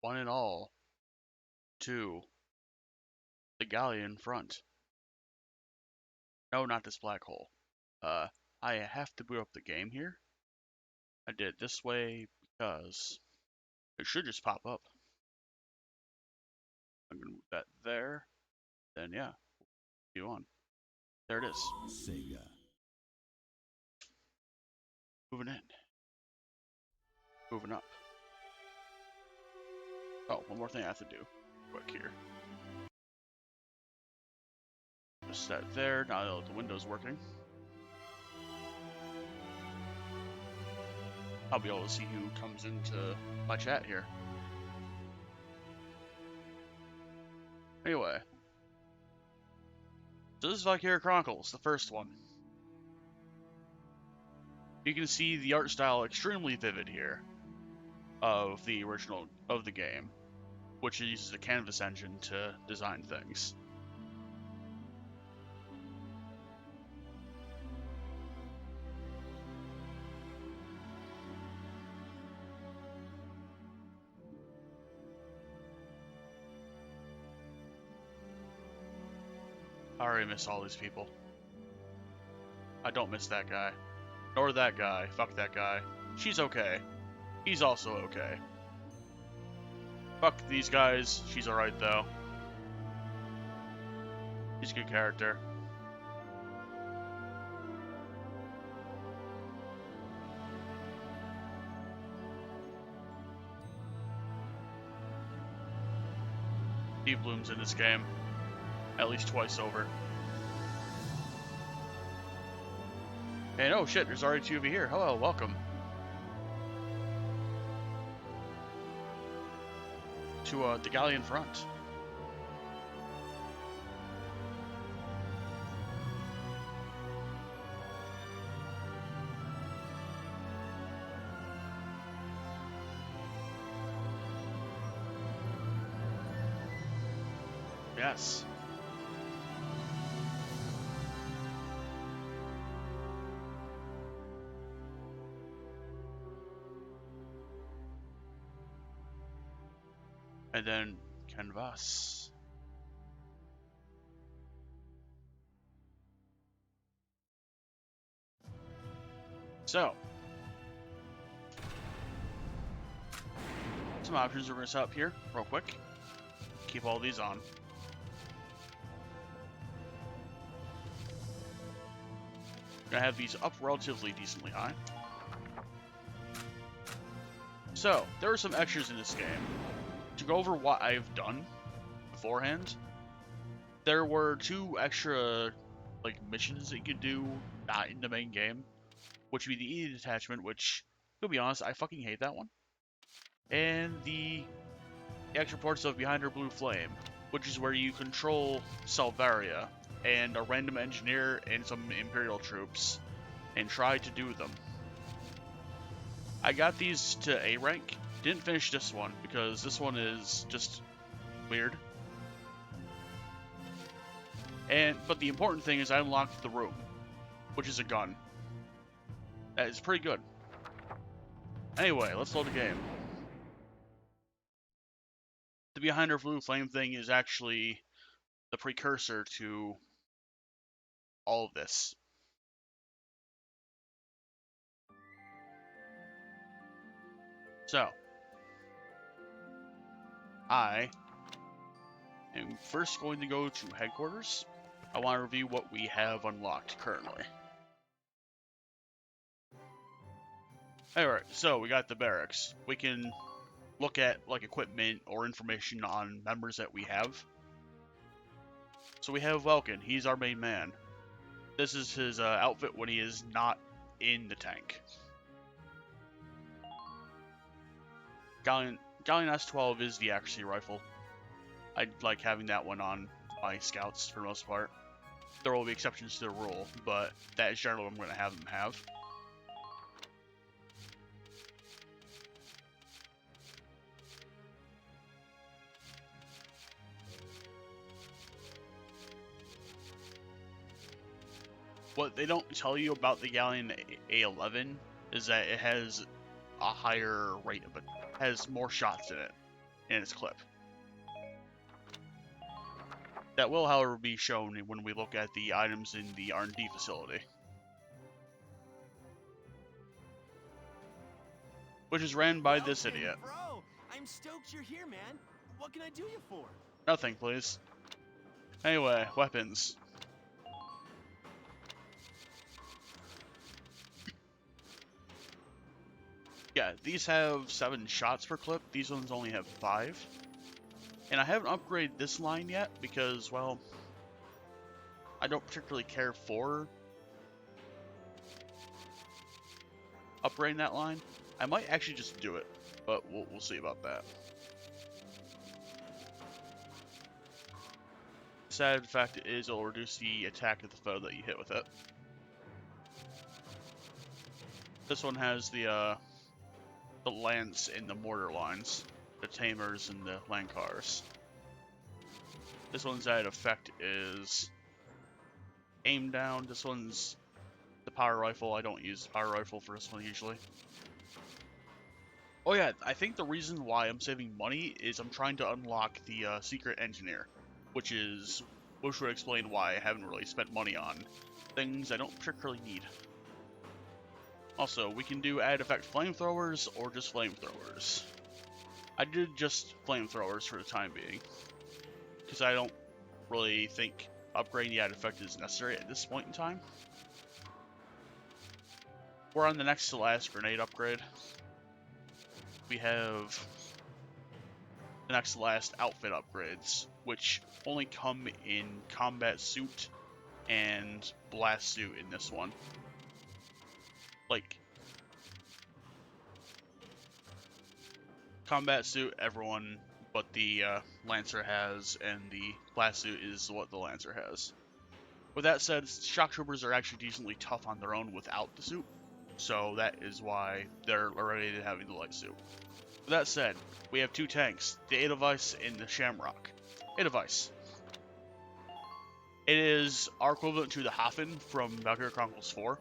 one and all, to the galleon front. No, not this black hole. I have to boot up the game here. I did it this way because it should just pop up. I'm gonna move that there. Then yeah, you on. There it is. Sega. Moving in. Moving up. Oh, one more thing I have to do. Quick here. Just that there. Now the window's working. I'll be able to see who comes into my chat here. Anyway. So this is Valkyria Chronicles, the first one. You can see the art style extremely vivid here of the original of the game, which uses a canvas engine to design things. I already miss all these people. I don't miss that guy. Nor that guy. Fuck that guy. She's okay. He's also okay. Fuck these guys. She's alright though. He's a good character. Steve Bloom's in this game. At least twice over. And oh shit, there's already two of you here. Hello, welcome. To the galleon front. Yes. And then canvas. So, some options we're going to set up here real quick. Keep all these on. Gonna have these up relatively decently high. So, there are some extras in this game. To go over what I've done beforehand, there were two extra missions that you could do not in the main game, which would be the E detachment, which, to be honest, I fucking hate that one. And the extra parts of Behind Her Blue Flame, which is where you control Valkyria and a random engineer and some Imperial troops and try to do them. I got these to A rank. Didn't finish this one because this one is just weird. But the important thing is I unlocked the room, which is a gun. That is pretty good. Anyway, let's load the game. The Behind Her Blue Flame thing is actually the precursor to all of this. So, I am first going to go to headquarters. I want to review what we have unlocked currently. Alright, so we got the barracks. We can look at equipment or information on members that we have. So we have Welkin. He's our main man. This is his outfit when he is not in the tank. Galleon S12 is the accuracy rifle. I like having that one on my scouts for the most part. There will be exceptions to the rule, but that is generally what I'm going to have them have. What they don't tell you about the Galleon A11 is that it has a higher rate of it, has more shots in it. in its clip. That will, however, be shown when we look at the items in the R&D facility, which is ran by this idiot. Bro, I'm stoked you're here, man. What can I do you for? Nothing, please. Anyway, weapons. Yeah, these have 7 shots per clip. These ones only have 5. And I haven't upgraded this line yet because, well, I don't particularly care for upgrading that line. I might actually just do it, but we'll see about that. Sad fact is it'll reduce the attack of the foe that you hit with it. This one has the lance and the mortar lines, the tamers and the lancars. This one's added effect is aim down. This one's the power rifle. I don't use the power rifle for this one usually. Oh yeah, I think the reason why I'm saving money is I'm trying to unlock the secret engineer, which would explain why I haven't really spent money on things I don't particularly need. Also, we can do add effect flamethrowers or just flamethrowers. I did just flamethrowers for the time being, because I don't really think upgrading the add effect is necessary at this point in time. We're on the next to last grenade upgrade. We have the next to last outfit upgrades, which only come in combat suit and blast suit in this one. Like, combat suit, everyone but the Lancer has, and the blast suit is what the Lancer has. With that said, shock troopers are actually decently tough on their own without the suit, so that is why they're already having the light suit. With that said, we have 2 tanks, the Edelweiss and the Shamrock. Edelweiss. It is our equivalent to the Hafen from Valkyria Chronicles 4.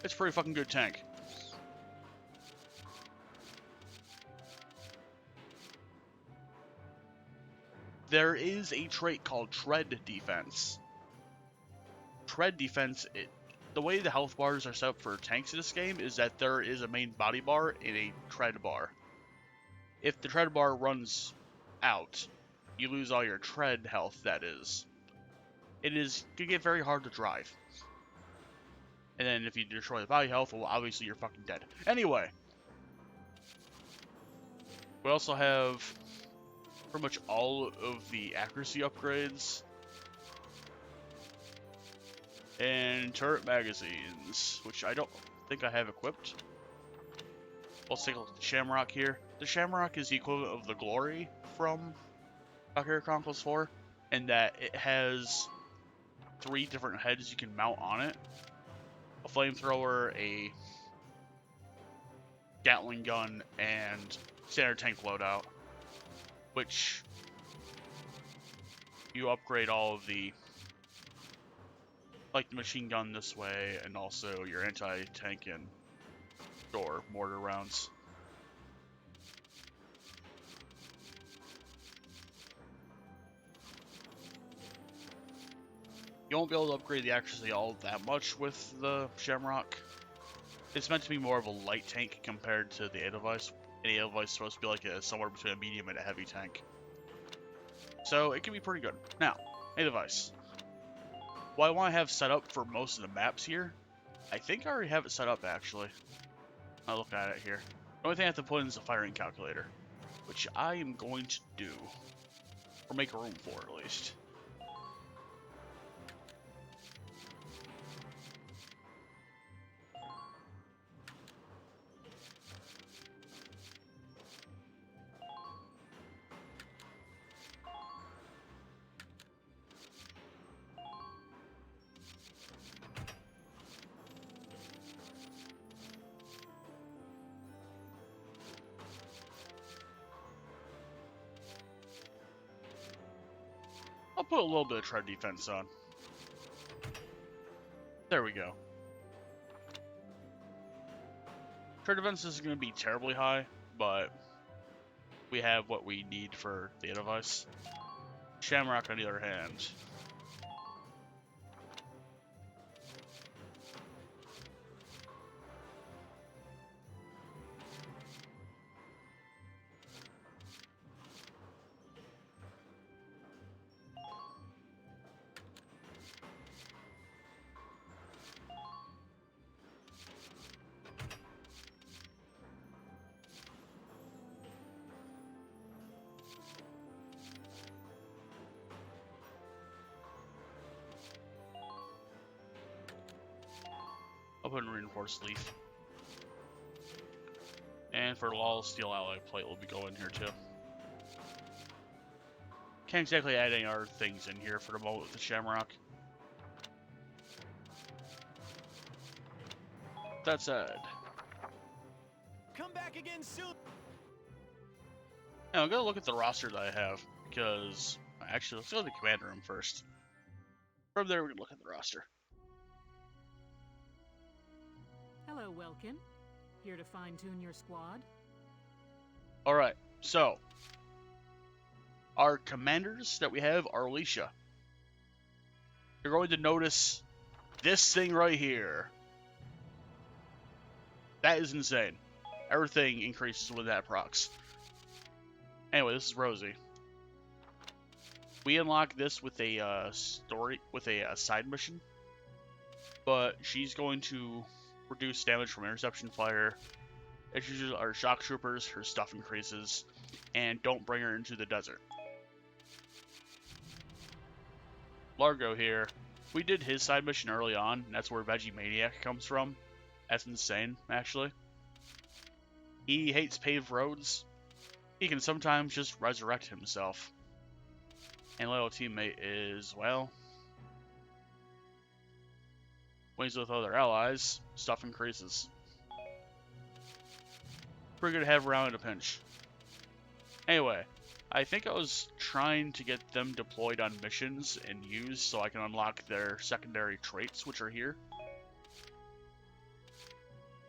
It's a pretty fucking good tank. There is a trait called Tread Defense. Tread Defense, the way the health bars are set up for tanks in this game is that there is a main body bar and a tread bar. If the tread bar runs out, you lose all your tread health, that is. It can get very hard to drive. And then if you destroy the body health, well, obviously you're fucking dead. Anyway. We also have pretty much all of the accuracy upgrades. And turret magazines, which I don't think I have equipped. Let's take a look at the Shamrock here. The Shamrock is the equivalent of the Glory from Valkyria Chronicles 4, in that it has 3 different heads you can mount on it. A flamethrower, a Gatling gun, and standard tank loadout, which you upgrade all of the, like the machine gun this way, and also your anti-tank and or mortar rounds. You won't be able to upgrade the accuracy all that much with the Shamrock. It's meant to be more of a light tank compared to the Edelweiss. And the Edelweiss is supposed to be like somewhere between a medium and a heavy tank. So it can be pretty good. Now, Edelweiss. What I want to have set up for most of the maps here, I think I already have it set up actually. I'll look at it here. The only thing I have to put in is a firing calculator, which I am going to do. Or make room for at least. I'll put a little bit of tread defense on. There we go. Tread defense isn't going to be terribly high, but we have what we need for the device. Shamrock, on the other hand, I'll put in reinforced leaf. And for LOL, steel alloy plate will be going here too. Can't exactly add any other things in here for the moment with the Shamrock. That said, Come back again soon. now I'm gonna look at the roster that I have because actually let's go to the commander room first. From there we can look at the roster. Hello, Welkin. Here to fine-tune your squad? Alright, so our commanders that we have are Alicia. You're going to notice this thing right here. That is insane. Everything increases with that procs. Anyway, this is Rosie. We unlock this with a side mission, but she's going to reduce damage from interception fire. If you use our shock troopers, her stuff increases, and don't bring her into the desert. Largo here. We did his side mission early on, and that's where Veggie Maniac comes from. That's insane, actually. He hates paved roads. He can sometimes just resurrect himself. And loyal teammate is, well, when he's with other allies, stuff increases. Pretty good to have around in a pinch. Anyway, I think I was trying to get them deployed on missions and used so I can unlock their secondary traits, which are here.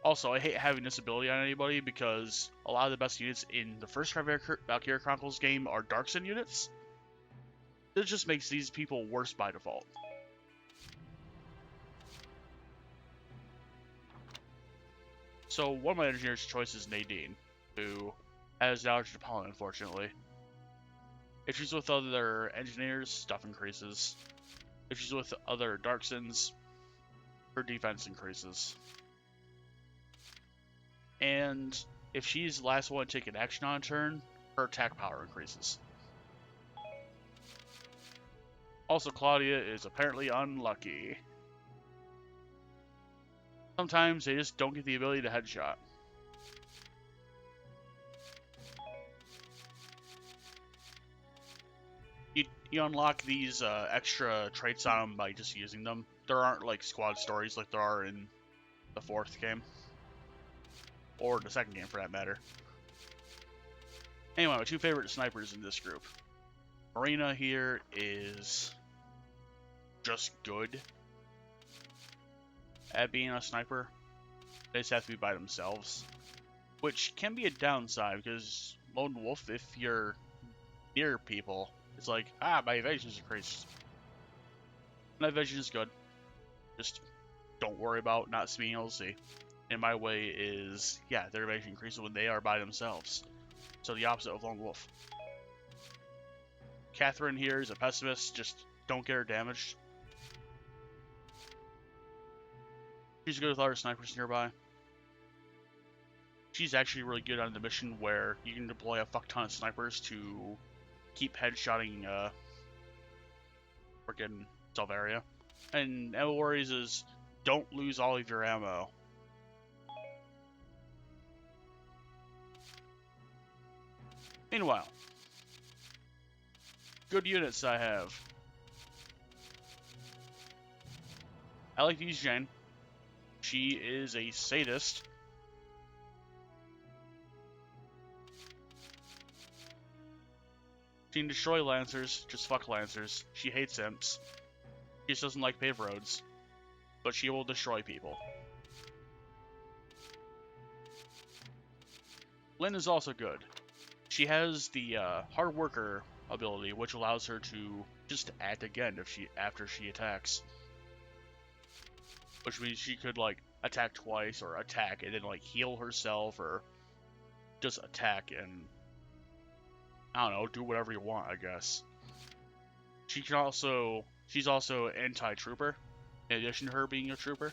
Also, I hate having this ability on anybody because a lot of the best units in the first Valkyria Chronicles game are Darkson units. This just makes these people worse by default. So one of my engineer's choice is Nadine, who has knowledge to pollen, unfortunately. If she's with other engineers, stuff increases. If she's with other Darksons, her defense increases. And if she's the last one to take an action on a turn, her attack power increases. Also, Claudia is apparently unlucky. Sometimes they just don't get the ability to headshot. You unlock these extra traits on them by just using them. There aren't like squad stories like there are in the 4th game. Or the 2nd game for that matter. Anyway, my two favorite snipers in this group. Marina here is just good at being a sniper. They just have to be by themselves. Which can be a downside because Lone Wolf, if you're near people, it's like, my evasion's increased. My evasion is good. Just don't worry about not being able to see. And my way is, yeah, their evasion increases when they are by themselves. So the opposite of Lone Wolf. Catherine here is a pessimist, just don't get her damaged. She's good with other snipers nearby. She's actually really good on the mission where you can deploy a fuck ton of snipers to keep headshotting frickin' Salvaria. And Emma worries is don't lose all of your ammo. Meanwhile, good units I have. I like to use Jane. She is a sadist. She can destroy Lancers, just fuck Lancers. She hates imps. She just doesn't like paved roads. But she will destroy people. Lynn is also good. she has the hard worker ability, which allows her to just act again after she attacks. Which means she could like attack twice or attack and then like heal herself or just attack and I don't know, do whatever you want, I guess. She's also anti-trooper, in addition to her being a trooper.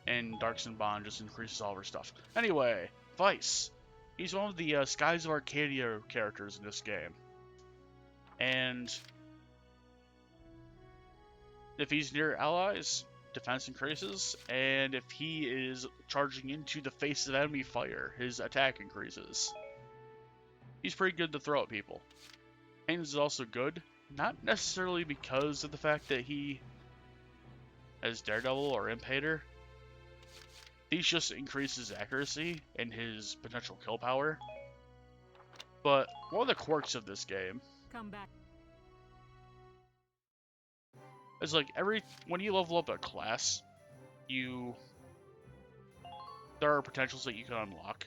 And Darkson Bond just increases all of her stuff. Anyway, Vice. He's one of the Skies of Arcadia characters in this game. And if he's near allies, defense increases. And if he is charging into the face of enemy fire, his attack increases. He's pretty good to throw at people. Haynes is also good, not necessarily because of the fact that he has Daredevil or Impader. These just increases accuracy and his potential kill power. But one of the quirks of this game Come back. is like when you level up a class, there are potentials that you can unlock.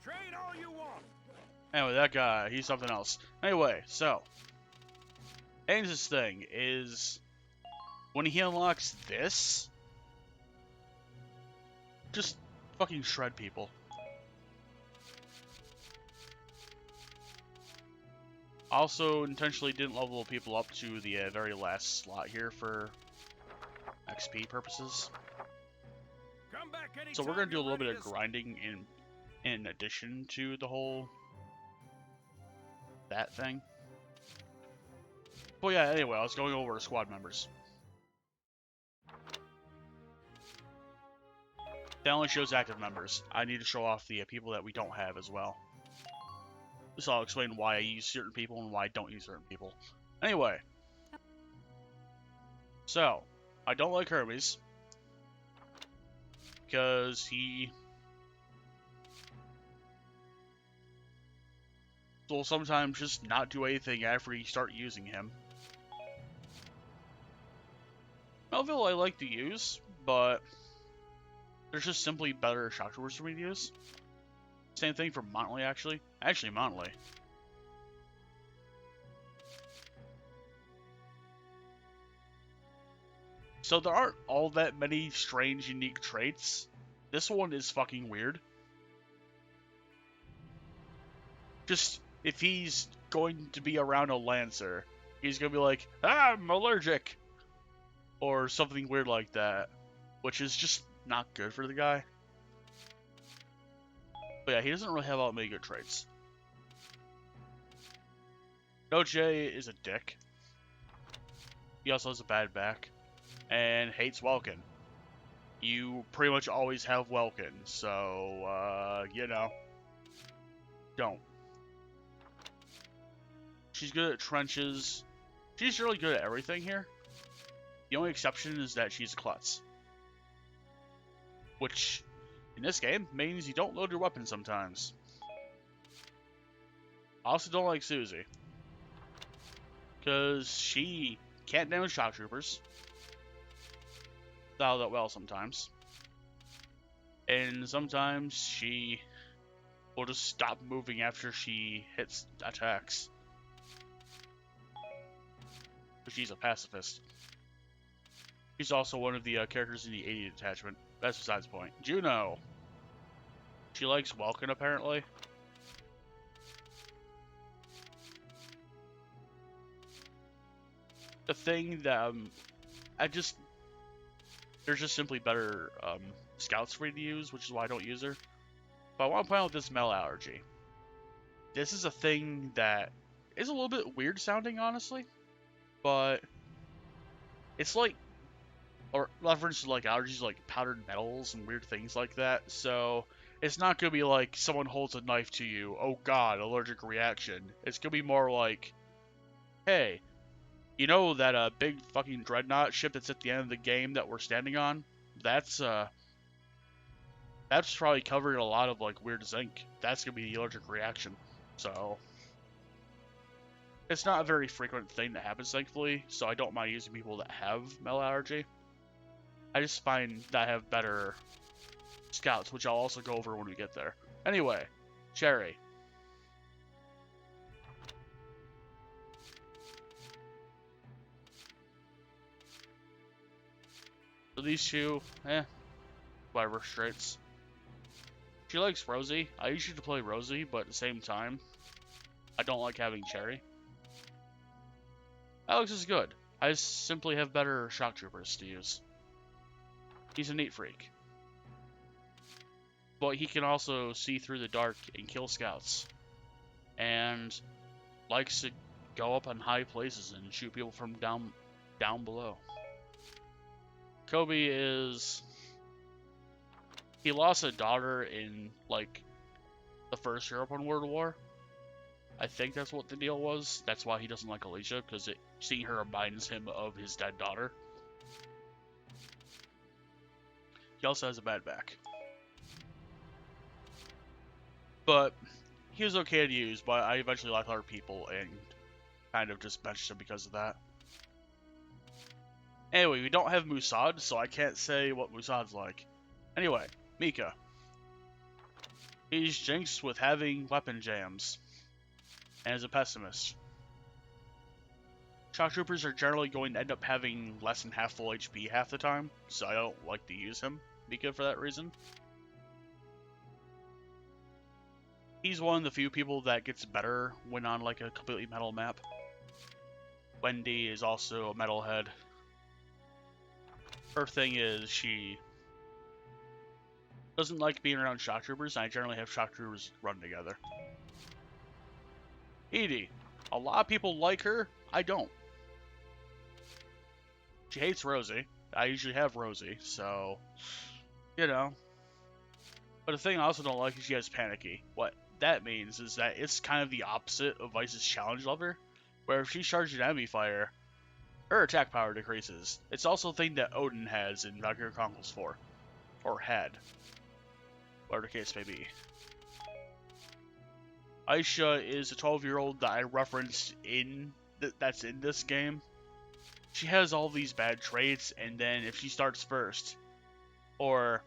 Train all you want. Anyway, that guy, he's something else. Anyway, so Haynes' thing is when he unlocks this, just fucking shred people. Also, intentionally didn't level people up to the very last slot here for XP purposes. Come back So we're anytime gonna do a you're little bit ready of to grinding in addition to the whole that thing. Well, yeah. Anyway, I was going over squad members. That only shows active members. I need to show off the people that we don't have as well. So I'll explain why I use certain people and why I don't use certain people. Anyway. So, I don't like Hermes. Because he will sometimes just not do anything after you start using him. Melville I like to use, but there's just simply better shock troopers for me to use. Same thing for Montley, actually. Actually, Montley. So there aren't all that many strange, unique traits. This one is fucking weird. Just, if he's going to be around a Lancer, he's gonna be like, ah, I'm allergic! Or something weird like that. Which is just not good for the guy. But yeah, he doesn't really have all that many good traits. Noche is a dick. He also has a bad back. And hates Welkin. You pretty much always have Welkin, so, you know. Don't. She's good at trenches. She's really good at everything here. The only exception is that she's a klutz. Which, in this game, means you don't load your weapon sometimes. I also don't like Susie. Because she can't damage shock troopers. That well sometimes. And sometimes she will just stop moving after she hits attacks. But she's a pacifist. She's also one of the characters in the 80 detachment. That's besides the point. Juno. She likes Welkin, apparently. The thing that there's just simply better scouts for me to use, which is why I don't use her. But I want to point out this Mel allergy. This is a thing that is a little bit weird sounding, honestly. But it's like, or reference to like allergies like powdered metals and weird things like that. So it's not going to be like someone holds a knife to you, oh god, allergic reaction. It's going to be more like, hey, you know that big fucking dreadnought ship that's at the end of the game that we're standing on? That's probably covered a lot of like weird zinc. That's gonna be the allergic reaction. So it's not a very frequent thing that happens, thankfully. So I don't mind using people that have Mel allergy. I just find that I have better scouts, which I'll also go over when we get there. Anyway, Cherry. So these two, whatever, straights. She likes Rosie. I usually play Rosie, but at the same time, I don't like having Cherry. Alex is good. I just simply have better shock troopers to use. He's a neat freak. But he can also see through the dark and kill scouts. And likes to go up on high places and shoot people from down below. Kobe is... He lost a daughter in, like, the first European World War. I think that's what the deal was. That's why he doesn't like Alicia, because seeing her reminds him of his dead daughter. He also has a bad back. But he was okay to use, but I eventually liked other people and kind of just benched him because of that. Anyway, we don't have Musad, so I can't say what Musad's like. Anyway, Mika. He's jinxed with having weapon jams, and is a pessimist. Shock troopers are generally going to end up having less than half full HP half the time, so I don't like to use him, Mika, for that reason. He's one of the few people that gets better when on like a completely metal map. Wendy is also a metalhead. Her thing is she doesn't like being around shock troopers, and I generally have shock troopers run together. Edie. A lot of people like her, I don't. She hates Rosie. I usually have Rosie, so, you know. But the thing I also don't like is she has Panicky. What that means is that it's kind of the opposite of Vice's challenge lever, where if she charges an enemy fire, her attack power decreases. It's also a thing that Odin has in Valkyria Chronicles 4. Or had. Whatever the case may be. Aisha is a 12-year-old that I referenced that's in this game. She has all these bad traits, and then if she starts first, or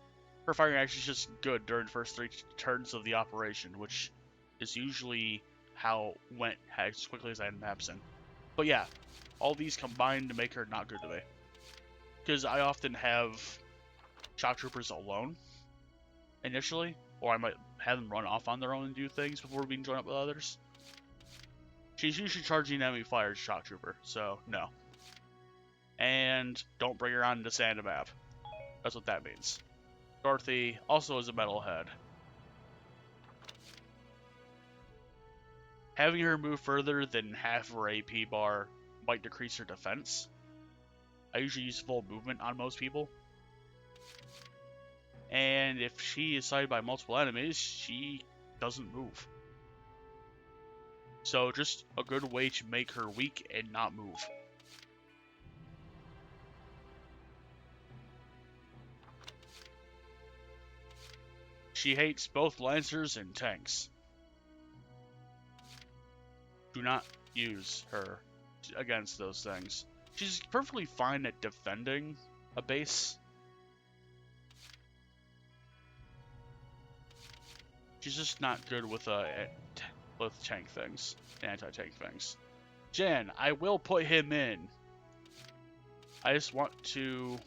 her firing action is just good during the first 3 turns of the operation, which is usually how it went as quickly as I had maps in. But yeah, all these combined to make her not good to me. Because I often have shock troopers alone initially, or I might have them run off on their own and do things before being joined up with others. She's usually charging enemy fire shock trooper, so no. And don't bring her on the sand map. That's what that means. Dorothy also is a metalhead. Having her move further than half of her AP bar might decrease her defense. I usually use full movement on most people. And if she is sighted by multiple enemies, she doesn't move. So just a good way to make her weak and not move. She hates both Lancers and tanks. Do not use her against those things. She's perfectly fine at defending a base. She's just not good with tank things, anti-tank things. Jan, I will put him in. I just want to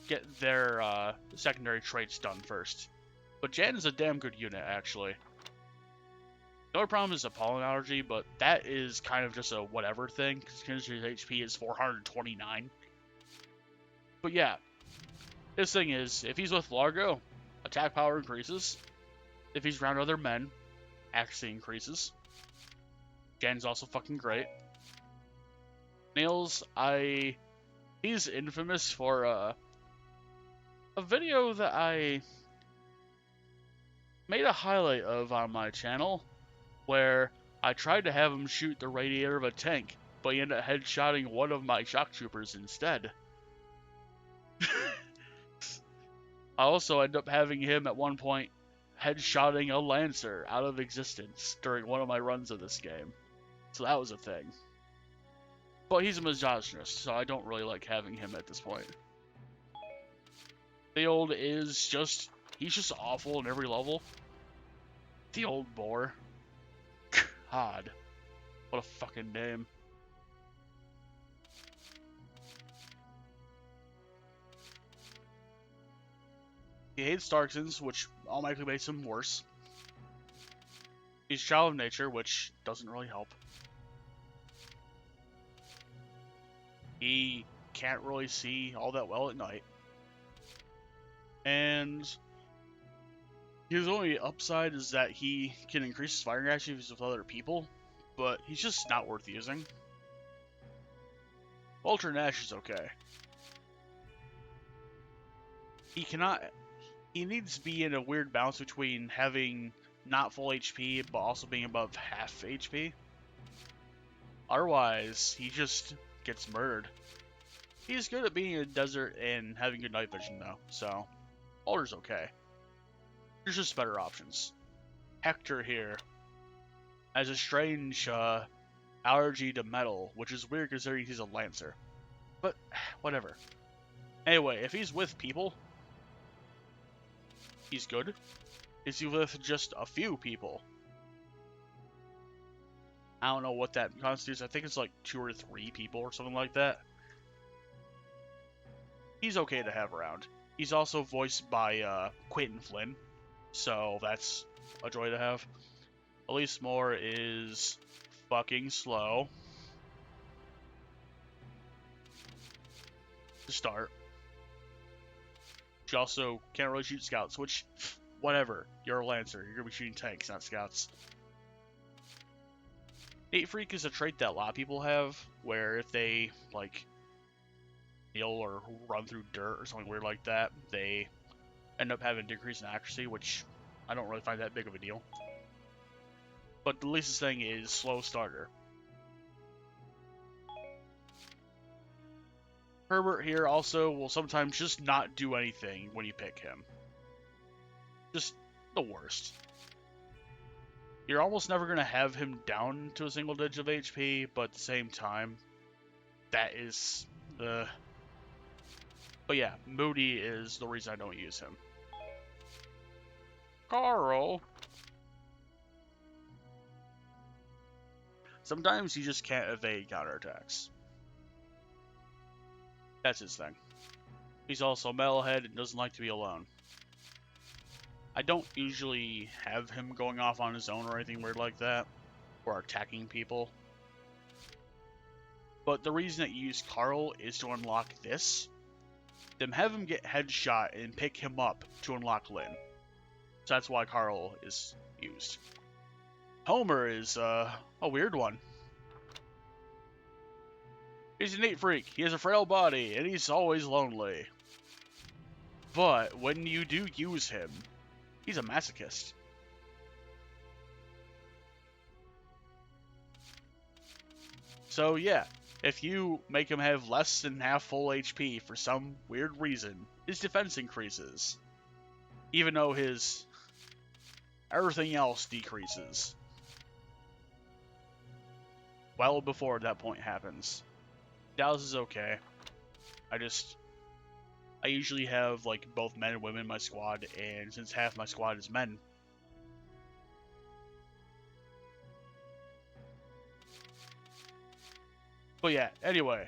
get their secondary traits done first. But Jan is a damn good unit, actually. The only problem is a pollen allergy, but that is kind of just a whatever thing, because his HP is 429. But yeah, his thing is, if he's with Largo, attack power increases. If he's around other men, accuracy increases. Jan's also fucking great. Nails, he's infamous for a video that I made a highlight of on my channel, where I tried to have him shoot the radiator of a tank, but he ended up headshotting one of my shock troopers instead. I also ended up having him at one point headshotting a Lancer out of existence during one of my runs of this game. So that was a thing. But he's a misogynist, so I don't really like having him at this point. Field is just, he's just awful in every level. The old boar. God. What a fucking name. He hates Starksons, which automatically makes him worse. He's a child of nature, which doesn't really help. He can't really see all that well at night. And his only upside is that he can increase his firing accuracy with other people, but he's just not worth using. Ultra Nash is okay. He needs to be in a weird balance between having not full HP, but also being above half HP. Otherwise, he just gets murdered. He's good at being in a desert and having good night vision, though, so Ultra's okay. There's just better options. Hector here has a strange allergy to metal, which is weird considering he's a Lancer. But, whatever. Anyway, if he's with people, he's good. If he's with just a few people, I don't know what that constitutes. I think it's like 2 or 3 people or something like that. He's okay to have around. He's also voiced by Quentin Flynn, so that's a joy to have. Elise Moore is fucking slow to start. She also can't really shoot scouts, which, whatever. You're a Lancer. You're gonna be shooting tanks, not scouts. Nate Freak is a trait that a lot of people have, where if they, like, kneel or run through dirt or something weird like that, they end up having a decrease in accuracy, which I don't really find that big of a deal. But the least thing is slow starter. Herbert here also will sometimes just not do anything when you pick him. Just the worst. You're almost never going to have him down to a single digit of HP, but at the same time, that is the... But yeah, Moody is the reason I don't use him. Carl! Sometimes he just can't evade counterattacks. That's his thing. He's also metalhead and doesn't like to be alone. I don't usually have him going off on his own or anything weird like that, or attacking people. But the reason that you use Carl is to unlock this. Then have him get headshot and pick him up to unlock Lynn. So that's why Carl is used. Homer is a weird one. He's a neat freak. He has a frail body, and he's always lonely. But when you do use him, he's a masochist. So yeah, if you make him have less than half full HP for some weird reason, his defense increases. Even though his everything else decreases. Well before that point happens. Dallas is okay. I usually have like both men and women in my squad, and since half my squad is men, but yeah, anyway,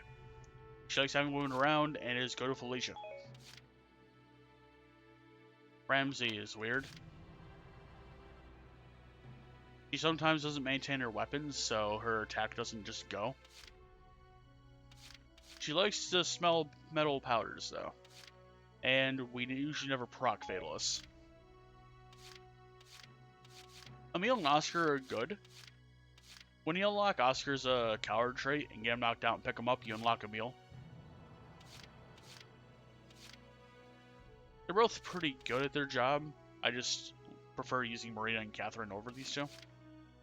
she likes having women around and is good with Felicia. Ramsey is weird. She sometimes doesn't maintain her weapons, so her attack doesn't just go. She likes to smell metal powders, though. And we usually never proc Fatalists. Emil and Oscar are good. When you unlock Oscar's coward trait and get him knocked out and pick him up, you unlock Emil. They're both pretty good at their job. I just prefer using Marina and Catherine over these two.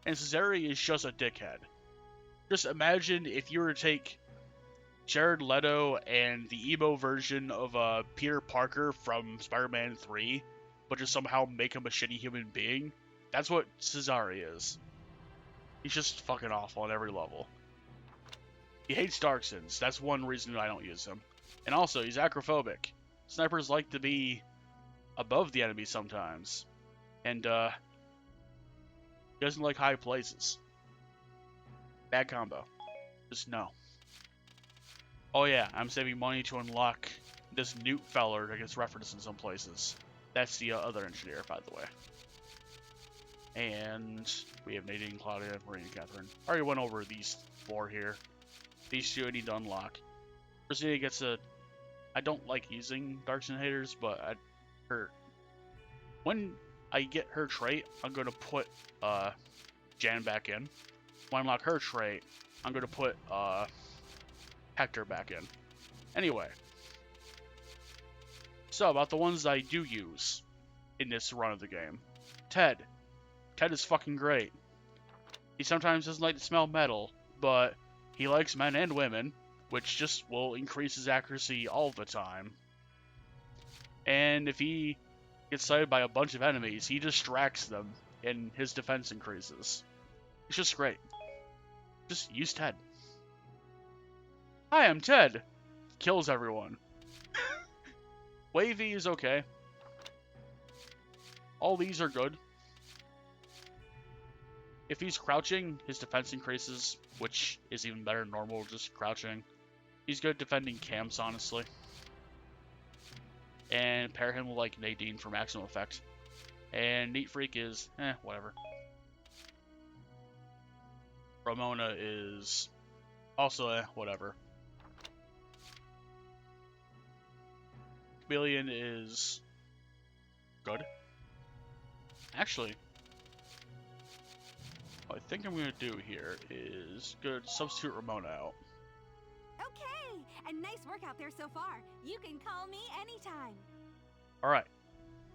And Cesare is just a dickhead. Just imagine if you were to take Jared Leto and the emo version of Peter Parker from Spider-Man 3, but just somehow make him a shitty human being. That's what Cesare is. He's just fucking awful on every level. He hates Darksons. That's one reason I don't use him. And also, he's acrophobic. snipers like to be above the enemy sometimes. And, he doesn't like high places. Bad combo. Just no. Oh yeah, I'm saving money to unlock this Newt feller that gets referenced in some places. That's the other engineer, by the way. And we have Nadine, Claudia, Marie, and Catherine. I already went over these 4 here. These 2 I need to unlock. Christina gets a... I don't like using Darks and Haters, but when I get her trait, I'm going to put Jan back in. When I unlock her trait, I'm going to put Hector back in. Anyway. So, about the ones I do use in this run of the game. Ted. Ted is fucking great. He sometimes doesn't like to smell metal, but he likes men and women, which just will increase his accuracy all the time. And if he gets sighted by a bunch of enemies, he distracts them, and his defense increases. It's just great. Just use Ted. Hi, I'm Ted. Kills everyone. Wavy is okay. All these are good. If he's crouching, his defense increases, which is even better than normal, just crouching. He's good at defending camps, honestly. And pair him with, like, Nadine for maximum effect. And Neat Freak is, whatever. Ramona is also, whatever. Chameleon is good. Actually, what I think I'm going to do here is good substitute Ramona out. Okay, and nice work out there so far. You can call me anytime. Alright,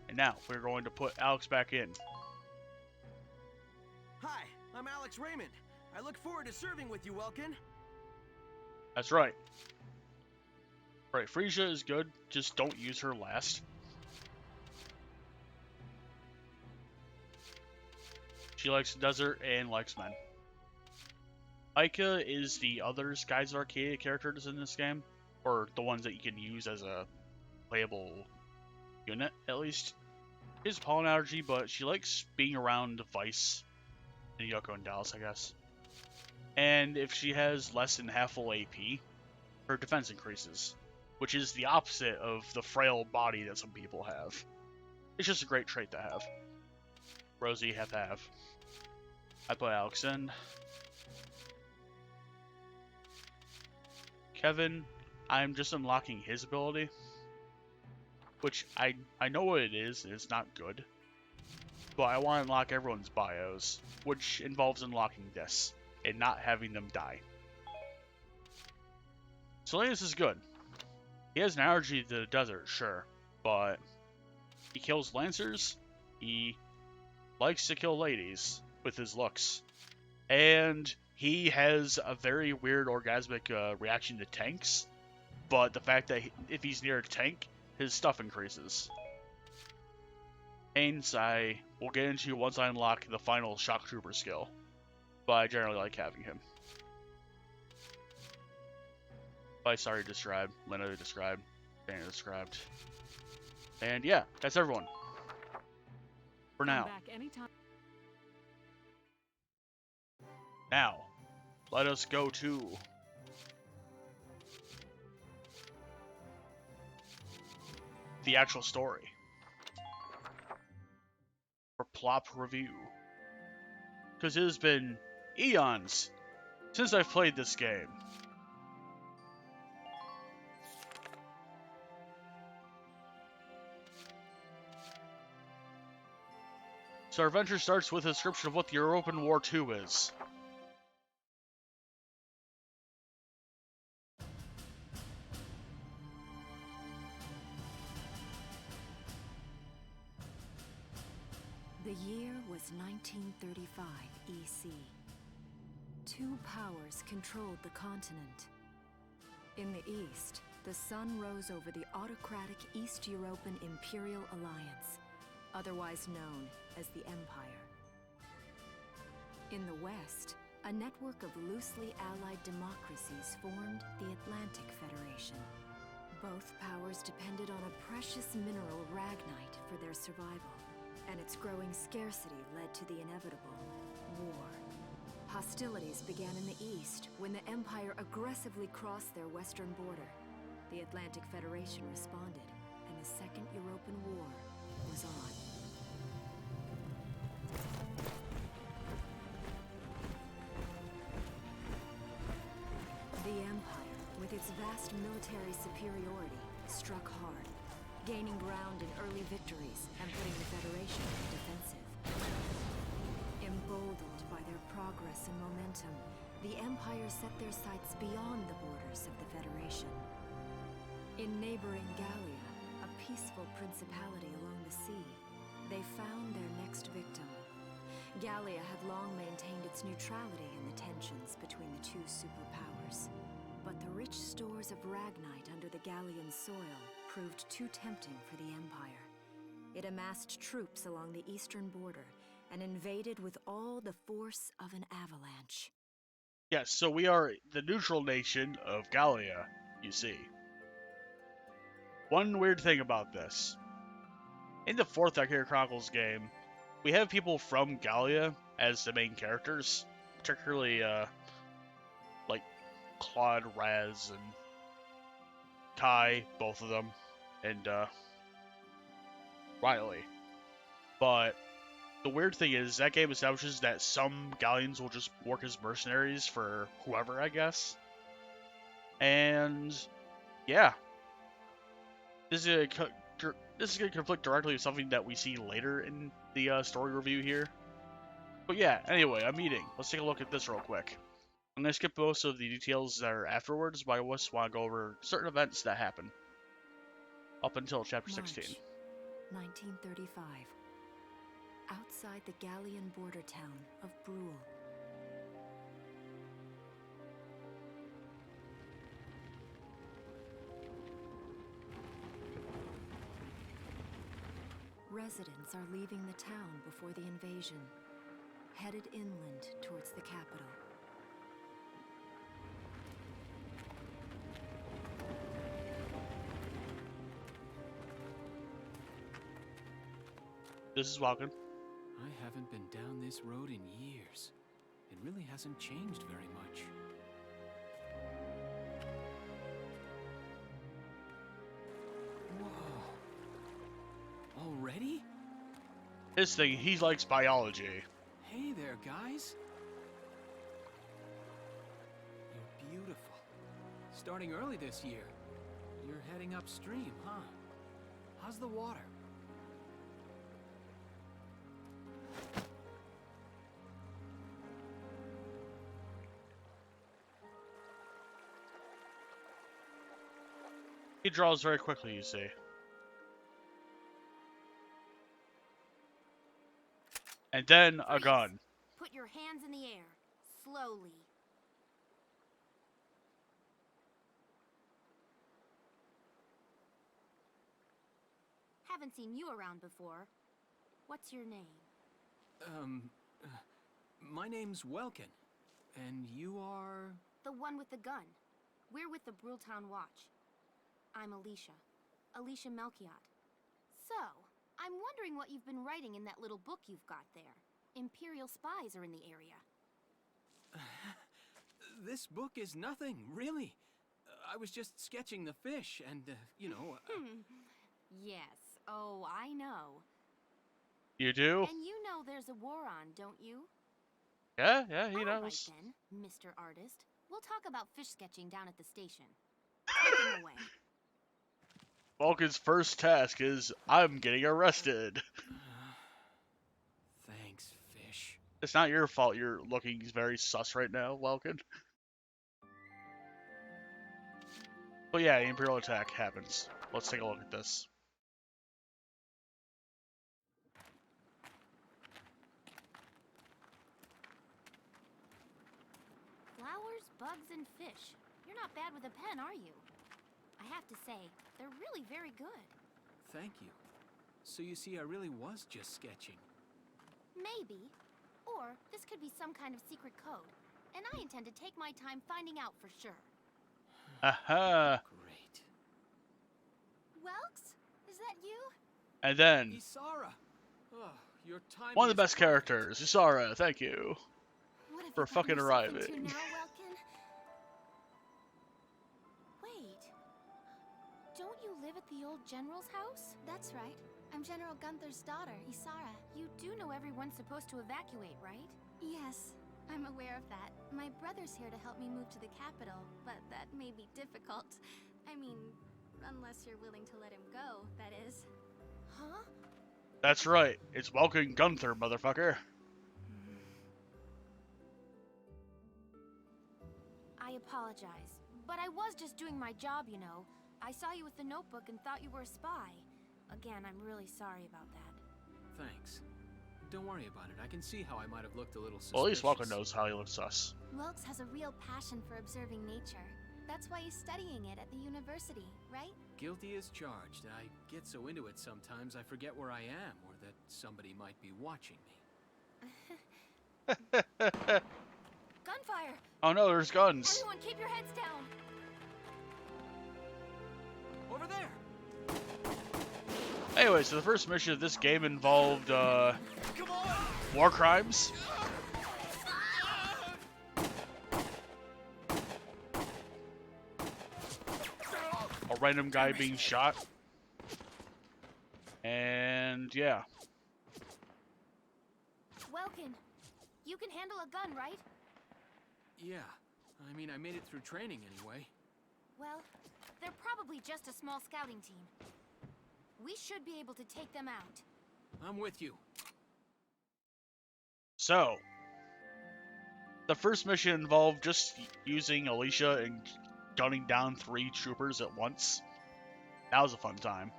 and now we're going to put Alex back in. Hi, I'm Alex Raymond. I look forward to serving with you, Welkin. That's right. Right, Frisia is good, just don't use her last. She likes the desert and likes men. Aika is the other Skies of Arcadia characters in this game, or the ones that you can use as a playable unit, at least. She has pollen allergy, but she likes being around Vice and Yoko and Dallas, I guess. And if she has less than half full AP, her defense increases, which is the opposite of the frail body that some people have. It's just a great trait to have. Rosie, have to have. I put Alex in. Kevin, I'm just unlocking his ability, which I know what it is, and it's not good. But I want to unlock everyone's bios, which involves unlocking this, and not having them die. Salinas is good. He has an allergy to the desert, sure, but he kills Lancers, he likes to kill ladies with his looks, and he has a very weird orgasmic reaction to tanks, but the fact that if he's near a tank, his stuff increases. Haynes, I will get into once I unlock the final Shock Trooper skill, but I generally like having him. Vice already described, Lena described, Dana described. And yeah, that's everyone. For now. Come back anytime. Now, let us go to the actual story. For plop review. Because it has been eons since I've played this game. So our adventure starts with a description of what the European War II is. The year was 1935 EC. Two powers controlled the continent. In the east, the sun rose over the autocratic East European Imperial Alliance, otherwise known as the Empire. In the west, a network of loosely allied democracies formed the Atlantic Federation. Both powers depended on a precious mineral, ragnite, for their survival, and its growing scarcity led to the inevitable war. Hostilities began in the east when the Empire aggressively crossed their western border. The Atlantic Federation responded, and the Second European War was on. The Empire, with its vast military superiority, struck hard, gaining ground in early victories and putting the Federation on the defensive. Emboldened by their progress and momentum, the Empire set their sights beyond the borders of the Federation. In neighboring Gallia, a peaceful principality along the sea, they found their next victim. Gallia had long maintained its neutrality in the tensions between the two superpowers. But the rich stores of ragnite under the Gallian soil proved too tempting for the Empire. It amassed troops along the eastern border and invaded with all the force of an avalanche. Yes, so we are the neutral nation of Gallia, you see. One weird thing about this. In the 4th Valkyria Chronicles game, we have people from Gallia as the main characters, particularly, like Claude, Raz, and Kai, both of them, and, Riley. But the weird thing is, that game establishes that some Gallians will just work as mercenaries for whoever, I guess. And, yeah. This is going to conflict directly with something that we see later in the story review here. But yeah, anyway, I'm eating. Let's take a look at this real quick. I'm going to skip most of the details that are afterwards, but I just want to go over certain events that happen. Up until chapter 16. March 1935. Outside the Gallian border town of Brule. Residents are leaving the town before the invasion, headed inland towards the capital. This is Walken. I haven't been down this road in years. It really hasn't changed very much. Whoa. Already? His thing, he likes biology. Hey there, guys. You're beautiful. Starting early this year. You're heading upstream, huh? How's the water? He draws very quickly, you see. And then a gun. Put your hands in the air, slowly. Haven't seen you around before. What's your name? My name's Welkin. And you are... The one with the gun. We're with the Bruletown Watch. I'm Alicia. Alicia Melchiot. So, I'm wondering what you've been writing in that little book you've got there. Imperial spies are in the area. This book is nothing, really. I was just sketching the fish and, you know... Yes. Oh, I know. You do? And you know there's a war on, don't you? Yeah, he All right, knows. then, Mr. Artist. We'll talk about fish sketching down at the station. Take him away. Vulcan's first task is, I'm getting arrested. Thanks, fish. It's not your fault you're looking very sus right now, Vulcan. But yeah, the Imperial attack happens. Let's take a look at this. Flowers, bugs, and fish. You're not bad with a pen, are you? I have to say, they're really very good. Thank you. So you see, I really was just sketching. Maybe. Or this could be some kind of secret code. And I intend to take my time finding out for sure. Aha! Great. Welks? Is that you? And then, Isara! Oh, your timing one of the is best perfect. characters, Isara, thank you. What have For you gotten fucking yourself into arriving. now, Welkin? Wait. Don't you live at the old general's house? That's right. I'm General Gunther's daughter, Isara. You do know everyone's supposed to evacuate, right? Yes, I'm aware of that. My brother's here to help me move to the capital, but that may be difficult. I mean, unless you're willing to let him go, that is. Huh? That's right, it's Welcome Gunther, motherfucker. I apologize, but I was just doing my job, you know. I saw you with the notebook and thought you were a spy. Again, I'm really sorry about that. Thanks. Don't worry about it. I can see how I might have looked a little suspicious. Well, at least Welcome knows how he looks sus. Welks has a real passion for observing nature. That's why he's studying it at the university, right? Guilty as charged. I get so into it sometimes I forget where I am or that somebody might be watching me. Gunfire! Oh no, there's guns. Everyone keep your heads down! Over there! Anyway, so the first mission of this game involved, war crimes. A random guy being shot. And, yeah. Welkin, you can handle a gun, right? Yeah. I mean, I made it through training anyway. Well, they're probably just a small scouting team. We should be able to take them out. I'm with you. So, the first mission involved just using Alicia and gunning down 3 troopers at once. That was a fun time.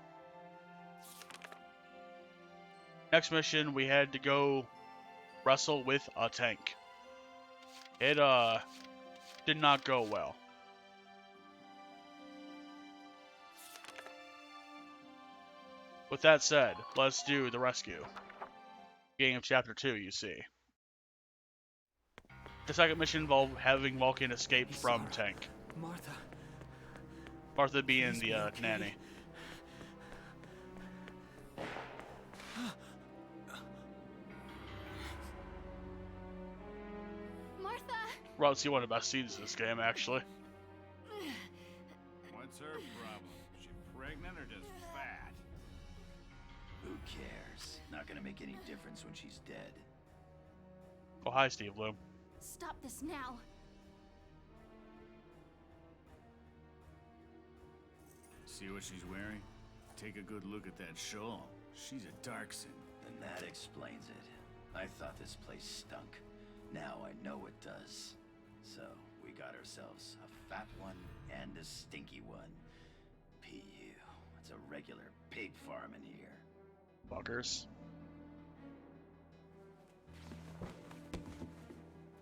Next mission, we had to go wrestle with a tank. It, did not go well. With that said, let's do the rescue. Beginning of Chapter 2, you see. The second mission involved having Vulcan escape from tank. Martha. Martha being Please the be okay. nanny. Martha! Well, it's one of the best scenes in this game, actually. What's her problem? She pregnant or just fat? Who cares? Not gonna make any difference when she's dead. Oh, hi, Steve Bloom. Stop this now. See what she's wearing? Take a good look at that shawl. She's a Darkson. Then that explains it. I thought this place stunk. Now I know it does. So, we got ourselves a fat one and a stinky one. PU. It's a regular pig farm in here. Buggers.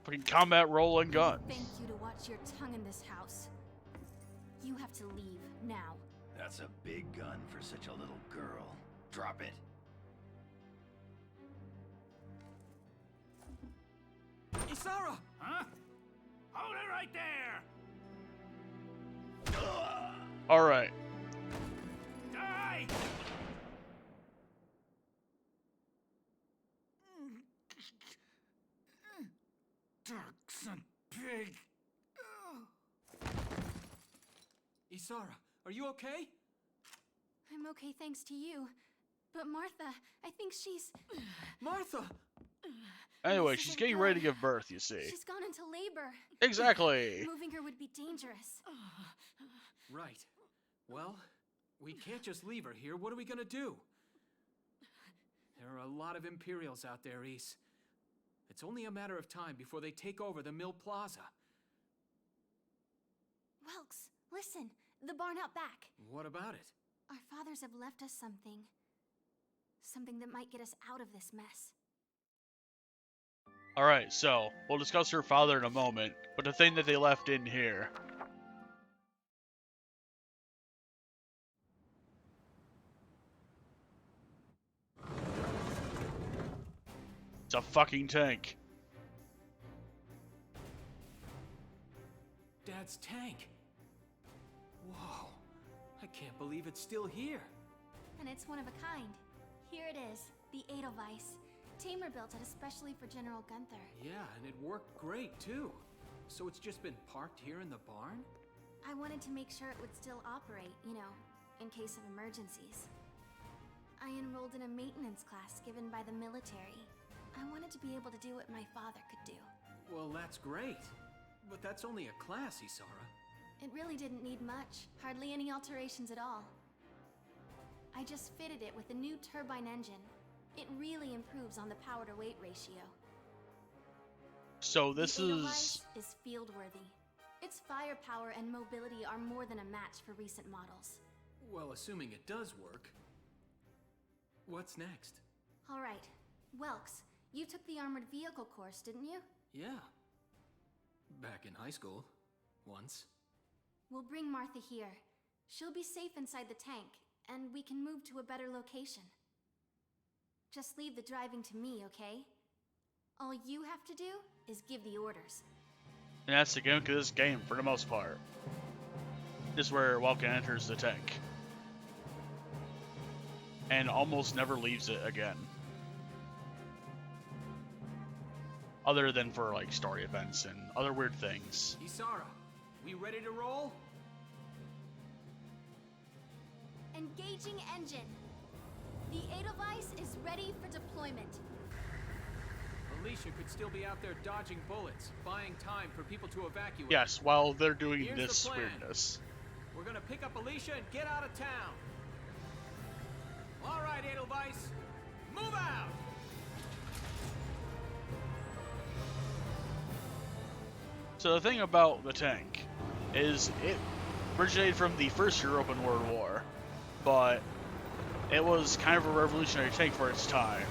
Fucking combat roll and guns. Thank you to watch your tongue in this house. You have to leave now. That's a big gun for such a little girl. Drop it. Isara! Huh? Hold it right there! Alright. Die! Darkson pig! Isara, are you okay? I'm okay thanks to you. But Martha, I think she's... Martha! Anyway, This she's isn't getting good. ready to give birth, you see. She's gone into labor. Exactly. Moving her would be dangerous. Right. Well, we can't just leave her here. What are we gonna do? There are a lot of Imperials out there, Ys. It's only a matter of time before they take over the Mill Plaza. Welks, listen. The barn out back. What about it? Our fathers have left us something. Something that might get us out of this mess. Alright, so, we'll discuss her father in a moment, but the thing that they left in here. It's a fucking tank. Dad's tank. Whoa. I can't believe it's still here. And it's one of a kind. Here it is, the Edelweiss. Tamer built it especially for General Gunther. Yeah, and it worked great, too. So it's just been parked here in the barn? I wanted to make sure it would still operate, you know, in case of emergencies. I enrolled in a maintenance class given by the military. I wanted to be able to do what my father could do. Well, that's great. But that's only a class, Isara. It really didn't need much, hardly any alterations at all. I just fitted it with a new turbine engine. It really improves on the power-to-weight ratio. So this The is... Edelweiss is field-worthy. Its firepower and mobility are more than a match for recent models. Well, assuming it does work. What's next? All right, Welks, you took the armored vehicle course, didn't you? Yeah. Back in high school. Once. We'll bring Martha here. She'll be safe inside the tank, and we can move to a better location. Just leave the driving to me, okay? All you have to do is give the orders. And that's the gimmick of this game, for the most part. This is where Vulcan enters the tank. And almost never leaves it again. Other than for, like, story events and other weird things. Isara, we ready to roll? Engaging engine. The Edelweiss is ready for deployment. Alicia could still be out there dodging bullets, buying time for people to evacuate. Yes, while they're doing Here's this the plan. weirdness. We're gonna pick up Alicia and get out of town. All right, Edelweiss, move out! So the thing about the tank is it originated from the First European World War, but it was kind of a revolutionary tank for its time,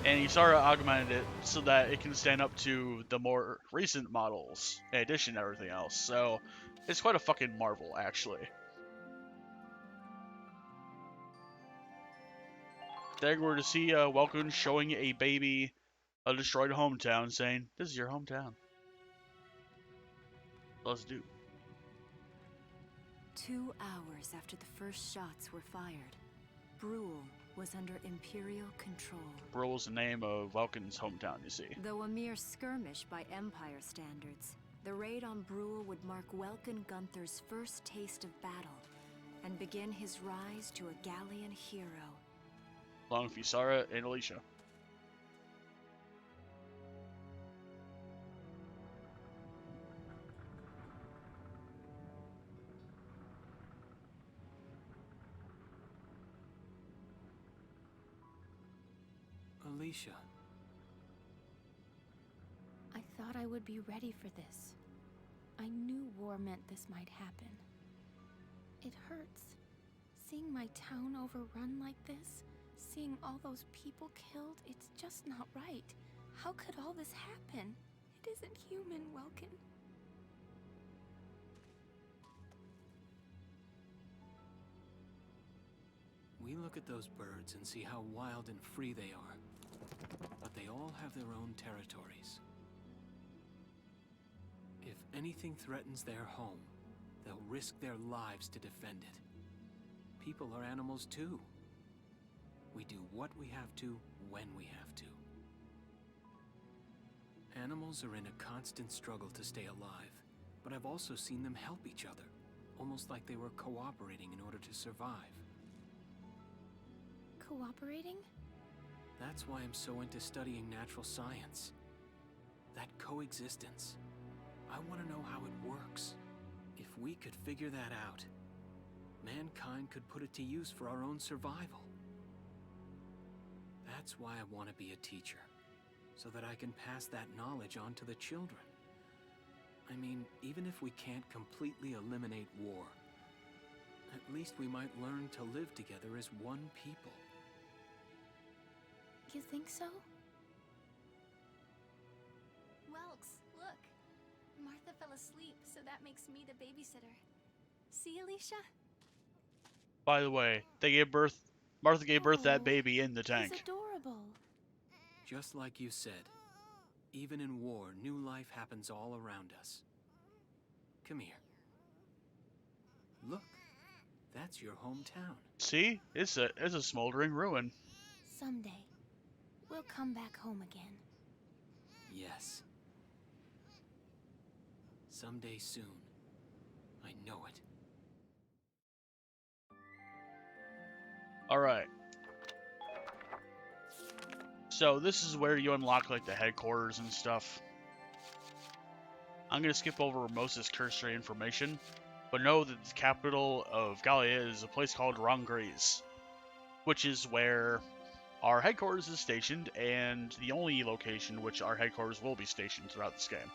and Isara augmented it so that it can stand up to the more recent models, in addition to everything else. So it's quite a fucking marvel, actually. There we're to see Welcome showing a baby a destroyed hometown, saying, "This is your hometown. Let's do." 2 hours after the first shots were fired, Brule was under Imperial control. Brule was the name of Vulcan's hometown, you see. Though a mere skirmish by Empire standards, the raid on Brule would mark Welkin Gunther's first taste of battle and begin his rise to a Gallian hero. Along with Isara and Alicia. Alicia. I thought I would be ready for this. I knew war meant this might happen. It hurts. Seeing my town overrun like this, seeing all those people killed, it's just not right. How could all this happen? It isn't human, Welkin. We look at those birds and see how wild and free they are. But they all have their own territories. If anything threatens their home, they'll risk their lives to defend it. People are animals too. We do what we have to, when we have to. Animals are in a constant struggle to stay alive, but I've also seen them help each other, almost like they were cooperating in order to survive. Cooperating? That's why I'm so into studying natural science. That coexistence. I want to know how it works. If we could figure that out, mankind could put it to use for our own survival. That's why I want to be a teacher, so that I can pass that knowledge on to the children. I mean, even if we can't completely eliminate war, at least we might learn to live together as one people. You think so? Welks, look. Martha fell asleep, so that makes me the babysitter. See, Alicia? By the way, they gave birth. Martha gave birth to that Oh, baby in the tank. He's adorable. Just like you said, even in war, new life happens all around us. Come here. Look, That's your hometown. See? It's a smoldering ruin. Someday, we'll come back home again. Yes. Someday soon. I know it. Alright. So this is where you unlock like the headquarters and stuff. I'm gonna skip over most of this cursory information, but know that the capital of Gallia is a place called Rangres, which is where our headquarters is stationed, and the only location which our headquarters will be stationed throughout this game.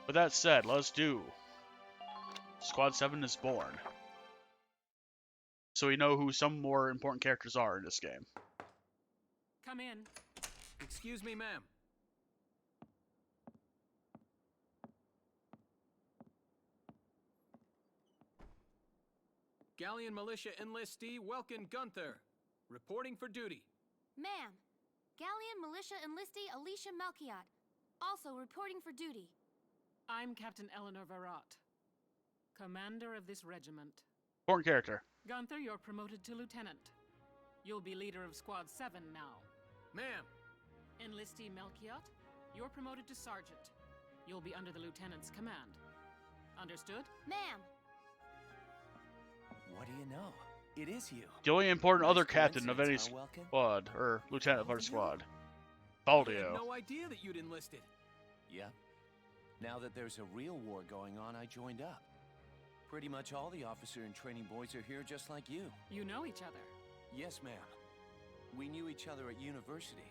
With that said, let's do Squad 7 is born. So we know who some more important characters are in this game. Come in. Excuse me, ma'am. Galleon Militia Enlistee Welkin Gunther, reporting for duty. Ma'am, Galleon Militia Enlistee Alicia Melchiot, also reporting for duty. I'm Captain Eleanor Varrot, commander of this regiment. Important character. Gunther, you're promoted to lieutenant. You'll be leader of Squad 7 now. Ma'am. Enlistee Melchiot, you're promoted to sergeant. You'll be under the lieutenant's command. Understood? Ma'am. What do you know? It is you. The only important Nice other captain of any coincidence, huh, Welkin? squad, or lieutenant of our squad. I had Valdio. no idea that you'd enlisted. Yep. Now that there's a real war going on, I joined up. Pretty much all the officer and training boys are here just like you. You know each other. Yes, ma'am. We knew each other at university.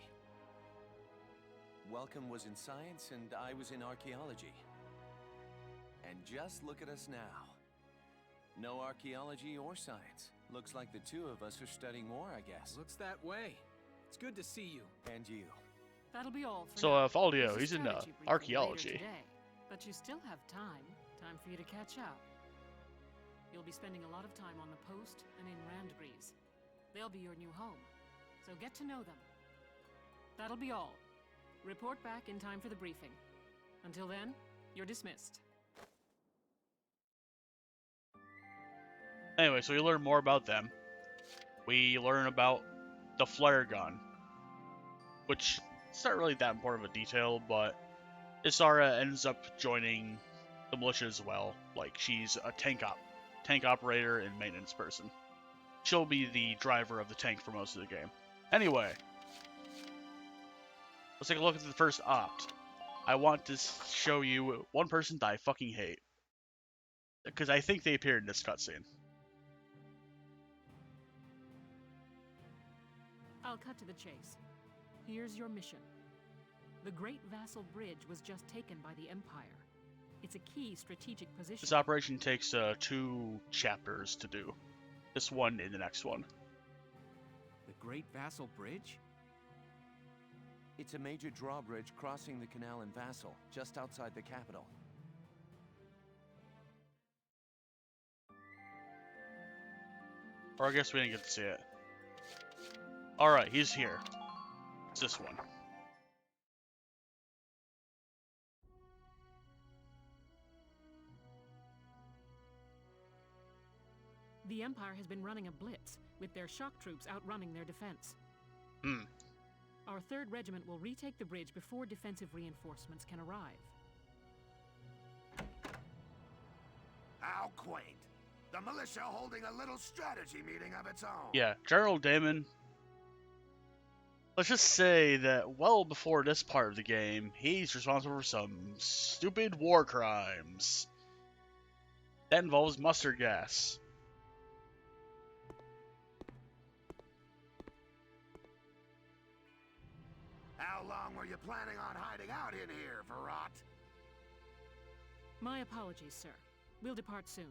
Welcome was in science and I was in archaeology. And just look at us now. No archaeology or science. Looks like the two of us are studying more, I guess. Looks that way. It's good to see you. And you. That'll be all for So, now. Valdio, There's a he's in strategy briefing archaeology. later today, but you still have time. Time for you to catch up. You'll be spending a lot of time on the post and in Randgrees. They'll be your new home, so get to know them. That'll be all. Report back in time for the briefing. Until then, you're dismissed. Anyway, so we learn more about them. We learn about the flare gun, which it's not really that important of a detail, but Isara ends up joining the militia as well. Like, she's a tank operator and maintenance person. She'll be the driver of the tank for most of the game. Anyway, let's take a look at the first opt. I want to show you one person that I fucking hate, because I think they appeared in this cutscene. I'll cut to the chase. Here's your mission. The Great Vassal Bridge was just taken by the Empire. It's a key strategic position. This operation takes 2 chapters to do. This one and the next one. The Great Vassal Bridge? It's a major drawbridge crossing the canal in Vassal, just outside the capital. Or I guess we didn't get to see it. Alright, he's here. It's this one. The Empire has been running a blitz, with their shock troops outrunning their defense. Our 3rd Regiment will retake the bridge before defensive reinforcements can arrive. How quaint. The militia holding a little strategy meeting of its own. Yeah, General Damon. Let's just say that well before this part of the game, he's responsible for some stupid war crimes. That involves mustard gas. How long were you planning on hiding out in here, Varrot? My apologies, sir. We'll depart soon.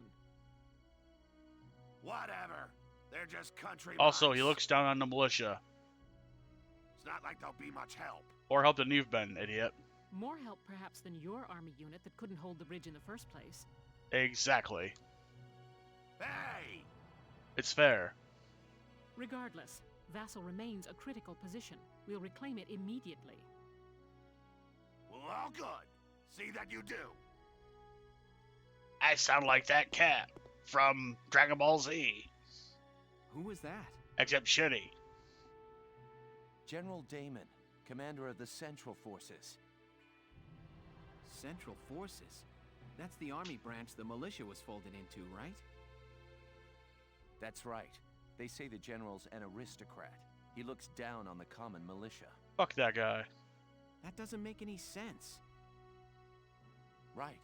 Whatever. They're just country Also, he mice. looks down on the militia. It's not like they'll be much help. Or help than you've been, idiot. More help, perhaps, than your army unit that couldn't hold the bridge in the first place. Exactly. Hey! It's fair. Regardless, Vassal remains a critical position. We'll reclaim it immediately. Well, all good. See that you do. I sound like that cat. from Dragon Ball Z, Who was that? except shitty. General Damon, commander of the Central Forces. Central Forces? That's the army branch the militia was folded into, right? That's right. They say the general's an aristocrat. He looks down on the common militia. Fuck that guy. That doesn't make any sense. Right.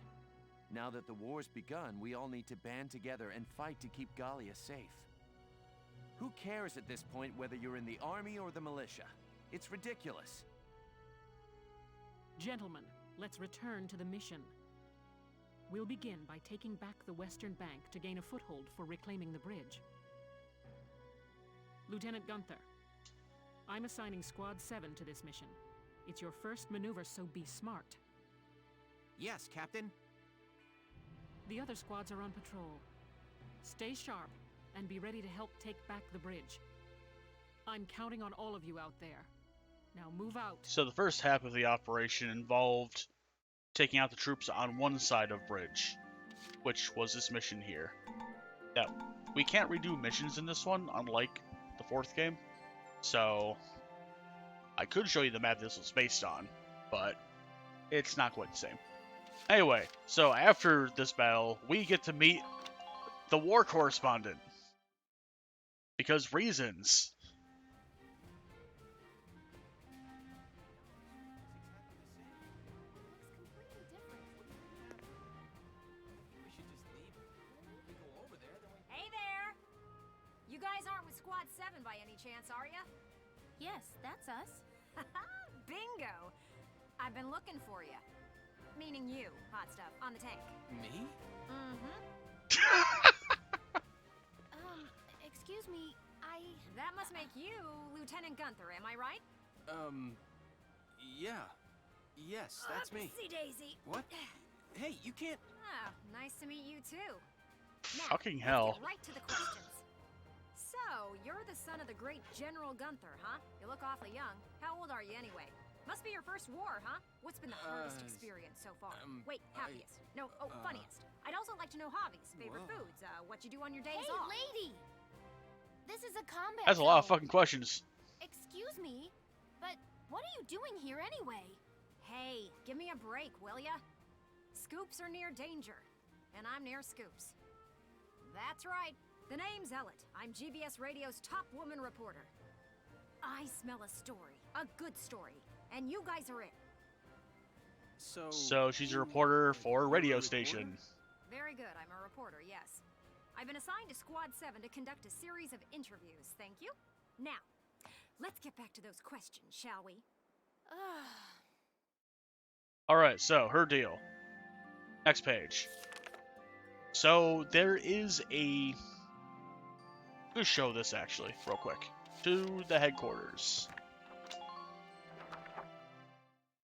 Now that the war's begun, we all need to band together and fight to keep Gallia safe. Who cares at this point whether you're in the army or the militia? It's ridiculous. Gentlemen, let's return to the mission. We'll begin by taking back the Western Bank to gain a foothold for reclaiming the bridge. Lieutenant Gunther, I'm assigning Squad 7 to this mission. It's your first maneuver, so be smart. Yes, Captain. The other squads are on patrol. Stay sharp and be ready to help take back the bridge. I'm counting on all of you out there. Now move out. So the first half of the operation involved taking out the troops on one side of bridge, which was this mission here. Now, we can't redo missions in this one, unlike the fourth game, so I could show you the map this was based on, but it's not quite the same. Anyway, so after this battle, we get to meet the war correspondent. Because reasons. Hey there! You guys aren't with Squad 7 by any chance, are ya? Yes, that's us. Bingo! I've been looking for you. Meaning you, hot stuff, on the tank. Me? Mm-hmm. Excuse me, That must make you Lieutenant Gunther, am I right? Yeah. Yes, that's me. Oopsie daisy. What? Hey, you can't... Oh, nice to meet you too. Now, Fucking let's hell. get right to the questions. So, you're the son of the great General Gunther, huh? You look awfully young. How old are you anyway? Must be your first war, huh? What's been the hardest experience so far? Wait, happiest. Funniest. I'd also like to know hobbies, favorite Whoa. foods, what you do on your days hey, off. lady! This is a combat That's a lot of zone. fucking questions. Excuse me, but what are you doing here anyway? Hey, give me a break, will ya? Scoops are near danger, and I'm near scoops. That's right. The name's Ellet. I'm GBS Radio's top woman reporter. I smell a story, a good story, and you guys are it. So she's a reporter for a radio station. Very good, I'm a reporter, yes. I've been assigned to Squad 7 to conduct a series of interviews, thank you. Now, let's get back to those questions, shall we? Alright, so her deal. Next page. So there is a... I'm gonna show this actually, real quick. To the headquarters.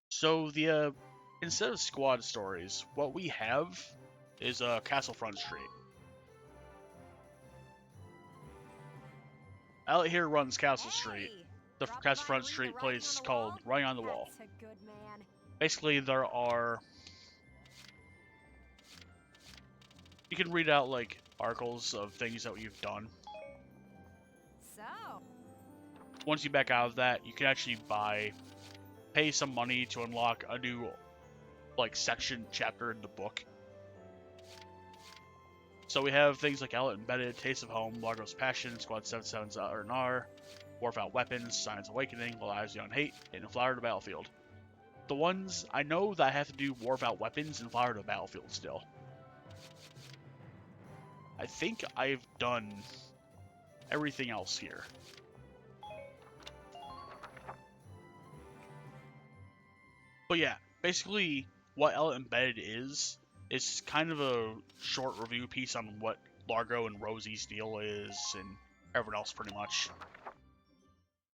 So the instead of squad stories, what we have is Castlefront Street. Out here runs Castle Street. The Dropping by to Castlefront read the Street writing place on the called wall? Writing on the Wall. That's a good man. Basically, there are... You can read out, like, articles of things that you've done. So, Once you back out of that, you can actually pay some money to unlock a new, like, section, chapter in the book. So we have things like Outlet Embedded, Taste of Home, Largo's Passion, Squad 77's R&R, War Without Weapons, Science Awakening, Lives Beyond Hate, and Flower to the Battlefield. The ones, I know that I have to do War Without Weapons and Flower to the Battlefield still. I think I've done everything else here. But yeah, basically what Outlet Embedded is kind of a short review piece on what Largo and Rosie's deal is and everyone else pretty much.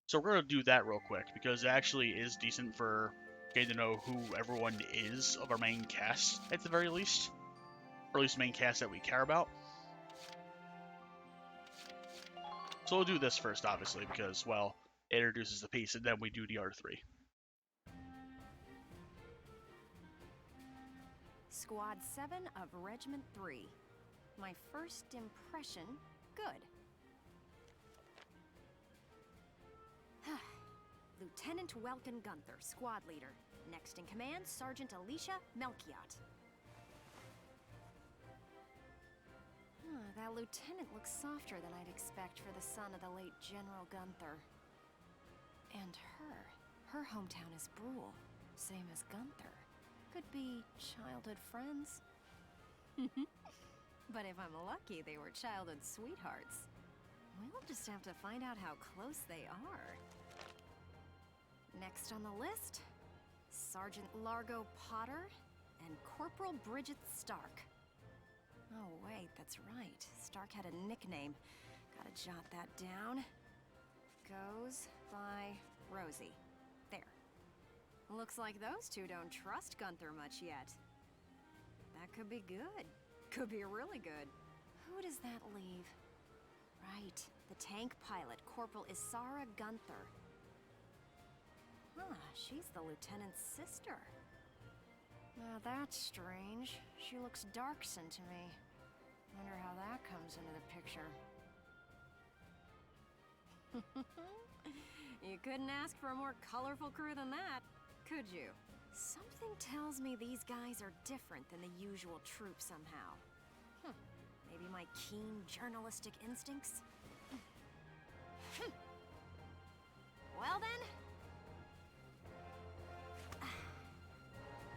So we're going to do that real quick because it actually is decent for getting to know who everyone is of our main cast at the very least. Or at least main cast that we care about. So we'll do this first obviously because, well, it introduces the piece and then we do the other three. Squad 7 of Regiment 3. My first impression, good. Lieutenant Welkin Gunther, squad leader. Next in command, Sergeant Alicia Melchiot. That lieutenant looks softer than I'd expect for the son of the late General Gunther. And her hometown is Brule, same as Gunther. Could be childhood friends. But if I'm lucky, they were childhood sweethearts. We'll just have to find out how close they are. Next on the list, Sergeant Largo Potter and Corporal Bridget Stark. Oh wait, that's right. Stark had a nickname. Gotta jot that down. Goes by Rosie. There. Looks like those two don't trust Gunther much yet. That could be good. Could be really good. Who does that leave? Right, the tank pilot, Corporal Isara Gunther. She's the lieutenant's sister. Now that's strange. She looks Darkson to me. Wonder how that comes into the picture. You couldn't ask for a more colorful crew than that, could you? Something tells me these guys are different than the usual troop somehow. Maybe my keen journalistic instincts? Well then...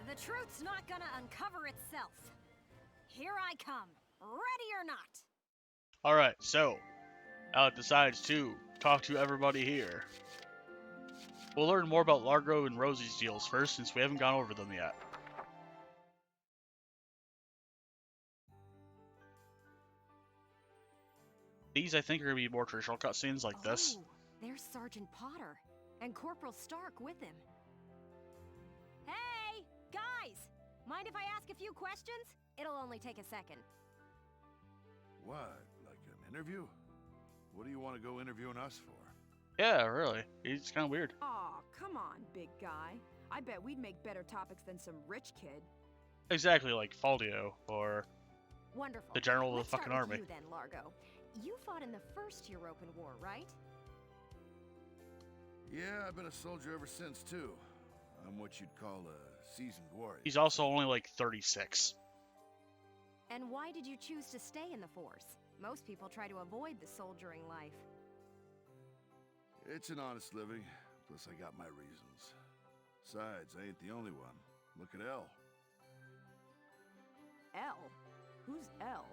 The truth's not gonna uncover itself. Here I come, ready or not. Alright, so Alec decides to talk to everybody here. We'll learn more about Largo and Rosie's deals first, since we haven't gone over them yet. These, I think, are going to be more traditional cutscenes like this. There's Sergeant Potter, and Corporal Stark with him. Hey, guys! Mind if I ask a few questions? It'll only take a second. What? Like an interview? What do you want to go interviewing us for? Yeah, really. He's kind of weird. Aw, come on, big guy. I bet we'd make better topics than some rich kid. Exactly, like Faldio, or Wonderful. the general of Let's the fucking start with army. you then, Largo. You fought in the First European War, right? Yeah, I've been a soldier ever since, too. I'm what you'd call a seasoned warrior. He's also only like 36. And why did you choose to stay in the Force? Most people try to avoid the soldiering life. It's an honest living, plus I got my reasons. Besides, I ain't the only one. Look at Elle. Elle? Who's Elle?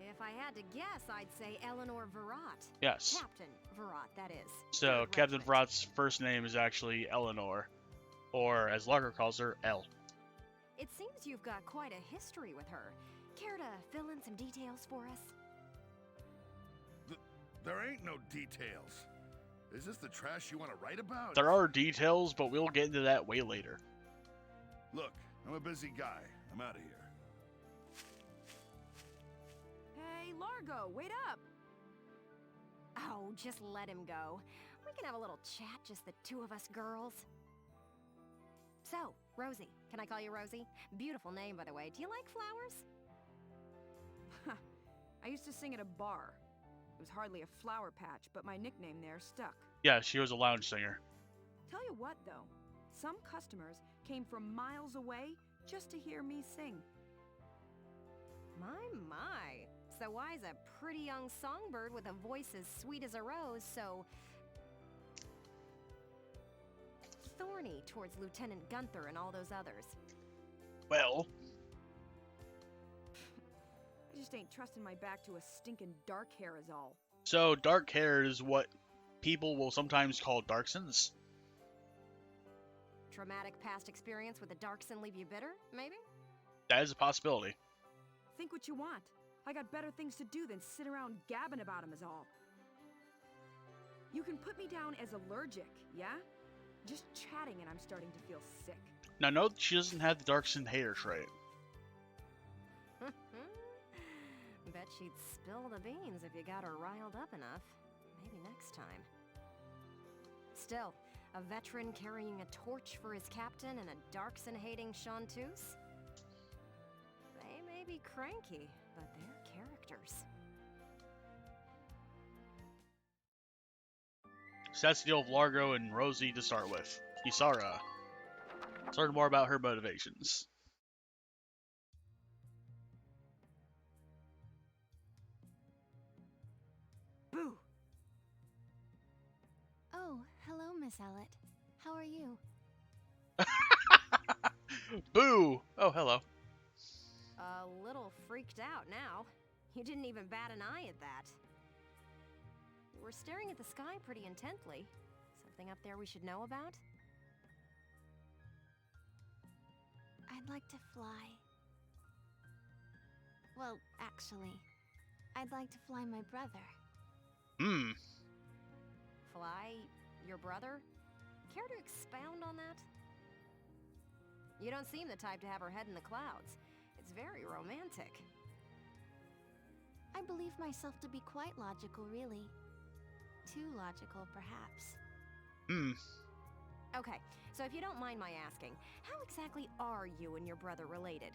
If I had to guess, I'd say Eleanor Virat. Yes. Captain Virat, that is. So, Third Captain Regiment. Virat's first name is actually Eleanor, or as Largo calls her, Elle. It seems you've got quite a history with her. Care to fill in some details for us? There ain't no details. Is this the trash you want to write about? There are details, but we'll get into that way later. Look, I'm a busy guy. I'm out of here. Hey, Largo, wait up! Oh, just let him go. We can have a little chat, just the two of us girls. So, Rosie. Can I call you Rosie? Beautiful name, by the way. Do you like flowers? I used to sing at a bar. It was hardly a flower patch, but my nickname there stuck. Yeah, she was a lounge singer. Tell you what, though. Some customers came from miles away just to hear me sing. My. So why's a pretty young songbird with a voice as sweet as a rose so... thorny towards Lieutenant Gunther and all those others? Well, I just ain't trusting my back to a stinking dark hair is all. so dark hair is what people will sometimes call Darksons. Traumatic past experience with a Darkson leave you bitter, maybe? That is a possibility. Think what you want. I got better things to do than sit around gabbing about him is all. You can put me down as allergic, yeah? Just chatting and I'm starting to feel sick. Now note that she doesn't have the Darkson hater trait. Bet she'd spill the beans if you got her riled up enough. Maybe next time. Still, a veteran carrying a torch for his captain and a Darkson-hating chanteuse? They may may be cranky, but they're characters. So that's the deal of Largo and Rosie to start with. Isara. Let's learn more about her motivations. Boo! Oh, hello, Miss Ellett. How are you? Boo! Oh, hello. A little freaked out now. You didn't even bat an eye at that. You were staring at the sky pretty intently. Something up there we should know about? I'd like to fly. Well, actually, I'd like to fly my brother. Hmm. Fly your brother? Care to expound on that? You don't seem the type to have her head in the clouds. It's very romantic. I believe myself to be quite logical, really. Too logical, perhaps. Hmm. Okay, so if you don't mind my asking, how exactly are you and your brother related?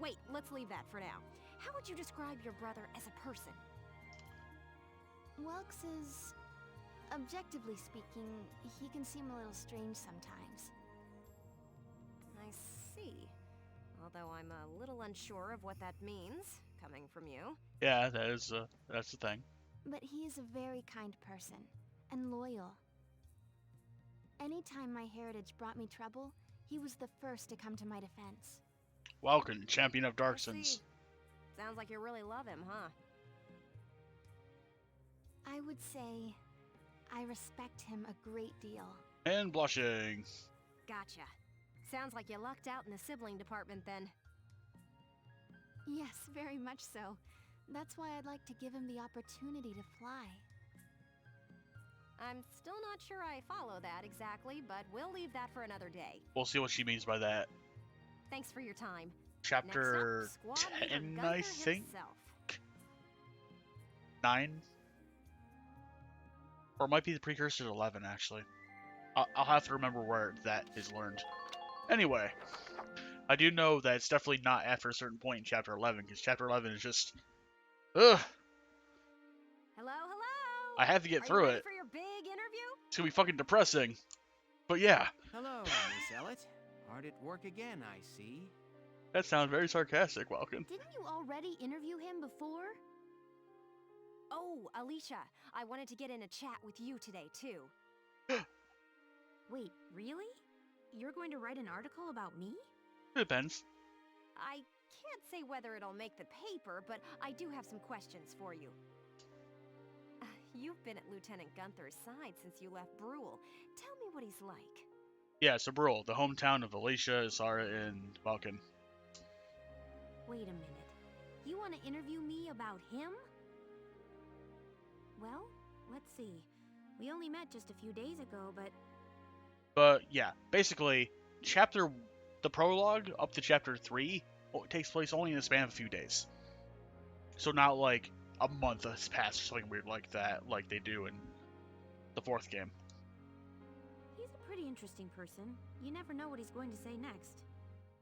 Wait, let's leave that for now. How would you describe your brother as a person? Welks is... objectively speaking, he can seem a little strange sometimes. I see. Although I'm a little unsure of what that means, coming from you. Yeah, that's the thing. But he is a very kind person, and loyal. Anytime my heritage brought me trouble, he was the first to come to my defense. Welcome, champion of I Darksons. see. Sounds like you really love him, huh? I would say I respect him a great deal. And blushing. Gotcha. Sounds like you lucked out in the sibling department then. Yes, very much so. That's why I'd like to give him the opportunity to fly. I'm still not sure I follow that exactly, but we'll leave that for another day. We'll see what she means by that. Thanks for your time. Chapter Next up, Squad Leader 10, Gunther I think? himself. 9? Or it might be the precursor to 11, actually. I'll have to remember where that is learned. Anyway, I do know that it's definitely not after a certain point in Chapter 11, because Chapter 11 is just... Ugh! Hello, hello! I have to get Are through you ready it. for your big interview? It's gonna be fucking depressing. But yeah, Hello, Miss Ellett. Hard at work again, I see. that sounds very sarcastic, Welkin. Didn't you already interview him before? Oh, Alicia, I wanted to get in a chat with you today, too. Wait, really? You're going to write an article about me? It depends. I can't say whether it'll make the paper, but I do have some questions for you. You've been at Lieutenant Gunther's side since you left Brule. Tell me what he's like. Yeah, so Brule, the hometown of Alicia, Isara, and Welkin. Wait a minute. You want to interview me about him? Well, let's see. We only met just a few days ago, but... But yeah, basically, the prologue up to Chapter 3 takes place only in the span of a few days. So not like a month has passed or something weird like that, like they do in the 4th game. He's a pretty interesting person. You never know what he's going to say next.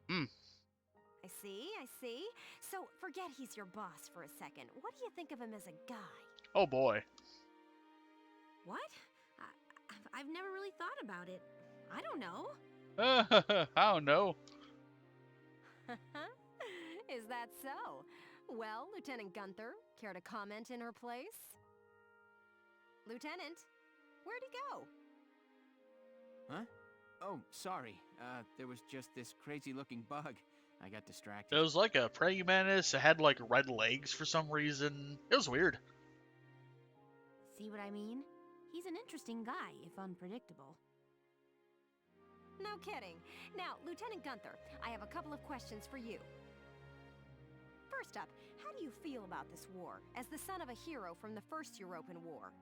I see, I see. So, forget he's your boss for a second. What do you think of him as a guy? Oh boy. What? I've never really thought about it. I don't know. I don't know. Is that so? Well, Lieutenant Gunther, care to comment in her place? Lieutenant, where'd he go? Huh? Oh, sorry. There was just this crazy-looking bug. I got distracted. It was like a praying mantis. It had like red legs for some reason. It was weird. See what I mean? He's an interesting guy, if unpredictable. No kidding. Now, Lieutenant Gunther, I have a couple of questions for you. First up, how do you feel about this war, as the son of a hero from the First European War?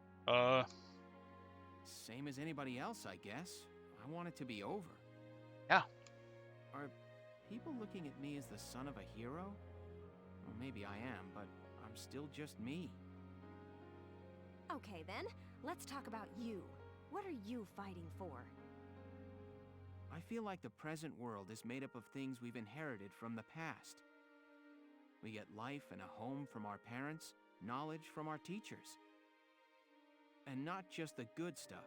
Same as anybody else, I guess. I want it to be over. Yeah. Are people looking at me as the son of a hero? Well, maybe I am, but I'm still just me. Okay then, let's talk about you. What are you fighting for? I feel like the present world is made up of things we've inherited from the past. We get life and a home from our parents, knowledge from our teachers. And not just the good stuff.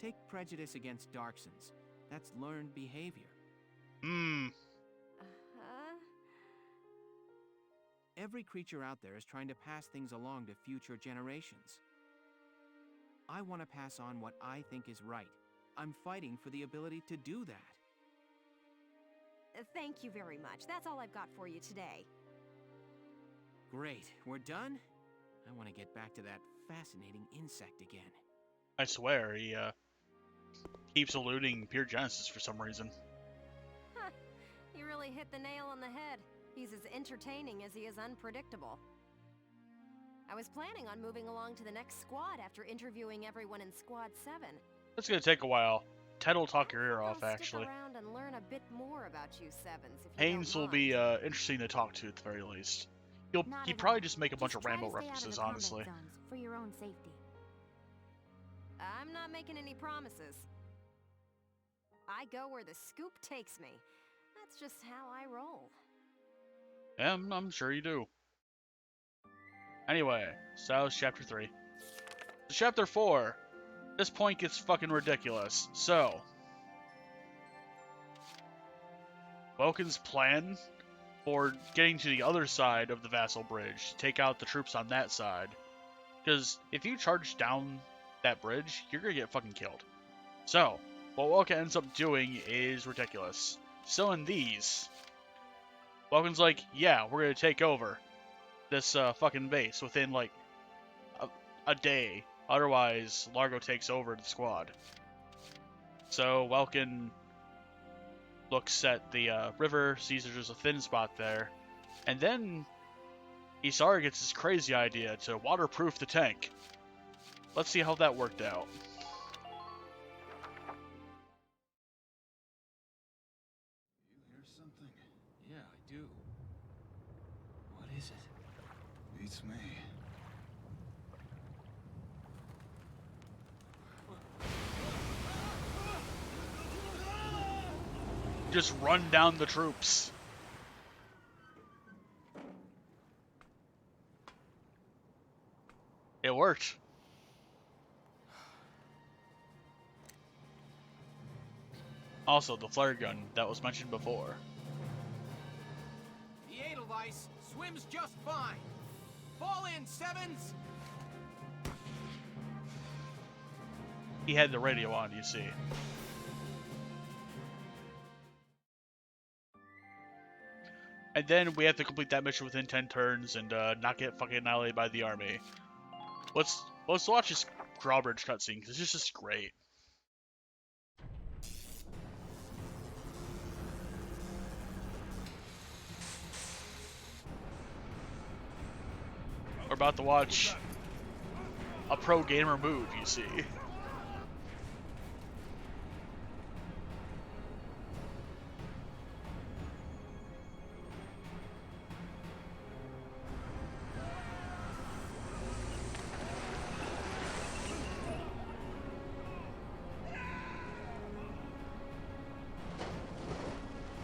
Take prejudice against Darksons. That's learned behavior. Uh-huh. Every creature out there is trying to pass things along to future generations. I want to pass on what I think is right. I'm fighting for the ability to do that. Thank you very much. That's all I've got for you today. Great. We're done? I want to get back to that fascinating insect again. I swear, he keeps eluding Pure Genesis for some reason. Huh. You really hit the nail on the head. He's as entertaining as he is unpredictable. I was planning on moving along to the next squad after interviewing everyone in Squad 7. It's gonna take a while. Ted will talk your ear off, I'll actually. stick around and learn a bit more about you Sevens, if you Haynes don't will be mind. interesting to talk to at the very least. Not He'd at probably all. just make a bunch of try to Rambo stay out of references, the combat honestly. zones for your own safety. I'm not making any promises. I go where the scoop takes me. That's just how I roll. Yeah, I'm sure you do. Anyway, so that was Chapter 3. So Chapter 4. This point gets fucking ridiculous. So, Vulcan's plan for getting to the other side of the Vassal Bridge, to take out the troops on that side. Because if you charge down that bridge, you're gonna get fucking killed. So, what Vulcan ends up doing is ridiculous. So in these, Vulcan's like, yeah, we're gonna take over this fucking base within like a day. Otherwise, Largo takes over the squad. So Vulcan looks at the river, sees there's a thin spot there, and then Isara gets this crazy idea to waterproof the tank. Let's see how that worked out. You hear something? Yeah, I do. What is it? Beats me. Just run down the troops. It worked. Also, the flare gun that was mentioned before. The Edelweiss swims just fine. Fall in, Sevens! He had the radio on, you see. And then we have to complete that mission within 10 turns and not get fucking annihilated by the army. Let's watch this drawbridge cutscene because it's just great. We're about to watch a pro gamer move, you see.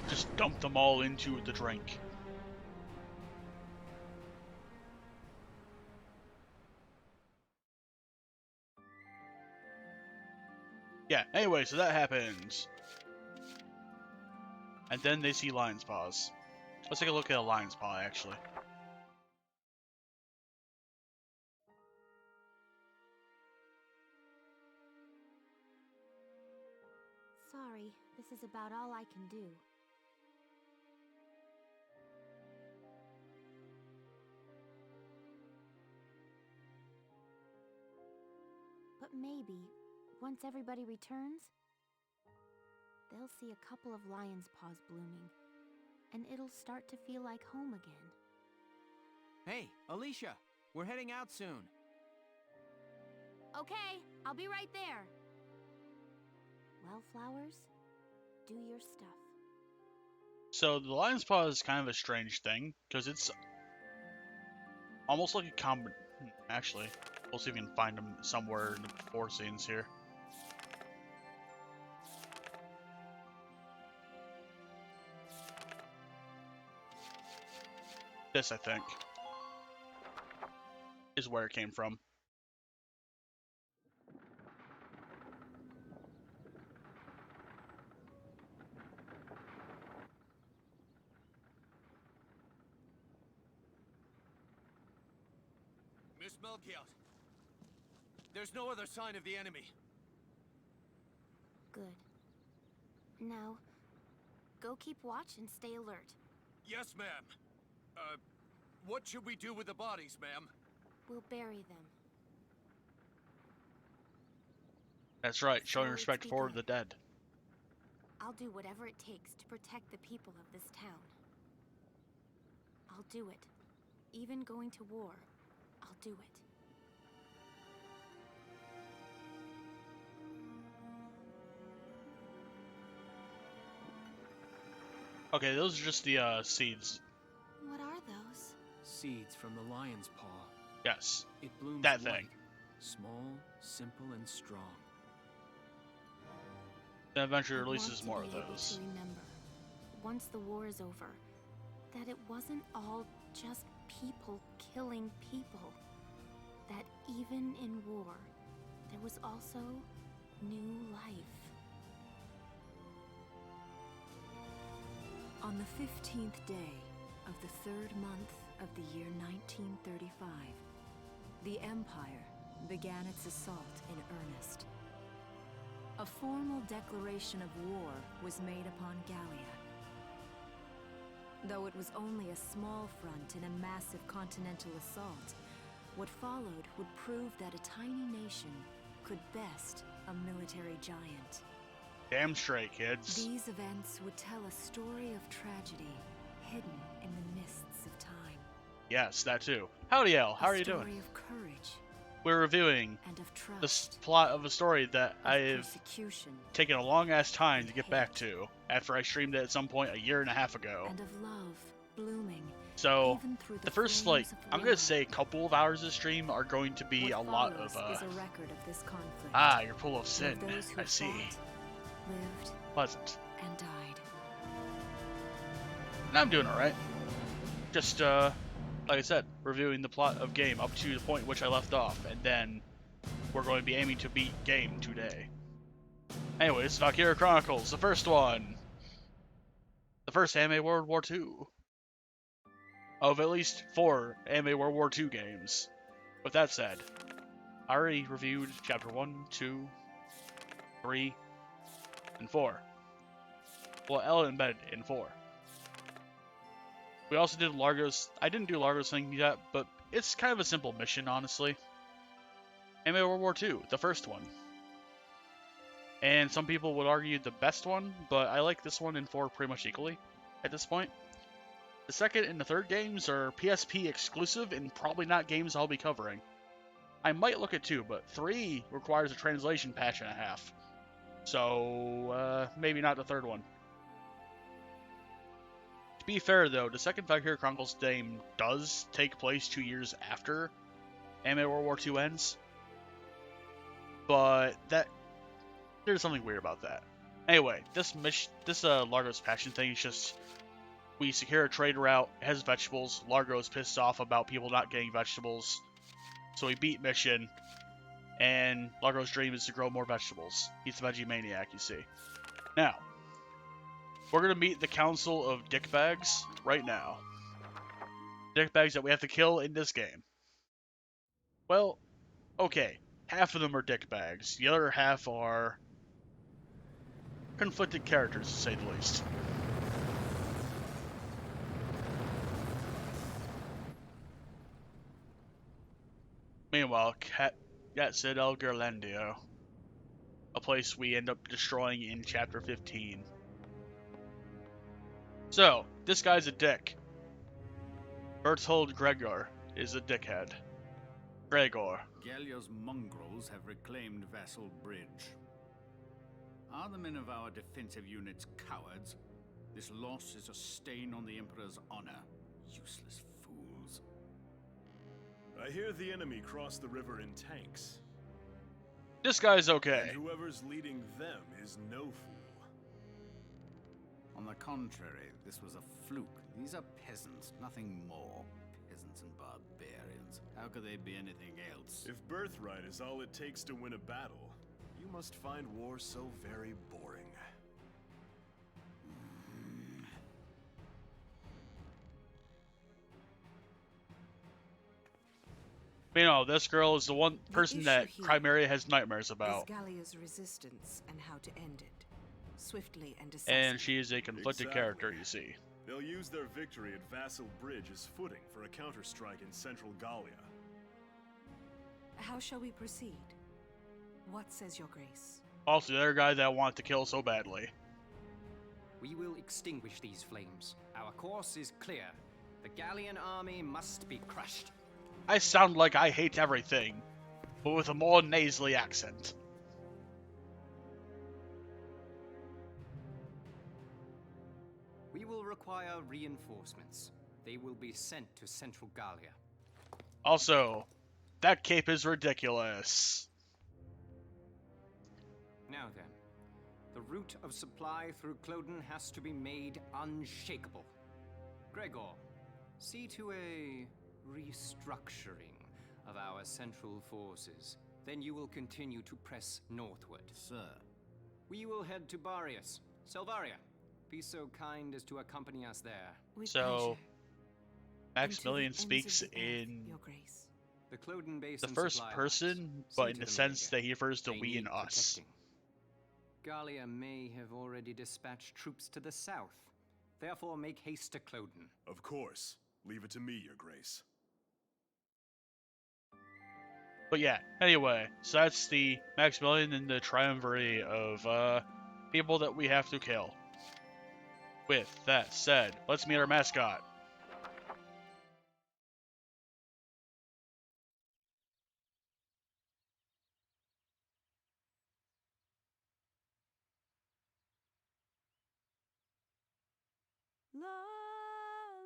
Just dump them all into the drink. Yeah, anyway, so that happens. And then they see Lion's Paws. Let's take a look at a Lion's Paw, actually. Sorry, this is about all I can do. But maybe, once everybody returns, they'll see a couple of lion's paws blooming, and it'll start to feel like home again. Hey, Alicia, we're heading out soon. Okay, I'll be right there. Well, Flowers, do your stuff. So the Lion's Paw is kind of a strange thing, because it's almost like a actually, we'll see if we can find them somewhere in the before scenes here. This, I think, is where it came from. Miss Melchiot, there's no other sign of the enemy. Good. Now, go keep watch and stay alert. Yes, ma'am. What should we do with the bodies, ma'am? We'll bury them. That's right, showing So respect it's for begun. the dead. I'll do whatever it takes to protect the people of this town. I'll do it. Even going to war, I'll do it. Okay, those are just the seeds. What are those? Seeds from the lion's paw. Yes, It blooms that white, thing. small, simple, and strong. The adventure I releases want to more be of able those. to remember, once the war is over, that it wasn't all just people killing people. That even in war, there was also new life. On the 15th day of the 3rd month of the year 1935, the Empire began its assault in earnest. A formal declaration of war was made upon Gallia. Though it was only a small front in a massive continental assault, what followed would prove that a tiny nation could best a military giant. Damn straight, kids. These events would tell a story of tragedy hidden in the mists of time. Yes, that too. Howdy, Al. How are you A story doing? of courage We're reviewing and of the trust, plot of a story that of I've persecution taken a long ass time to get back to after I streamed it at some point a year and a half ago. and of love blooming So even through the first flames of I'm gonna war. say couple of hours of stream are going to be What a lot follows of is a record of this conflict. you're full of sin. Of those who I see. fought, lived, Pleasant. and died. And I'm doing alright. Just like I said, reviewing the plot of game up to the point which I left off, and then we're going to be aiming to beat game today. Anyways, Valkyria Chronicles, the first one. The first anime World War II. Of at least 4 anime World War II games. With that said, I already reviewed Chapter 1, 2, 3, and 4. Well, L embedded in 4. We also did Largo's. I didn't do Largo's thing yet, but it's kind of a simple mission, honestly. Anime World War II, the first one. And some people would argue the best one, but I like this one and 4 pretty much equally at this point. The second and the third games are PSP exclusive and probably not games I'll be covering. I might look at 2, but 3 requires a translation patch and a half. So, maybe not the third one. To be fair though, the second Valkyria Chronicles game does take place 2 years after Anime World War II ends. But there's something weird about that. Anyway, this Largo's Passion thing is just, we secure a trade route, it has vegetables, Largo's pissed off about people not getting vegetables, so we beat mission, and Largo's dream is to grow more vegetables. He's a veggie maniac, you see. Now, we're going to meet the Council of Dickbags right now. Dickbags that we have to kill in this game. Well, okay, half of them are dickbags, the other half are conflicted characters, to say the least. Meanwhile, Cat Citadel Gerlandio, a place we end up destroying in Chapter 15. So, this guy's a dick. Berthold Gregor is a dickhead. Gregor. Gallia's mongrels have reclaimed Vassal Bridge. Are the men of our defensive units cowards? This loss is a stain on the Emperor's honor. Useless fools. I hear the enemy crossed the river in tanks. This guy's okay. And whoever's leading them is no fool. On the contrary, this was a fluke. These are peasants, nothing more. Peasants and barbarians. How could they be anything else? If birthright is all it takes to win a battle, you must find war so very boring. You know, this girl is the one person that issue here Chimera has nightmares about. Is Gallia's resistance and how to end it. Swiftly and decisively. And she is a conflicted character, you see. They'll use their victory at Vassal Bridge as footing for a counterstrike in central Gallia. How shall we proceed? What says your grace? Also, the other guy that I want to kill so badly. We will extinguish these flames. Our course is clear. The Gallian army must be crushed. I sound like I hate everything, but with a more nasally accent. We will require reinforcements. They will be sent to central Gallia. Also, that cape is ridiculous. Now then, the route of supply through Cloden has to be made unshakable. Gregor, see to a restructuring of our central forces. Then you will continue to press northward. Sir. We will head to Barius. Selvaria, be so kind as to accompany us there. With So, pleasure. Maximilian Into the speaks ends of the earth, in your grace. The Cloden the Basin first supply person, lines. but See in to the them, sense Jaeger. that he refers to They we and need us. protecting. Gallia may have already dispatched troops to the south. Therefore, make haste to Cloden. Of course. Leave it to me, Your Grace. But yeah, anyway, so that's the Maximilian and the triumvirate of people that we have to kill. With that said, let's meet our mascot. La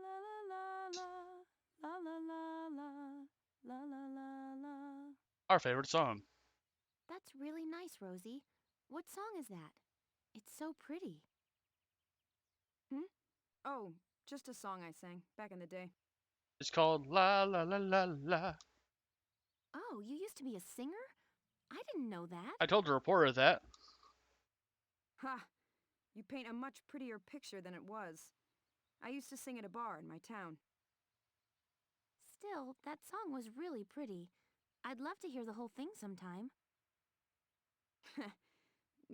la la la la la la la la la la. Our favorite song. That's really nice, Rosie. What song is that? It's so pretty. Oh, just a song I sang back in the day. It's called La La La La La. Oh, you used to be a singer? I didn't know that. I told the reporter that. Ha! You paint a much prettier picture than it was. I used to sing at a bar in my town. Still, that song was really pretty. I'd love to hear the whole thing sometime.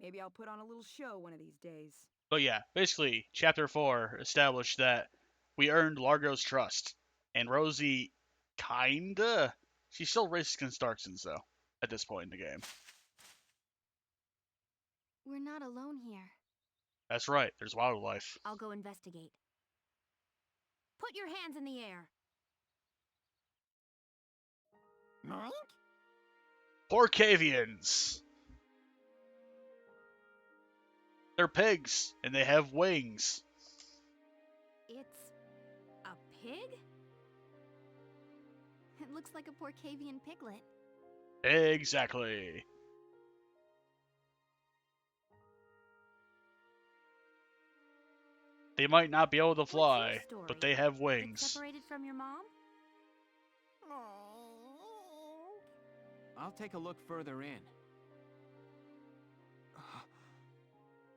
Maybe I'll put on a little show one of these days. But yeah, basically, Chapter 4 established that we earned Largo's trust. And Rosie, kinda? She's still racist against Starksons, though, at this point in the game. We're not alone here. That's right, there's wildlife. I'll go investigate. Put your hands in the air. Porcavians! They're pigs, and they have wings. It's a pig? It looks like a Porcavian piglet. Exactly. They might not be able to fly, story? but they have Been wings. separated from your mom? I'll take a look further in.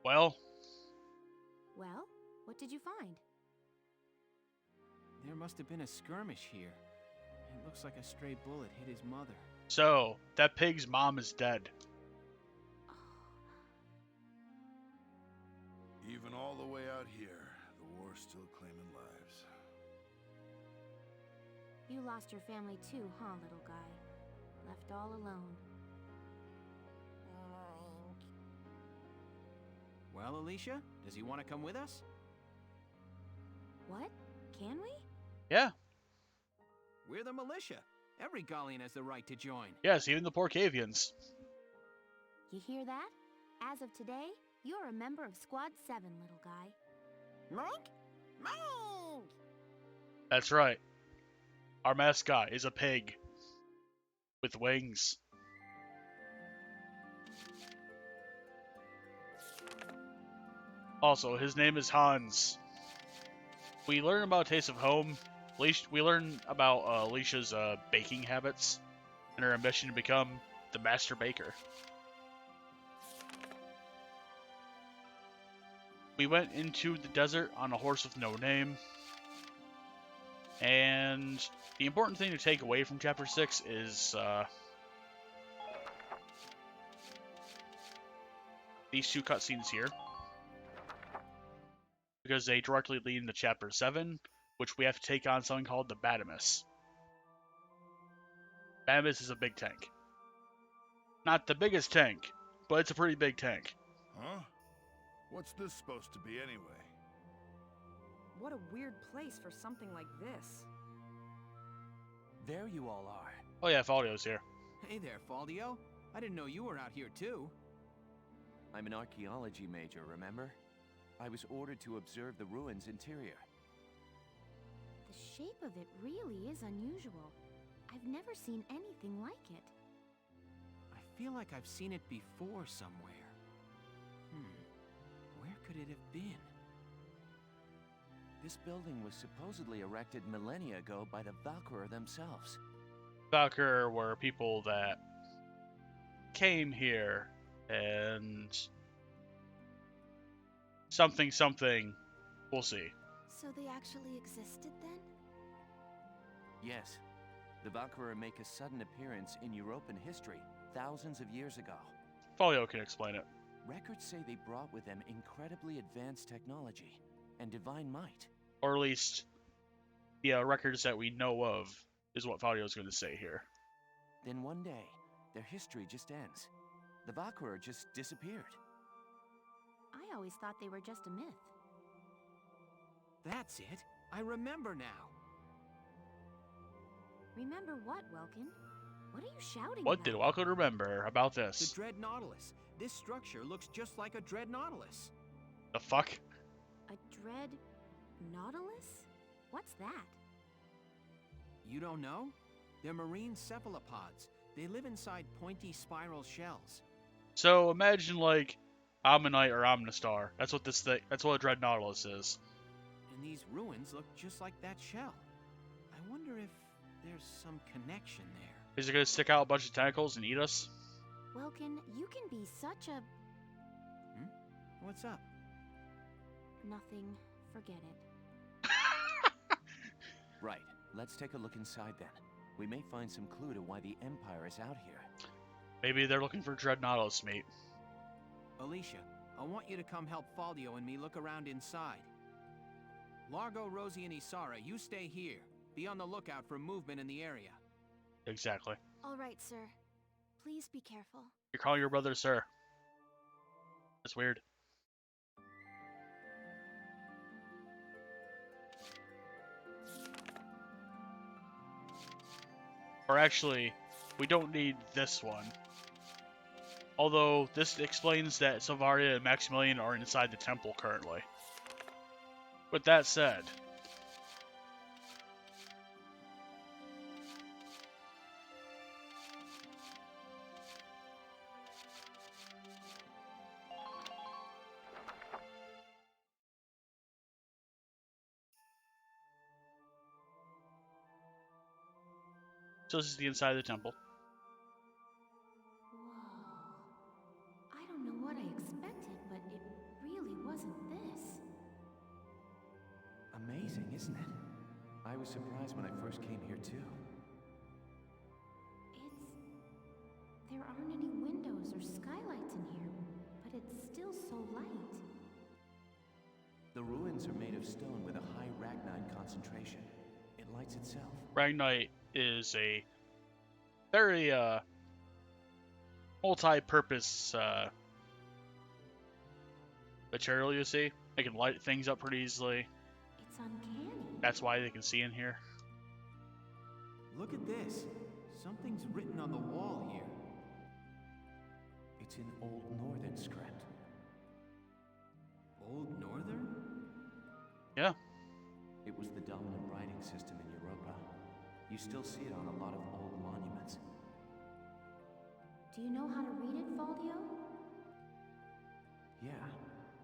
Well, Well, what did you find? There must have been a skirmish here. It looks like a stray bullet hit his mother. so, that pig's mom is dead. Even all the way out here, the war's still claiming lives. You lost your family too, huh, little guy? Left all alone. Well, Alicia, does he want to come with us? What? Can we? Yeah, We're the militia. Every Gallian has the right to join. yes, even the Porcavians. You hear that? As of today, you're a member of Squad 7, little guy. Mike? Mike! That's right. Our mascot is a pig. With wings. Also, his name is Hans. We learn about Taste of Home. We learn about Alicia's baking habits and her ambition to become the master baker. We went into the desert on a horse with no name. And the important thing to take away from Chapter 6 is these two cutscenes here. Because they directly lead into Chapter 7, which we have to take on something called the Batimus. Batimus is a big tank. Not the biggest tank, but it's a pretty big tank. Huh? What's this supposed to be anyway? What a weird place for something like this. There you all are. Oh yeah, Faldio's here. Hey there, Faldio. I didn't know you were out here too. I'm an archaeology major, remember? I was ordered to observe the ruins' interior. The shape of it really is unusual. I've never seen anything like it. I feel like I've seen it before somewhere. Where could it have been? This building was supposedly erected millennia ago by the Valkyria themselves. Valkyria were people that came here and something, we'll see. So they actually existed then? Yes. The Valkyria make a sudden appearance in European history thousands of years ago. Faldio can explain it. Records say they brought with them incredibly advanced technology and divine might. Or at least, the records that we know of is what Faldio's going to say here. Then one day, their history just ends. The Valkyria just disappeared. I always thought they were just a myth. That's it. I remember now. Remember what, Welkin? What are you shouting What about? did Welkin remember about The this? Dread Nautilus. This structure looks just like a Dread Nautilus. The fuck? A dread nautilus? What's that? You don't know? They're marine cephalopods. They live inside pointy spiral shells. So imagine like Ammonite or Omnistar. That's what this thing. That's what a Dread Nautilus is. And these ruins look just like that shell. I wonder if there's some connection there. Is it gonna stick out a bunch of tentacles and eat us? Welkin, you can be such a... What's up? Nothing. Forget it. Right. Let's take a look inside then. We may find some clue to why the Empire is out here. Maybe they're looking for Dread Nautilus meat. Alicia, I want you to come help Faldio and me look around inside. Largo, Rosie, and Isara, you stay here. Be on the lookout for movement in the area. Exactly. All right, sir. Please be careful. You're calling your brother sir. That's weird. Or actually, we don't need this one. Although, this explains that Salvaria and Maximilian are inside the temple currently. With that said, so this is the inside of the temple. Whoa. I don't know what I expected, but it really wasn't this. Amazing, isn't it? I was surprised when I first came here too. There aren't any windows or skylights in here, but it's still so light. The ruins are made of stone with a high ragnite concentration. It lights itself. Ragnite is a very multi-purpose material, you see. They can light things up pretty easily. It's uncanny. That's why they can see in here. Look at this. Something's written on the wall here. It's in Old Northern script. Old Northern? Yeah. It was the dominant writing system in Europa. You still see it on a lot of old monuments. Do you know how to read it, Faldio? Yeah,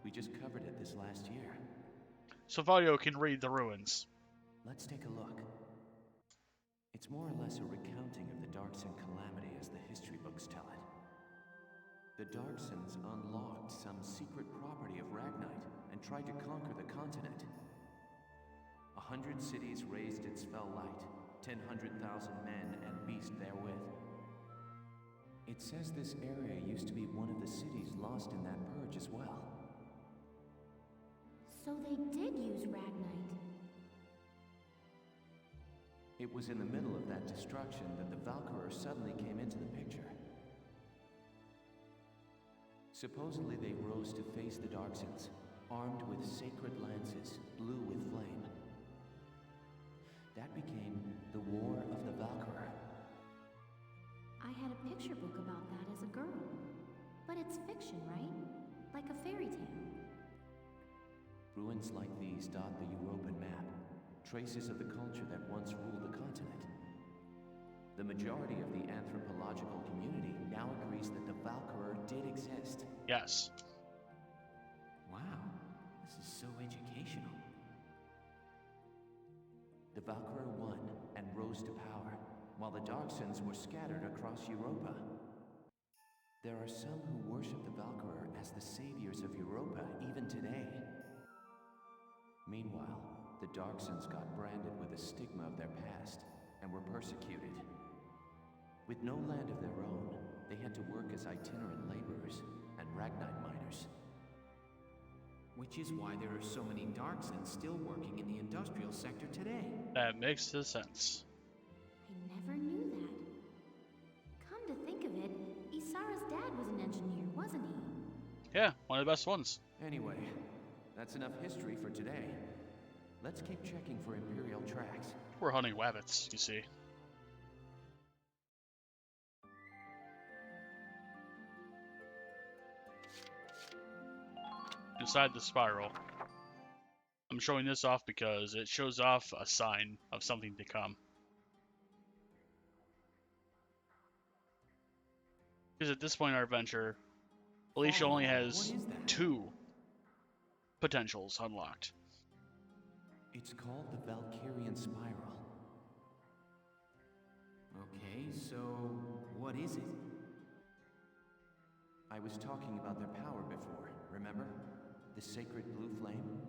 we We just covered it this last year. So Vadio can read the ruins. Let's take a look. It's more or less a recounting of the Darkson calamity as the history books tell it. The Darksons unlocked some secret property of Ragnite and tried to conquer the continent. 100 cities raised its fell light, 100,000 men and beast therewith. It says this area used to be one of the cities lost in that purge as well. So they did use Ragnite. It was in the middle of that destruction that the Valkyria suddenly came into the picture. Supposedly they rose to face the Darksons, armed with sacred lances, blue with flame. That became the War of the Valkyria. I had a picture book about that as a girl. But it's fiction, right? Like a fairy tale. Ruins like these dot the European map, traces of the culture that once ruled the continent. The majority of the anthropological community now agrees that the Valkyria did exist. Yes. Wow, this is so educational. The Valkyria won and rose to power, while the Darksons were scattered across Europa. There are some who worship the Valkyria as the saviors of Europa even today. Meanwhile, the Darksons got branded with the stigma of their past and were persecuted. With no land of their own, they had to work as itinerant laborers and Ragnite miners. Which is why there are so many Darksons still working in the industrial sector today. That makes sense. I never knew that. Come to think of it, Isara's dad was an engineer, wasn't he? Yeah, one of the best ones. Anyway, that's enough history for today. Let's keep checking for Imperial tracks. We're hunting wabbits, you see. Inside the spiral. I'm showing this off because it shows off a sign of something to come. Because at this point in our adventure, Alicia only has 2 potentials unlocked. It's called the Valkyrian Spiral. Okay, so what is it? I was talking about their power before, remember? The sacred blue flame?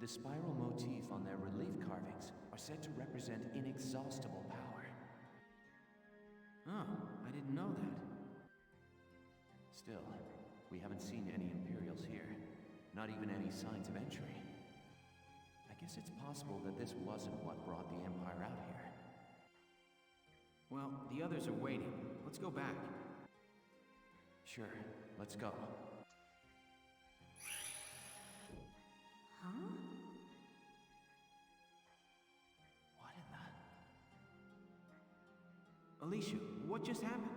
The spiral motif on their relief carvings are said to represent inexhaustible power. Oh, I didn't know that. Still, we haven't seen any Imperials here. Not even any signs of entry. I guess it's possible that this wasn't what brought the Empire out here. Well, the others are waiting. Let's go back. Sure, let's go. Huh? What in the... Alicia, what just happened?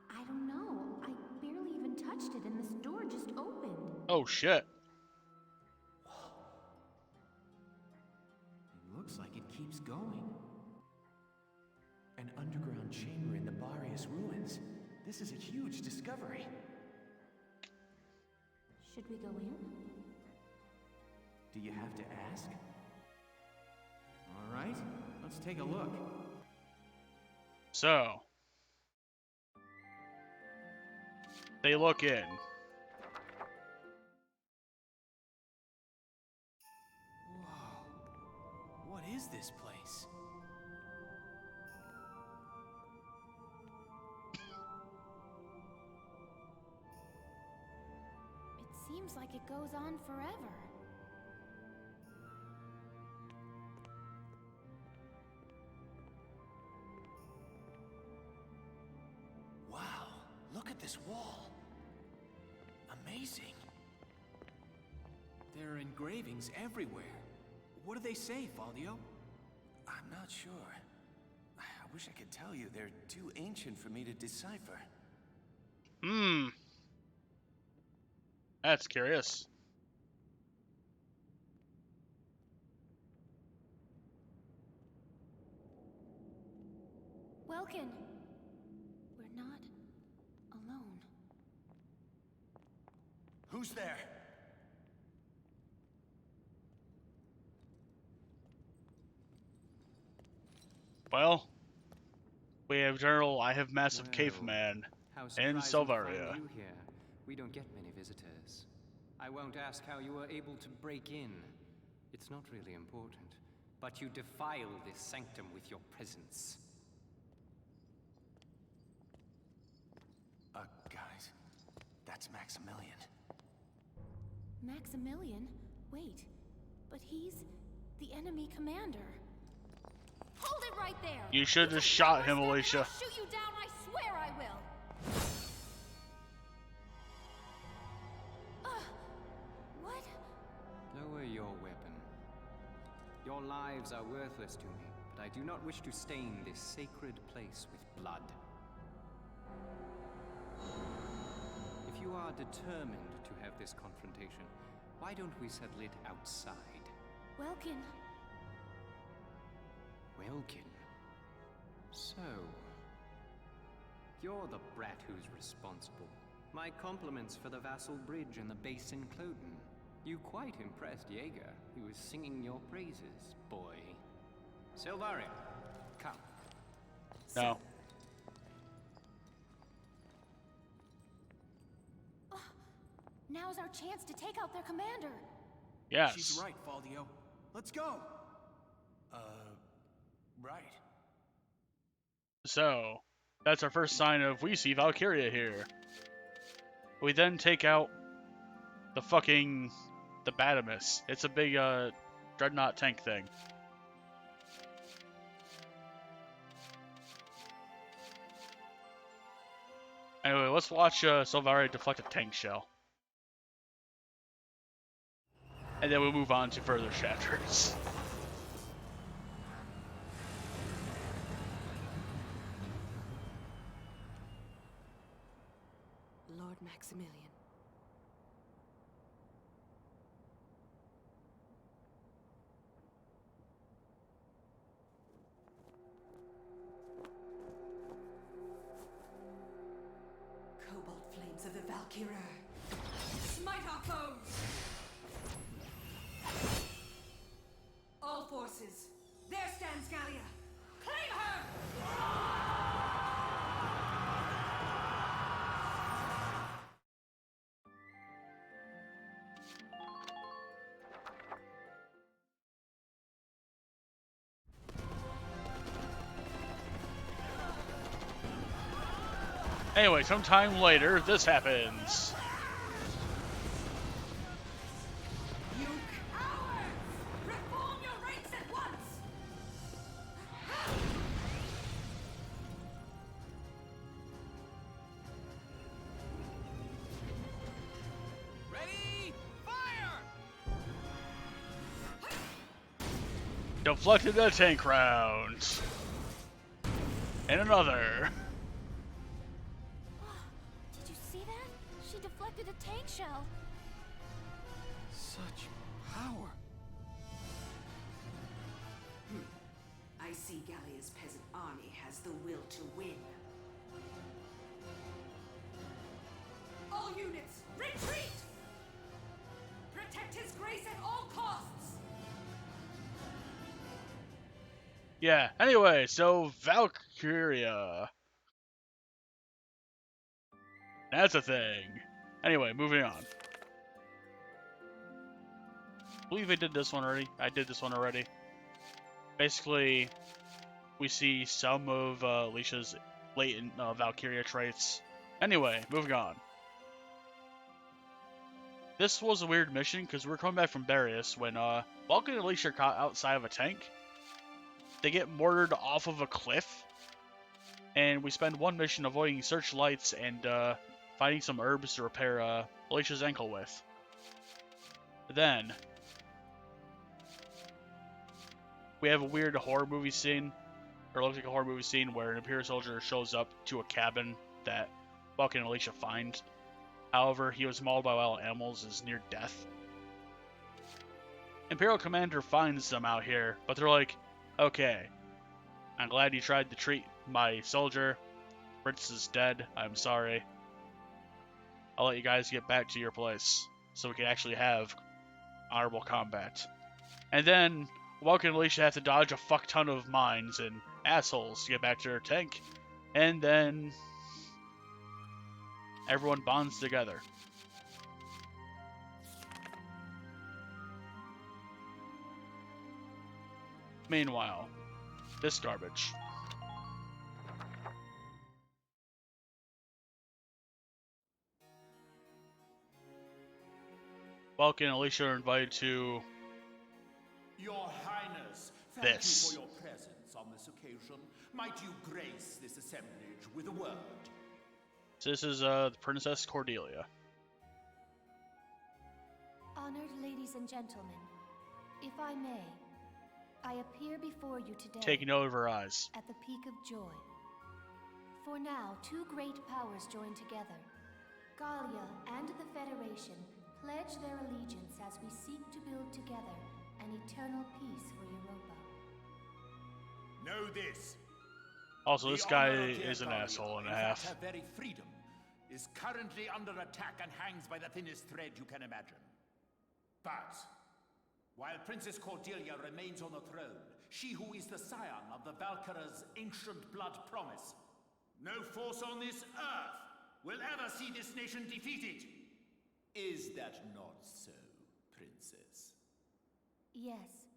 I don't know. I barely even touched it and this door just opened. Oh shit. It looks like it keeps going. An underground chamber in the Barius ruins. This is a huge discovery. Should we go in? Do you have to ask? All right, let's take a look. So, they look in. Whoa, what is this place? It seems like it goes on forever. Wow, look at this wall. Amazing. There are engravings everywhere. What do they say, Valdio? I'm not sure. I wish I could tell you. They're too ancient for me to decipher. That's curious. Welkin, we're not alone. Who's there? Well, we have General I Have Massive Caveman How and surprising to Selvaria. find you here. We don't get many visitors. I won't ask how you were able to break in. It's not really important. But you defile this sanctum with your presence. Guys, that's Maximilian. Maximilian? Wait, but he's the enemy commander. Hold it right there! You should have shot him, Alicia. I'll shoot you down, I swear I will! What? Lower your weapon. Your lives are worthless to me, but I do not wish to stain this sacred place with blood. If you are determined to have this confrontation, why don't we settle it outside? Welkin. Welkin. So, you're the brat who's responsible. My compliments for the Vassal Bridge and the base in Cloden. You quite impressed Jaeger. He was singing your praises, boy. Selvaria, come. No. Now's our chance to take out their commander. Yes. She's right, Faldio. Let's go. Right. So, that's our first sign of we see Valkyria here. We then take out the Batimus. It's a big, dreadnought tank thing. Anyway, let's watch Selvaria deflect a tank shell. And then we'll move on to further chapters. Lord Maximilian. Cobalt flames of the Valkyria. Smite our foes! All forces, there stands Gallia. Claim her! Anyway, sometime later, this happens. You cowards! Reform your ranks at once! Ready? Fire! Deflected a tank round. And another. Did you see that? She deflected a tank shell. Such power. I see Gallia's peasant army has the will to win. All units, retreat! Protect his grace at all costs! Yeah, anyway, so Valkyria. That's a thing. Anyway, moving on. I believe I did this one already. I did this one already. Basically, we see some of Alicia's latent Valkyria traits. Anyway, moving on. This was a weird mission because we're coming back from Darius when Vulcan and Alicia are caught outside of a tank. They get mortared off of a cliff, and we spend one mission avoiding searchlights and finding some herbs to repair Alicia's ankle with. Then we have a weird horror movie scene, or looks like a horror movie scene, where an Imperial soldier shows up to a cabin that Vulcan and Alicia find. However, he was mauled by wild animals and is near death. Imperial commander finds them out here, but they're like, okay, I'm glad you tried to treat my soldier. Fritz is dead. I'm sorry. I'll let you guys get back to your place so we can actually have honorable combat. And then Welkin and Alicia have to dodge a fuck ton of mines and assholes to get back to their tank. And then everyone bonds together. Meanwhile, this garbage. Welkin and Alicia are invited to Your Highness, thank this. you for your presence on this occasion. Might you grace this assemblage with a word? So this is the Princess Cordelia. Honored ladies and gentlemen, if I may, I appear before you today Taking note of her eyes. at the peak of joy. For now, two great powers join together. Gallia and the Federation pledge their allegiance as we seek to build together an eternal peace for Europa. Know this. Also, this guy honor of is an Gallia, asshole and a in fact, half. her very freedom is currently under attack and hangs by the thinnest thread you can imagine. But while Princess Cordelia remains on the throne, she who is the scion of the Valkyria's ancient blood promise, no force on this earth will ever see this nation defeated. Is that not so, Princess? Yes,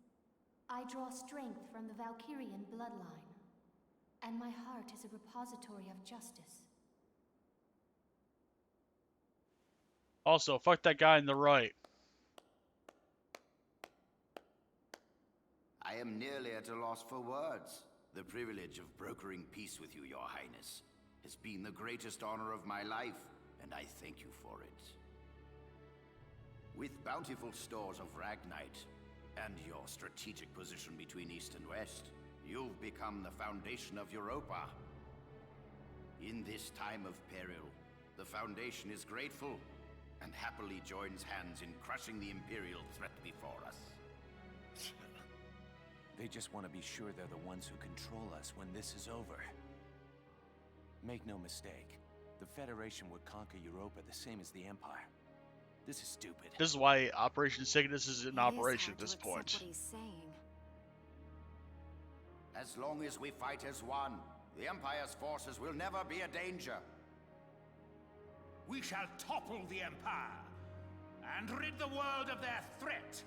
I draw strength from the Valkyrian bloodline, and my heart is a repository of justice. Also, fuck that guy on the right. I am nearly at a loss for words. The privilege of brokering peace with you, Your Highness, has been the greatest honor of my life, and I thank you for it. With bountiful stores of Ragnite, and your strategic position between East and West, you've become the foundation of Europa. In this time of peril, the Foundation is grateful, and happily joins hands in crushing the Imperial threat before us. They just want to be sure they're the ones who control us when this is over. Make no mistake, the Federation would conquer Europa the same as the Empire. This is stupid. This is why Operation Cygnus is in It operation is at this hard to point. accept what he's saying. As long as we fight as one, the Empire's forces will never be a danger. We shall topple the Empire and rid the world of their threat.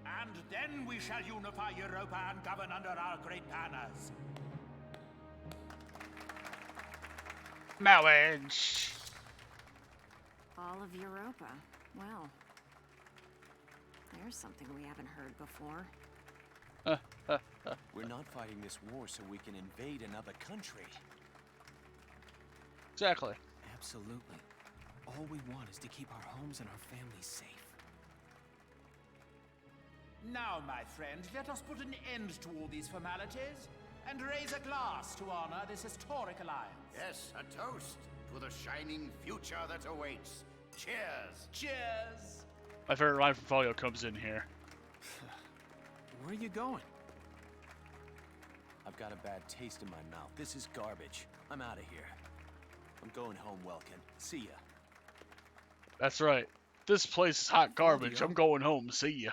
And then we shall unify Europa and govern under our great banners. Marriage. All of Europa. Well, there's something we haven't heard before. We're not fighting this war so we can invade another country. Exactly. Absolutely. All we want is to keep our homes and our families safe. Now, my friend, let us put an end to all these formalities and raise a glass to honor this historic alliance. Yes, a toast to the shining future that awaits. Cheers! Cheers! My favorite line from Folio comes in here. Where are you going? I've got a bad taste in my mouth. This is garbage. I'm out of here. I'm going home, Welkin. See ya. That's right. This place is hot garbage. Folio. I'm going home. See ya.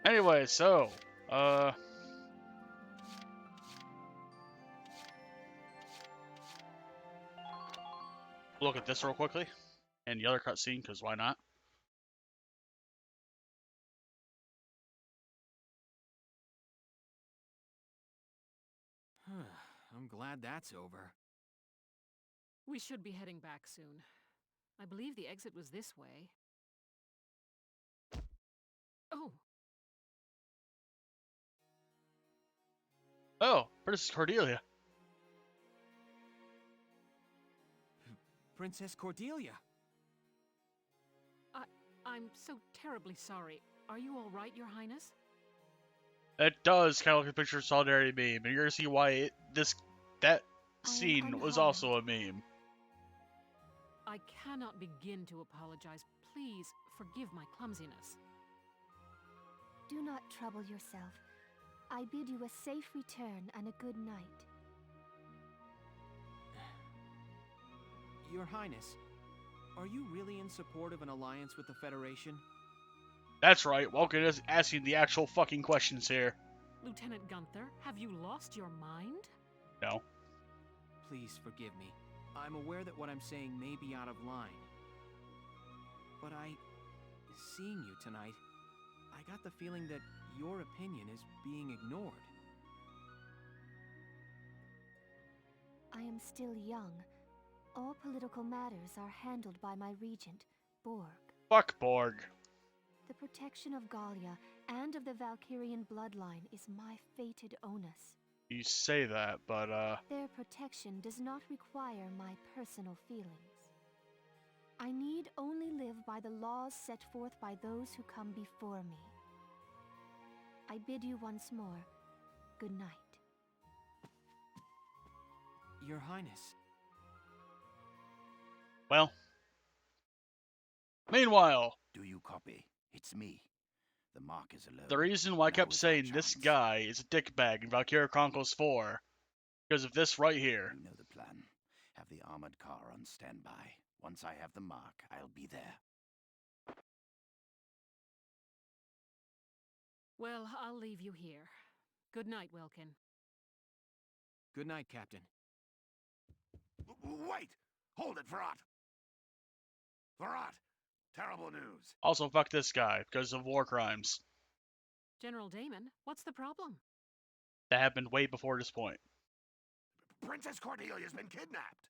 Anyway, so, look at this real quickly, and the other cutscene, because why not? I'm glad that's over. We should be heading back soon. I believe the exit was this way. Oh, Oh, Princess Cordelia. Princess Cordelia. I'm so terribly sorry. Are you all right, Your Highness? It does kind of look like a picture of Solidarity meme, and you're gonna see why that I am scene was unharmed. also a meme. I cannot begin to apologize. Please forgive my clumsiness. Do not trouble yourself. I bid you a safe return and a good night. Your Highness, are you really in support of an alliance with the Federation? That's right, Welkin is asking the actual fucking questions here. Lieutenant Gunther, have you lost your mind? No. Please forgive me. I'm aware that what I'm saying may be out of line. But seeing you tonight, I got the feeling that your opinion is being ignored. I am still young. All political matters are handled by my regent, Borg. Fuck Borg. The protection of Gallia and of the Valkyrian bloodline is my fated onus. You say that, but Their protection does not require my personal feelings. I need only live by the laws set forth by those who come before me. I bid you once more, good night. Your Highness. well. Meanwhile, Do you copy? It's me. The mark is alone. the reason why I Now kept is our saying this chance. guy is a dickbag in Valkyria Chronicles 4, because of this right here. You know the plan. Have the armored car on standby. Once I have the mark, I'll be there. Well, I'll leave you here. Good night, Welkin. Good night, Captain. Wait! Hold it, Verrat! Verrat! Terrible news. Also, fuck this guy, because of war crimes. General Damon, what's the problem? That happened way before this point. Princess Cordelia's been kidnapped.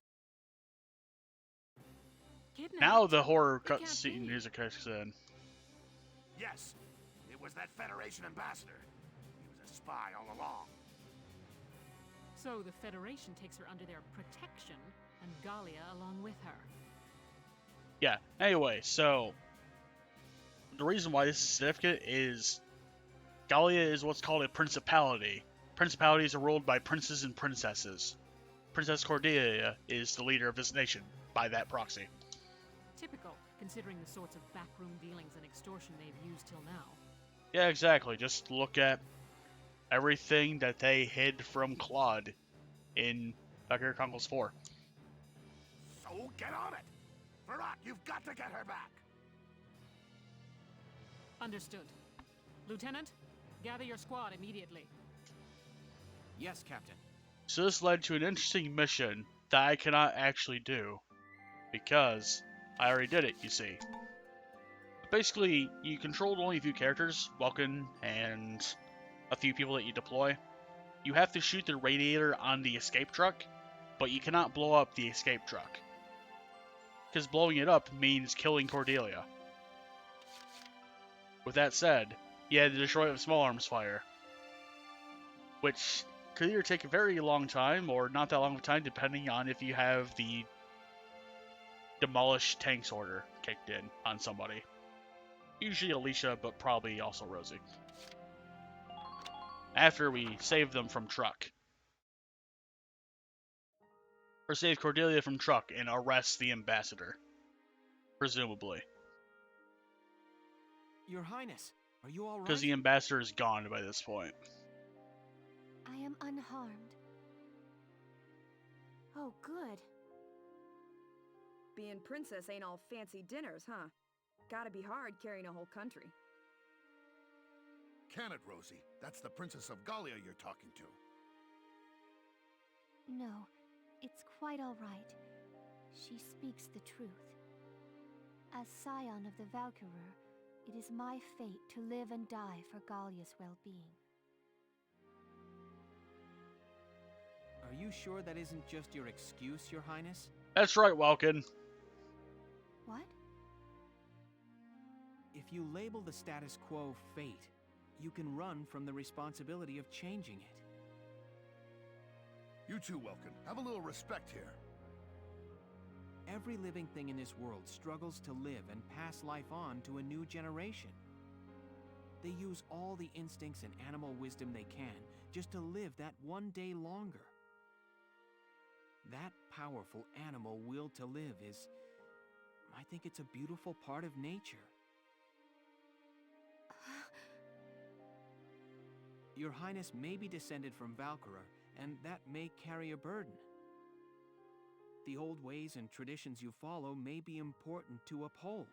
Kidnapped? Now the horror It can't cutscene be. music kicks in. Yes, it was that Federation ambassador. He was a spy all along. So the Federation takes her under their protection, and Gallia along with her. Yeah, anyway, so the reason why this is significant is Gallia is what's called a principality. Principalities are ruled by princes and princesses. Princess Cordelia is the leader of this nation by that proxy. Typical, considering the sorts of backroom dealings and extortion they've used till now. Yeah, exactly. Just look at everything that they hid from Claude in Valkyria Chronicles 4. So get on it! Verrat, you've got to get her back! Understood. Lieutenant, gather your squad immediately. Yes, Captain. So this led to an interesting mission that I cannot actually do, because I already did it, you see. Basically, you controlled only a few characters, Welkin and a few people that you deploy. You have to shoot the radiator on the escape truck, but you cannot blow up the escape truck. Because blowing it up means killing Cordelia. With that said, you had to destroy it with small arms fire. Which could either take a very long time, or not that long of a time, depending on if you have the demolish tanks order kicked in on somebody. Usually Alicia, but probably also Rosie. After we save them from truck. Or save Cordelia from truck and arrest the ambassador. Presumably. Your Highness, are you all right? Because the ambassador is gone by this point. I am unharmed. Oh, good. Being princess ain't all fancy dinners, huh? Gotta be hard carrying a whole country. Can it, Rosie? That's the Princess of Gallia you're talking to. No, it's quite all right. She speaks the truth. As scion of the Valkyria, it is my fate to live and die for Gallia's well-being. Are you sure that isn't just your excuse, Your Highness? That's right, Welkin. What? If you label the status quo fate, you can run from the responsibility of changing it. You too, Welkin. Have a little respect here. Every living thing in this world struggles to live and pass life on to a new generation. They use all the instincts and animal wisdom they can just to live that one day longer. That powerful animal will to live is, I think it's a beautiful part of nature. Your Highness may be descended from Valkyria, and that may carry a burden. the old ways and traditions you follow may be important to uphold.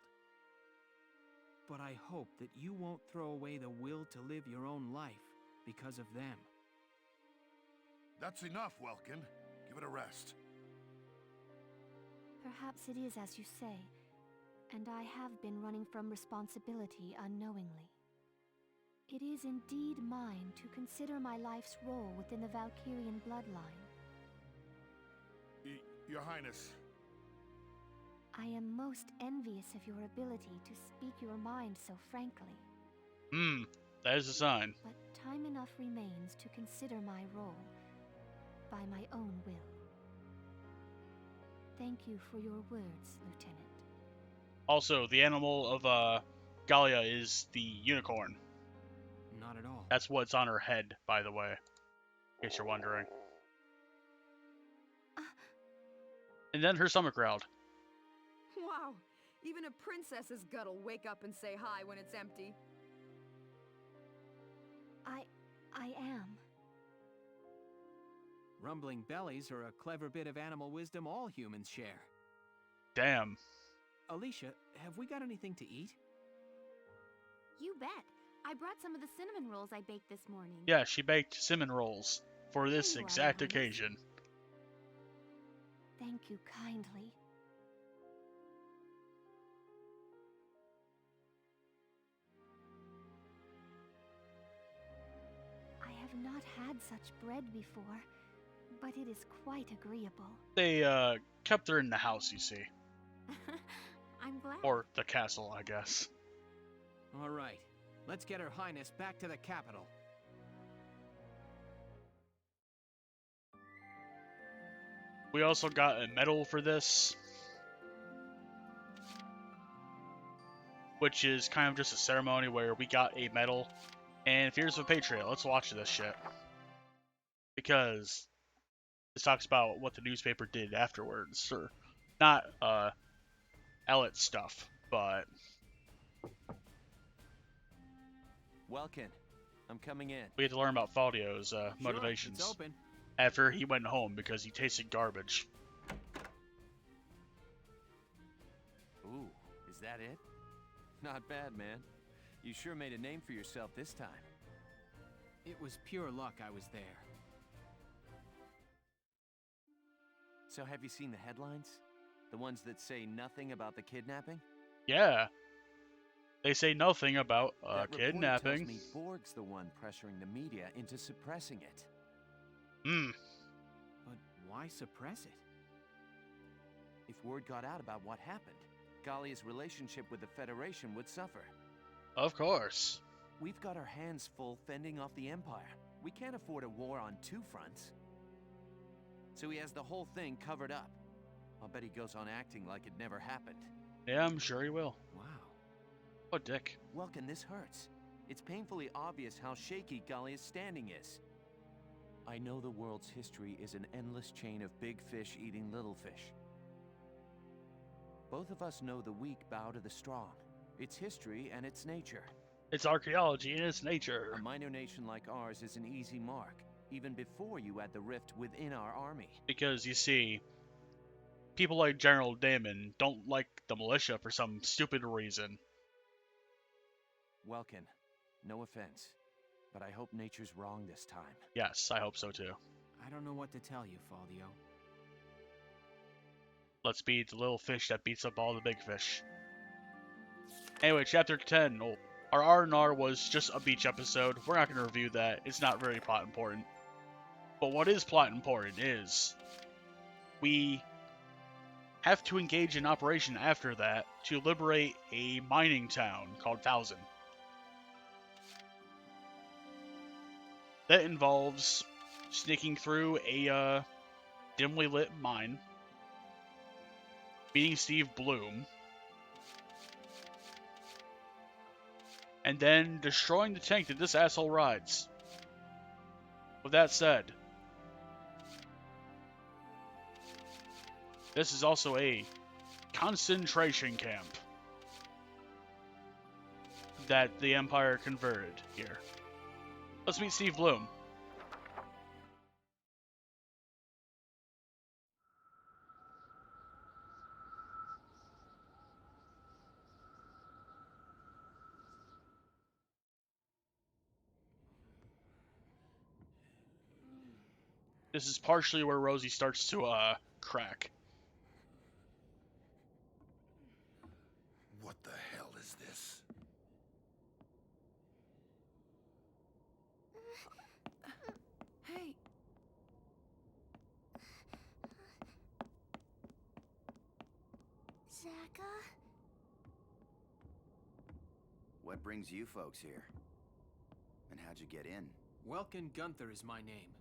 But I hope that you won't throw away the will to live your own life because of them. That's enough, Welkin. Give it a rest. Perhaps it is as you say, and I have been running from responsibility unknowingly. It is indeed mine to consider my life's role within the Valkyrian bloodline. Your Highness. I am most envious of your ability to speak your mind so frankly. That is a sign. But time enough remains to consider my role by my own will. Thank you for your words, Lieutenant. Also, the animal of Galia is the unicorn. Not at all. That's what's on her head, by the way, in case you're wondering. And then her stomach growled. Wow, even a princess's gut'll wake up and say hi when it's empty. I am. Rumbling bellies are a clever bit of animal wisdom all humans share. Damn. Alicia, have we got anything to eat? You bet. I brought some of the cinnamon rolls I baked this morning. Yeah, she baked cinnamon rolls for this Here you are, exact Your Highness. occasion. Thank you kindly. I have not had such bread before, but it is quite agreeable. They kept her in the house, you see. I'm glad. Or the castle, I guess. All right, let's get Her Highness back to the capital. We also got a medal for this, which is kind of just a ceremony where we got a medal. And here's a Patriot. Let's watch this shit. Because this talks about what the newspaper did afterwards. Or not Elliot stuff, but... Welkin, I'm coming in. we had to learn about Faldio's motivations. It's open. After he went home because he tasted garbage. Ooh, is that it? Not bad, man. You sure made a name for yourself this time. It was pure luck I was there. So have you seen the headlines? The ones that say nothing about the kidnapping? Yeah. They say nothing about That report kidnapping. tells me Borg's the one pressuring the media into suppressing it. But why suppress it? If word got out about what happened, Galia's relationship with the Federation would suffer. Of course. We've got our hands full fending off the Empire. We can't afford a war on two fronts. So he has the whole thing covered up. I'll bet he goes on acting like it never happened. Yeah, I'm sure he will. Wow. What a dick. Welkin, this hurts. It's painfully obvious how shaky Galia's standing is. I know the world's history is an endless chain of big fish eating little fish. Both of us know the weak bow to the strong. It's history and it's nature. It's archaeology and it's nature. A minor nation like ours is an easy mark, even before you add the rift within our army. Because, you see, people like General Damon don't like the militia for some stupid reason. Welkin, no offense, but I hope nature's wrong this time. Yes, I hope so too. I don't know what to tell you, Faldio. Let's be the little fish that beats up all the big fish. Anyway, chapter 10. Oh, our R&R was just a beach episode. We're not going to review that. It's not very plot important. But what is plot important is we have to engage in operation after that to liberate a mining town called Thousand. That involves sneaking through a dimly lit mine, meeting Steve Bloom, and then destroying the tank that this asshole rides. With that said, this is also a concentration camp that the Empire converted here. Let's meet Steve Bloom. This is partially where Rosie starts to crack. What the hell is this? Hey, Zaka? What brings you folks here? And how'd you get in? Welkin Gunther is my name.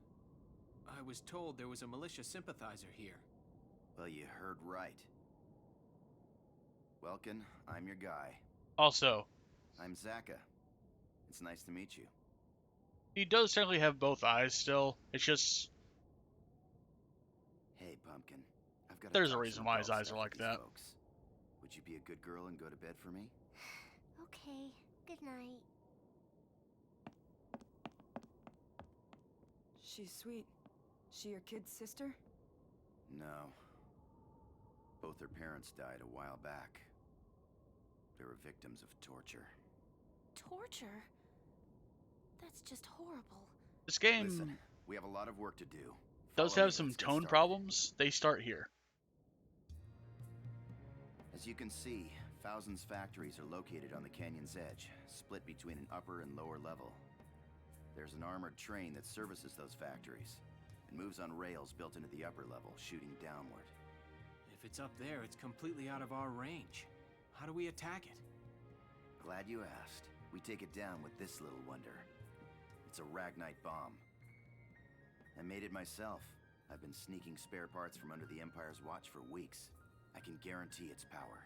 I was told there was a militia sympathizer here. Well, you heard right. Welkin, I'm your guy. Also, I'm Zaka. It's nice to meet you. he does technically have both eyes still. It's just Hey, Pumpkin. I've got there's a reason why his eyes are like that. Folks. Would you be a good girl and go to bed for me? Okay, good night. she's sweet. She your kid's sister? No. Both their parents died a while back. They were victims of torture. Torture? That's just horrible. This game Listen, we have a lot of work to do. does Follow have me, some let's get tone started. problems. They start here. As you can see, Fousen's factories are located on the canyon's edge, split between an upper and lower level. There's an armored train that services those factories, and moves on rails built into the upper level, shooting downward. If it's up there, it's completely out of our range. How do we attack it? Glad you asked. We take it down with this little wonder. It's a Ragnite bomb. I made it myself. I've been sneaking spare parts from under the Empire's watch for weeks. I can guarantee its power.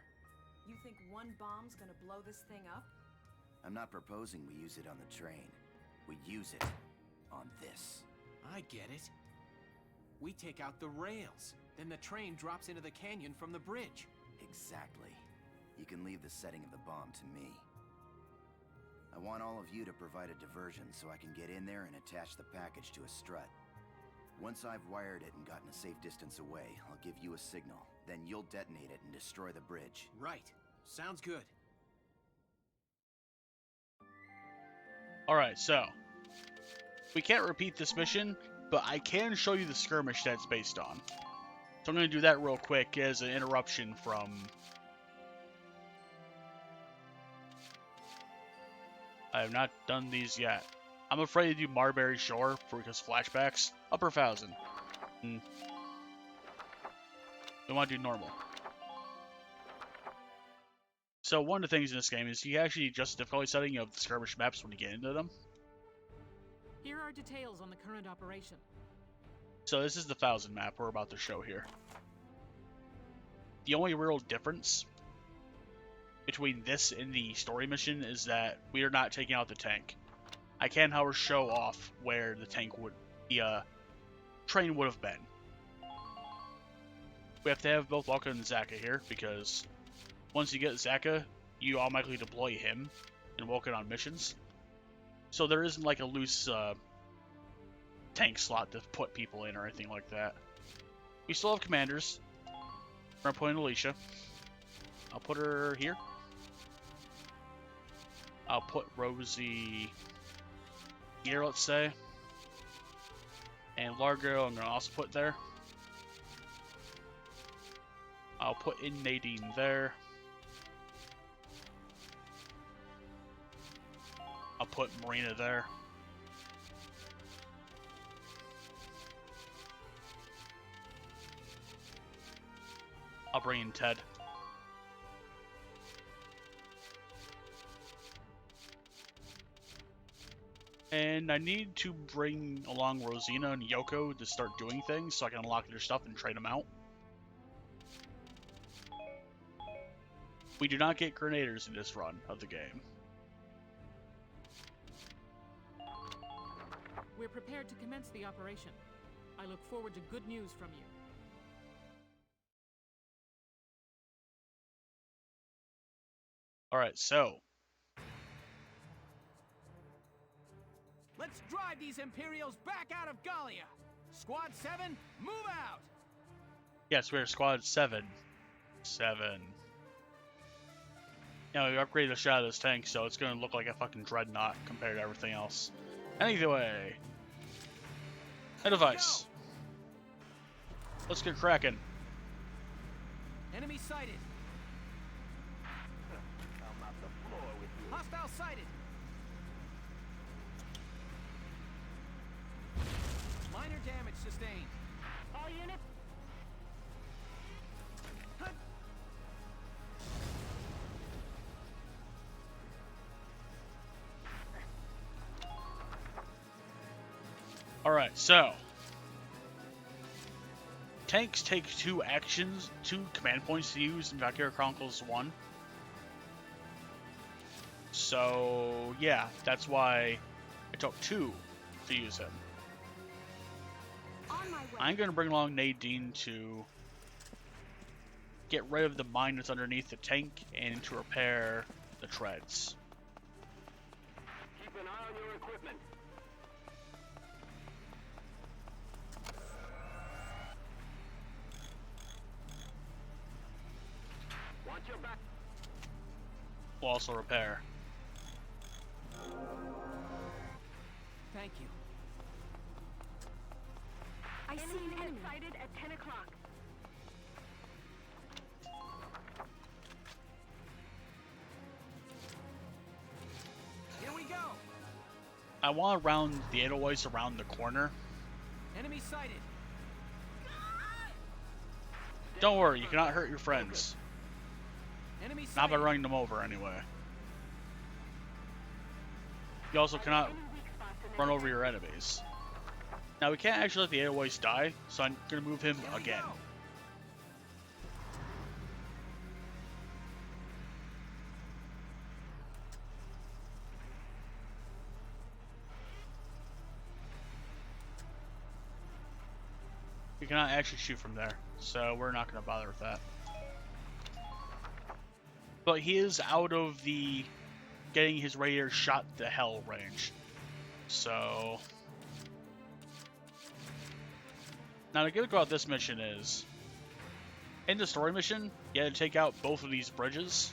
You think one bomb's gonna blow this thing up? I'm not proposing we use it on the train. We use it on this. I get it. We take out the rails. Then the train drops into the canyon from the bridge. Exactly. You can leave the setting of the bomb to me. I want all of you to provide a diversion so I can get in there and attach the package to a strut. Once I've wired it and gotten a safe distance away, I'll give you a signal. Then you'll detonate it and destroy the bridge. Right. Sounds good. Alright, so we can't repeat this mission, but I can show you the skirmish that it's based on. So I'm going to do that real quick as an interruption from... I have not done these yet. I'm afraid to do Marbury Shore because flashbacks. Upper Fousen. We want to do normal. So one of the things in this game is you actually adjust the difficulty setting of the skirmish maps when you get into them. Here are details on the current operation. So this is the Fousen map we're about to show here. The only real difference between this and the story mission is that we are not taking out the tank. I can, however, show off where the train would have been. We have to have both Walker and Zaka here because once you get Zaka, you automatically deploy him and Walker on missions. So there isn't like a loose tank slot to put people in or anything like that. We still have commanders. We're putting Alicia. I'll put her here. I'll put Rosie here, let's say. And Largo I'm going to also put there. I'll put in Nadine there. I'll put Marina there. I'll bring in Ted. And I need to bring along Rosina and Yoko to start doing things so I can unlock their stuff and trade them out. We do not get grenaders in this run of the game. We're prepared to commence the operation. I look forward to good news from you. Alright, so Let's drive these Imperials back out of Gallia! Squad 7, move out! yes, we're Squad 7. You know, we upgraded the shot of this tank, so it's going to look like a fucking dreadnought compared to everything else. Anyway, a device. Let's get cracking. Enemy sighted. I'm off the floor with you. Hostile sighted. Minor damage sustained. All units. Alright, so tanks take two command points to use in Valkyria Chronicles 1. So, yeah, that's why I took 2 to use him. I'm going to bring along Nadine to get rid of the mine that's underneath the tank and to repair the treads. Keep an eye on your equipment. Watch your back. We'll also repair. Thank you. I see an enemy sighted at 10 o'clock. Here we go. I want to round the Edelweiss around the corner. Enemy sighted. Don't worry, you cannot hurt your friends. Enemy Not by sighted. running them over, anyway. You also cannot run over your enemies. Now, we can't actually let the Edelweiss die, so I'm going to move him again. You cannot actually shoot from there, so we're not going to bother with that. But he is out of the getting his radiator shot to hell range. So now the good about this mission is, in the story mission, you had to take out both of these bridges.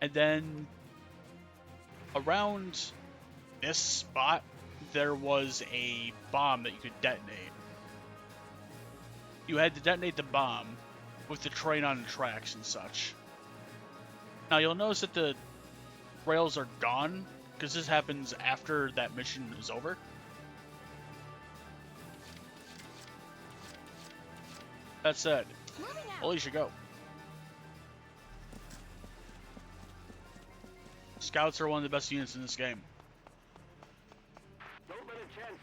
And then around this spot, there was a bomb that you could detonate. You had to detonate the bomb with the train on the tracks and such. Now you'll notice that the rails are gone, because this happens after that mission is over. That said, Alicia, go. Scouts are one of the best units in this game.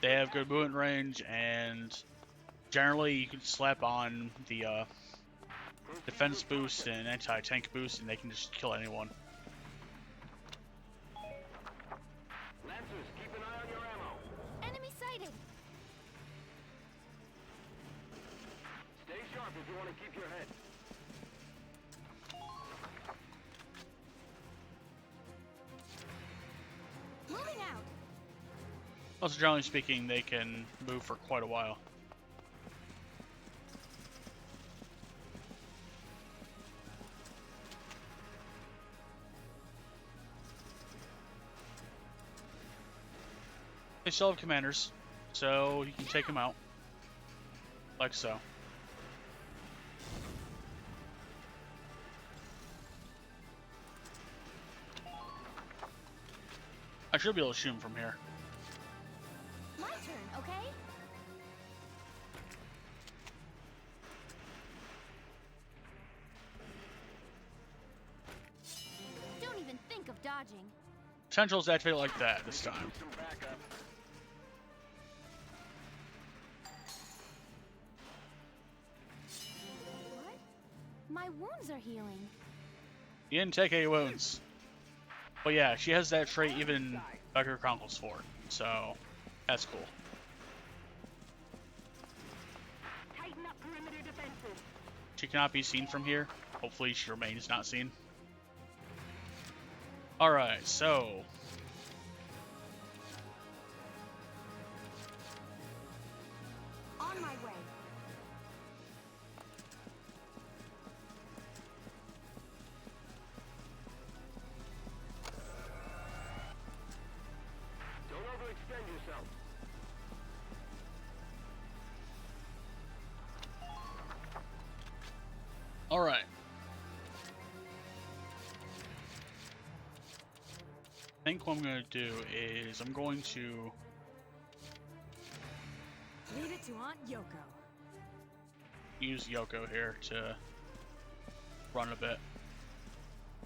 They have good movement range, and generally you can slap on the defense boost and anti-tank boost, and they can just kill anyone. Lancers, keep an eye on your ammo. Enemy sighted. Stay sharp if you want to keep your head. Moving out. Also, generally speaking, they can move for quite a while. They still have commanders, so you can take them out. Like so. I should be able to shoot him from here. My turn, okay? Don't even think of dodging. Potentials activate like that this time. What? My wounds are healing. You didn't take any wounds. But yeah, she has that trait even in Valkyria Chronicles 4, so that's cool. Tighten up perimeter defenses. She cannot be seen from here. Hopefully she remains not seen. Alright, so On my way. Don't overextend yourself. Alright. I think what I'm going to do is I'm going to Leave it to Aunt Yoko. use Yoko here to run a bit.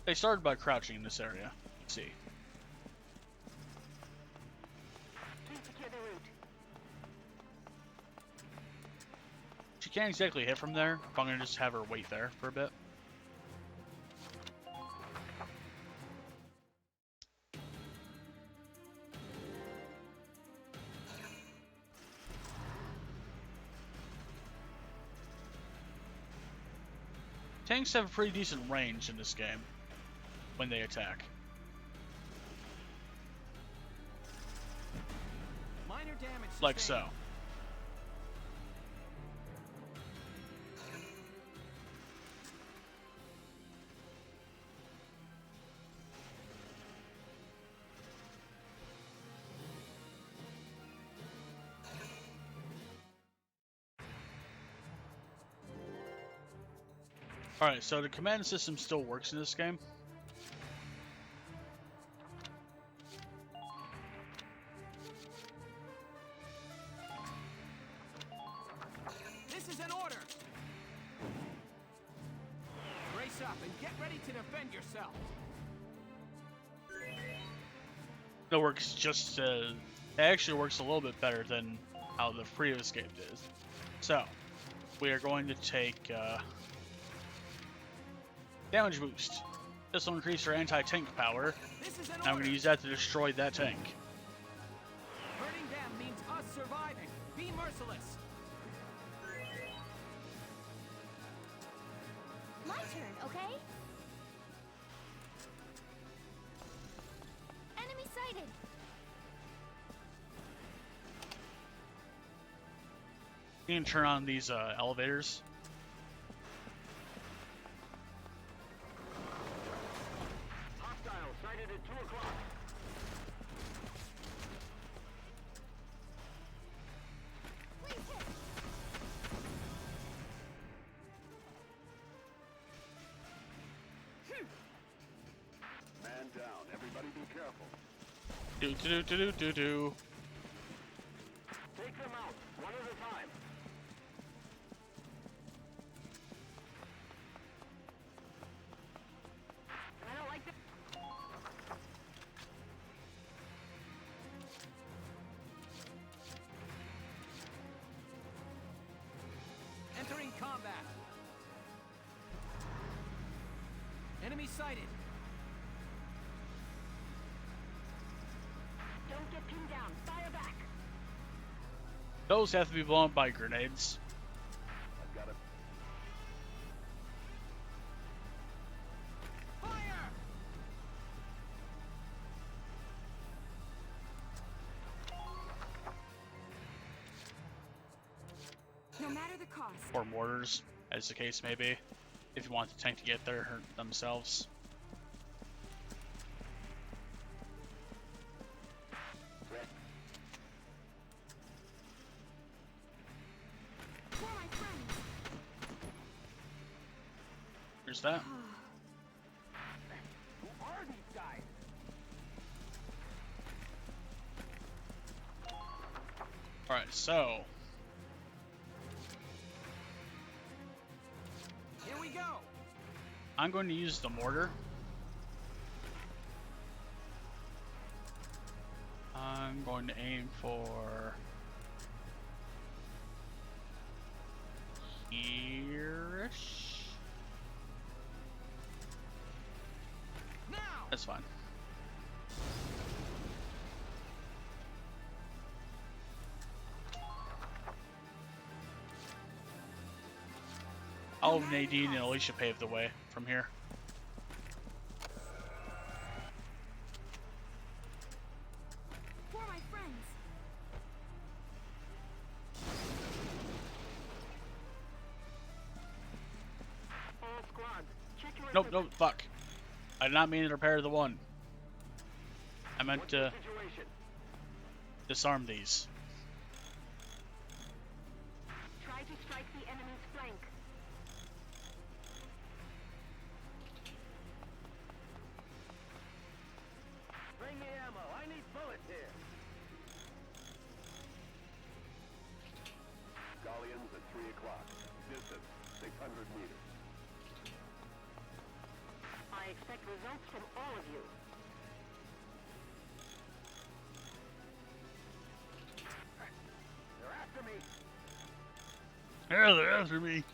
They started by crouching in this area. Let's see. Secure the route. She can't exactly hit from there, but I'm going to just have her wait there for a bit. Tanks have a pretty decent range in this game when they attack. Minor damage Like sustained. so. Alright, so the command system still works in this game. This is an order! Brace up and get ready to defend yourself. It works just it actually works a little bit better than how the previous game did. So, we are going to take damage boost. This will increase our anti-tank power. This is an And I'm going order. to use that to destroy that tank. Hurting them means us surviving. Be merciless. My turn, okay? Enemy sighted. You can turn on these elevators. Hostile sighted at 2 o'clock. Man down. Everybody be careful. Do do do do do do. Take them out, one at a time. I don't like that. Entering combat. Enemy sighted. Don't get pinned down. Fire back. Those have to be blown up by grenades. I've got a Fire! No matter the cost. Or mortars, as the case may be. If you want the tank to get there hurt themselves. For my friends. Here's that. Who are these guys? Alright, so Here we go. I'm going to use the mortar. I'm going to aim for here-ish. Now. That's fine. I'll have Nadine and Alicia pave the way from here. For my friends. All squads, check your Nope, equipment. nope, fuck. I did not mean to repair the one. I meant What's the to situation? disarm these. Try to strike the enemy's flank. distance, 600 meters. I expect results from all of you. They're after me. Yeah, they're after me.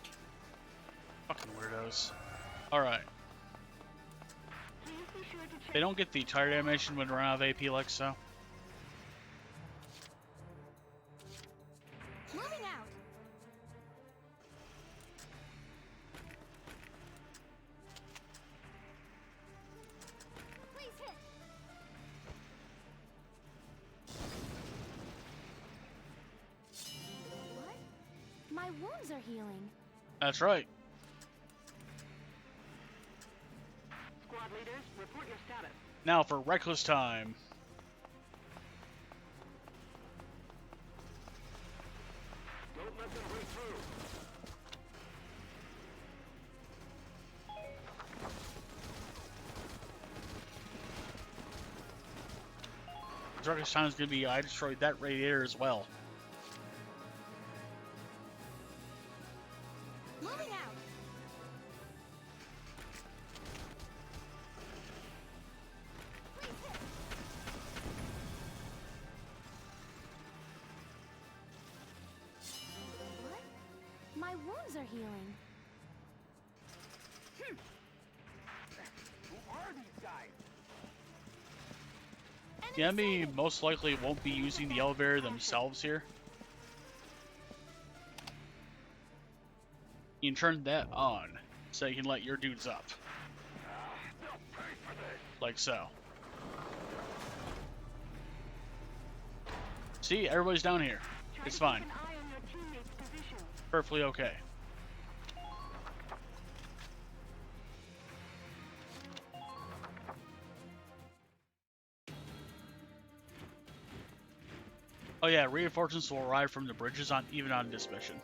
Fucking weirdos. Alright. They don't get the target animation when we're out of AP like so. Moving out. Please hit. What? My wounds are healing. That's right. Squad leaders, report your status. Now for reckless time. Don't let them break through. Reckless time is going to be I destroyed that radiator as well. Moving out. Please hit. What? My wounds are healing. Who are these guys? The enemy most likely won't be using the elevator themselves here. You can turn that on so you can let your dudes up. Like so. See, everybody's down here. It's fine. Perfectly okay. Oh yeah, reinforcements will arrive from the bridges on even on this mission.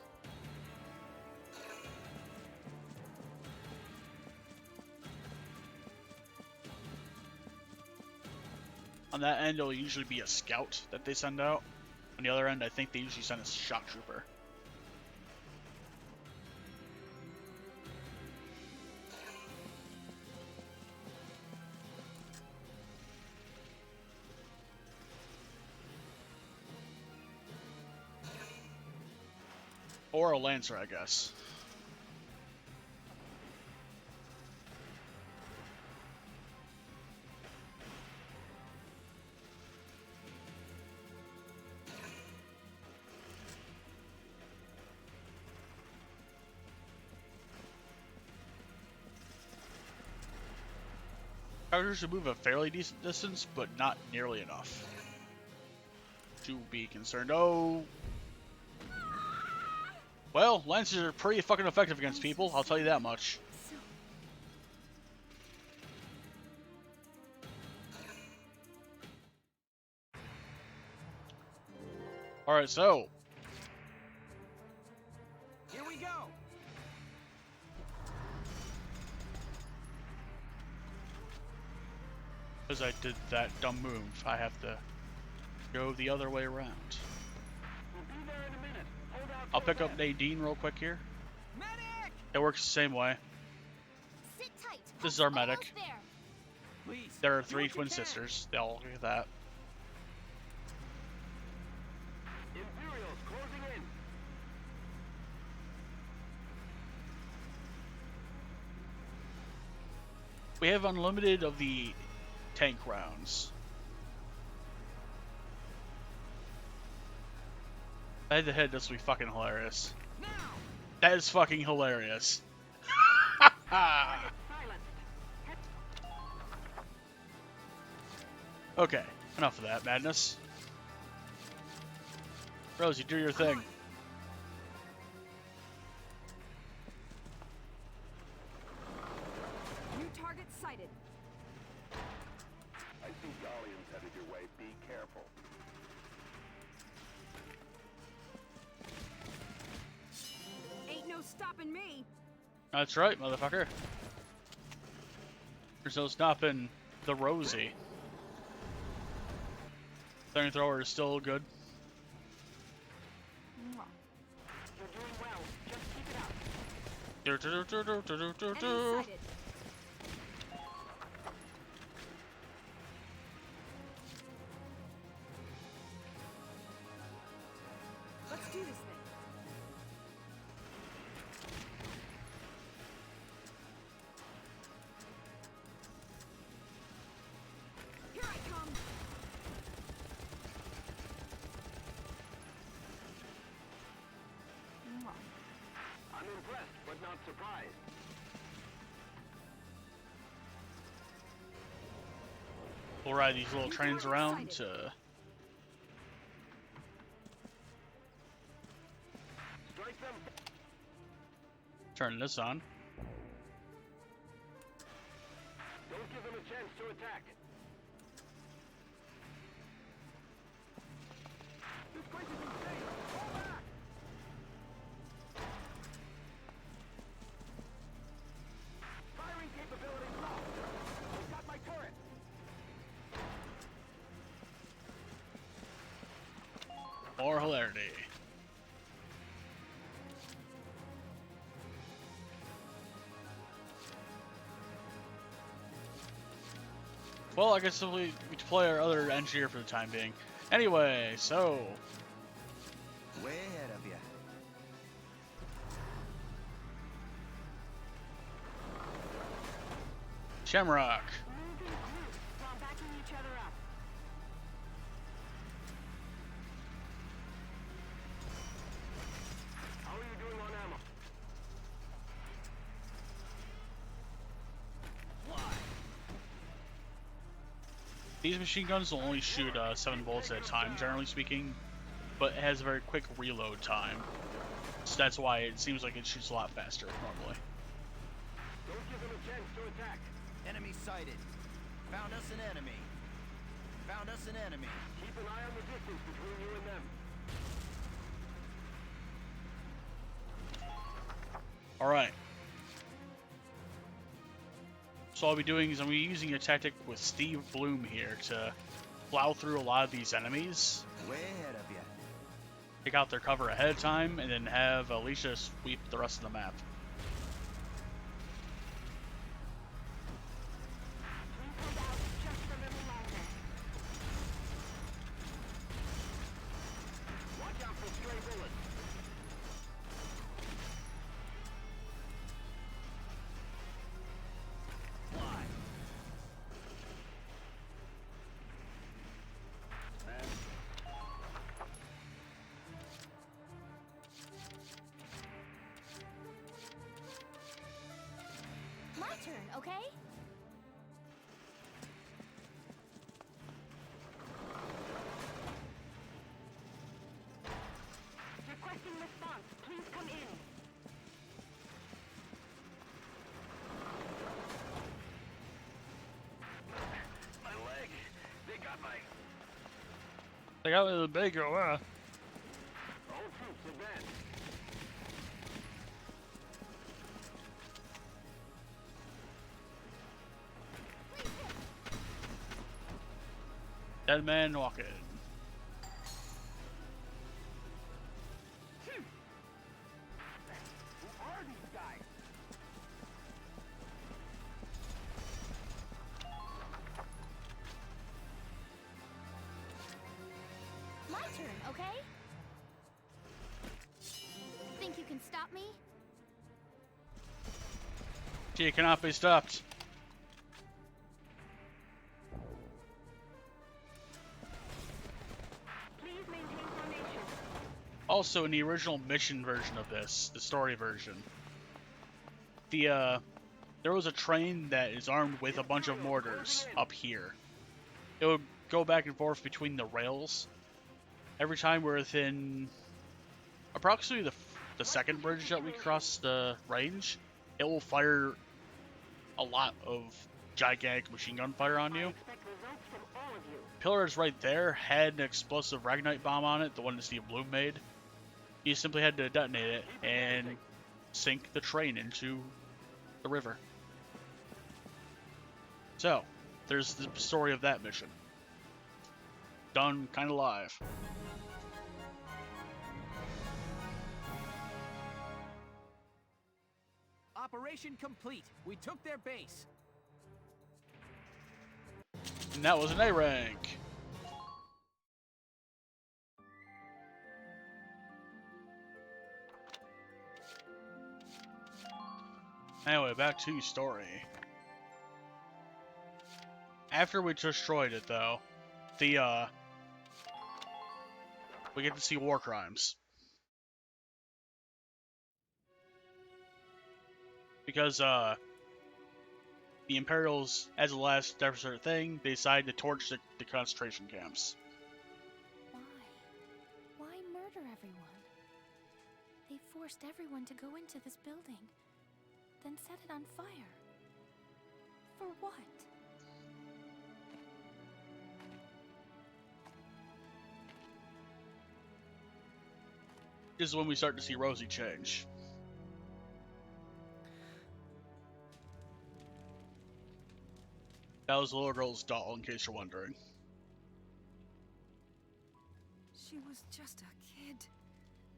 On that end, it'll usually be a scout that they send out. On the other end, I think they usually send a shock trooper. Or a lancer, I guess. Chargers should move a fairly decent distance, but not nearly enough to be concerned. Oh. Well, Lancers are pretty fucking effective against people, I'll tell you that much. Alright, so. Here we go! Because I did that dumb move, I have to go the other way around. I'll pick up Nadine real quick here. Medic! It works the same way. Sit tight. This is our medic. There. Please, There are 3 twin sisters. They all look at that. Imperials closing in. We have unlimited of the tank rounds. Head to head, this will be fucking hilarious. Now! That is fucking hilarious. Okay, enough of that madness. Rosie, do your thing. New target sighted. I see Galleons headed your way. Be careful. Ain't no stopping me. That's right, motherfucker. There's no stopping the Rosie. Flamethrower is still good. You're doing well. Just keep it up. Enemy sighted. Let's do this thing. Here I come. I'm impressed, but not surprised. We'll ride these little trains around to Strike them. turn this on. Don't give them a chance to attack. This place is insane. Fall back. Firing capability lost. I've got my turret. More hilarity. Well, I guess we play our other engineer for the time being. Anyway, so Way ahead of you. Shamrock. Moving groups while backing each other up. How are you doing on ammo? These machine guns will only shoot 7 bullets at a time, generally speaking, but it has a very quick reload time. So that's why it seems like it shoots a lot faster normally. Don't give them a chance to attack. Enemy sighted. Found us an enemy. Found us an enemy. Keep an eye on the distance between you and them. Alright. So all I'll be doing is I'm using a tactic with Steve Bloom here to plow through a lot of these enemies, Way ahead of you. pick out their cover ahead of time, and then have Alicia sweep the rest of the map. Please hold out just a little longer. Watch out for stray bullets. Fly. My turn, okay? Requesting response. Please come in. My leg. They got my... They got the big girl, huh? All troops advance. Dead man walking. Who are these guys? My turn, okay? Think you can stop me? She cannot be stopped. Please maintain formation. Also, in the original mission version of this, the story version, there was a train that is armed with a bunch of mortars up here. It would go back and forth between the rails. Every time we're within approximately the second bridge that we cross the range, it will fire a lot of gigantic machine gun fire on you. Expect results from all of you. Pillars right there had an explosive Ragnite bomb on it, the one that Steve Bloom made. You simply had to detonate it and sink the train into the river. So, there's the story of that mission. Done kind of live. Operation complete. We took their base. And that was an A rank. Anyway, back to story. After we destroyed it, though, we get to see war crimes. Because, the Imperials, as a last desperate thing, they decided to torch the concentration camps. Why? Why murder everyone? They forced everyone to go into this building, then set it on fire. For what? This is when we start to see Rosie change. That was the little girl's doll, in case you're wondering. She was just a kid.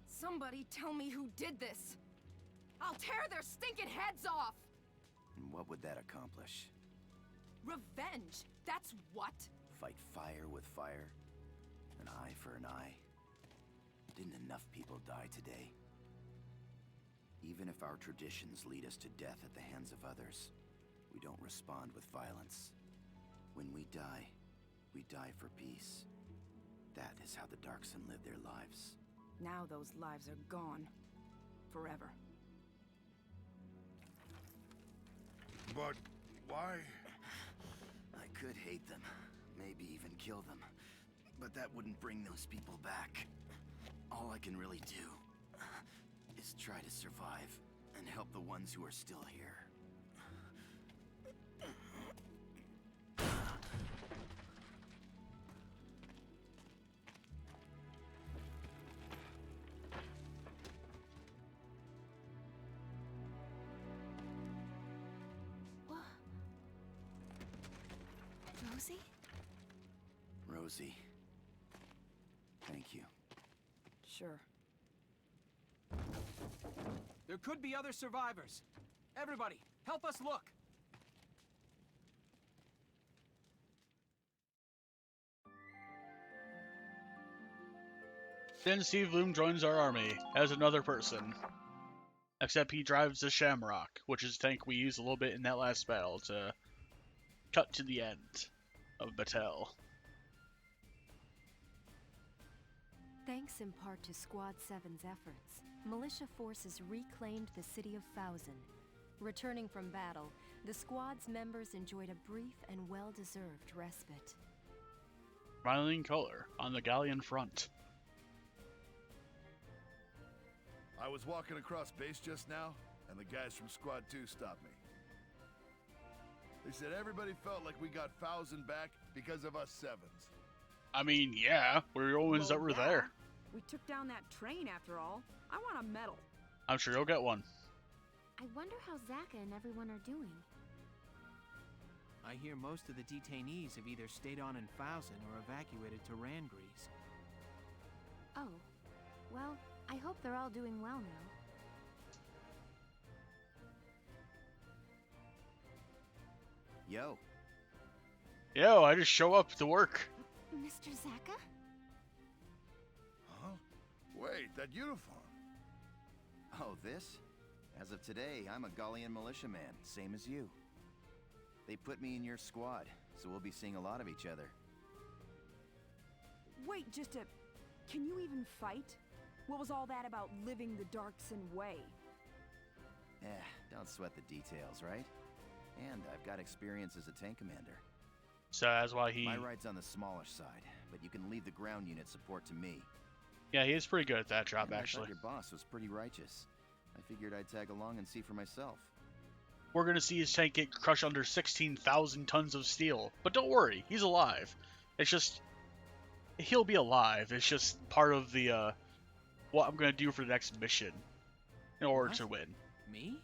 Somebody tell me who did this. I'll tear their stinking heads off! And what would that accomplish? Revenge! That's what? Fight fire with fire? An eye for an eye? Didn't enough people die today? Even if our traditions lead us to death at the hands of others, we don't respond with violence. When we die for peace. That is how the Darkson live their lives. Now those lives are gone. Forever. But why? I could hate them, maybe even kill them, but that wouldn't bring those people back. All I can really do is try to survive and help the ones who are still here. Rosie? Rosie. Thank you. Sure. There could be other survivors. Everybody, help us look. Then Steve Bloom joins our army as another person. Except he drives the Shamrock, which is a tank we used a little bit in that last battle to cut to the end of Battelle. Thanks in part to Squad 7's efforts, militia forces reclaimed the city of Fausen. Returning from battle, the squad's members enjoyed a brief and well-deserved respite. Smiling color on the Galleon front. I was walking across base just now, and the guys from Squad 2 stopped me. They said everybody felt like we got Fausen back because of us Sevens. I mean, yeah, we're the only ones that were there. We took down that train after all. I want a medal. I'm sure you'll get one. I wonder how Zaka and everyone are doing. I hear most of the detainees have either stayed on in Fausen or evacuated to Randgrees. Oh, well, I hope they're all doing well now. Yo. Yo, I just show up to work. Mr. Zaka? Huh? Wait, that uniform. Oh, this? As of today, I'm a Gallian militiaman, same as you. They put me in your squad, so we'll be seeing a lot of each other. Wait, can you even fight? What was all that about living the Darkson way? Don't sweat the details, right? And I've got experience as a tank commander. So that's why he... My ride's on the smaller side, but you can leave the ground unit support to me. Yeah, he is pretty good at that job, And actually. I thought your boss was pretty righteous. I figured I'd tag along and see for myself. We're gonna see his tank get crushed under 16,000 tons of steel. But don't worry, he's alive. It's just... He'll be alive. It's just part of the, what I'm gonna do for the next mission. In order to win. Me?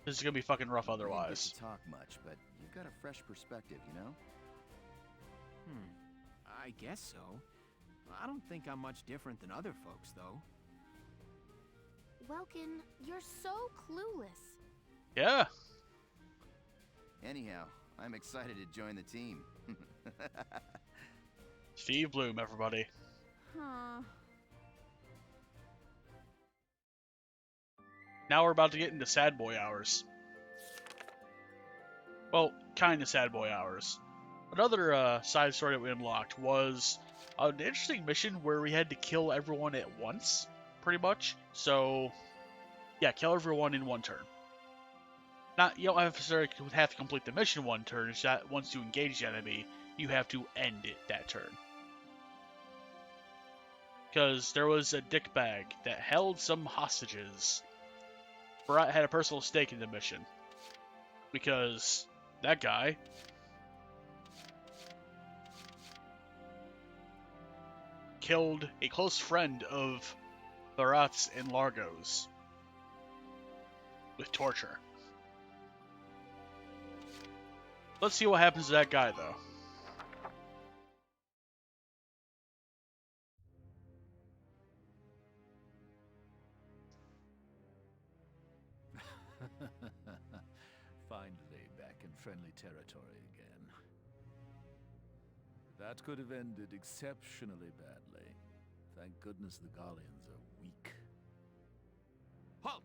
This is gonna be fucking rough I didn't otherwise. get to talk much, but you've got a fresh perspective, you know? I guess so. I don't think I'm much different than other folks, though. Welkin, you're so clueless. Yeah. Anyhow, I'm excited to join the team. Steve Bloom, everybody. Huh. Now we're about to get into sad boy hours. Well, kind of sad boy hours. Another side story that we unlocked was an interesting mission where we had to kill everyone at once, pretty much. So, yeah, kill everyone in one turn. Not, you don't necessarily have to complete the mission one turn. It's that once you engage the enemy, you have to end it that turn. Because there was a dickbag that held some hostages. Barat had a personal stake in the mission. Because that guy killed a close friend of Barat's and Largo's with torture. Let's see what happens to that guy, though. Finally back in friendly territory again. That could have ended exceptionally badly. Thank goodness the Gallians are weak. Halt!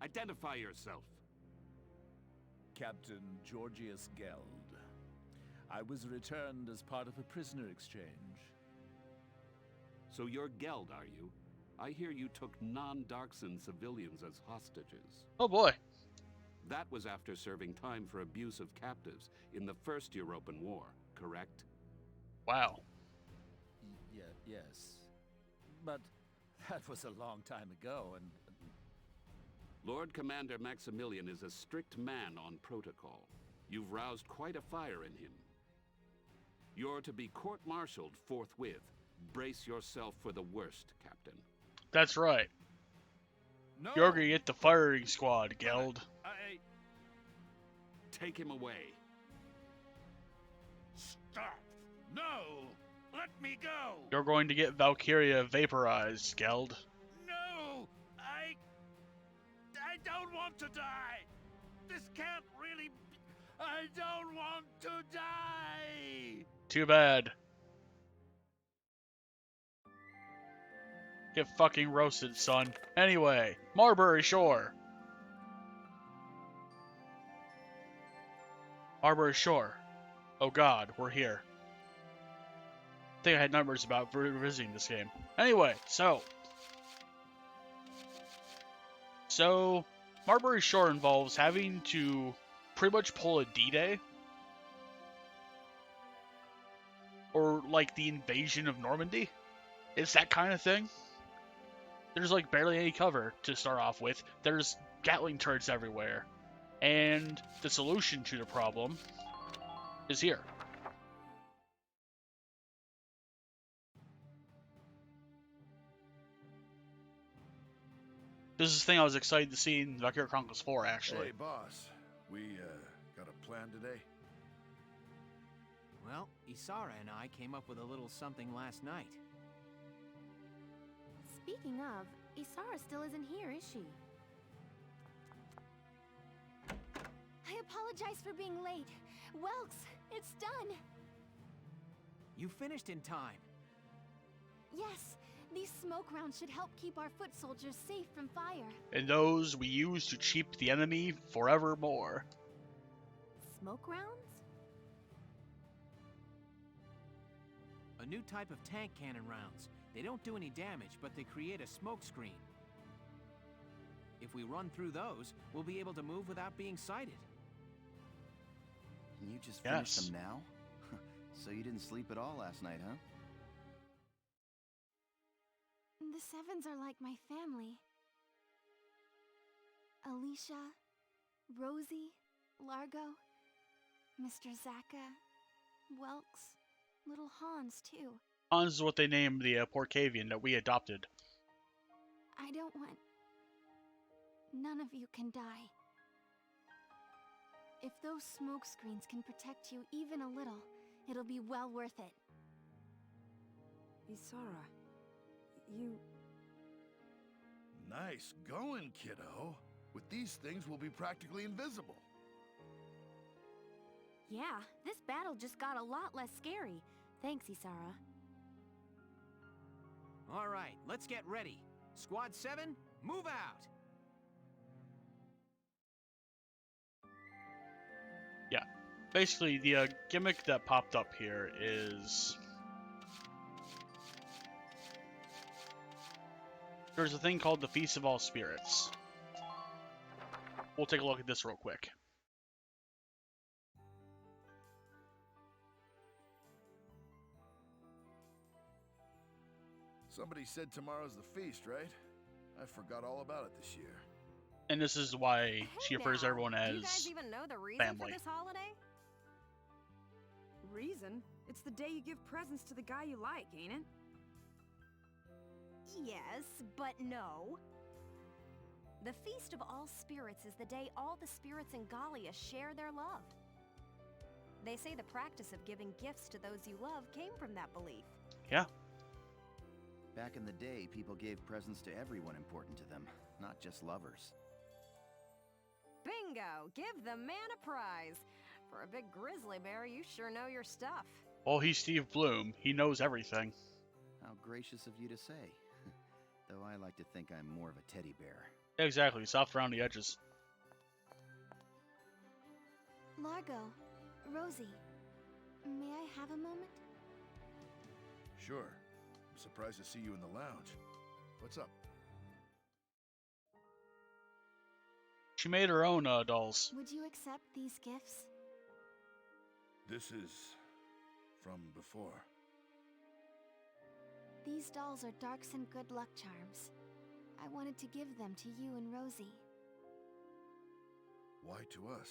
Identify yourself. Captain Georgius Geld. I was returned as part of a prisoner exchange. So you're Geld, are you? I hear you took non-Darkson civilians as hostages. Oh boy. That was after serving time for abuse of captives in the First European War, correct? Wow. Yes. But that was a long time ago, and... Lord Commander Maximilian is a strict man on protocol. You've roused quite a fire in him. You're to be court-martialed forthwith. Brace yourself for the worst, Captain. That's right. No. You're gonna get the firing squad, Geld. Take him away. Stop! No! Let me go! You're going to get Valkyria vaporized, Geld. No! I don't want to die! This can't really be... I don't want to die! Too bad. Get fucking roasted, son. Anyway, Marbury Shore. Marbury Shore. Oh god, we're here. I think I had numbers about revisiting this game. Anyway, so Marbury Shore involves having to pretty much pull a D-Day. Or like the invasion of Normandy. It's that kind of thing. There's like barely any cover to start off with. There's Gatling turrets everywhere. And the solution to the problem is here. This is the thing I was excited to see in Valkyria Chronicles 4, actually. Hey, boss. We, got a plan today? Well, Isara and I came up with a little something last night. Speaking of, Isara still isn't here, is she? I apologize for being late. Welks, it's done! You finished in time. Yes, these smoke rounds should help keep our foot soldiers safe from fire. And those we use to cheat the enemy forevermore. Smoke rounds? A new type of tank cannon rounds. They don't do any damage, but they create a smoke screen. If we run through those, we'll be able to move without being sighted. Can you just finish them now? So you didn't sleep at all last night, huh? The Sevens are like my family. Alicia, Rosie, Largo, Mr. Zaka, Welks, little Hans, too. Hans is what they named the Porcavian that we adopted. I don't want... None of you can die. If those smoke screens can protect you even a little, it'll be well worth it. Isara, you... Nice going, kiddo. With these things, we'll be practically invisible. Yeah, this battle just got a lot less scary. Thanks, Isara. All right, let's get ready. Squad 7, move out! Yeah. Basically, the gimmick that popped up here is... there's a thing called the Feast of All Spirits. We'll take a look at this real quick. Somebody said tomorrow's the feast, right? I forgot all about it this year. And this is why she refers everyone as Do you guys even know the reason family. for this holiday? Reason? It's the day you give presents to the guy you like, ain't it? Yes, but no. The Feast of All Spirits is the day all the spirits in Gallia share their love. They say the practice of giving gifts to those you love came from that belief. Yeah. Back in the day, people gave presents to everyone important to them, not just lovers. Bingo! Give the man a prize. For a big grizzly bear, you sure know your stuff. Well, he's Steve Bloom. He knows everything. How gracious of you to say. Though I like to think I'm more of a teddy bear. Exactly, soft around the edges. Largo, Rosie, may I have a moment? Sure. I'm surprised to see you in the lounge. What's up? She made her own dolls. Would you accept these gifts? This is... from before. These dolls are Darks and good luck charms. I wanted to give them to you and Rosie. Why to us?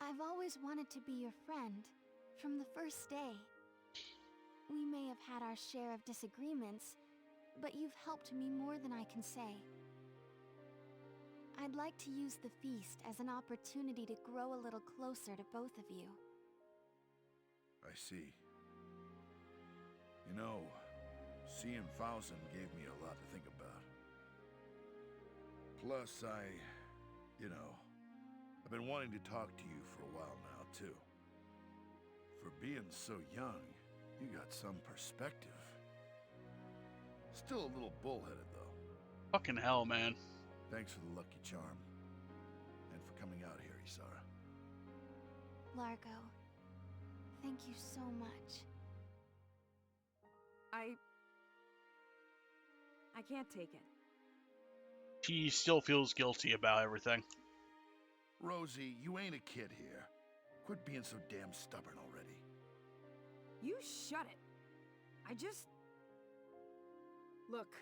I've always wanted to be your friend, from the first day. We may have had our share of disagreements, but you've helped me more than I can say. I'd like to use the feast as an opportunity to grow a little closer to both of you. I see. You know, seeing Fausen gave me a lot to think about. Plus, I've been wanting to talk to you for a while now, too. For being so young, you got some perspective. Still a little bullheaded, though. Fucking hell, man. Thanks for the lucky charm. And for coming out here, Isara. Largo, thank you so much. I can't take it. She still feels guilty about everything. Rosie, you ain't a kid here. Quit being so damn stubborn already. You shut it. Look,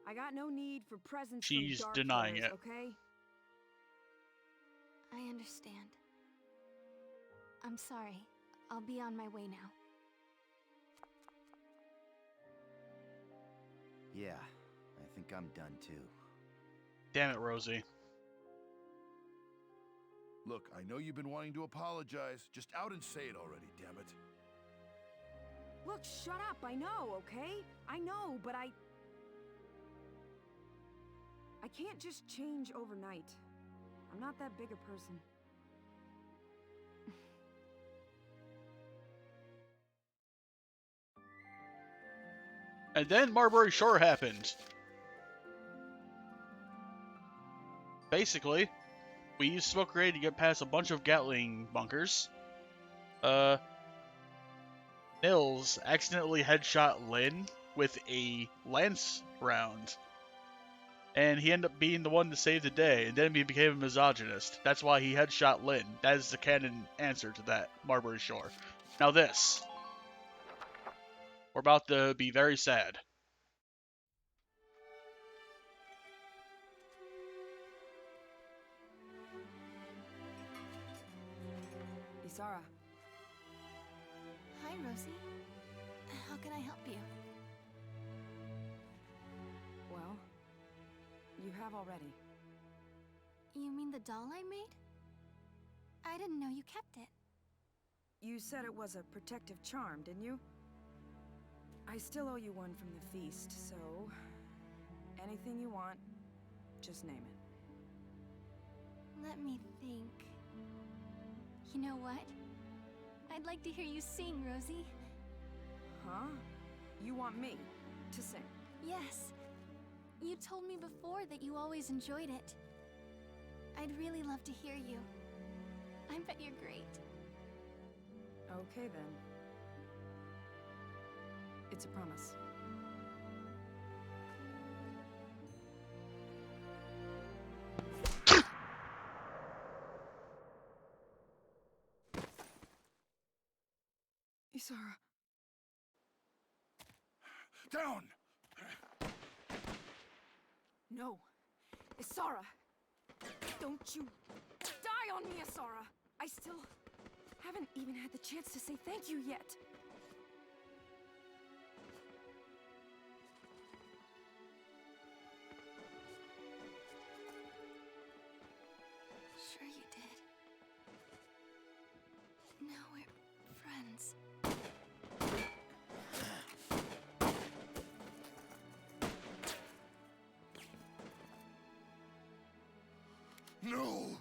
I got no need for presents She's from dark denying hairs, it. okay? I understand. I'm sorry. I'll be on my way now. Yeah, I think I'm done too. Damn it, Rosie. Look, I know you've been wanting to apologize. Just out and say it already, damn it. Look, shut up, I know, okay? I know, but I can't just change overnight. I'm not that big a person. And then Marbury Shore happened. Basically, we used smoke grenade to get past a bunch of Gatling bunkers. Nils accidentally headshot Lynn with a lance round. And he ended up being the one to save the day, and then he became a misogynist. That's why he headshot Lynn. That is the canon answer to that, Marbury Shore. Now this. We're about to be very sad. Isara. Hi, Rosie. How can I help you? Well, you have already. You mean the doll I made? I didn't know you kept it. You said it was a protective charm, didn't you? I still owe you one from the feast, so Anything you want, just name it. Let me think. You know what? I'd like to hear you sing, Rosie. Huh? You want me to sing? Yes. You told me before that you always enjoyed it. I'd really love to hear you. I bet you're great. Okay, then. It's a promise. Isara. Down! No. Isara! Don't you die on me, Isara! I still haven't even had the chance to say thank you yet. Sure you did. Now we're friends. No!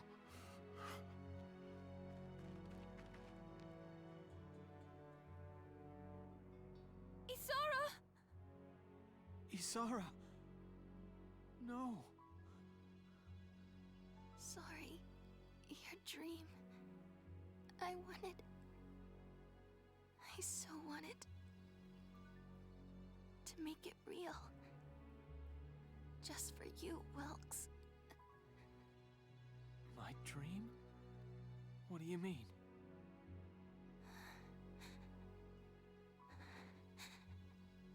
Isara! Isara! No. Sorry. Your dream. I so wanted to make it real. Just for you, Wilkes. My dream? What do you mean?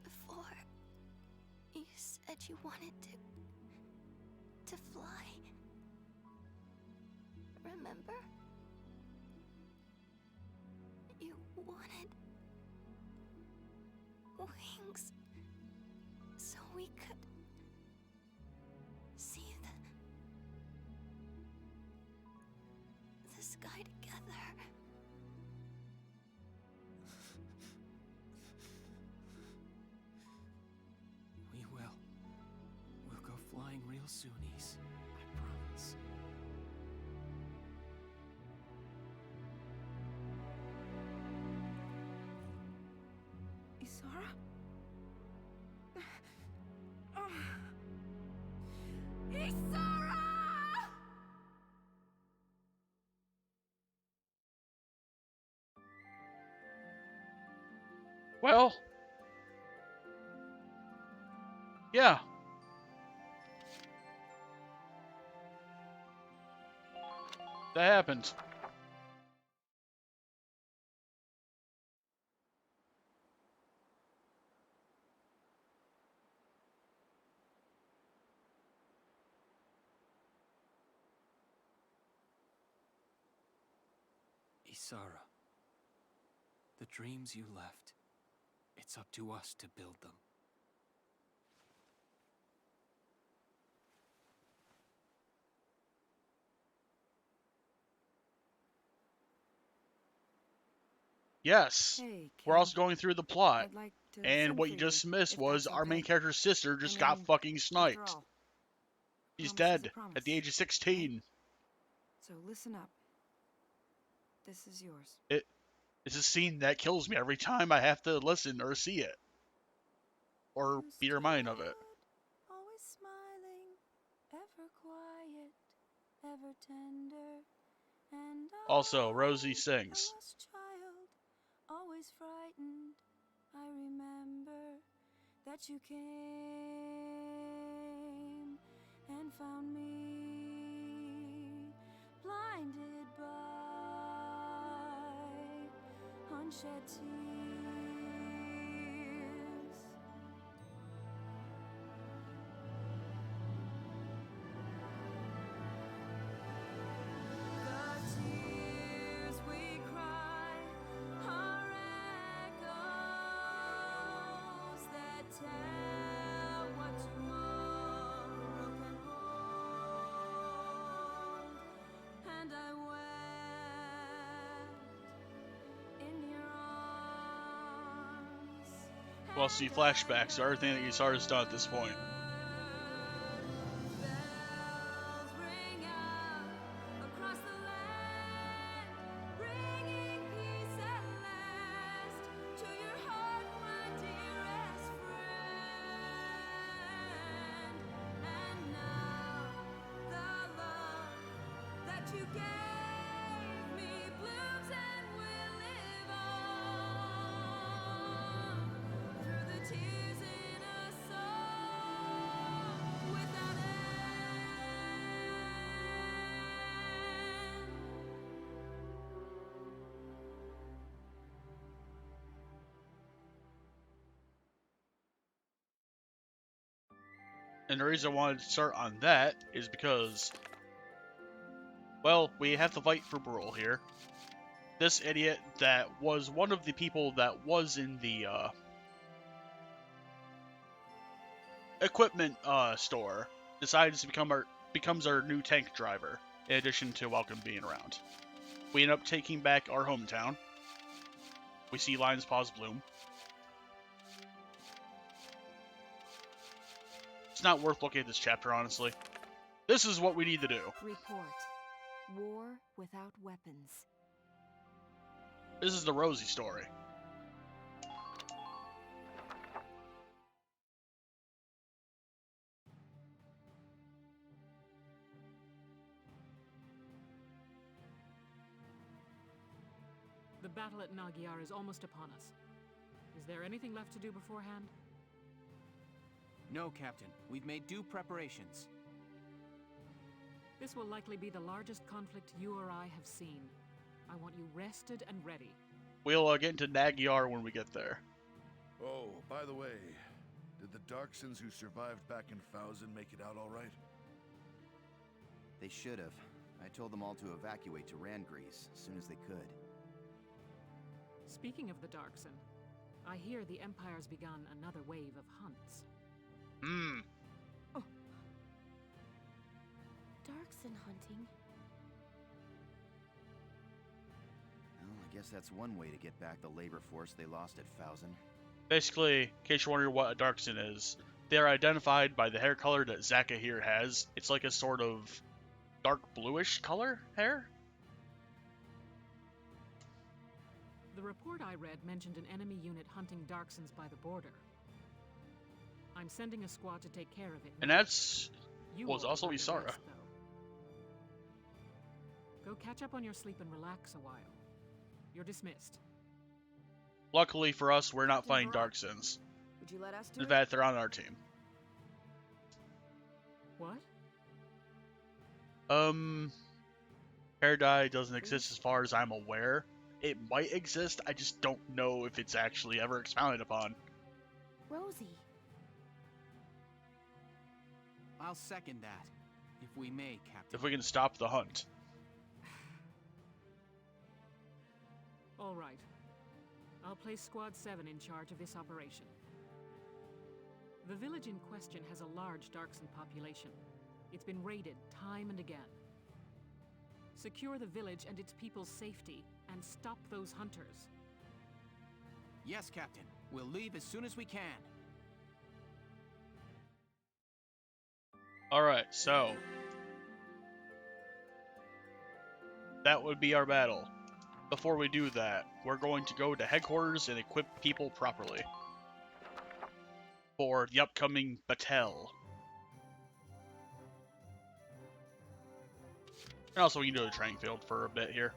Before, you said you wanted to fly. Remember? You wanted wings so we could see the sky together. We will. We'll go flying real soon, Ys. I promise. Isara? Isara! Well, yeah. That happened. Isara, the dreams you left, it's up to us to build them. Yes. Hey, We're kid. also going through the plot. I'd like to And sing what for you just missed if was that's our main okay. character's sister just I got mean, fucking after sniped. all, She's promise is a dead promise, at the age of 16. So listen up. This is yours. It's a scene that kills me every time I have to listen or see it. Or be reminded of it. Always smiling, ever quiet, ever tender, and Also, Rosie sings. lost child, always frightened. I remember that you came and found me blinded by unshed tears. The tears we cry are echoes that tell what tomorrow can hold. And I wept in your arms. We'll see flashbacks of everything that Isara's done at this point. And the reason I wanted to start on that is because, well, we have to fight for Brule here. This idiot that was one of the people that was in the equipment store decides to becomes our new tank driver, in addition to Welcome being around. We end up taking back our hometown. We see Lion's Paws bloom. It's not worth looking at this chapter, honestly. This is what we need to do. Report. War without weapons. This is the Rosie story. The battle at Nagyar is almost upon us. Is there anything left to do beforehand? No, Captain. We've made due preparations. This will likely be the largest conflict you or I have seen. I want you rested and ready. We'll get into Nagyar when we get there. Oh, by the way, did the Darksons who survived back in Fausen make it out all right? They should have. I told them all to evacuate to Randgrease as soon as they could. Speaking of the Darkson, I hear the Empire's begun another wave of hunts. Oh. Darkson hunting? Well, I guess that's one way to get back the labor force they lost at Fausen. Basically, in case you're wondering what a Darkson is, they're identified by the hair color that Zaka here has. It's like a sort of dark bluish color hair? The report I read mentioned an enemy unit hunting Darksons by the border. I'm sending a squad to take care of it. And that's You was won't also be under Isara. arrest, though. Go catch up on your sleep and relax a while. You're dismissed. Luckily for us, we're not fighting Darksons. Would you let us do In it? fact, they're on our team. What? Hair dye doesn't exist as far as I'm aware. It might exist, I just don't know if it's actually ever expounded upon. Rosie. I'll second that, if we may, Captain. If we can stop the hunt. All right. I'll place Squad 7 in charge of this operation. The village in question has a large Darkson population. It's been raided time and again. Secure the village and its people's safety, and stop those hunters. Yes, Captain. We'll leave as soon as we can. Alright, so that would be our battle. Before we do that, we're going to go to headquarters and equip people properly for the upcoming battle. And also we can do the training field for a bit here.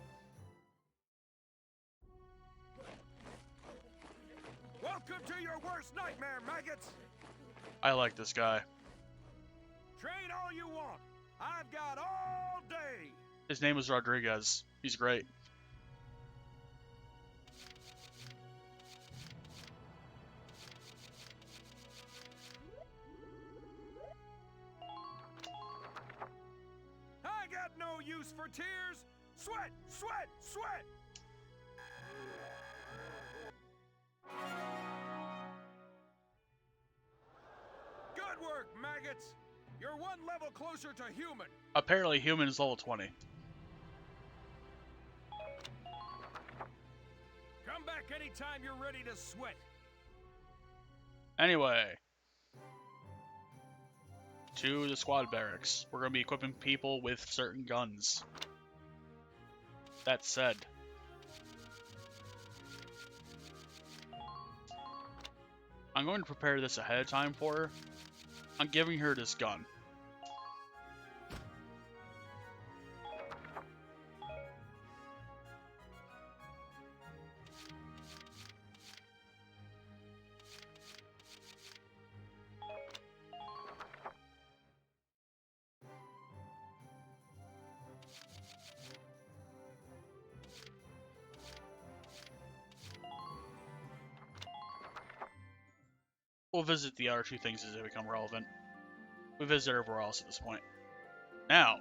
Welcome to your worst nightmare, maggots! I like this guy. Train all you want. I've got all day. His name is Rodriguez. He's great. I got no use for tears. Sweat, sweat, sweat. Good work, maggots. You're one level closer to human. Apparently human is level 20. Come back anytime you're ready to sweat. Anyway, to the squad barracks. We're going to be equipping people with certain guns. That said, I'm going to prepare this ahead of time for her. I'm giving her this gun. We'll visit the other two things as they become relevant. We visit everywhere else at this point. Now,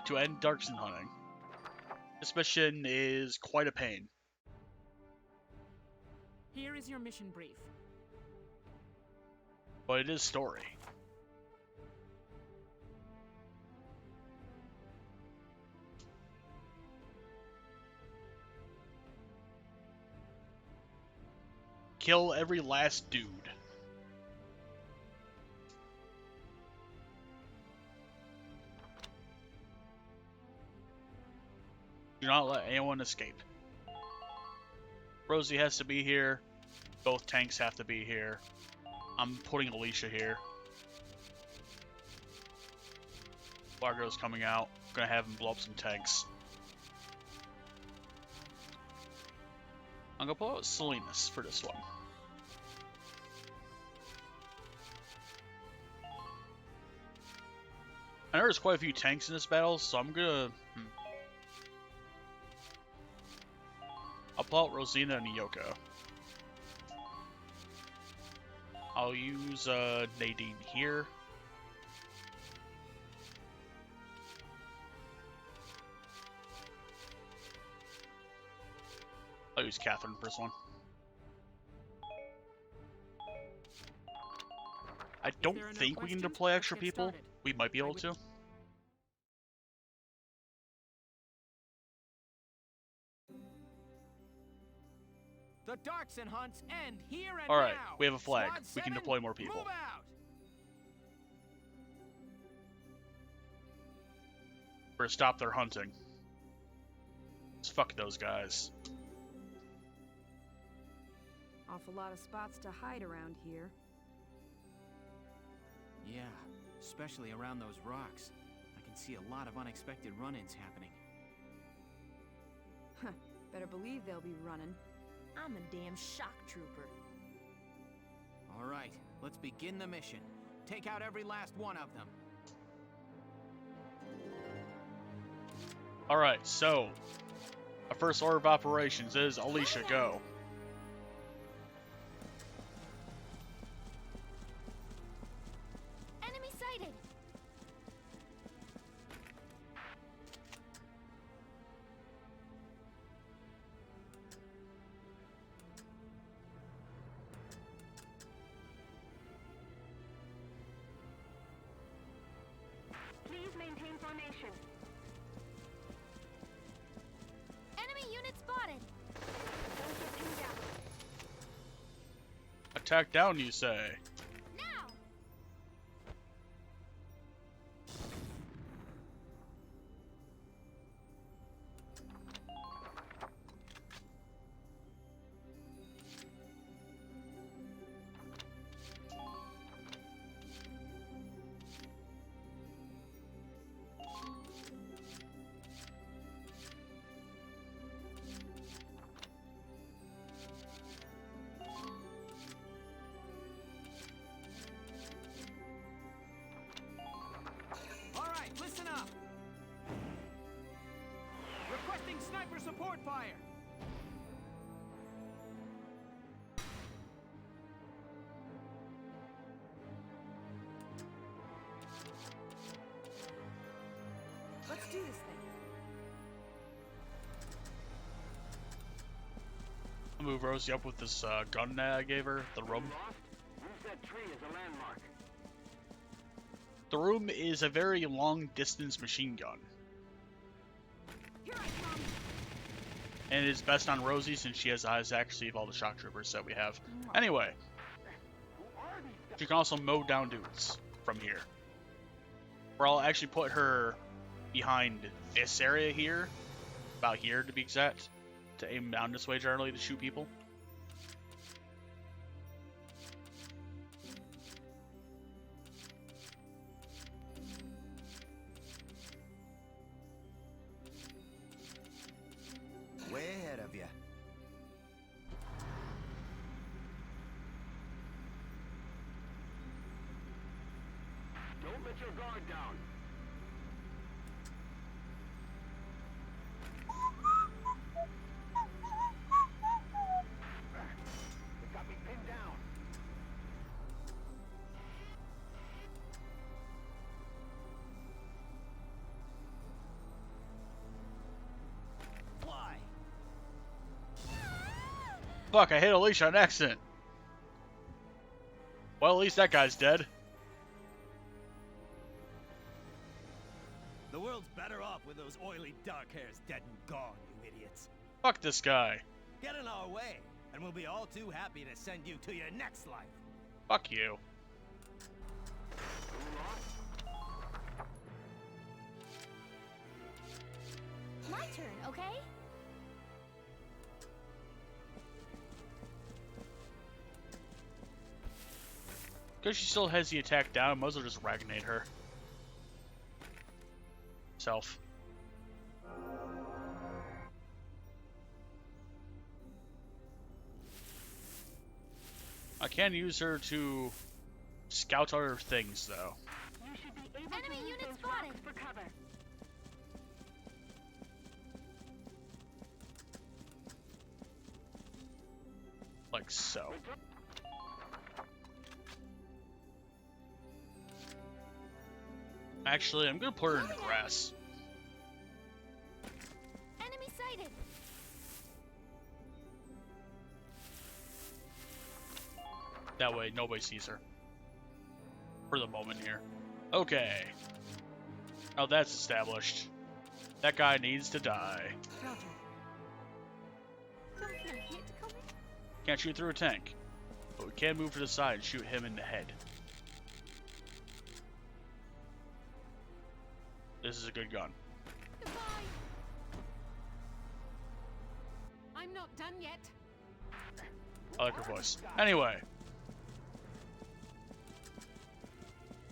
to end Darkson hunting. This mission is quite a pain. Here is your mission brief. But it is story. Kill every last dude. Do not let anyone escape. Rosie has to be here. Both tanks have to be here. I'm putting Alicia here. Largo's coming out. I'm gonna have him blow up some tanks. I'm gonna pull out Salinas for this one. I know there's quite a few tanks in this battle, so I'm gonna... I'll pull out Rosina and Yoko. I'll use Nadine here. I'll use Catherine for this one. I don't think we can deploy extra people. We might be able to. The Darkson hunts end here and Alright, now. we have a flag. Squad We can 7, deploy more people. Move out. We're gonna stop their hunting. Just fuck those guys. Awful lot of spots to hide around here. Yeah, especially around those rocks. I can see a lot of unexpected run-ins happening. Huh, better believe they'll be running. I'm a damn shock trooper. All right, let's begin the mission. Take out every last one of them. Alright, so our first order of operations is Alicia, go. Enemy sighted. Please maintain formation. Enemy unit spotted. Don't get pinned down. Attack down, you say? Now. All right, listen up. Requesting sniper support fire. Let's do this thing. I'll move Rosie up with this gun that I gave her, the room. Use that tree as a landmark. The room is a very long-distance machine gun. Here I come. And it is best on Rosie since she has the highest accuracy of all the shock troopers that we have. Anyway, she can also mow down dudes from here. Or I'll actually put her behind this area here, about here to be exact, to aim down this way generally to shoot people. Way ahead of you. Don't let your guard down. They got me pinned down. Fuck, I hit Alicia on accident. Well, at least that guy's dead. The world's better off with those oily dark hairs dead and gone, you idiots. Fuck this guy. Get in our way, and we'll be all too happy to send you to your next life. Fuck you. My turn, okay? Because she still has the attack down, might as well just Ragnate her. Self. I can use her to scout other things, though. You should be able Enemy to use unit those spotted. rocks for cover. Like so. Actually, I'm gonna put her in the grass. Enemy sighted. That way, nobody sees her. For the moment here. Okay. Now that's established. That guy needs to die. Roger. Don't you hate to come in? Can't shoot through a tank. But we can move to the side and shoot him in the head. This is a good gun. Goodbye. I'm not done yet. I like her voice. Anyway.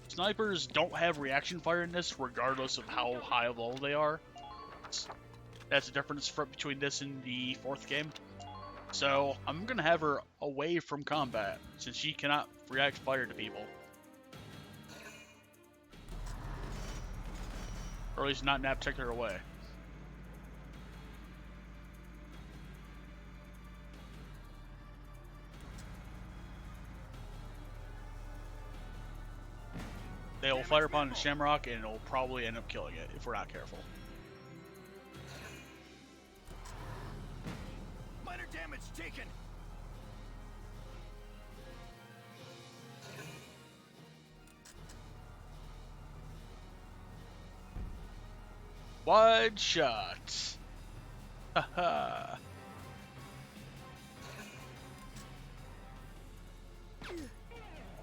Snipers don't have reaction fire in this, regardless of how high or low they are. That's the difference between this and the fourth game. So, I'm going to have her away from combat, since she cannot react fire to people. Or at least not in that particular way. They will fire upon the Shamrock and it'll probably end up killing it if we're not careful. Minor damage taken. Wide shot. Haha.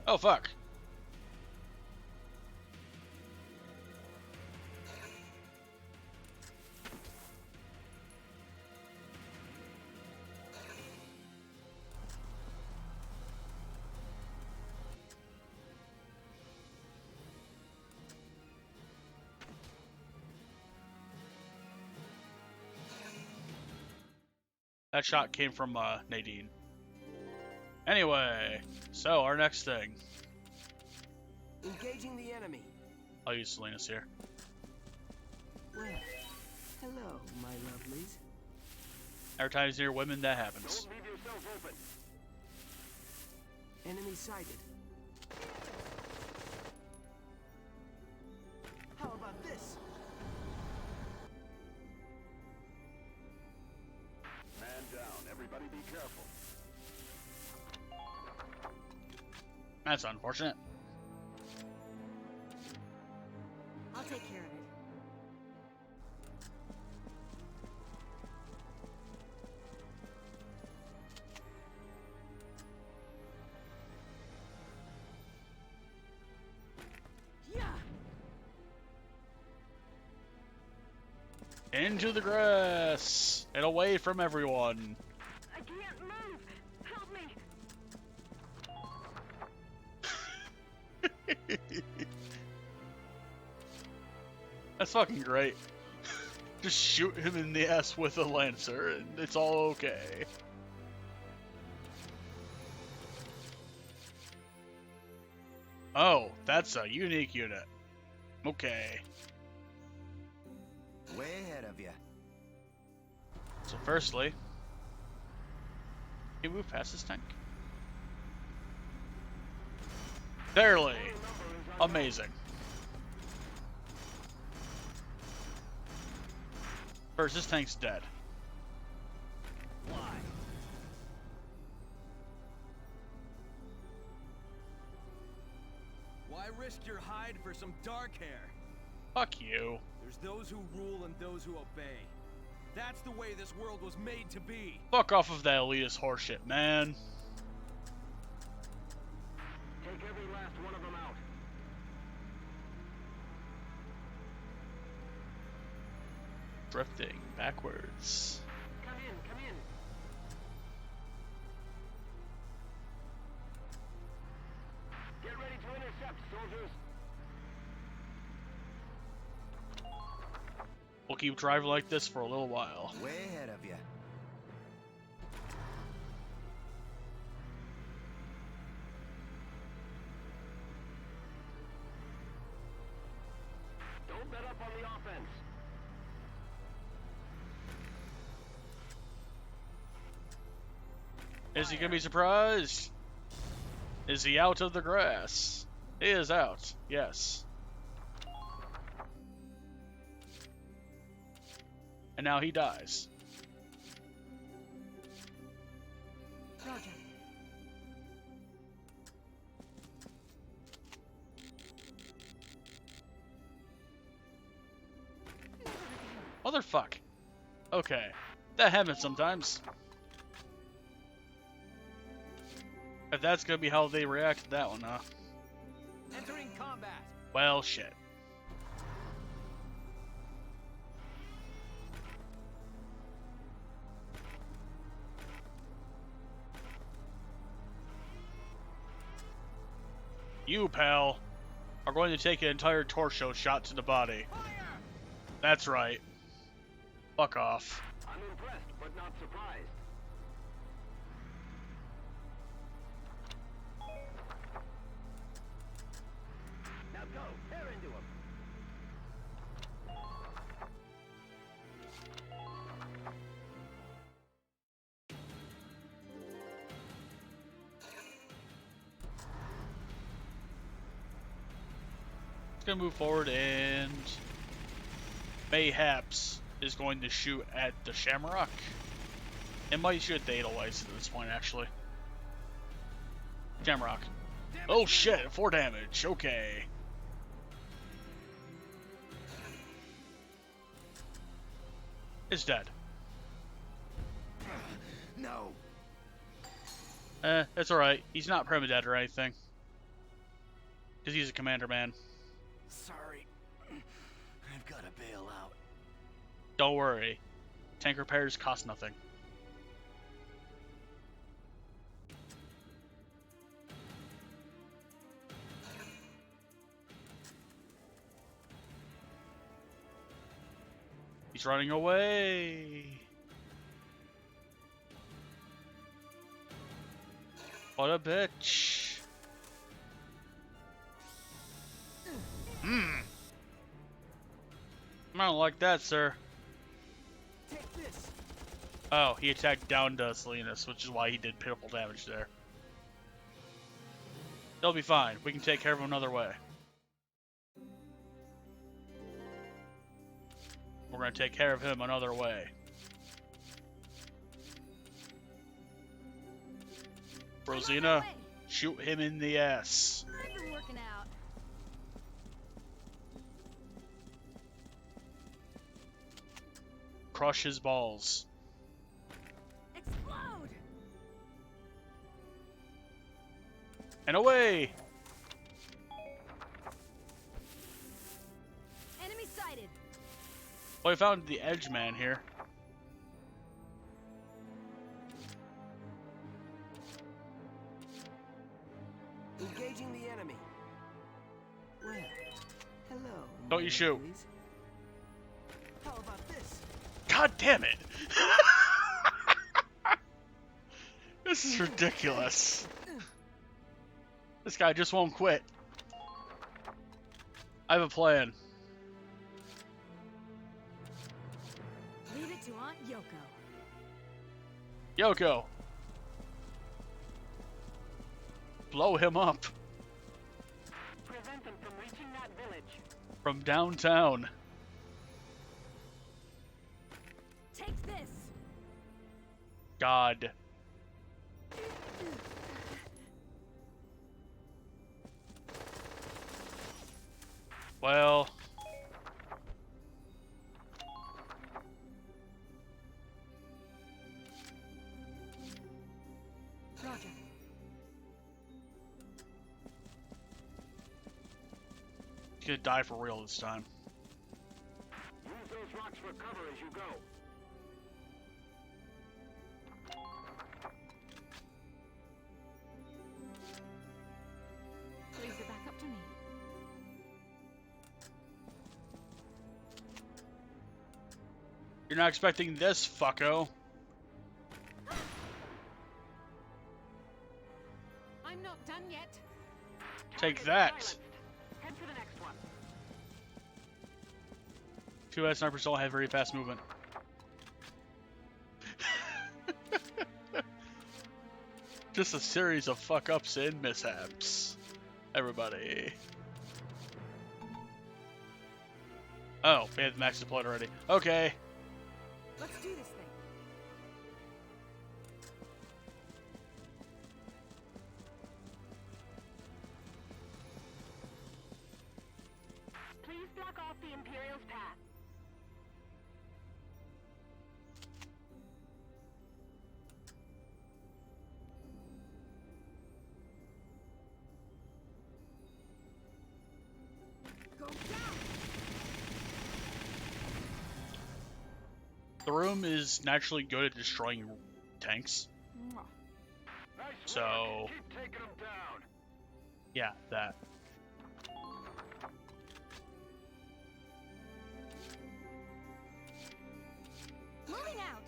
Oh fuck. That shot came from Nadine. Anyway, so our next thing. Engaging the enemy. I'll use Selena's here. Well, hello, my lovelies. Every time he's near women, that happens. Don't leave yourself open. Enemy sighted. How about this? Man down. Everybody be careful. That's unfortunate. I'll take care of it. Into the grass and away from everyone. I can't move. Help me. That's fucking great. Just shoot him in the ass with a lancer and it's all okay. Oh, that's a unique unit. Okay. Way ahead of you. So firstly, can you move past this tank? Barely. Amazing. First, this tank's dead. Why? some dark hair. Fuck you. There's those who rule and those who obey. That's the way this world was made to be. Fuck off of that elitist horseshit, man. Take every last one of them out. Drifting backwards. Come in, come in. Get ready to intercept, soldiers. We'll keep driving like this for a little while. Way ahead of you. Don't let up on the offense. Is he gonna be surprised? Is he out of the grass? He is out, yes. And now he dies. Roger. Motherfuck. Okay. That happens sometimes. If that's gonna be how they react to that one, huh? Entering combat. Well, shit. You, pal, are going to take an entire torso shot to the body. Fire! That's right. Fuck off. I'm impressed, but not surprised. Now go, tear into him. Gonna move forward, and mayhaps is going to shoot at the Shamrock. It might shoot at the Edelweiss at this point, actually. Shamrock. Oh shit, 4 damage. Okay. It's dead. No. It's alright. He's not permadead or anything. Because he's a commander man. Sorry. I've got to bail out. Don't worry. Tank repairs cost nothing. He's running away. What a bitch. I don't like that, sir. Take this. Oh, he attacked down to Salinas, which is why he did pitiful damage there. They'll be fine. We can take care of him another way. We're going to take care of him another way. Rosina, shoot him in the ass. I've been working out. Crush his balls. Explode! And away! Enemy sighted. Well, I found the Edge Man here. Engaging the enemy. Well, hello. Don't you shoot. lovelies. How about this? God damn it! This is ridiculous. This guy just won't quit. I have a plan. Leave it to Aunt Yoko. Yoko. Blow him up. Prevent them from reaching that village. From downtown. Take this. God. Well... Roger. He's gonna die for real this time. Use those rocks for cover as you go. Leave it back up to me. You're not expecting this, fucko. I'm not done yet. Take that. Head for the next one. Two snipers don't have very fast movement. Just a series of fuck-ups and mishaps. Everybody. Oh, we had max deployed already. Okay. Let's do this thing. Please block off the Imperial's path. Go down. The room is naturally good at destroying tanks. Nice So... work. Keep taking them down. yeah, that. Moving out.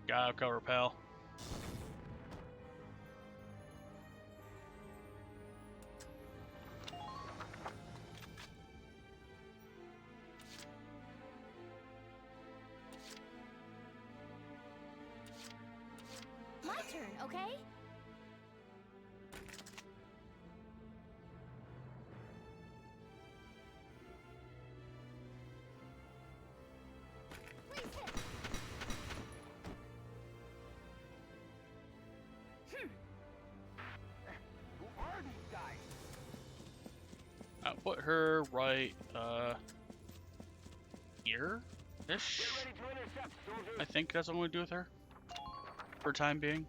Gotta cover, pal. My turn, okay? Who are these guys? I'll put her right, here-ish? Get ready to intercept, soldiers. I think that's what I'm gonna do with her. For time being.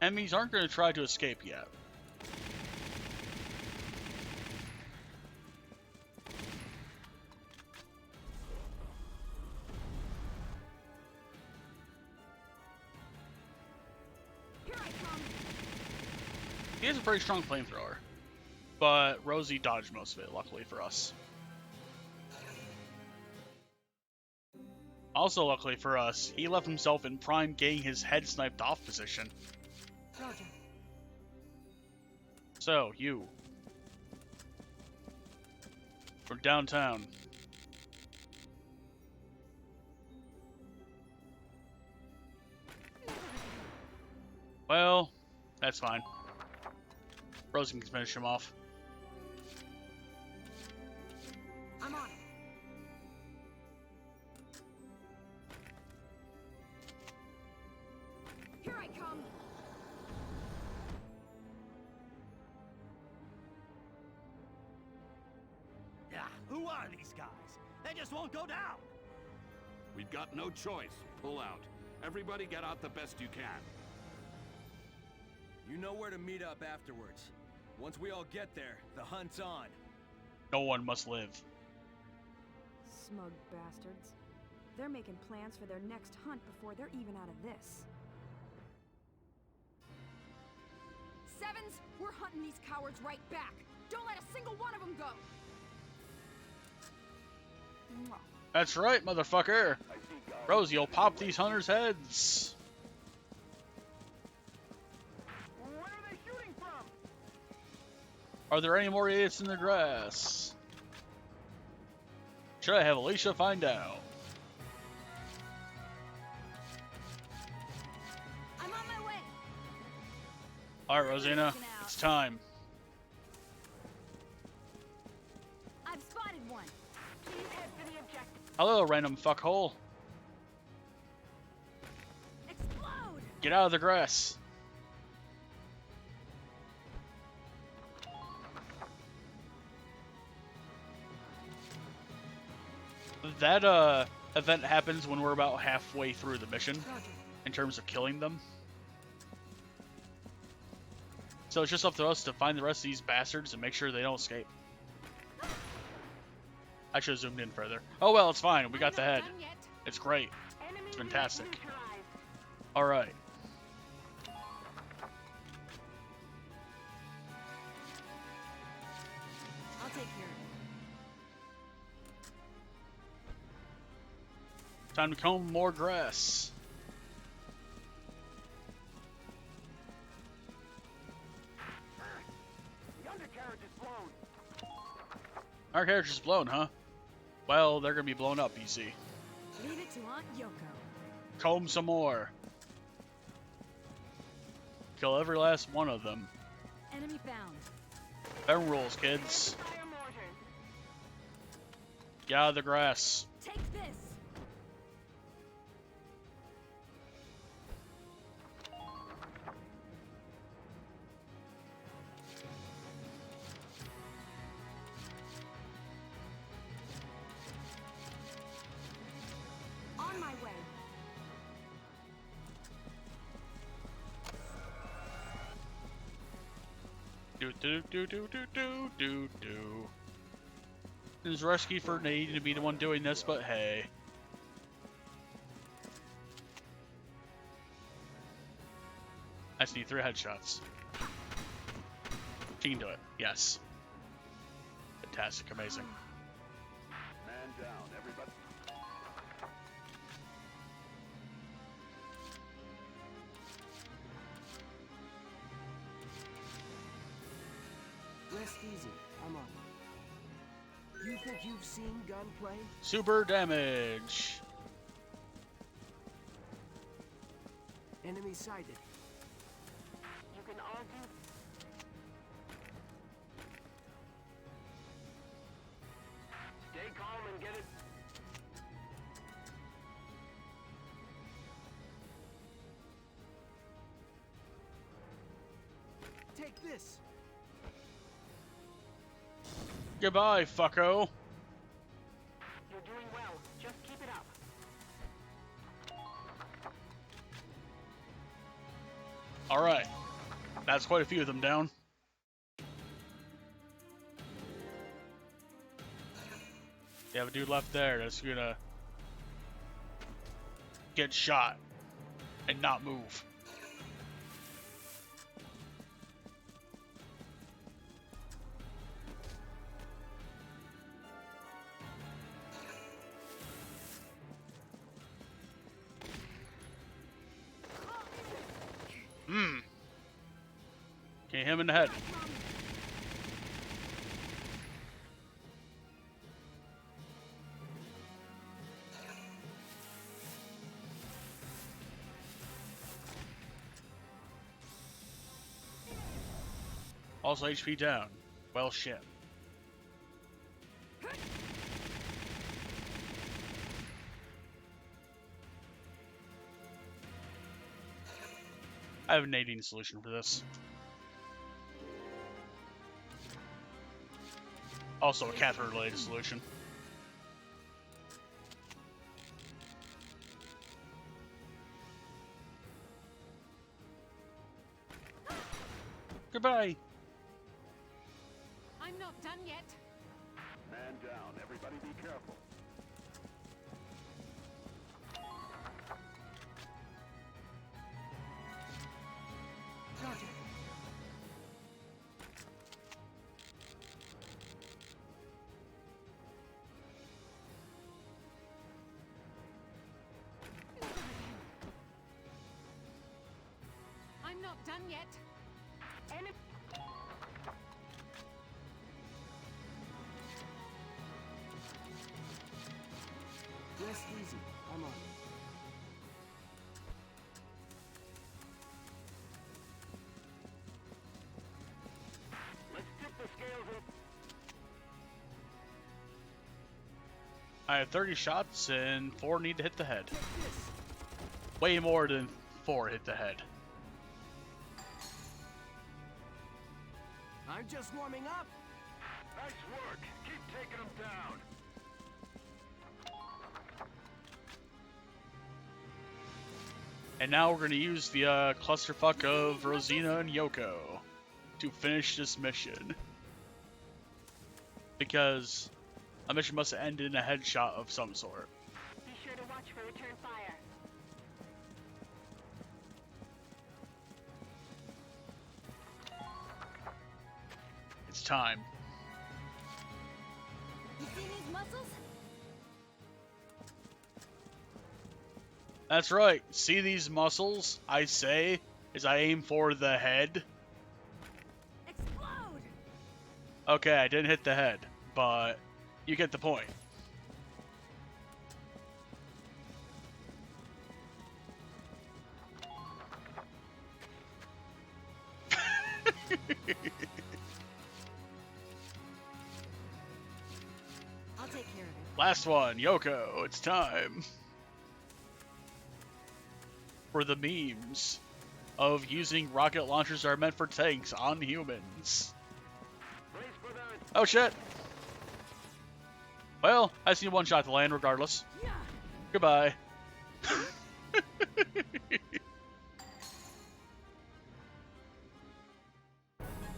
Enemies aren't gonna try to escape yet. Here I come. He has a pretty strong flamethrower, but Rosie dodged most of it, luckily for us. Also, luckily for us, he left himself in prime getting his head sniped off position. Roger. So, you. We're downtown. Well, that's fine. Rosie can finish him off. I'm on it. Here I come. Yeah, who are these guys? They just won't go down. We've got no choice. Pull out. Everybody get out the best you can. You know where to meet up afterwards. Once we all get there, the hunt's on. No one must live. Smug bastards. They're making plans for their next hunt before they're even out of this. Sevens, we're hunting these cowards right back. Don't let a single one of them go. Mwah. That's right, motherfucker. Rosie, you'll pop these hunters' heads. Where are they shooting from? Are there any more idiots in the grass? Should I have Alicia find out? I'm on my way. Alright, Rosina, it's time. I've spotted one. Please head for the objective. Hello, random fuckhole. Explode! Get out of the grass. That event happens when we're about halfway through the mission in terms of killing them. So it's just up to us to find the rest of these bastards and make sure they don't escape. I should have zoomed in further. Oh well, it's fine. We got the head. It's great. It's fantastic. Alright. I'll take care of it. Time to comb more grass. The undercarriage is blown. Our carriage is blown, huh? Well, they're gonna be blown up, you see. Leave it to Aunt Yoko. Comb some more. Kill every last one of them. Enemy found. Them rules, kids. Get out of the grass. Take this. On my way. Do do do do do do do do. It's risky for Nate to be the one doing this, but hey. I just need 3 headshots. She can do it. Yes. Fantastic. Amazing. Man down, everybody. Rest easy. I'm on. You think you've seen gunplay? Super damage. Enemy sighted. You can argue. Stay calm and get it. Take this. Goodbye, fucko. You're doing well. Just keep it up. Alright. That's quite a few of them down. You have a dude left there that's gonna get shot and not move. Okay, him in the head. Also HP down. Well, shit. I have a nadine solution for this. Also a catheter-related solution. Goodbye. I'm not done yet. Man down, everybody be careful. Roger. I'm not done yet. Enemy. Rest easy. I'm on. I have 30 shots and 4 need to hit the head. Way more than 4 hit the head. I'm just warming up. Nice work. Keep taking them down. And now we're going to use the clusterfuck of Rosina and Yoko to finish this mission. Because a mission must end in a headshot of some sort. Be sure to watch for return fire. It's time. You see these muscles? That's right. See these muscles, I say, as I aim for the head? Explode! Okay, I didn't hit the head, but you get the point. I'll take care of it. Last one, Yoko, it's time. For the memes of using rocket launchers that are meant for tanks on humans. Oh shit! Well, I just need one shot to land regardless. Yeah. Goodbye.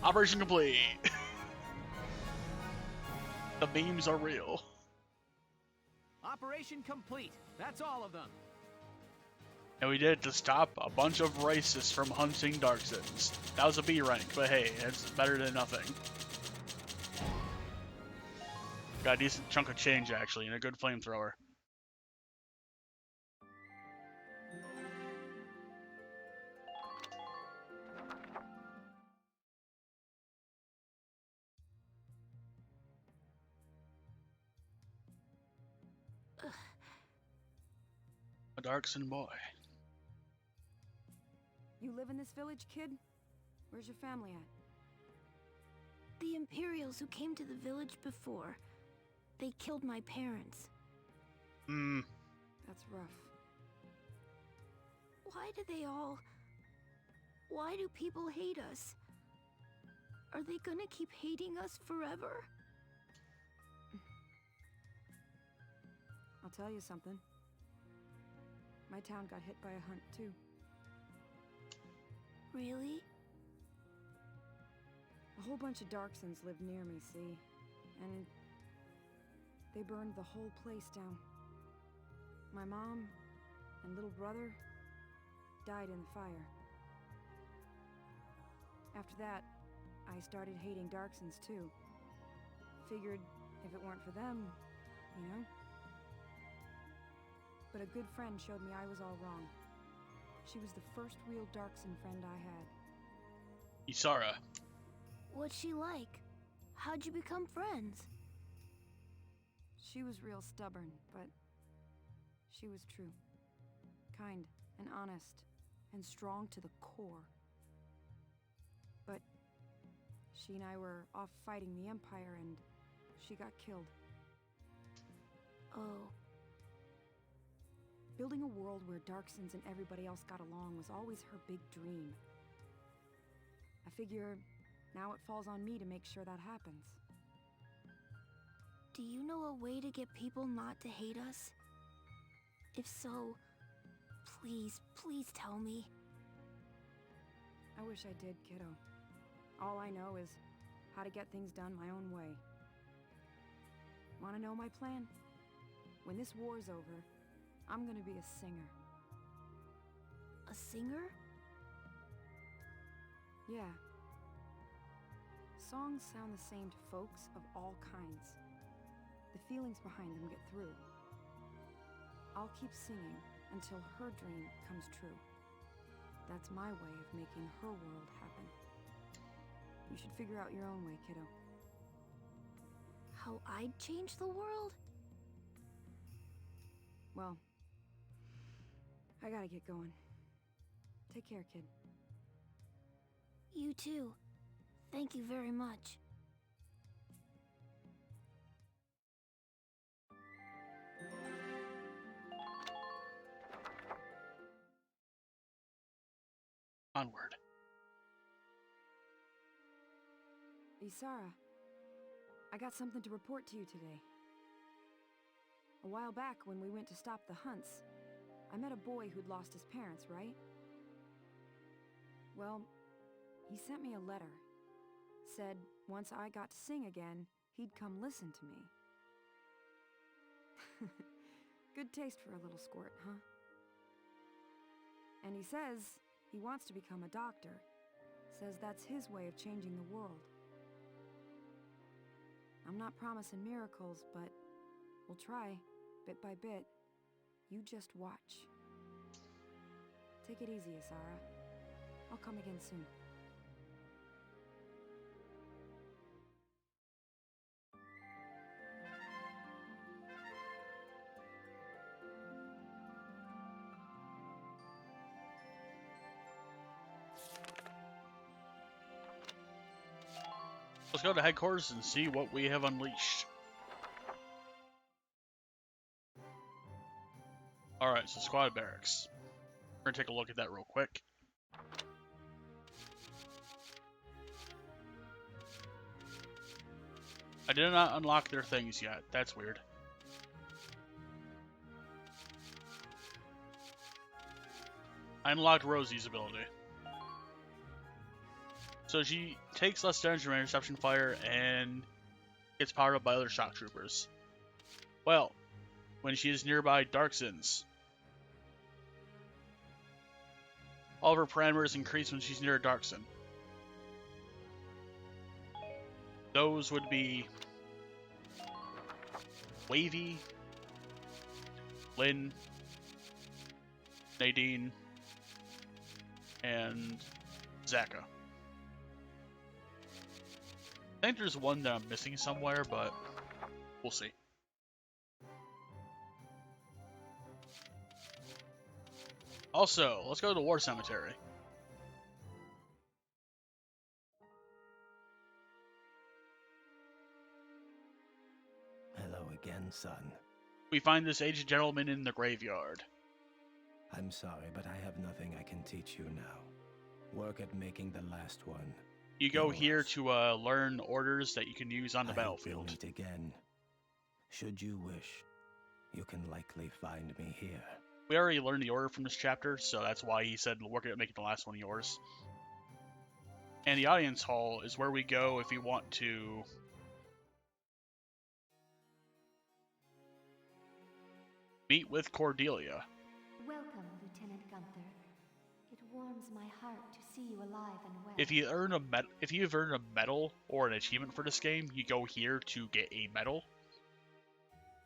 Operation complete. The memes are real. Operation complete. That's all of them. And we did it to stop a bunch of racists from hunting Darksons. That was a B rank, but hey, it's better than nothing. Got a decent chunk of change actually, and a good flamethrower. A Darkson boy. You live in this village, kid? Where's your family at? The Imperials who came to the village before. They killed my parents. Hmm. That's rough. Why do they all... Why do people hate us? Are they gonna keep hating us forever? I'll tell you something. My town got hit by a hunt, too. Really? A whole bunch of Darksons lived near me, see? And they burned the whole place down. My mom and little brother died in the fire. After that, I started hating Darksons too. Figured if it weren't for them, you know? But a good friend showed me I was all wrong. She was the first real Darkson friend I had. Isara. What's she like? How'd you become friends? She was real stubborn, but she was true. Kind and honest and strong to the core. But she and I were off fighting the Empire and she got killed. Oh. Building a world where Darksons and everybody else got along was always her big dream. I figure now it falls on me to make sure that happens. Do you know a way to get people not to hate us? If so, please, please tell me. I wish I did, kiddo. All I know is how to get things done my own way. Wanna know my plan? When this war's over, I'm gonna be a singer. A singer? Yeah. Songs sound the same to folks of all kinds. The feelings behind them get through. I'll keep singing until her dream comes true. That's my way of making her world happen. You should figure out your own way, kiddo. How I'd change the world? Well, I gotta get going. Take care, kid. You too. Thank you very much. Onward. Isara, I got something to report to you today. A while back, when we went to stop the hunts, I met a boy who'd lost his parents, right? Well, he sent me a letter. Said once I got to sing again, he'd come listen to me. Good taste for a little squirt, huh? And he says he wants to become a doctor. Says that's his way of changing the world. I'm not promising miracles, but we'll try, bit by bit. You just watch. Take it easy, Isara. I'll come again soon. Let's go to headquarters and see what we have unleashed. Alright, so squad barracks. We're gonna take a look at that real quick. I did not unlock their things yet. That's weird. I unlocked Rosie's ability. So she takes less damage from interception fire and gets powered up by other shock troopers. Well, when she is nearby Darksons, all of her parameters increase when she's near a Darkson. Those would be Wavy, Lynn, Nadine, and Zaka. I think there's one that I'm missing somewhere, but we'll see. Also, let's go to the war cemetery. Hello again, son. We find this aged gentleman in the graveyard. I'm sorry, but I have nothing I can teach you now. Work at making the last one. You go here to learn orders that you can use on the battlefield. We'll meet again. Should you wish, you can likely find me here. We already learned the order from this chapter, so that's why he said work at making the last one yours. And the audience hall is where we go if you want to meet with Cordelia. Welcome, Lieutenant Gunther. It warms my heart to see you alive and well. If you've earned a medal or an achievement for this game, you go here to get a medal.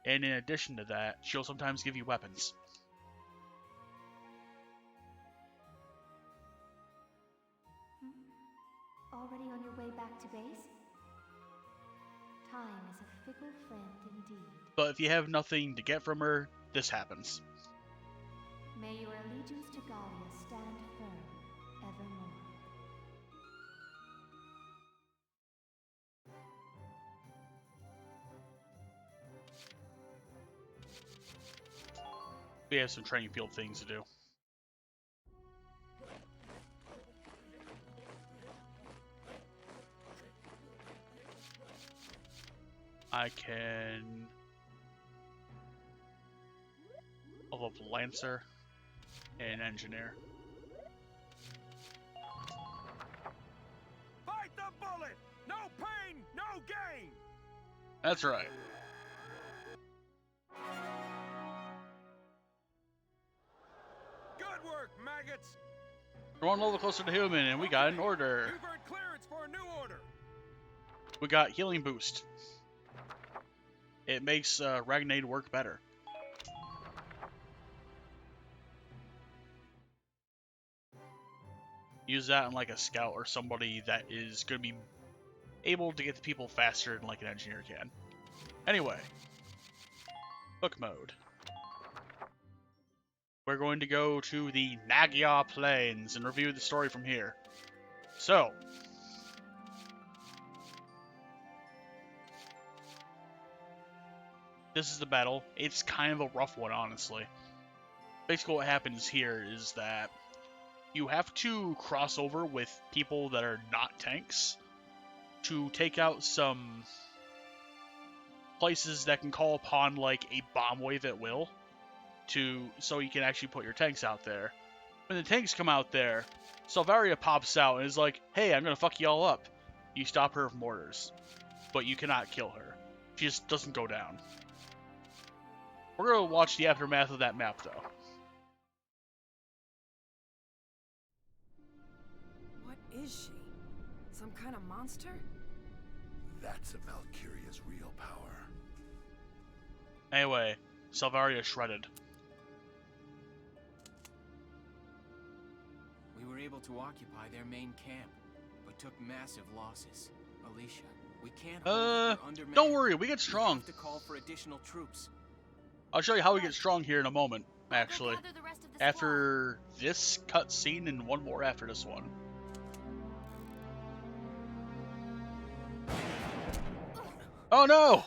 And in addition to that, she'll sometimes give you weapons. Already on your way back to base? Time is a fickle friend indeed. But if you have nothing to get from her, this happens. May your allegiance to Gallia stand firm evermore. We have some training field things to do. I can level up Lancer and Engineer. Fight the bullet! No pain, no gain! That's right. Good work, maggots! We're one level closer to human, and we got an order. You've earned clearance for a new order. We got healing boost. It makes Ragnade work better. Use that on like a scout or somebody that is going to be able to get to people faster than like an engineer can. Anyway, book mode. We're going to go to the Nagya Plains and review the story from here. So, this is the battle. It's kind of a rough one, honestly. Basically what happens here is that you have to cross over with people that are not tanks to take out some places that can call upon like a bomb wave at will, so you can actually put your tanks out there. When the tanks come out there, Salvaria pops out and is like, "Hey, I'm gonna fuck you all up." You stop her with mortars, but you cannot kill her. She just doesn't go down. We're gonna watch the aftermath of that map, though. What is she? Some kind of monster? That's a Valkyria's real power. Anyway, Salvaria shredded. We were able to occupy their main camp, but took massive losses. Alicia, we can't hold it. We're undermanned. Don't worry, we get strong. We have to call for additional troops. I'll show you how we get strong here in a moment, actually. After this cutscene and one more after this one. Oh no!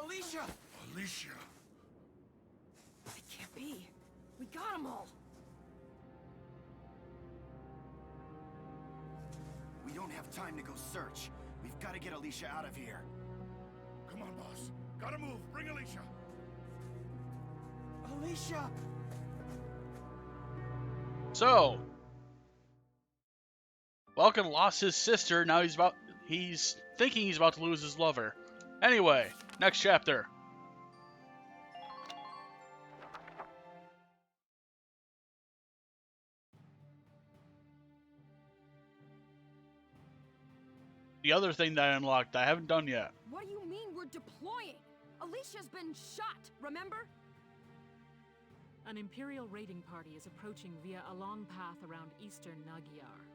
Alicia! Alicia! It can't be. We got them all. We don't have time to go search. We've got to get Alicia out of here. Come on, boss. Gotta move. Bring Alicia. Alicia! So, Vulcan lost his sister. Now he's thinking he's about to lose his lover. Anyway, next chapter. The other thing that I unlocked, I haven't done yet. What do you mean we're deploying? Alicia's been shot, remember? An Imperial raiding party is approaching via a long path around eastern Nagyar.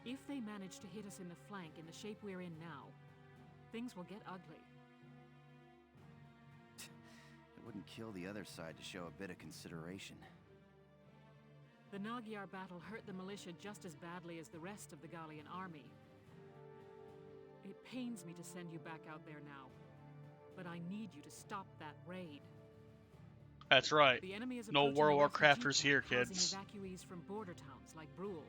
If they manage to hit us in the flank in the shape we're in now, things will get ugly. It wouldn't kill the other side to show a bit of consideration. The Nagyar battle hurt the militia just as badly as the rest of the Gallian army. It pains me to send you back out there now, but I need you to stop that raid. That's right. The enemy is No approaching World a War refugee Crafters here, camp housing kids. Evacuees from border towns like Brule.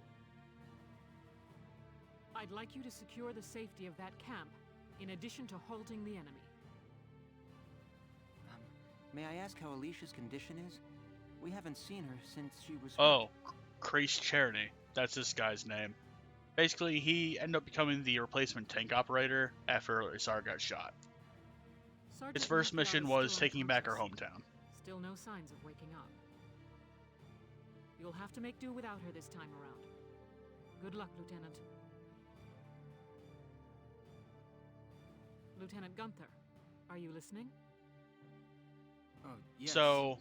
I'd like you to secure the safety of that camp, in addition to halting the enemy. May I ask how Alicia's condition is? We haven't seen her since she was... Oh, Crease Charity. That's this guy's name. Basically, he ended up becoming the replacement tank operator after Isar got shot. Sergeant His first Macleod mission is was still taking back our unconscious. hometown. Still no signs of waking up. You'll have to make do without her this time around. Good luck, Lieutenant. Lieutenant Gunther, are you listening? Oh, yes. So,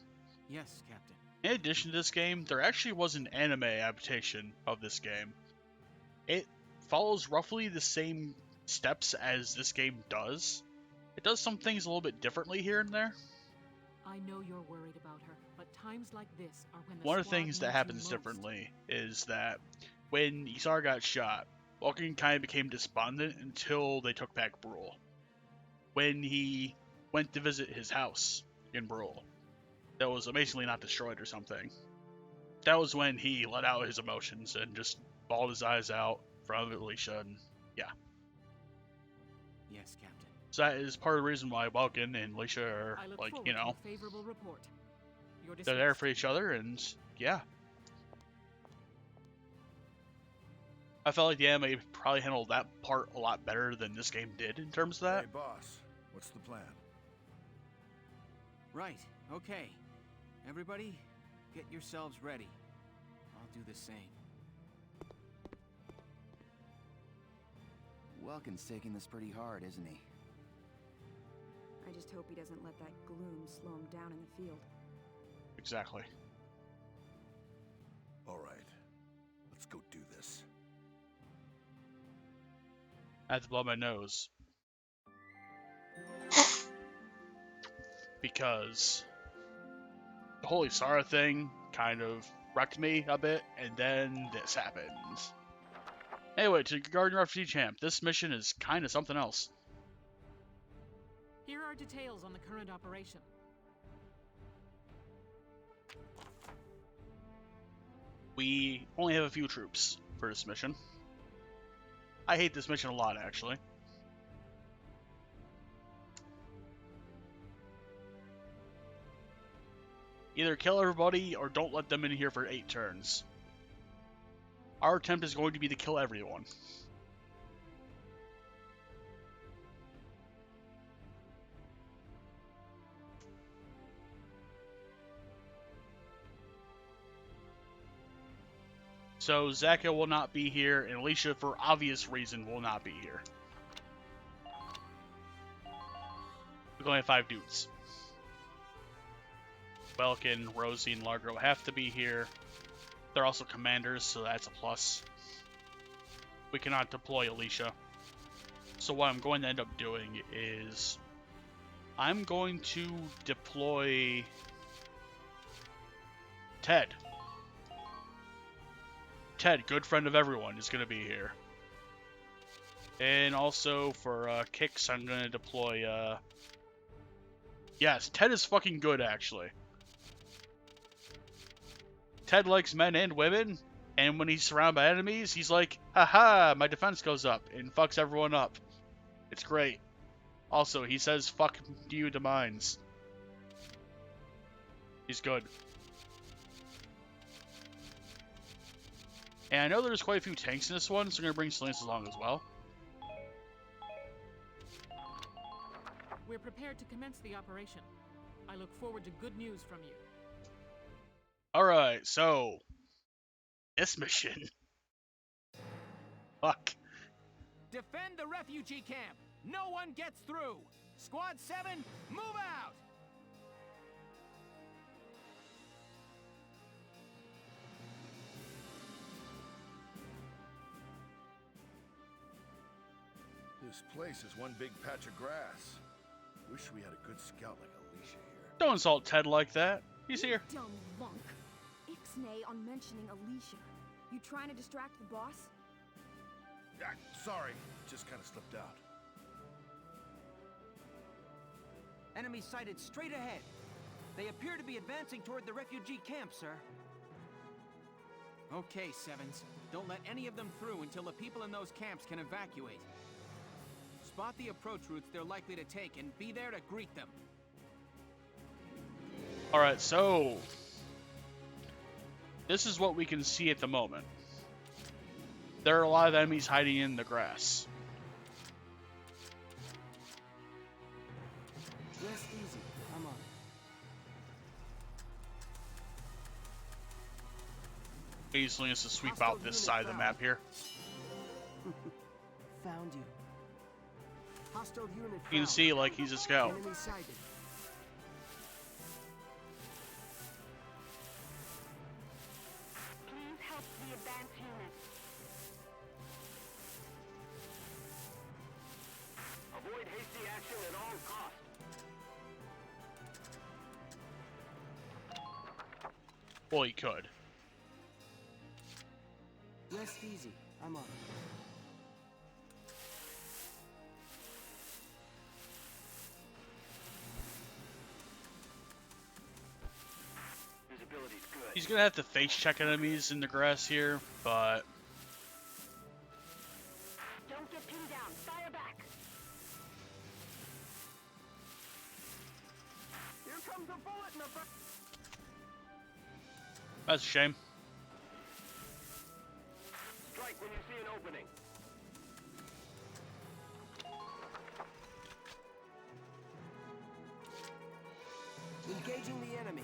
Yes, Captain. in addition to this game, there actually was an anime adaptation of this game. It follows roughly the same steps as this game does. It does some things a little bit differently here and there. I know you're worried about her, but times like this are when the One of the squad things that needs you happens most. differently is that when Isar got shot, Vulcan kind of became despondent until they took back Brule. When he went to visit his house in Brule, that was amazingly not destroyed or something, that was when he let out his emotions and just bawled his eyes out in front of Alicia, and yeah. Yes, Captain. So that is part of the reason why Vulcan and Alicia are, I look like, forward you to know, a favorable report. You're they're there dismissed. for each other, and yeah. I felt like the anime probably handled that part a lot better than this game did in terms of that. Hey, boss. What's the plan? Right, okay. Everybody, get yourselves ready. I'll do the same. Welkin's taking this pretty hard, isn't he? I just hope he doesn't let that gloom slow him down in the field. Exactly. All right. Let's go do this. I had to blow my nose. Because the Holy Sarah thing kind of wrecked me a bit, and then this happens. Anyway, to Guardian Refugee Champ, this mission is kind of something else. Here are details on the current operation. we only have a few troops for this mission. I hate this mission a lot, actually. Either kill everybody or don't let them in here for 8 turns. Our attempt is going to be to kill everyone. So Zaka will not be here, and Alicia, for obvious reason, will not be here. We only have 5 dudes. Belkin, Rosie, and Largo have to be here. They're also commanders, so that's a plus. We cannot deploy Alicia. So what I'm going to end up doing is I'm going to deploy Ted. Ted, good friend of everyone, is going to be here. And also for kicks, I'm going to deploy... Yes, Ted is fucking good, actually. Ted likes men and women, and when he's surrounded by enemies, he's like, haha, my defense goes up, and fucks everyone up. It's great. Also, he says, fuck you to mines. He's good. And I know there's quite a few tanks in this one, so I'm going to bring Salinas along as well. We're prepared to commence the operation. I look forward to good news from you. Alright, so... this mission. Fuck. Defend the refugee camp! No one gets through! Squad 7, move out! This place is one big patch of grass. Wish we had a good scout like Alicia here. Don't insult Ted like that. He's here. Dumb lunk. Ixnay on mentioning Alicia. You trying to distract the boss? Yeah, sorry. Just kind of slipped out. Enemy sighted straight ahead. They appear to be advancing toward the refugee camp, sir. Okay, Sevens. Don't let any of them through until the people in those camps can evacuate. Spot the approach routes they're likely to take and be there to greet them. Alright, so... this is what we can see at the moment. There are a lot of enemies hiding in the grass. Rest easy. I'm on it. Easily is to sweep out this side of the map here. Found you. Hostile unit found. You can see, like, he's a scout. Enemy sighted. Please help the advance unit. Avoid hasty action at all costs. Well, he could. Rest easy. I'm on it. Visibility's good. He's gonna have to face check enemies in the grass here, but... Don't get pinned down. Fire back. Here comes a bullet in the front. that's a shame. Strike when you see an opening. Engaging the enemy.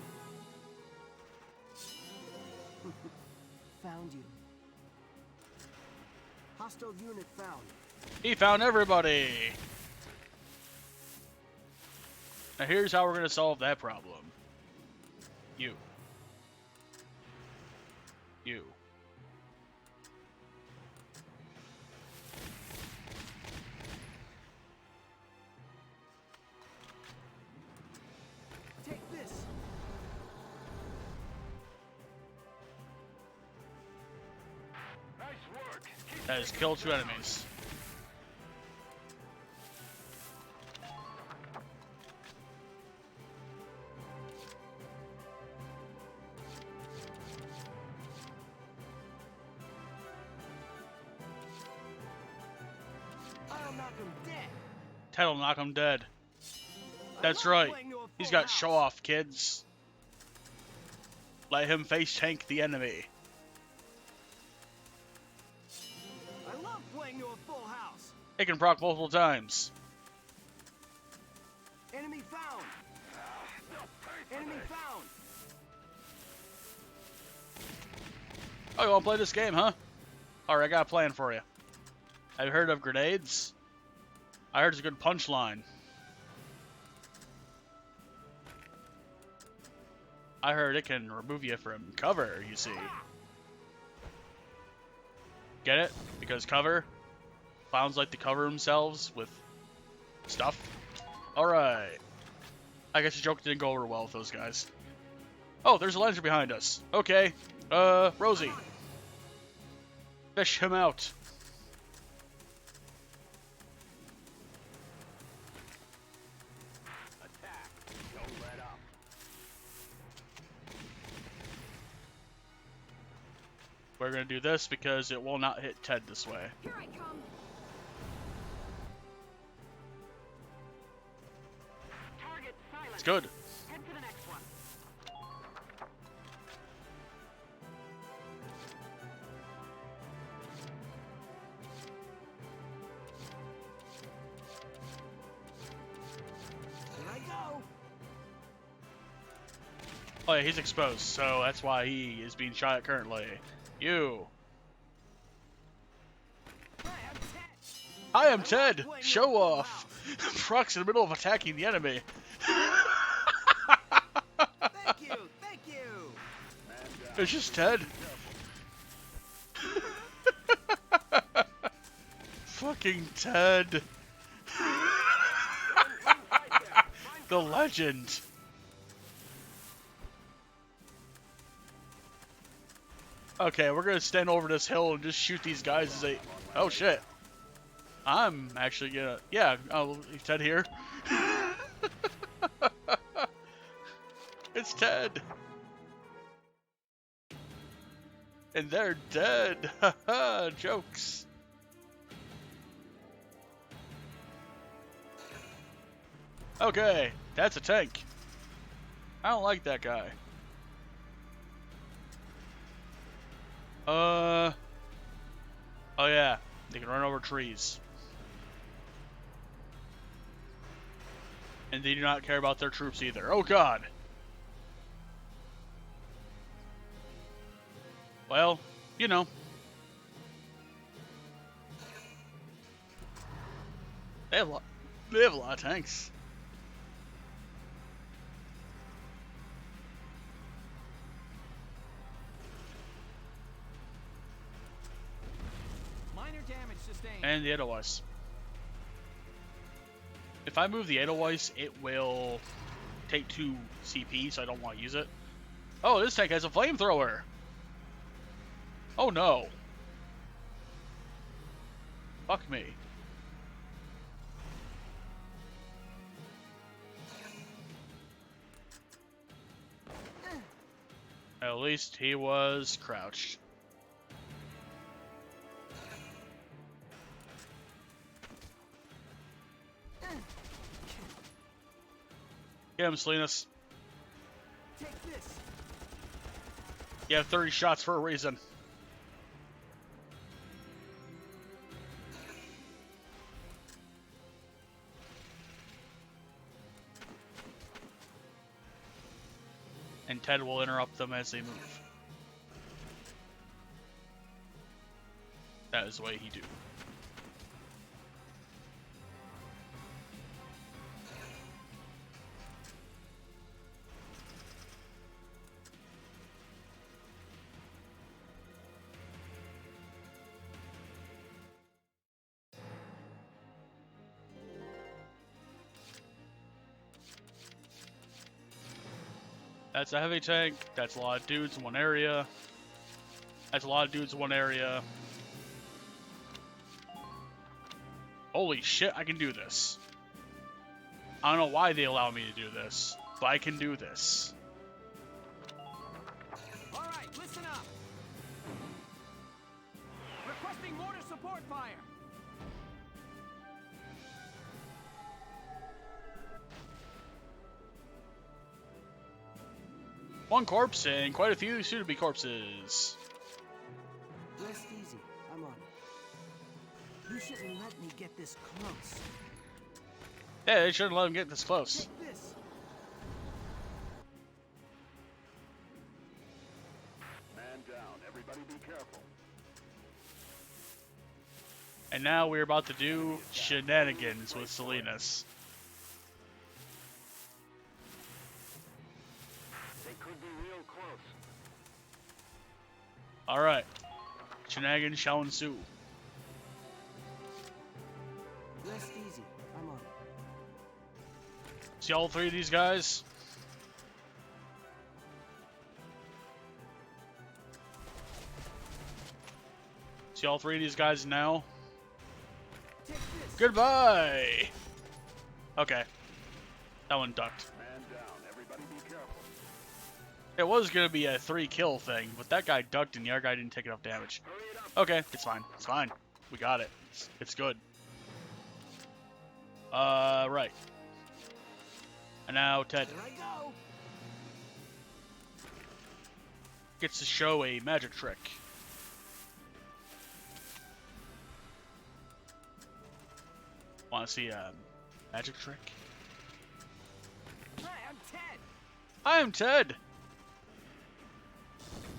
Found you. Hostile unit found. He found everybody! Now here's how we're gonna solve that problem. You. You. Take this. Nice work. That is kill 2 enemies. knock him dead. Ted will knock him dead. That's right. He's got show off, kids. Let him face tank the enemy. I love playing to a full house. It can proc multiple times. Enemy found. Enemy found. Oh, you want to play this game, huh? Alright, I got a plan for you. Have you heard of grenades? I heard it's a good punchline. I heard it can remove you from cover, you see. Get it? Because cover? Clowns like to cover themselves with stuff. Alright. I guess the joke didn't go over well with those guys. Oh, there's a lantern behind us. Okay. Rosie. Fish him out. Attack. Don't let up. We're gonna do this because it will not hit Ted this way. Here I come. Target silent. It's good. Head for the next one. Here I go. Oh yeah, he's exposed, so that's why he is being shot at currently. You. I am Ted. Show off. Proc's in the middle of attacking the enemy. Thank you. Thank you. It's just Ted. Fucking Ted. The legend. Okay, we're gonna stand over this hill and just shoot these guys as they... Oh shit. I'm actually gonna... Yeah, I'll leave Ted here. It's Ted. And they're dead. Haha, jokes. Okay, that's a tank. I don't like that guy. Oh yeah, they can run over trees. And they do not care about their troops either. Oh god. Well, you know. They have a lot of tanks. Minor damage sustained. And the Edelweiss. If I move the Edelweiss, it will take 2 CP, so I don't want to use it. Oh, this tank has a flamethrower. Oh no. Fuck me. At least he was crouched. Get him, Salinas. Take this. You have 30 shots for a reason. And Ted will interrupt them as they move. That is the way he do. That's a heavy tank. That's a lot of dudes in one area. That's a lot of dudes in one area. Holy shit, I can do this. I don't know why they allow me to do this, but I can do this. All right, listen up. Requesting mortar support fire. One corpse and quite a few soon-to-be corpses. Rest easy. I'm on it. You shouldn't let me get this close. Yeah, they shouldn't let him get this close. Take this. Man down. Everybody be careful. And now we're about to do shenanigans with Salinas. They could be real close. Alright. Shenanigans shall ensue. Rest easy. I'm on it. See all three of these guys? See all three of these guys now? Goodbye! Okay. That one ducked. Man down. Everybody be careful. It was gonna be a 3-kill thing, but that guy ducked and the other guy didn't take enough damage. Okay, it's fine. It's fine. We got it. It's good. Right. And now Ted Here I go. gets to show a magic trick. Want to see a magic trick? Hi, I'm Ted. I am Ted.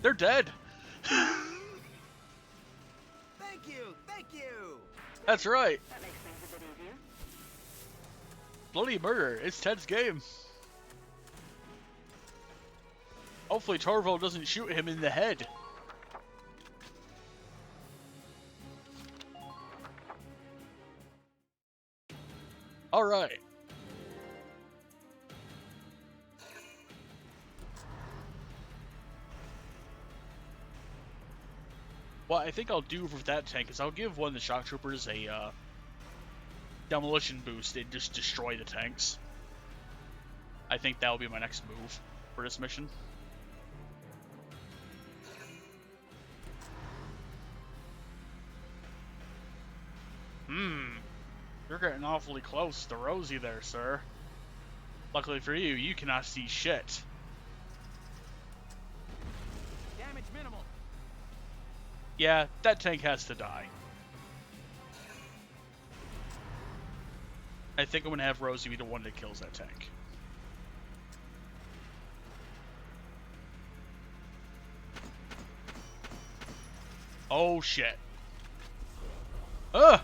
They're dead. Thank you. Thank you. That's right. That makes things a bit easier. Bloody murder. It's Ted's game. Hopefully Torval doesn't shoot him in the head. Alright. What I think I'll do for that tank is I'll give one of the shock troopers a demolition boost and just destroy the tanks. I think that will be my next move for this mission. You're getting awfully close to Rosie there, sir. Luckily for you, you cannot see shit. Damage minimal. Yeah, that tank has to die. I think I'm gonna have Rosie be the one that kills that tank. Oh shit. Ugh!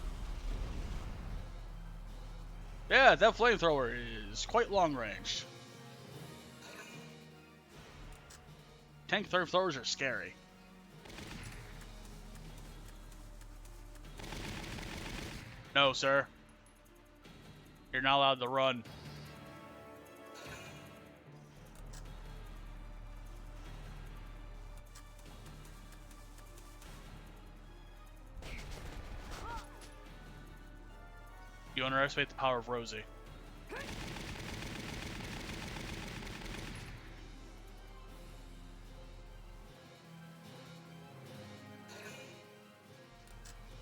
Yeah, that flamethrower is quite long range. Tank flamethrowers are scary. No, sir. You're not allowed to run. You underestimate the power of Rosie.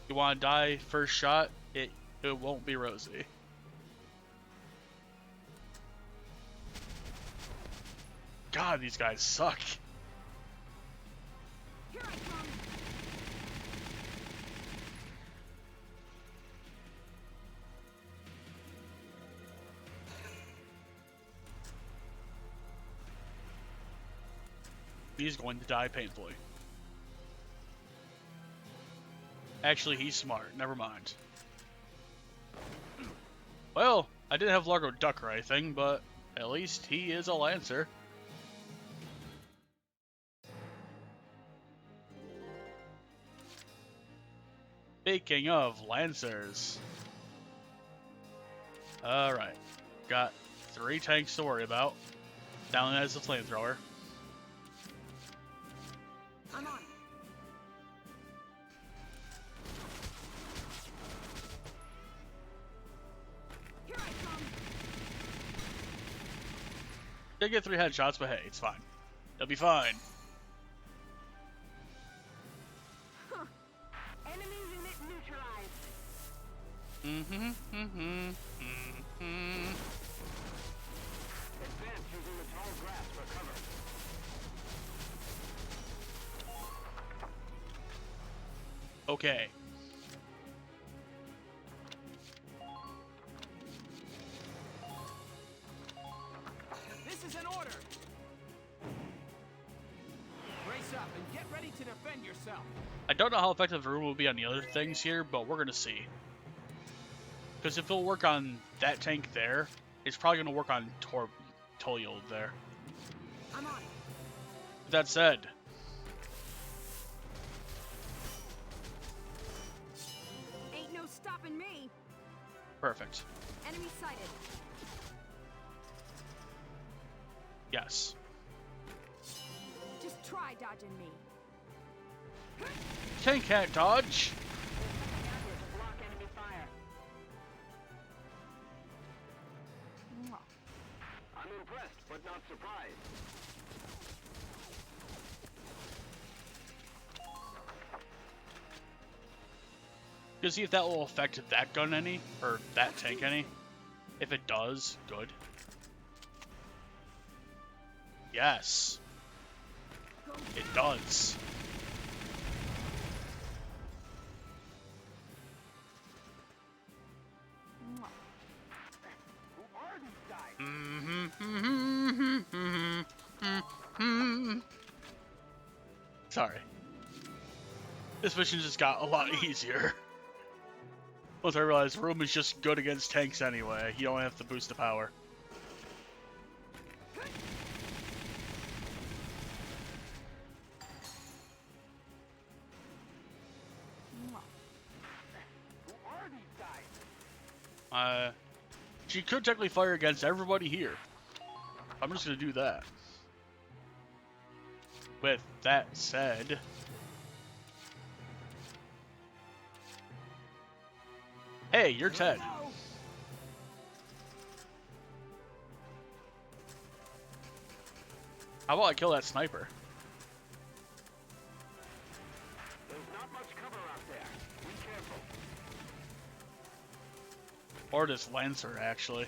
You want to die first shot? It won't be Rosie. God, these guys suck. Here I come. He's going to die painfully. Actually, he's smart. Never mind. Well, I didn't have Largo duck or anything, but at least he is a Lancer. Speaking of Lancers. Alright. Got 3 tanks to worry about. Down as the flamethrower. I'm on. Here I come. Did get 3 headshots, but hey, it's fine. It'll be fine. Enemy unit neutralized. Advance using the tall grass for cover. Okay. This is an order! Brace up and get ready to defend yourself. I don't know how effective the room will be on the other things here, but we're gonna see. Because if it'll work on that tank there, it's probably gonna work on Toyold there. I'm on it. With that said, Ain't no stopping me. perfect. Enemy sighted. Yes. Just try dodging me. Tank can't dodge. Block enemy fire. I'm impressed, but not surprised. To see if that will affect that gun any, or that tank any. If it does, good. Yes. It does. Sorry. This mission just got a lot easier. Once I realized room is just good against tanks anyway. You don't have to boost the power. She could technically fire against everybody here. I'm just gonna do that. With that said, hey, you're Ted. How about I kill that sniper? There's not much cover out there. Be careful. Or this Lancer, actually.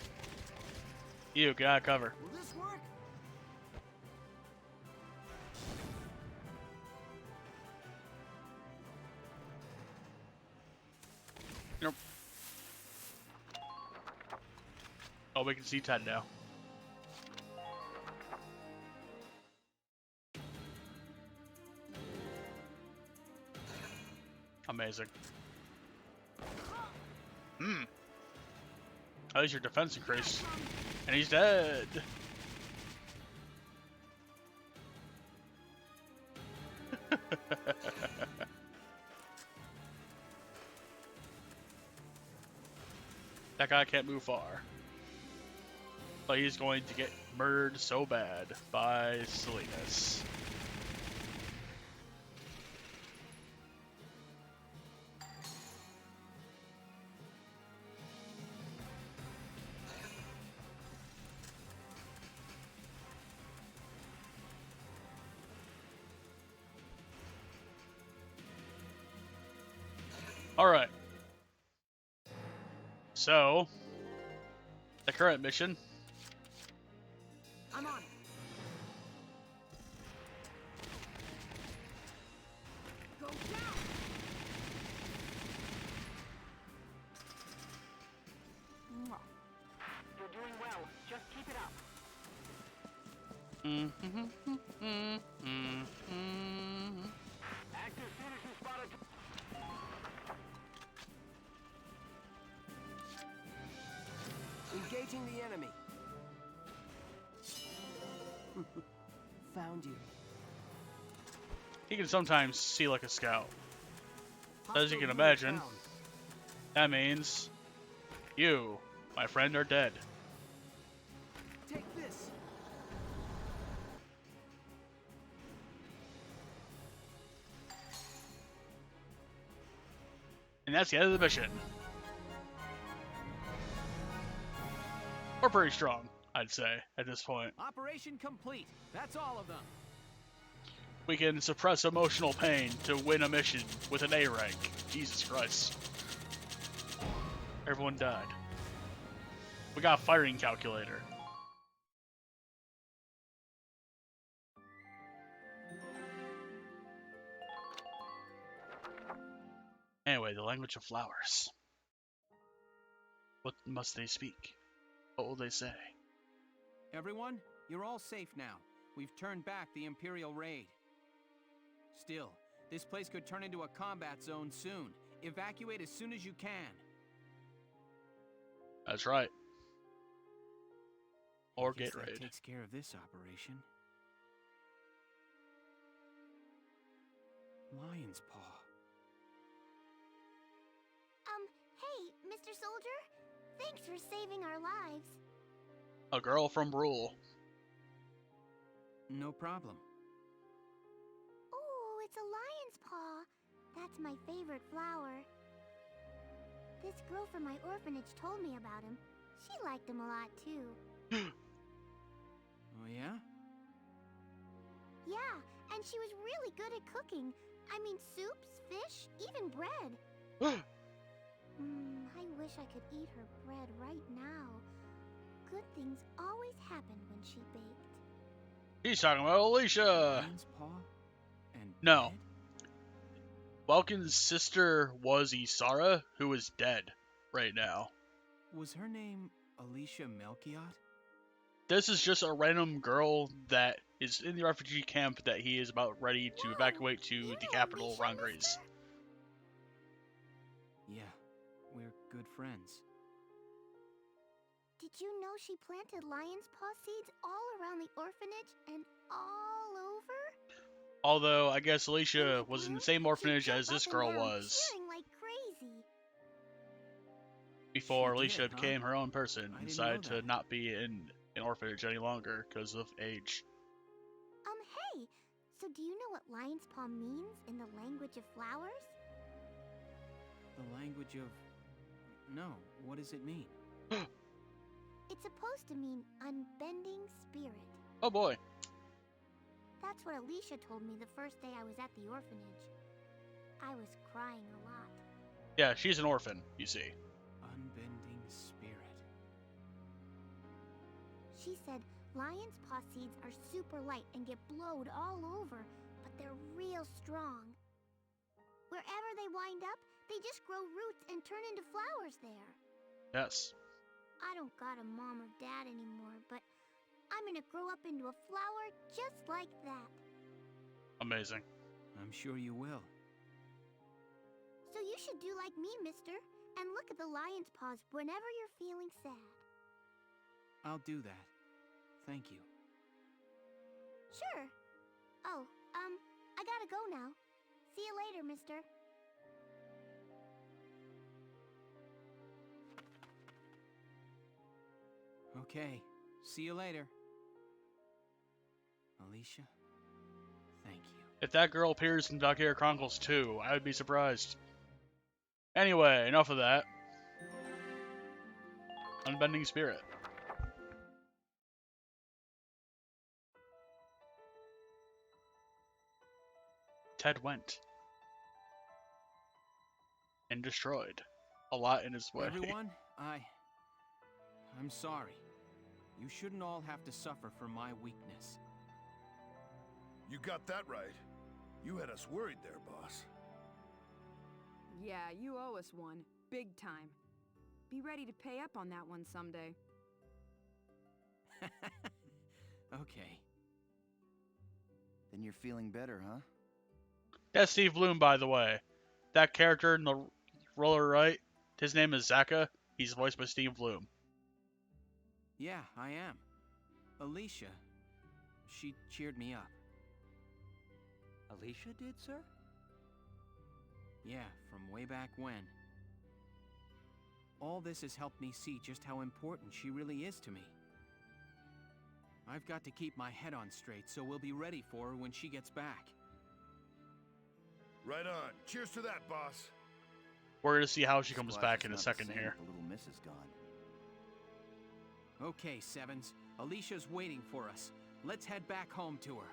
You, get out of cover. Will this work? Nope. Oh, we can see Ted now. Amazing. At least your defense increased. And he's dead. That guy can't move far. But he's going to get murdered so bad by Salinas. Alright. So, the current mission. I'm on it. Go down. You're doing well. Just keep it up. Active citizen spotted. Engaging the enemy. Found you. He can sometimes see like a scout. As you can imagine, that means you, my friend, are dead. Take this. And that's the end of the mission. We're pretty strong, I'd say, at this point. Operation complete. That's all of them. We can suppress emotional pain to win a mission with an A rank. Jesus Christ. Everyone died. We got a firing calculator. Anyway, the language of flowers. What must they speak? What will they say? Everyone, you're all safe now. We've turned back the Imperial raid. Still, this place could turn into a combat zone soon. Evacuate as soon as you can. That's right. Or I guess Gatorade. that takes care of this operation. Lion's Paw. Hey, Mr. Soldier. Thanks for saving our lives. A girl from Rule. No problem. Oh, it's a lion's paw. That's my favorite flower. This girl from my orphanage told me about him. She liked him a lot, too. Oh, yeah? Yeah, and she was really good at cooking. I mean, soups, fish, even bread. I wish I could eat her bread right now. Good things always happened when she baked. He's talking about Alicia. Lion's Paw? And no. Welkin's sister was Isara, who is dead right now. Was her name Alicia Melchiot? This is just a random girl that is in the refugee camp that he is about ready to evacuate to the capital, Rangres. Yeah, we're good friends. Did you know she planted lion's paw seeds all around the orphanage and all over? Although, I guess Alicia was in the same orphanage as this girl was. Cheering like crazy. Before She Alicia did, huh? became her own person and I didn't decided know to not be in an orphanage any longer because of age. Hey, so do you know what lion's paw means in the language of flowers? The language of... No, what does it mean? It's supposed to mean unbending spirit. Oh boy. That's what Alicia told me the first day I was at the orphanage. I was crying a lot. Yeah, she's an orphan, you see. Unbending spirit. She said lion's paw seeds are super light and get blowed all over, but they're real strong. Wherever they wind up, they just grow roots and turn into flowers there. Yes. I don't got a mom or dad anymore, but I'm gonna grow up into a flower just like that. Amazing. I'm sure you will. So you should do like me, mister, and look at the lion's paws whenever you're feeling sad. I'll do that. Thank you. Sure. Oh, I gotta go now. See you later, mister. Okay, see you later. Alicia, thank you. If that girl appears in Valkyria Chronicles 2, I would be surprised. Anyway, enough of that. Unbending spirit. Ted went. And destroyed. A lot in his way. Everyone, I'm sorry. You shouldn't all have to suffer for my weakness. You got that right. You had us worried there, boss. Yeah, you owe us one. Big time. Be ready to pay up on that one someday. Okay. Then you're feeling better, huh? That's Steve Bloom, by the way. That character in the roller right, his name is Zaka. He's voiced by Steve Bloom. Yeah, I am. Alicia, she cheered me up. Alicia did, sir? Yeah, from way back when. All this has helped me see just how important she really is to me. I've got to keep my head on straight, so we'll be ready for her when she gets back. Right on. Cheers to that, boss. We're gonna see how she comes back in a second here. The little miss is gone. Okay, Sevens. Alicia's waiting for us. Let's head back home to her.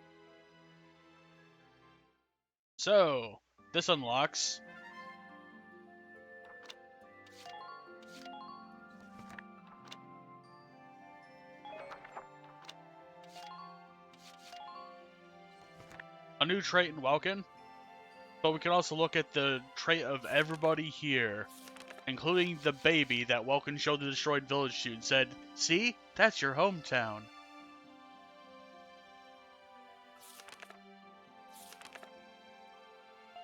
So, this unlocks a new trait in Welkin, But we can also look at the trait of everybody here, including the baby that Welkin showed the destroyed village to and said, "See? That's your hometown."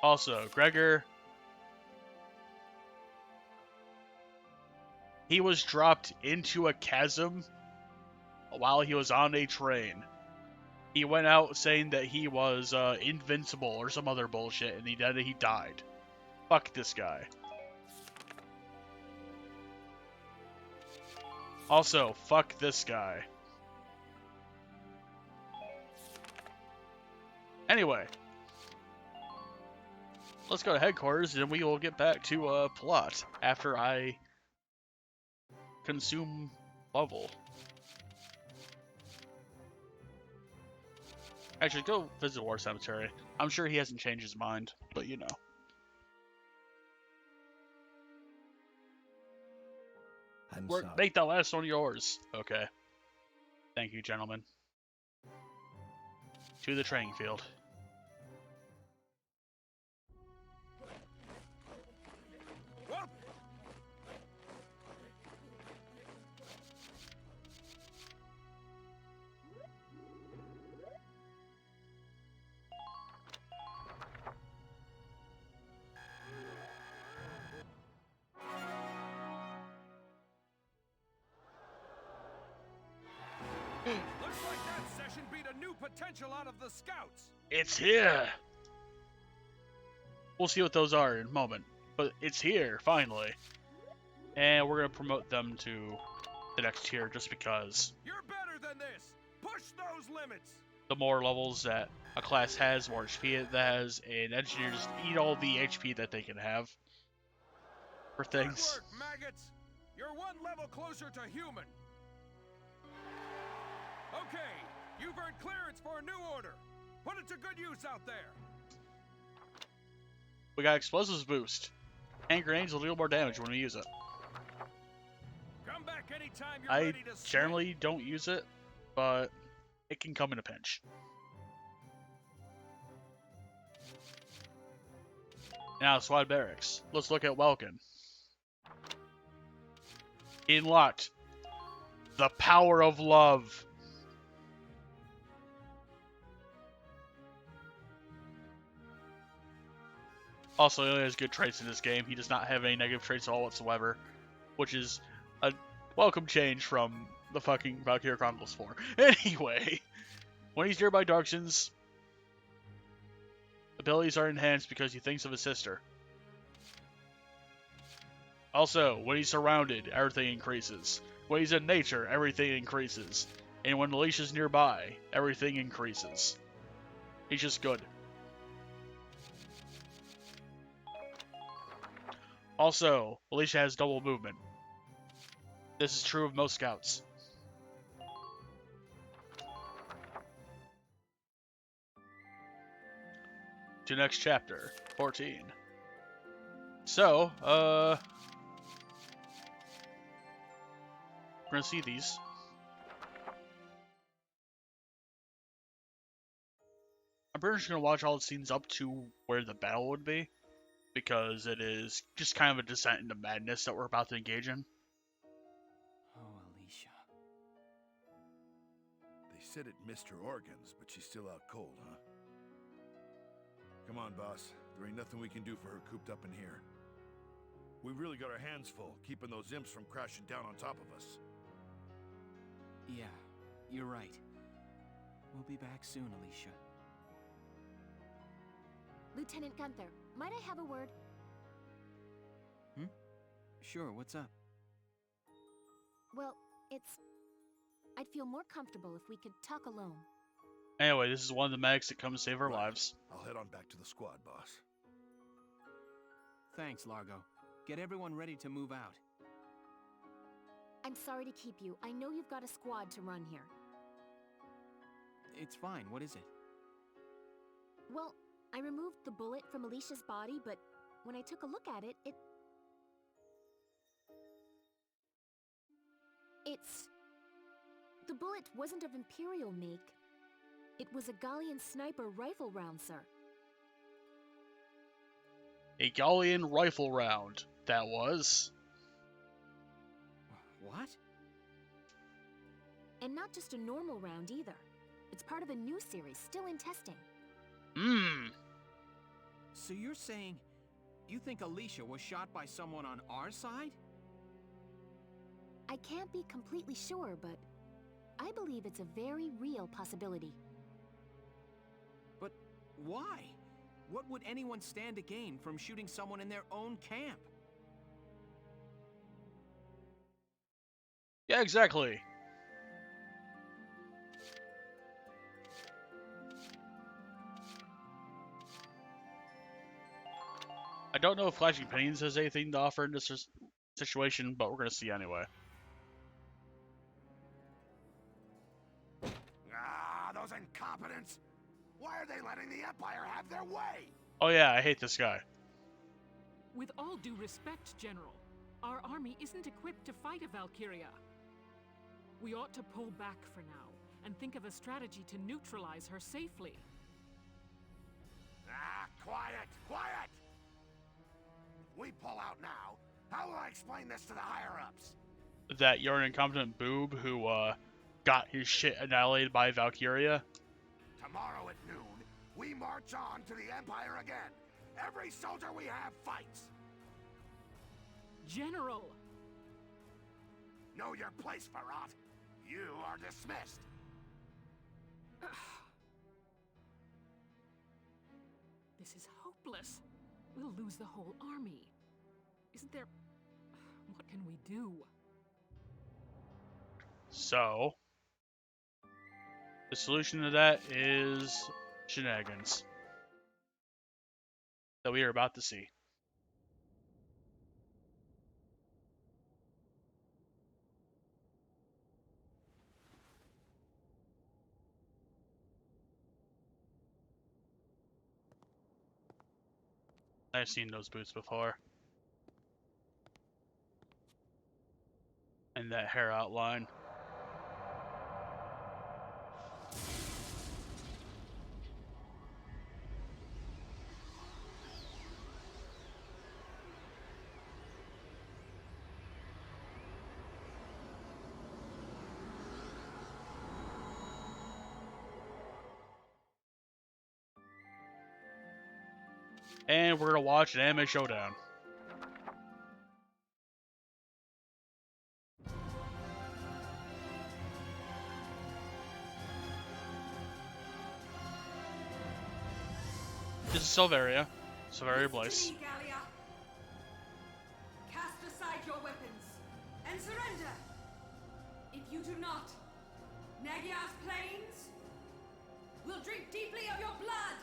Also, Gregor, he was dropped into a chasm while he was on a train. He went out saying that he was invincible or some other bullshit, and he died. Fuck this guy. Also, fuck this guy. Anyway, let's go to headquarters, and we will get back to plot after I consume Lovell. Actually, go visit War Cemetery. I'm sure he hasn't changed his mind, but you know. Make that last one yours. Okay. Thank you, gentlemen. To the training field. Looks like that session beat a new potential out of the scouts. It's here! We'll see what those are in a moment. But it's here, finally. And we're going to promote them to the next tier just because. You're better than this! Push those limits! The more levels that a class has, more HP it has, and engineers eat all the HP that they can have for things. Good work, maggots! You're one level closer to human. Okay, you've earned clearance for a new order. Put it to good use out there. We got explosives boost. Hand grenades will deal more damage when we use it. Come back anytime you're I ready to generally don't use it, but it can come in a pinch. Now, squad barracks. Let's look at Welkin. Unlocked. The power of love. Also, he only has good traits in this game. He does not have any negative traits at all whatsoever, which is a welcome change from the fucking Valkyria Chronicles 4. Anyway, when he's nearby Darksons, abilities are enhanced because he thinks of his sister. Also, when he's surrounded, everything increases. When he's in nature, everything increases. And when Alicia's nearby, everything increases. He's just good. Also, Alicia has double movement. This is true of most scouts. To next chapter, 14. So, we're gonna see these. I'm pretty much gonna watch all the scenes up to where the battle would be, because it is just kind of a descent into madness that we're about to engage in. Oh, Alicia. They said it missed her organs, but she's still out cold, huh? Come on, boss. There ain't nothing we can do for her cooped up in here. We really got our hands full, keeping those imps from crashing down on top of us. Yeah, you're right. We'll be back soon, Alicia. Lieutenant Gunther, might I have a word? Sure, what's up? Well, I'd feel more comfortable if we could talk alone. Anyway, this is one of the medics that come to save our lives. I'll head on back to the squad, boss. Thanks, Largo. Get everyone ready to move out. I'm sorry to keep you. I know you've got a squad to run here. It's fine, what is it? Well, I removed the bullet from Alicia's body, but when I took a look at it, The bullet wasn't of Imperial make. It was a Gallian sniper rifle round, sir. A Gallian rifle round, that was. What? And not just a normal round either. It's part of a new series still in testing. So you're saying you think Alicia was shot by someone on our side? I can't be completely sure, but I believe it's a very real possibility. But why? What would anyone stand to gain from shooting someone in their own camp? Yeah, exactly. I don't know if Flashing Pennies has anything to offer in this situation, but we're gonna see anyway. Ah, those incompetents! Why are they letting the Empire have their way? Oh yeah, I hate this guy. With all due respect, General, our army isn't equipped to fight a Valkyria. We ought to pull back for now and think of a strategy to neutralize her safely. Ah, quiet! Quiet! If we pull out now, how will I explain this to the higher-ups? That you're an incompetent boob who, got his shit annihilated by Valkyria. Tomorrow at noon, we march on to the Empire again. Every soldier we have fights. General! Know your place, Farrat. You are dismissed. This is hopeless. We'll lose the whole army. Isn't there... What can we do? So, the solution to that is shenanigans that we are about to see. I've seen those boots before. And that hair outline. And we're gonna watch an anime showdown. This is Silveria. Silveria Blaze. Gallia. Cast aside your weapons and surrender. If you do not, Nagyar's plains will drink deeply of your blood.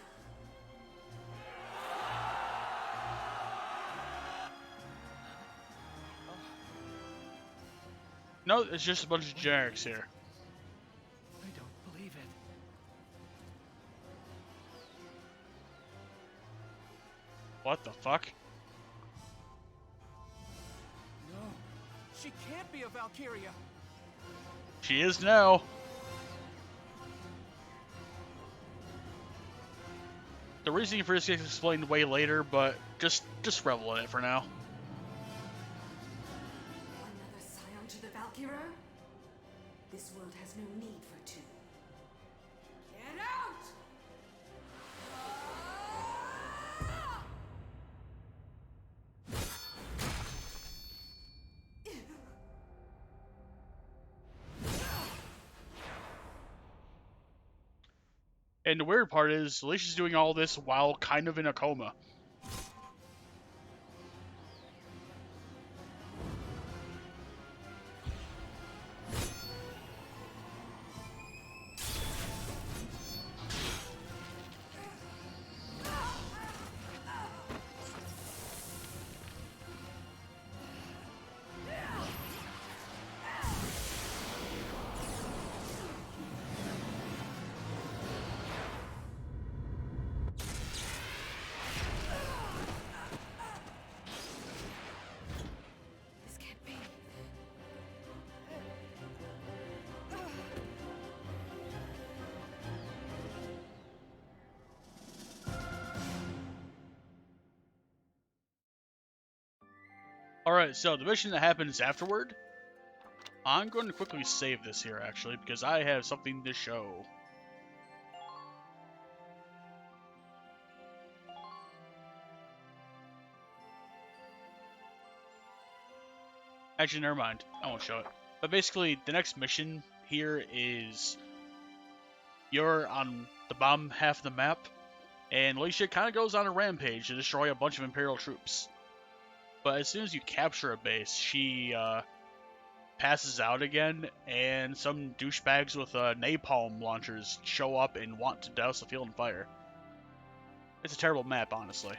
No, it's just a bunch of generics here. I don't believe it. What the fuck? No, she can't be a Valkyria. She is now. The reasoning for this gets explained way later, but just revel in it for now. Another scion to the Valkyria? This world has no need for two. Get out! And the weird part is, Alicia's doing all this while kind of in a coma. Alright, so the mission that happens afterward, I'm going to quickly save this here, actually, because I have something to show. Actually, never mind. I won't show it. But basically, the next mission here is you're on the bottom half of the map, and Alicia kind of goes on a rampage to destroy a bunch of Imperial troops. But as soon as you capture a base, she passes out again, and some douchebags with napalm launchers show up and want to douse the field on fire. It's a terrible map, honestly.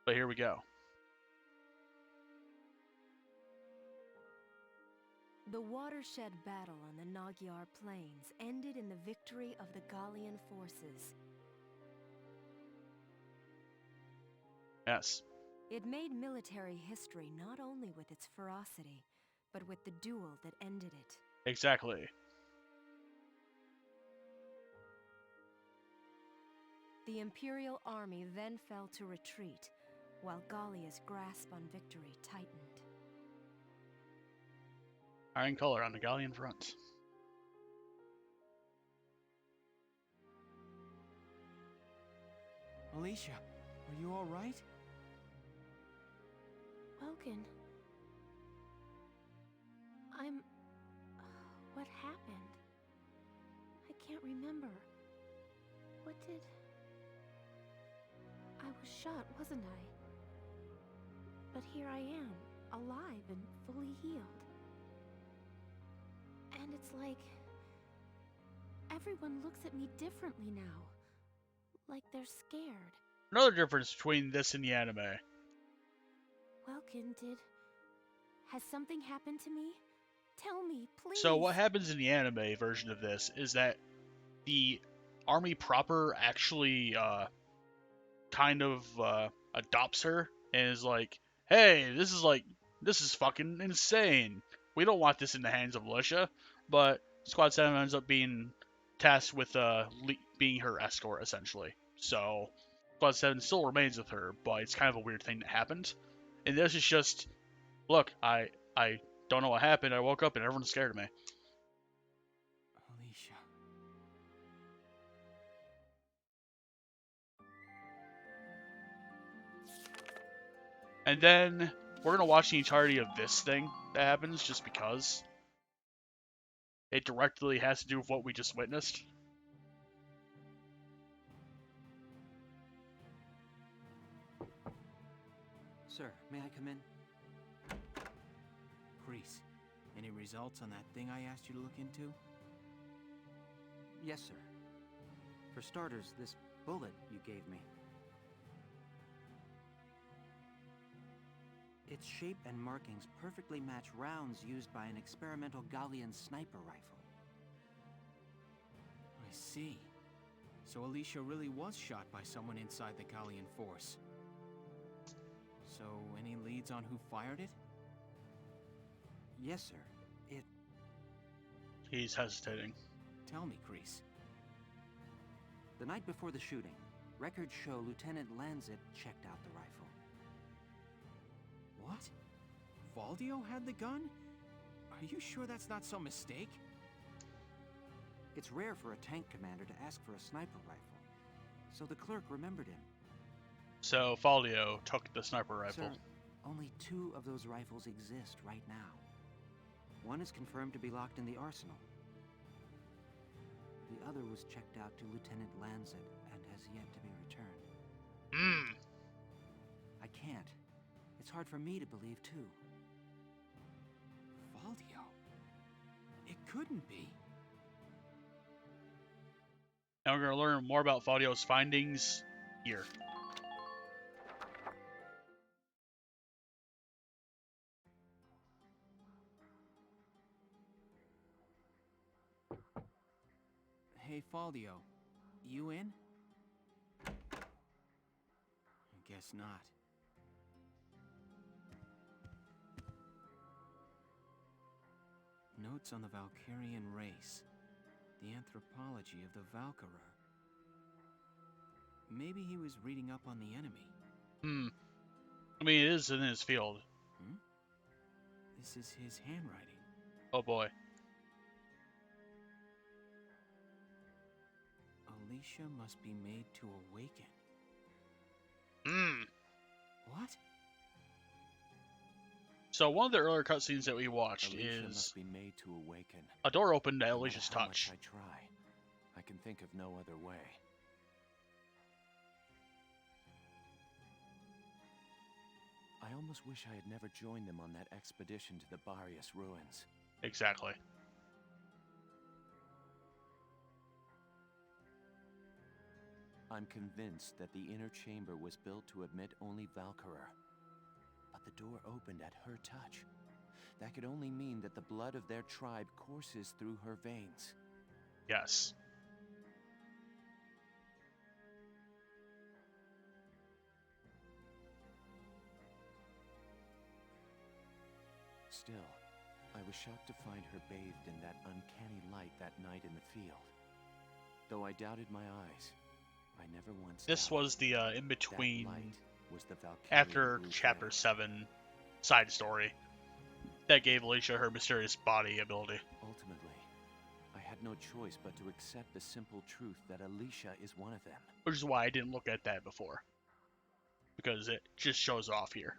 But here we go. The watershed battle on the Magyar Plains ended in the victory of the Gallian forces. Yes. It made military history not only with its ferocity, but with the duel that ended it. Exactly. The Imperial army then fell to retreat, while Gallia's grasp on victory tightened. Iron color on the Gallian front. Alicia, are you all right? Welkin. What happened? I can't remember. What did... I was shot, wasn't I? But here I am, alive and fully healed. And it's like... everyone looks at me differently now. Like they're scared. Another difference between this and the anime. Welkin, has something happened to me? Tell me, please. So what happens in the anime version of this is that the army proper actually kind of adopts her and is like, hey, this is fucking insane. We don't want this in the hands of militia. But Squad 7 ends up being tasked with being her escort, essentially. So Squad 7 still remains with her, but it's kind of a weird thing that happened. And this is just, look, I don't know what happened. I woke up and everyone's scared of me. Alicia. And then we're going to watch the entirety of this thing that happens just because it directly has to do with what we just witnessed. Sir, may I come in? Kreese, any results on that thing I asked you to look into? Yes, sir. For starters, this bullet you gave me. Its shape and markings perfectly match rounds used by an experimental Gallian sniper rifle. I see. So Alicia really was shot by someone inside the Gallian force. So, any leads on who fired it? Yes, sir. He's hesitating. Tell me, Kreese. The night before the shooting, records show Lieutenant Lanzet checked out the rifle. What? Valdio had the gun? Are you sure that's not some mistake? It's rare for a tank commander to ask for a sniper rifle, so the clerk remembered him. So Valdio took the sniper rifle. Sir, only 2 of those rifles exist right now. One is confirmed to be locked in the arsenal. The other was checked out to Lieutenant Lanzet and has yet to be returned. I can't. It's hard for me to believe, too. Valdio? It couldn't be. Now we're going to learn more about Valdio's findings here. Hey, Valdio. You in? I guess not. Notes on the Valkyrian race. The anthropology of the Valkyria. Maybe he was reading up on the enemy. Hmm. I mean, it is in his field. This is his handwriting. Oh boy. Alicia must be made to awaken. Hmm. What? So one of the earlier cutscenes that we watched Alicia is must be made to awaken. a door opened at No matter Alicia's how much touch. I try, I can think of no other way. I almost wish I had never joined them on that expedition to the Barius ruins. Exactly. I'm convinced that the inner chamber was built to admit only Valkyria. But the door opened at her touch. That could only mean that the blood of their tribe courses through her veins. Yes. Still, I was shocked to find her bathed in that uncanny light that night in the field. Though I doubted my eyes, I never once This doubted was the in that between light was the Valkyria after blue chapter flame. 7 side story that gave Alicia her mysterious body ability. Ultimately, I had no choice but to accept the simple truth that Alicia is one of them. Which is why I didn't look at that before. Because it just shows off here.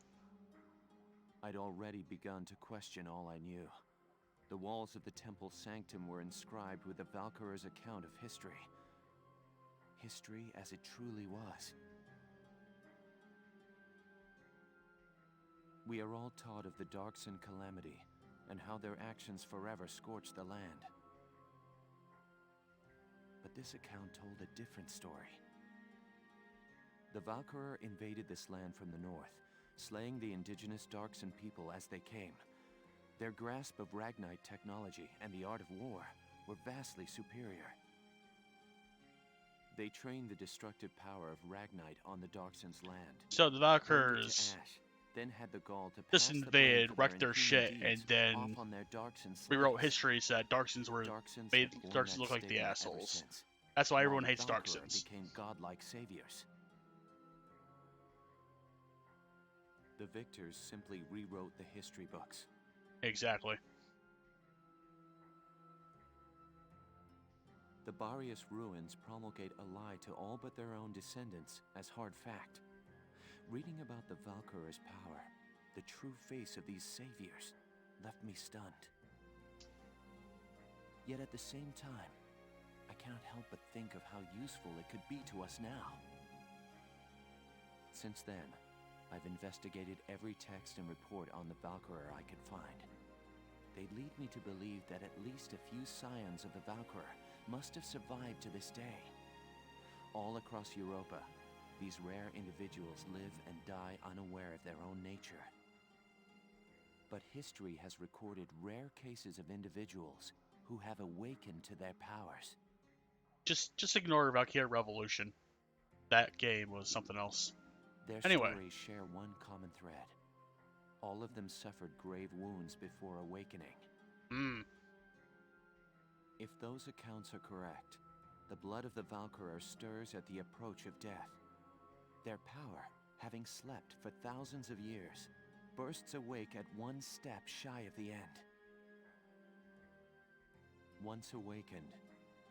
I'd already begun to question all I knew. The walls of the temple sanctum were inscribed with the Valkyria's account of history. History as it truly was. We are all taught of the Darkson calamity, and how their actions forever scorched the land. But this account told a different story. The Valkyria invaded this land from the north, slaying the indigenous Darkson people as they came. Their grasp of Ragnite technology and the art of war were vastly superior. They trained the destructive power of Ragnite on the Darkson's land. So the burned it to Valkyrs ash, then had the gall to just pass the blame invaded, for their wrecked their inhuman shit, and deeds then off on their Darkson rewrote slaves. history so that Darksons were Darksons made have borne Darksons that look like the stigma ever assholes. since, That's why while everyone the hates Valkyria Darksons. became godlike saviors. The victors simply rewrote the history books. Exactly. The Barius ruins promulgate a lie to all but their own descendants as hard fact. Reading about the Valkyria's power, the true face of these saviors, left me stunned. Yet at the same time, I cannot help but think of how useful it could be to us now. Since then, I've investigated every text and report on the Valkyria I could find. They lead me to believe that at least a few scions of the Valkyria must have survived to this day. All across Europa, these rare individuals live and die unaware of their own nature. But history has recorded rare cases of individuals who have awakened to their powers. Just ignore Valkyria Revolution. That game was something else. Their Anyway. stories share one common thread. All of them suffered grave wounds before awakening. If those accounts are correct, the blood of the Valkyria stirs at the approach of death. Their power, having slept for thousands of years, bursts awake at one step shy of the end. Once awakened,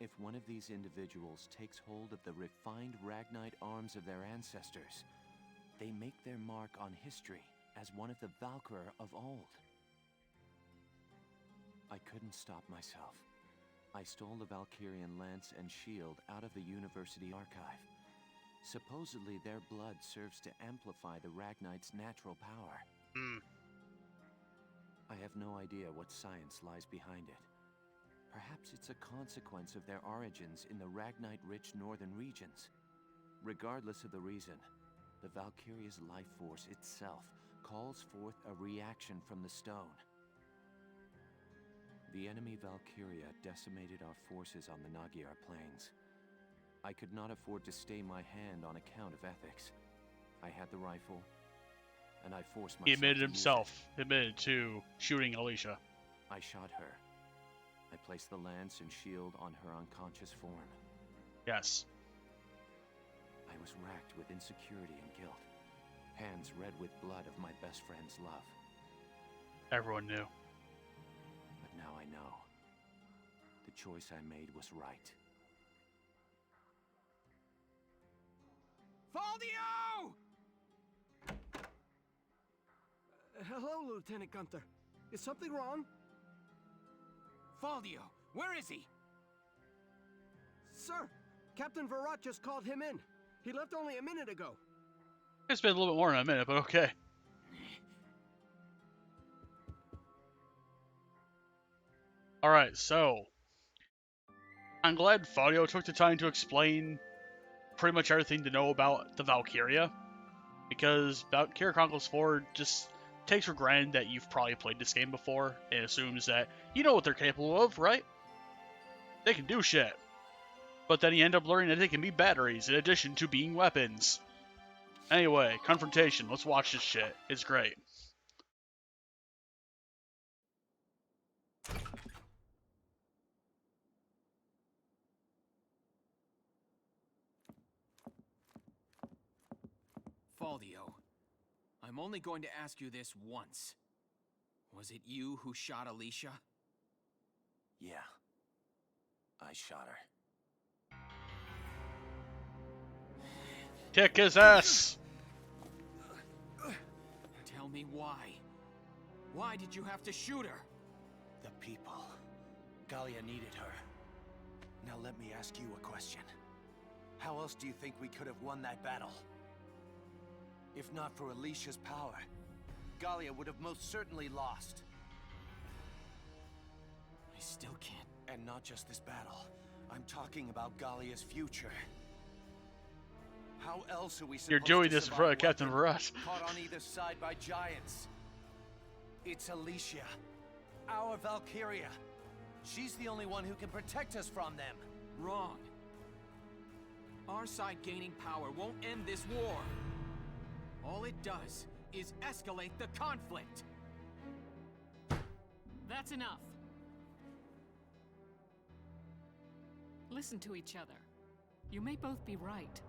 if one of these individuals takes hold of the refined Ragnite arms of their ancestors, they make their mark on history as one of the Valkyria of old. I couldn't stop myself. I stole the Valkyrian lance and shield out of the university archive. Supposedly their blood serves to amplify the Ragnite's natural power. I have no idea what science lies behind it. Perhaps it's a consequence of their origins in the Ragnite-rich northern regions. Regardless of the reason, the Valkyria's life force itself calls forth a reaction from the stone. The enemy Valkyria decimated our forces on the Magyar plains. I could not afford to stay my hand on account of ethics. I had the rifle, and I forced myself He admitted to use himself, admitted to shooting Alicia. I shot her. I placed the lance and shield on her unconscious form. Yes. I was racked with insecurity and guilt, hands red with blood of my best friend's love. Everyone knew. But now I know. The choice I made was right. Faldio! Hello, Lieutenant Gunther. Is something wrong? Faldio, where is he? Sir, Captain Virat just called him in. He left only a minute ago. It's been a little bit more than a minute, but okay. Alright, so I'm glad Fabio took the time to explain pretty much everything to know about the Valkyria, because Valkyria Chronicles 4 just takes for granted that you've probably played this game before and assumes that you know what they're capable of, right? They can do shit. But then you end up learning that they can be batteries in addition to being weapons. Anyway, confrontation. Let's watch this shit. It's great. Faldio, I'm only going to ask you this once. Was it you who shot Alicia? Yeah. I shot her. Kick his ass! Tell me why. Why did you have to shoot her? The people. Galia needed her. Now let me ask you a question. How else do you think we could have won that battle? If not for Alicia's power, Galia would have most certainly lost. I still can't. And not just this battle. I'm talking about Galia's future. How else are we supposed You're doing this in front of Captain Virat. Caught on either side by giants? It's Alicia, our Valkyria. She's the only one who can protect us from them. Wrong. Our side gaining power won't end this war. All it does is escalate the conflict. That's enough. Listen to each other. You may both be right,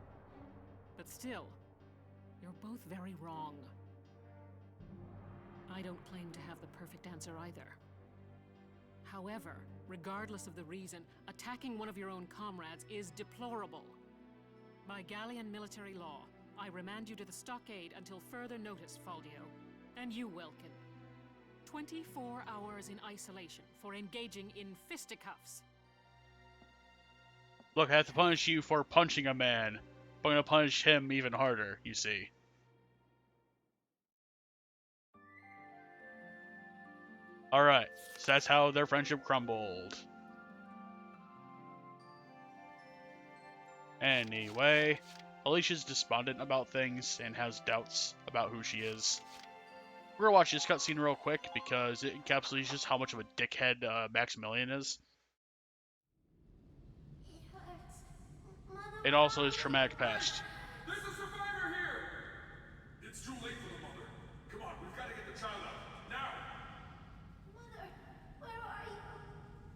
but still, you're both very wrong. I don't claim to have the perfect answer either. However, regardless of the reason, attacking one of your own comrades is deplorable. By Gallian military law, I remand you to the stockade until further notice, Faldio. And you, Welkin. 24 hours in isolation for engaging in fisticuffs. Look, I have to punish you for punching a man. But I'm gonna punish him even harder, you see. Alright, so that's how their friendship crumbled. Anyway, Alicia's despondent about things and has doubts about who she is. We're gonna watch this cutscene real quick because it encapsulates just how much of a dickhead Maximilian is. And also his traumatic past. There's a survivor here! It's too late for the mother. Come on, we've got to get the child out. Now! Mother, where are you?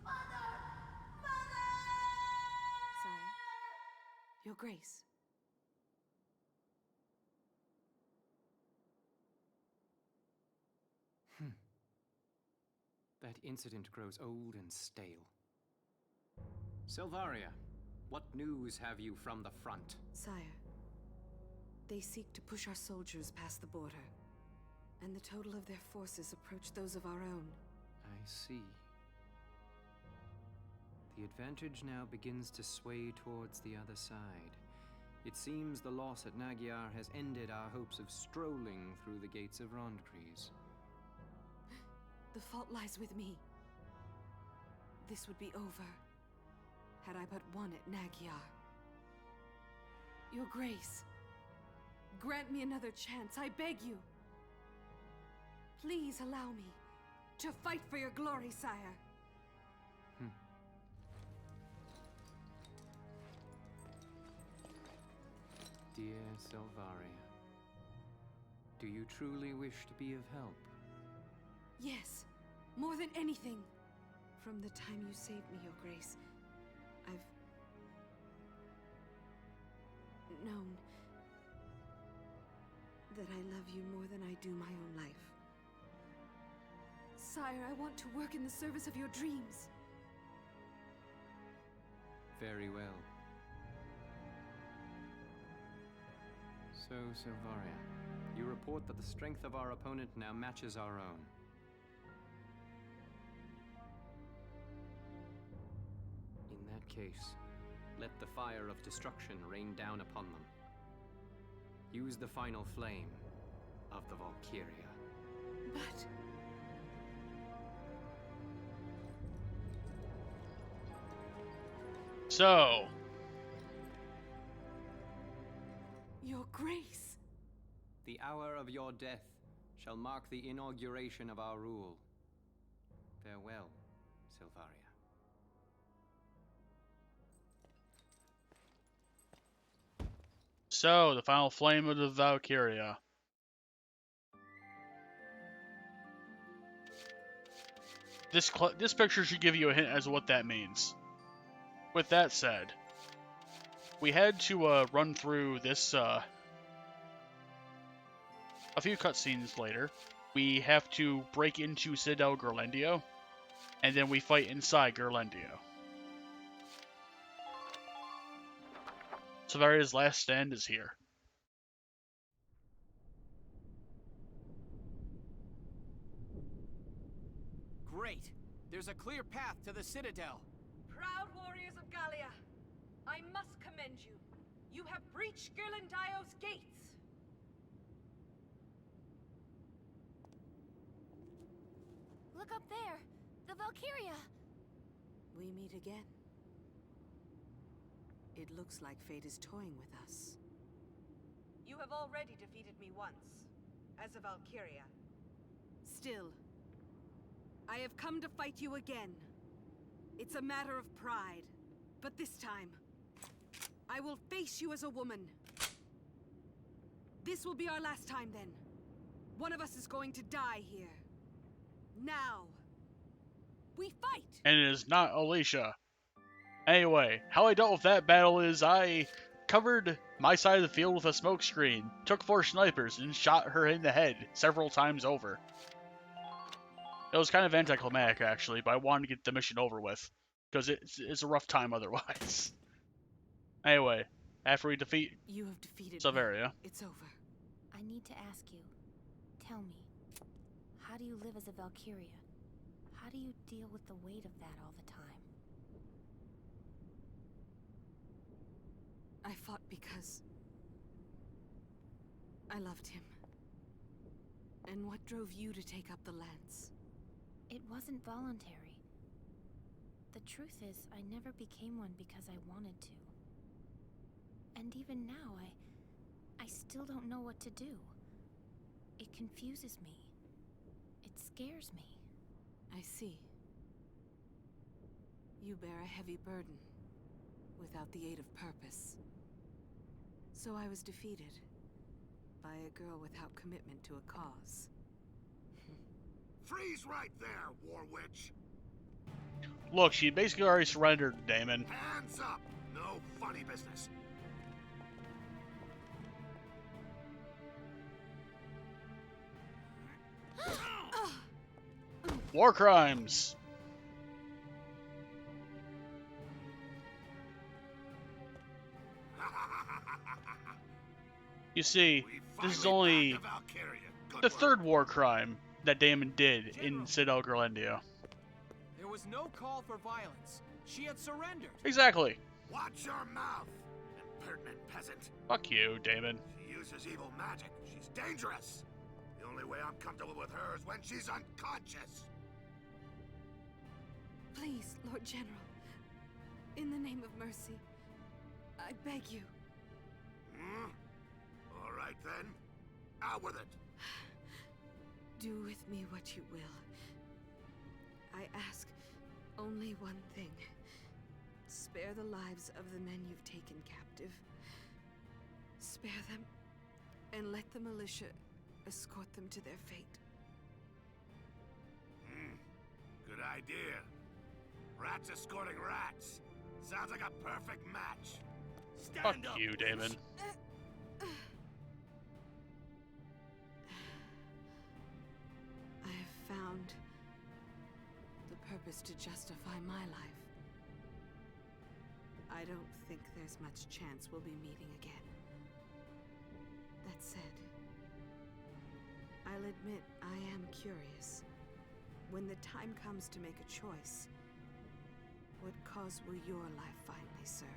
Mother! Sire, Your Grace. That incident grows old and stale. Silvaria, what news have you from the front? Sire, they seek to push our soldiers past the border, and the total of their forces approach those of our own. I see. The advantage now begins to sway towards the other side. It seems the loss at Magyar has ended our hopes of strolling through the gates of Rondgries. The fault lies with me. This would be over had I but won at Magyar. Your Grace, grant me another chance, I beg you. Please allow me to fight for your glory, sire. Dear Silvaria, do you truly wish to be of help? Yes, more than anything. From the time you saved me, Your Grace, I've known that I love you more than I do my own life. Sire, I want to work in the service of your dreams. Very well. So, Silvaria, you report that the strength of our opponent now matches our own. In that case, let the fire of destruction rain down upon them. Use the final flame of the Valkyria. But... So... Your Grace! The hour of your death shall mark the inauguration of our rule. Farewell, Silvaria. So, the final flame of the Valkyria. This picture should give you a hint as to what that means. With that said, we had to run through this a few cutscenes later. We have to break into Citadel Gerlendio, and then we fight inside Gerlendio. Silvaria's last stand is here. Great! There's a clear path to the Citadel. Proud warriors of Gallia, I must commend you. You have breached Gerlendio's gates. Look up there! The Valkyria! We meet again. It looks like fate is toying with us. You have already defeated me once, as a Valkyria. Still, I have come to fight you again. It's a matter of pride, but this time, I will face you as a woman. This will be our last time then. One of us is going to die here. Now, we fight! And it is not Alicia. Anyway, how I dealt with that battle is I covered my side of the field with a smoke screen, took 4 snipers, and shot her in the head several times over. It was kind of anticlimactic, actually, but I wanted to get the mission over with, because it's a rough time otherwise. Anyway, after we defeat you have defeated Silvaria, me. It's over. I need to ask you. Tell me, how do you live as a Valkyria? How do you deal with the weight of that all the time? I fought because I loved him. And what drove you to take up the lance? It wasn't voluntary. The truth is, I never became one because I wanted to. And even now, I still don't know what to do. It confuses me. It scares me. I see. You bear a heavy burden, without the aid of purpose. So I was defeated by a girl without commitment to a cause. Freeze right there, War Witch! look, she basically already surrendered, Damon. Hands up! No funny business. War crimes! You see, this is only the third war crime that Damon did in Citadel Gerlendio. There was no call for violence. She had surrendered. Exactly. Watch your mouth, impertinent peasant. Fuck you, Damon. She uses evil magic. She's dangerous. The only way I'm comfortable with her is when she's unconscious. Please, Lord General, in the name of mercy, I beg you. All right then, out with it. Do with me what you will. I ask only one thing. Spare the lives of the men you've taken captive. Spare them, and let the militia escort them to their fate. Good idea. Rats escorting rats. Sounds like a perfect match. Stand Fuck up, you, Damon. found the purpose to justify my life. I don't think there's much chance we'll be meeting again. That said, I'll admit I am curious. When the time comes to make a choice, what cause will your life finally serve?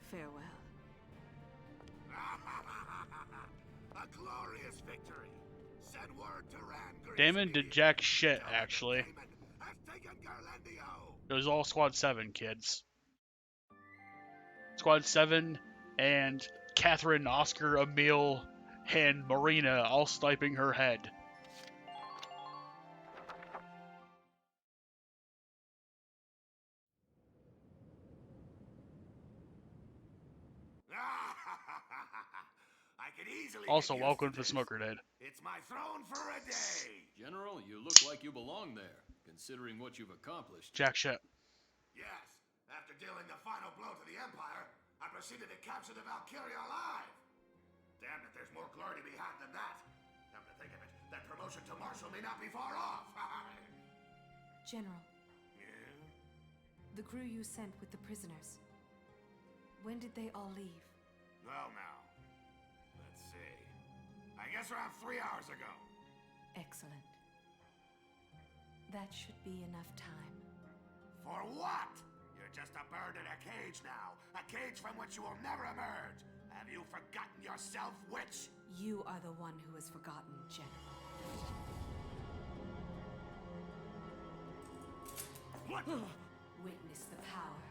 Farewell. A glorious victory. Send word to Randgriz. Damon did jack shit, actually. Has taken Garlandio. It was all Squad 7, kids. Squad 7 and Catherine, Oscar, Emil, and Marina all sniping her head. I could easily Also, get used welcome to to this. Smoker Dead. It's my throne for a day. General, you look like you belong there, considering what you've accomplished. Jack shit. Yes, after dealing the final blow to the Empire, I proceeded to capture the Valkyria alive. Damn it, there's more glory to be had than that. Come to think of it, that promotion to Marshal may not be far off. General, Yeah? the crew you sent with the prisoners. When did they all leave? Well now, let's see. I guess around 3 hours ago. Excellent. That should be enough time. For what? You're just a bird in a cage now. A cage from which you will never emerge. Have you forgotten yourself, witch? You are the one who has forgotten, General. What? Witness the power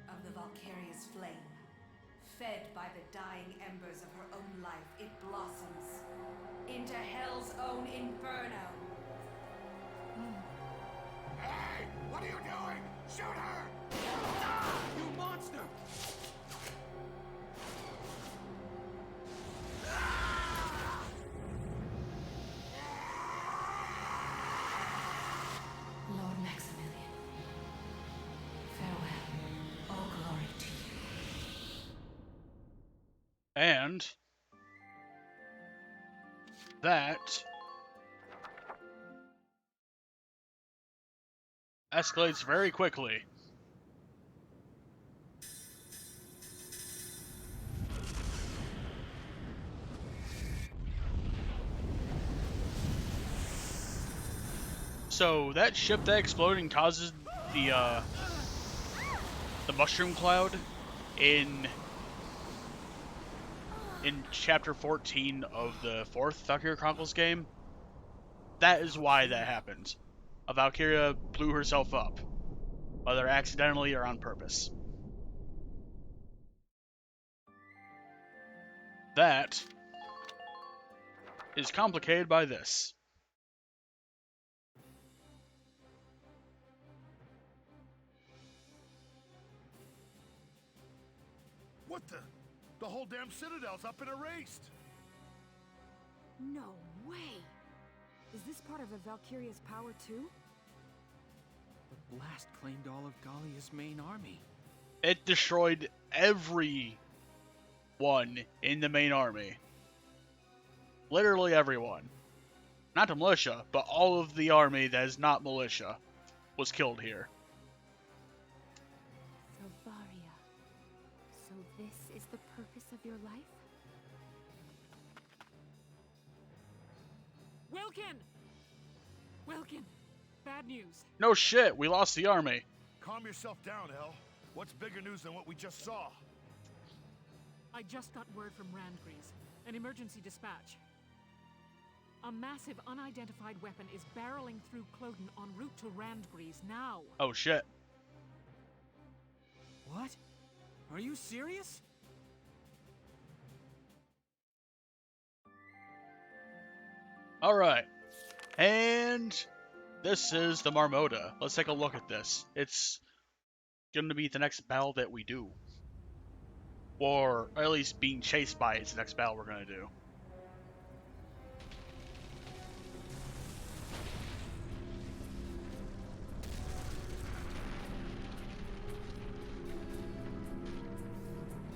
of the Valkyria's flame. Fed by the dying embers of her own life, it blossoms into Hell's own inferno. Hey! What are you doing? Shoot her! You monster! Lord Maximilian, farewell. All glory to you. And that escalates very quickly. So that ship that exploded and causes the mushroom cloud in chapter 14 of the 4th Valkyria Chronicles game, that is why that happened. A Valkyria blew herself up, whether accidentally or on purpose. That is complicated by this. What the? The whole damn Citadel's up and erased! No way! Is this part of a Valkyria's power too? The blast claimed all of Gallia's main army. It destroyed everyone in the main army. Literally everyone. Not the militia, but all of the army that is not militia was killed here. Valkyria. So this is the purpose of your life? Wilkin! Wilkin! Bad news. No shit, we lost the army. Calm yourself down, El. What's bigger news than what we just saw? I just got word from Randgriz. An emergency dispatch. A massive unidentified weapon is barreling through Cloden en route to Randgriz now. Oh shit. What? Are you serious? Alright. And this is the Marmota. Let's take a look at this. It's going to be the next battle that we do. Or at least being chased by is the next battle we're going to do.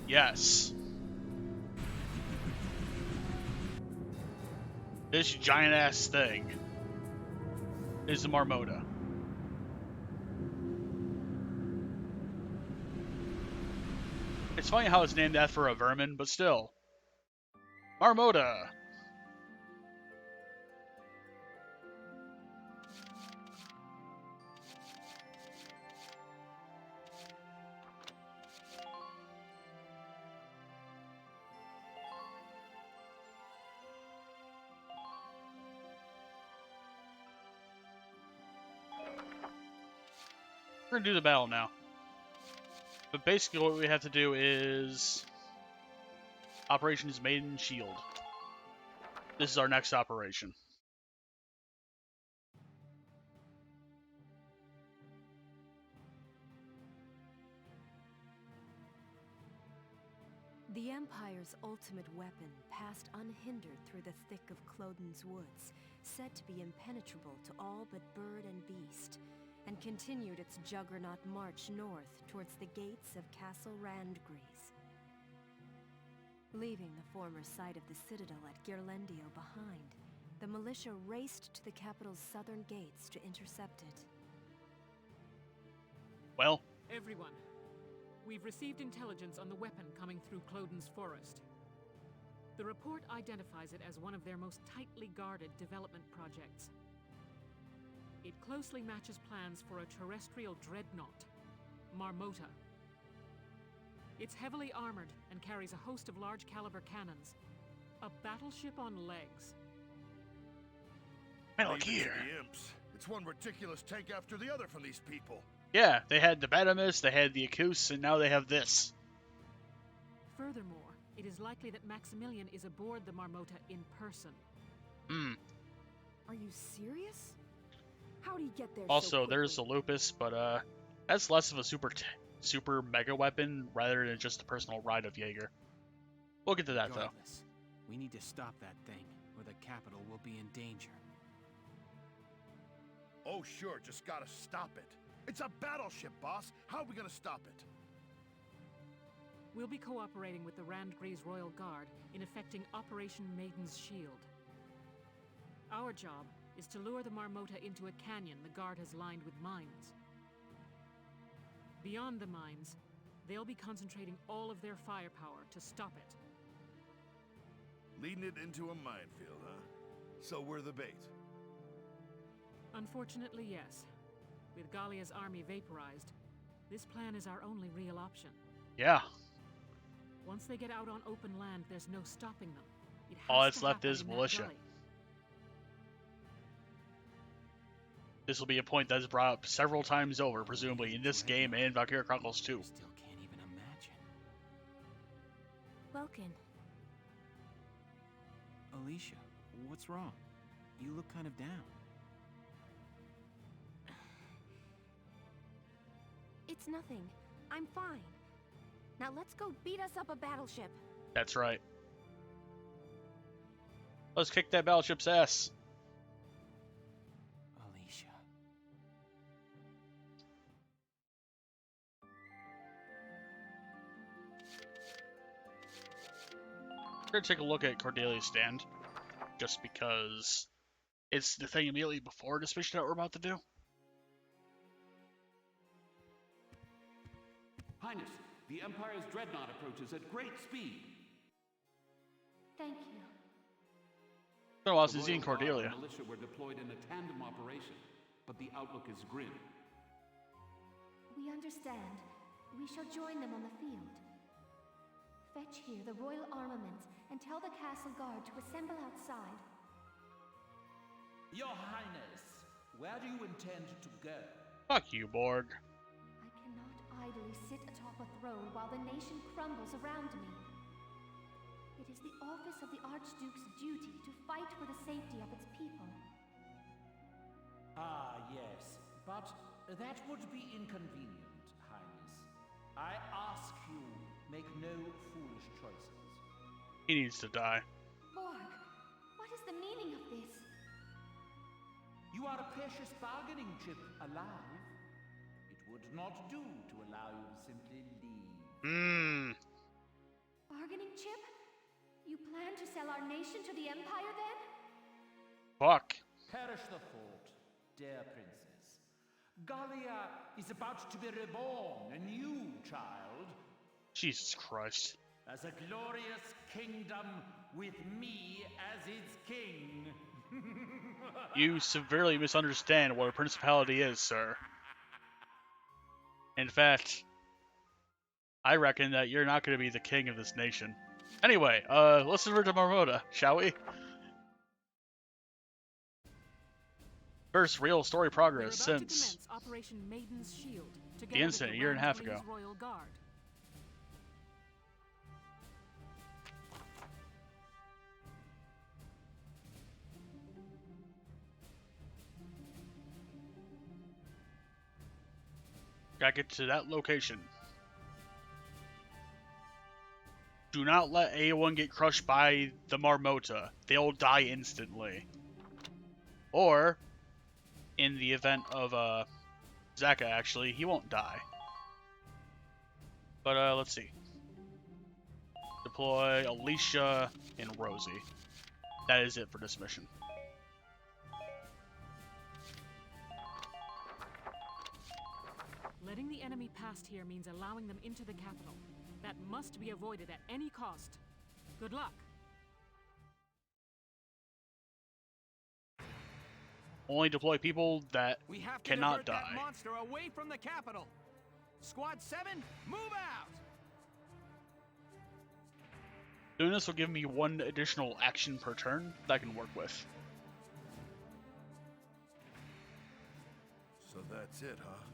Yes. This giant ass thing is the Marmota. It's funny how it's named after a vermin, but still. Marmota! We're gonna do the battle now. But basically what we have to do is Operations Maiden Shield. This is our next operation. The Empire's ultimate weapon passed unhindered through the thick of Cloden's woods, said to be impenetrable to all but bird and beast, and continued its juggernaut march north towards the gates of Castle Randgrease. Leaving the former site of the citadel at Ghirlandaio behind, the militia raced to the capital's southern gates to intercept it. Well? Everyone, we've received intelligence on the weapon coming through Cloden's forest. The report identifies it as one of their most tightly guarded development projects. It closely matches plans for a terrestrial dreadnought, Marmota. It's heavily armored and carries a host of large-caliber cannons. A battleship on legs. Metal Gear. The imps. It's one ridiculous tank after the other from these people. Yeah, they had the Batamus, they had the Acus, and now they have this. Furthermore, it is likely that Maximilian is aboard the Marmota in person. Are you serious? How'd he get there Also, so there's the Lupus, but that's less of a super mega weapon rather than just a personal ride of Jaeger. We'll get to that though. We need to stop that thing, or the capital will be in danger. Oh sure, just gotta stop it. It's a battleship, boss. How are we gonna stop it? We'll be cooperating with the Randgrease Royal Guard in effecting Operation Maiden's Shield. Our job is to lure the Marmota into a canyon the Guard has lined with mines. Beyond the mines, they'll be concentrating all of their firepower to stop it. Leading it into a minefield, huh? So we're the bait. Unfortunately, yes. With Gallia's army vaporized, this plan is our only real option. Yeah. Once they get out on open land, there's no stopping them. It has All that's to left happen is in that militia. gully. This will be a point that's brought up several times over, presumably in this game and Valkyria Chronicles 2. Still can't even imagine. Welcome. Alicia, what's wrong? You look kind of down. It's nothing. I'm fine. Now let's go beat us up a battleship. That's right. Let's kick that battleship's ass. Alicia. We're gonna take a look at Cordelia's stand, just because it's the thing immediately before this mission that we're about to do. Highness, the Empire's dreadnought approaches at great speed. Thank you. It's been a while The since seen Royal Guard Cordelia. and militia were deployed in a tandem operation, but the outlook is grim. We understand. We shall join them on the field. Fetch here the royal armaments and tell the castle guard to assemble outside. Your Highness, where do you intend to go? Fuck you, Borg. I cannot idly sit atop a throne while the nation crumbles around me. It is the office of the Archduke's duty to fight for the safety of its people. Ah, yes, but that would be inconvenient, Highness. I ask you, make no foolish choices. He needs to die. Borg, what is the meaning of this? You are a precious bargaining chip alive. It would not do to allow you to simply leave. Bargaining chip? You plan to sell our nation to the Empire then? Fuck. Perish the thought, dear princess. Gallia is about to be reborn, a new child. Jesus Christ. As a glorious kingdom with me as its king. You severely misunderstand what a principality is, sir. In fact, I reckon that you're not going to be the king of this nation. Anyway, let's revert to Marmota, shall we? First real story progress since Operation Maiden's Shield, the incident a year and a half ago. Royal Guard. Gotta get to that location. Do not let anyone get crushed by the Marmota. They'll die instantly. Or, in the event of Zaka, actually, he won't die. But let's see. Deploy Alicia and Rosie. That is it for this mission. Letting the enemy past here means allowing them into the capital. That must be avoided at any cost. Good luck. Only deploy people that We have to cannot divert that die. monster away from the capital. Squad 7, move out. Doing this will give me one additional action per turn that I can work with. So that's it, huh?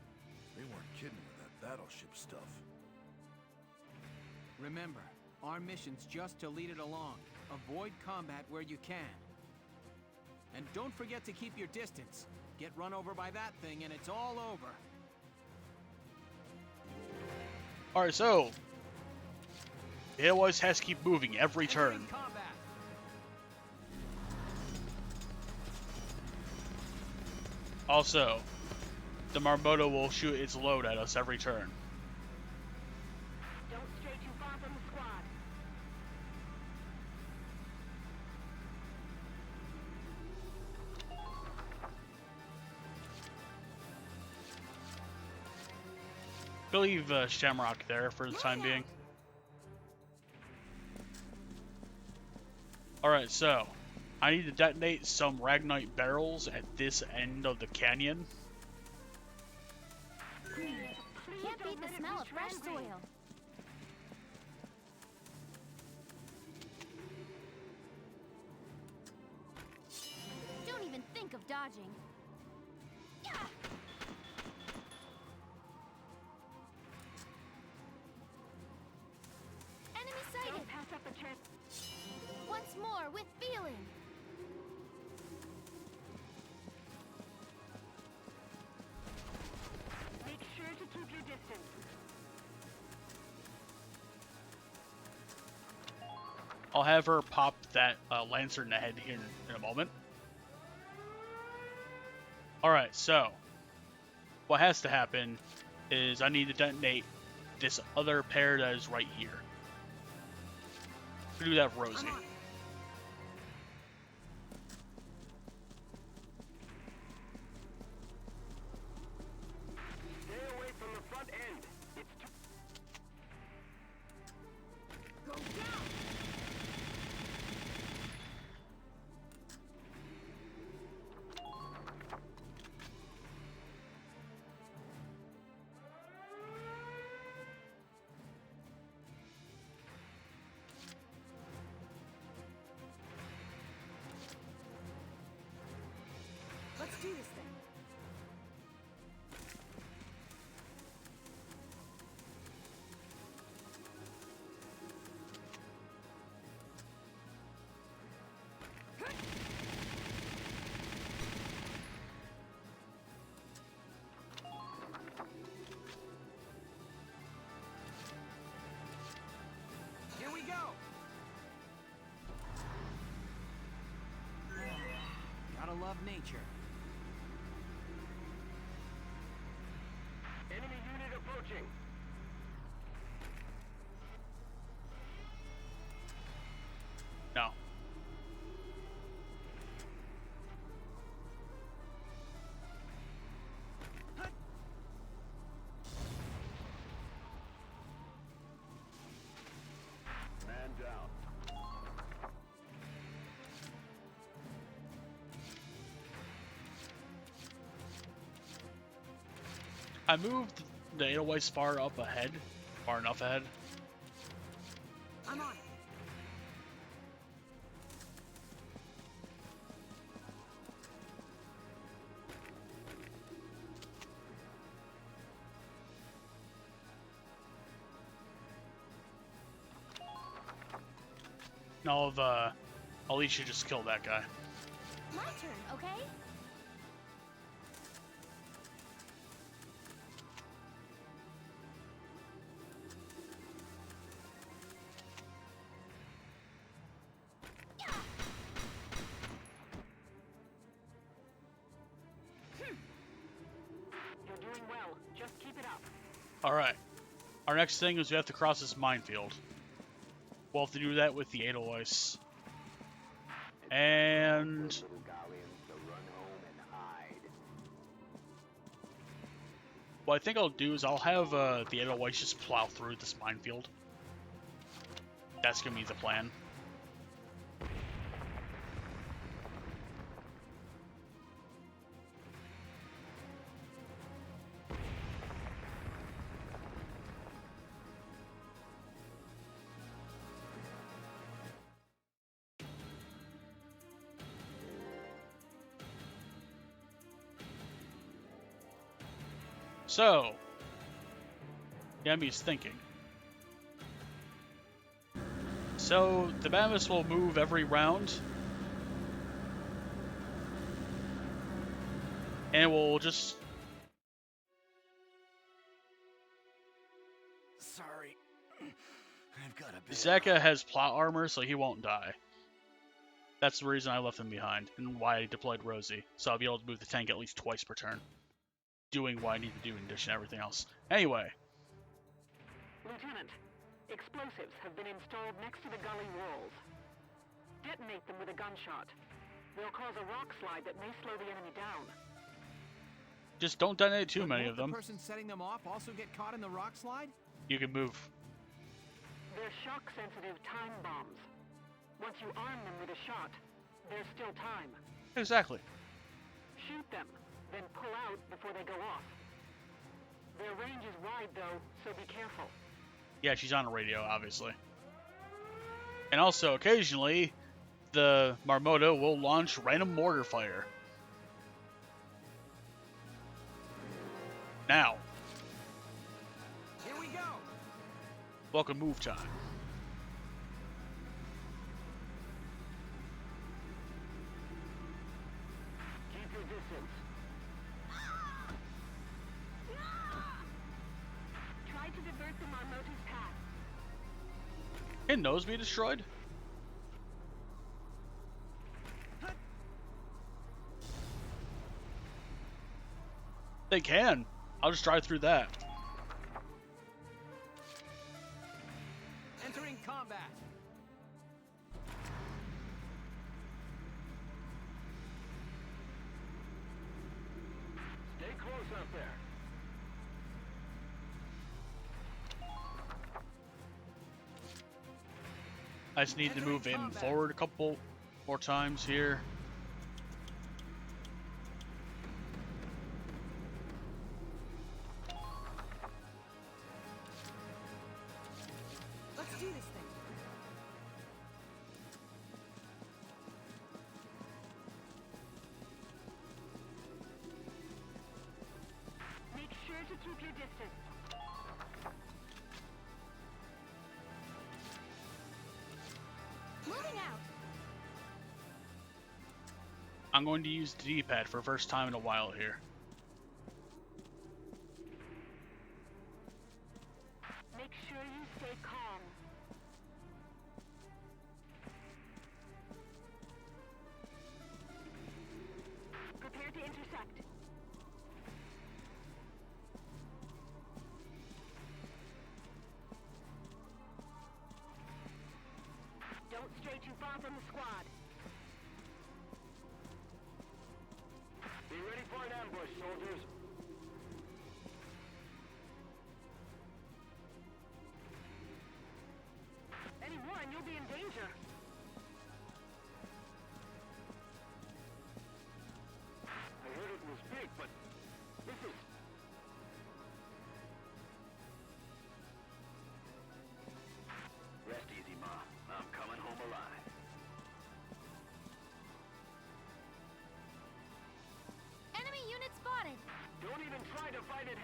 They weren't kidding with that battleship stuff. Remember, our mission's just to lead it along. Avoid combat where you can. And don't forget to keep your distance. Get run over by that thing and it's all over. Alright, so it always has to keep moving every turn. Also, the Marmota will shoot its load at us every turn. Don't stray too far from the squad. I'll leave Shamrock there for the time being. Alright, so I need to detonate some Ragnite barrels at this end of the canyon. Can't beat the smell of fresh soil. Don't even think of dodging. Yeah! Enemy sighted! Don't pass up the chance. Once more, with feeling! Make sure to keep your distance. I'll have her pop that Lancer in the head here in a moment. Alright, so what has to happen is I need to detonate this other pair that is right here. Do that, Rosie. Stay away from the front end. It's too... Go down! Let's do this thing. Here we go. Gotta love nature. Enemy unit approaching. No. I moved the Edelweiss far up ahead, far enough ahead. I'm on it. No, Alicia just killed that guy. My turn, okay? You're doing well. Just keep it up. Alright. Our next thing is we have to cross this minefield. We'll have to do that with the Edelweiss. And... what I think I'll do is I'll have the Edelweiss just plow through this minefield. That's going to be the plan. So, Yami's thinking. So, the mammoths will move every round. And we'll just... Sorry. I've got a bit. Zeka has plot armor, so he won't die. That's the reason I left him behind, and why I deployed Rosie. So I'll be able to move the tank at least twice per turn. Doing what I need to do in addition to everything else. Anyway. Lieutenant, explosives have been installed next to the gully walls. Detonate them with a gunshot. They'll cause a rock slide that may slow the enemy down. Just don't detonate too many of them. The person setting them off also get caught in the rock slide? You can move. They're shock-sensitive time bombs. Once you arm them with a shot, there's still time. Exactly. Shoot them, then pull out before they go off. Their range is wide, though, so be careful. Yeah, she's on a radio, obviously. And also, occasionally, the Marmota will launch random mortar fire. Now. Here we go. Welcome move time. Keep your distance. Try to divert the Marmota's path. Can those be destroyed? They can. I'll just drive through that. Entering combat. Stay close out there. I just need to move in forward a couple more times here. Let's do this thing. Make sure to keep your distance. Moving out. I'm going to use the D-pad for the first time in a while here. Make sure you stay calm. Prepare to intercept. Don't stray too far from the squad. Be ready for an ambush, soldiers. Any more and you'll be in danger. I heard it was big, but this is... Don't even try to fight it.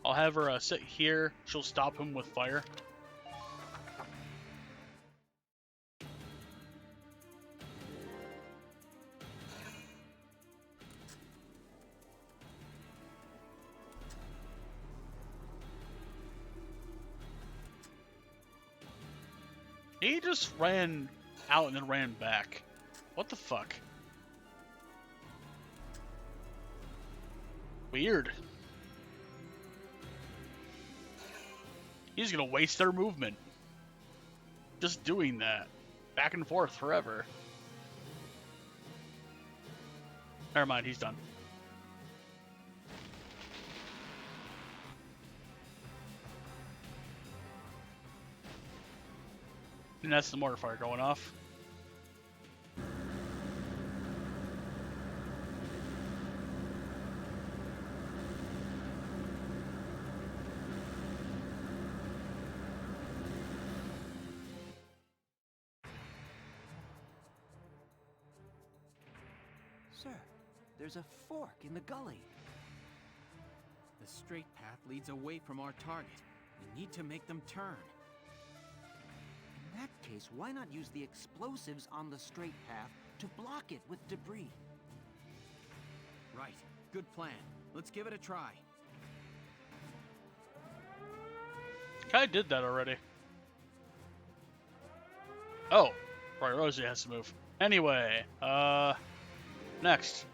I'll have her sit here. She'll stop him with fire. He just ran out and then ran back. What the fuck? Weird. He's gonna waste their movement. Just doing that. Back and forth forever. Never mind, he's done. And that's the mortar fire going off. Sir, there's a fork in the gully. The straight path leads away from our target. We need to make them turn. In that case, why not use the explosives on the straight path to block it with debris? Right. Good plan. Let's give it a try. I did that already. Oh, Roy Rosie has to move. Anyway, next.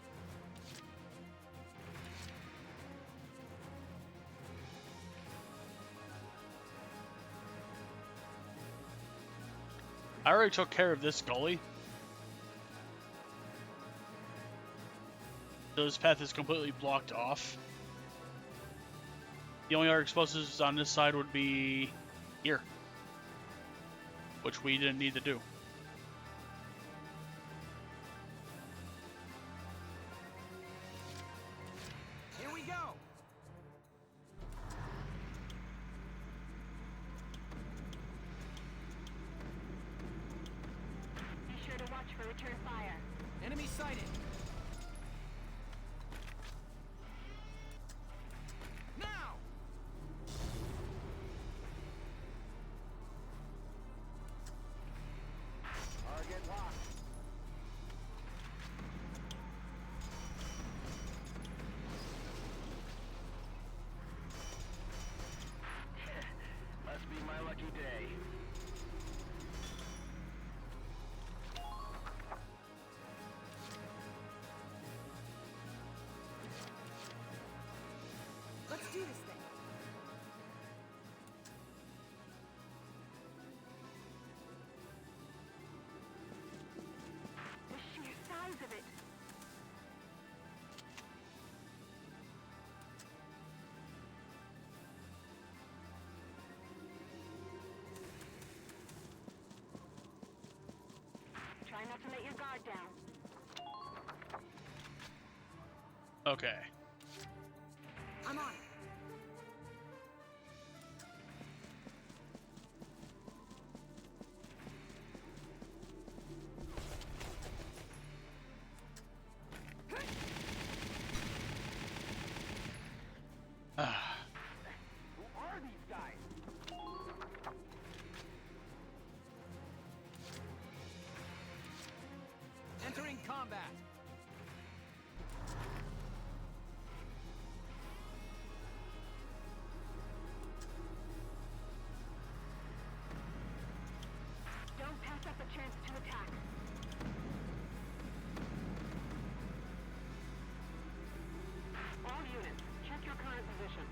I already took care of this gully. So this path is completely blocked off. The only other explosives on this side would be here, which we didn't need to do. Here we go! Be sure to watch for return fire. Enemy sighted! Now! Target locked. Must be my lucky day. Let's do this thing. The sheer size of it. Try not to let your guard down. Okay. I'm on it. Who are these guys? Entering combat! Don't pass up a chance to attack. All units, check your current position.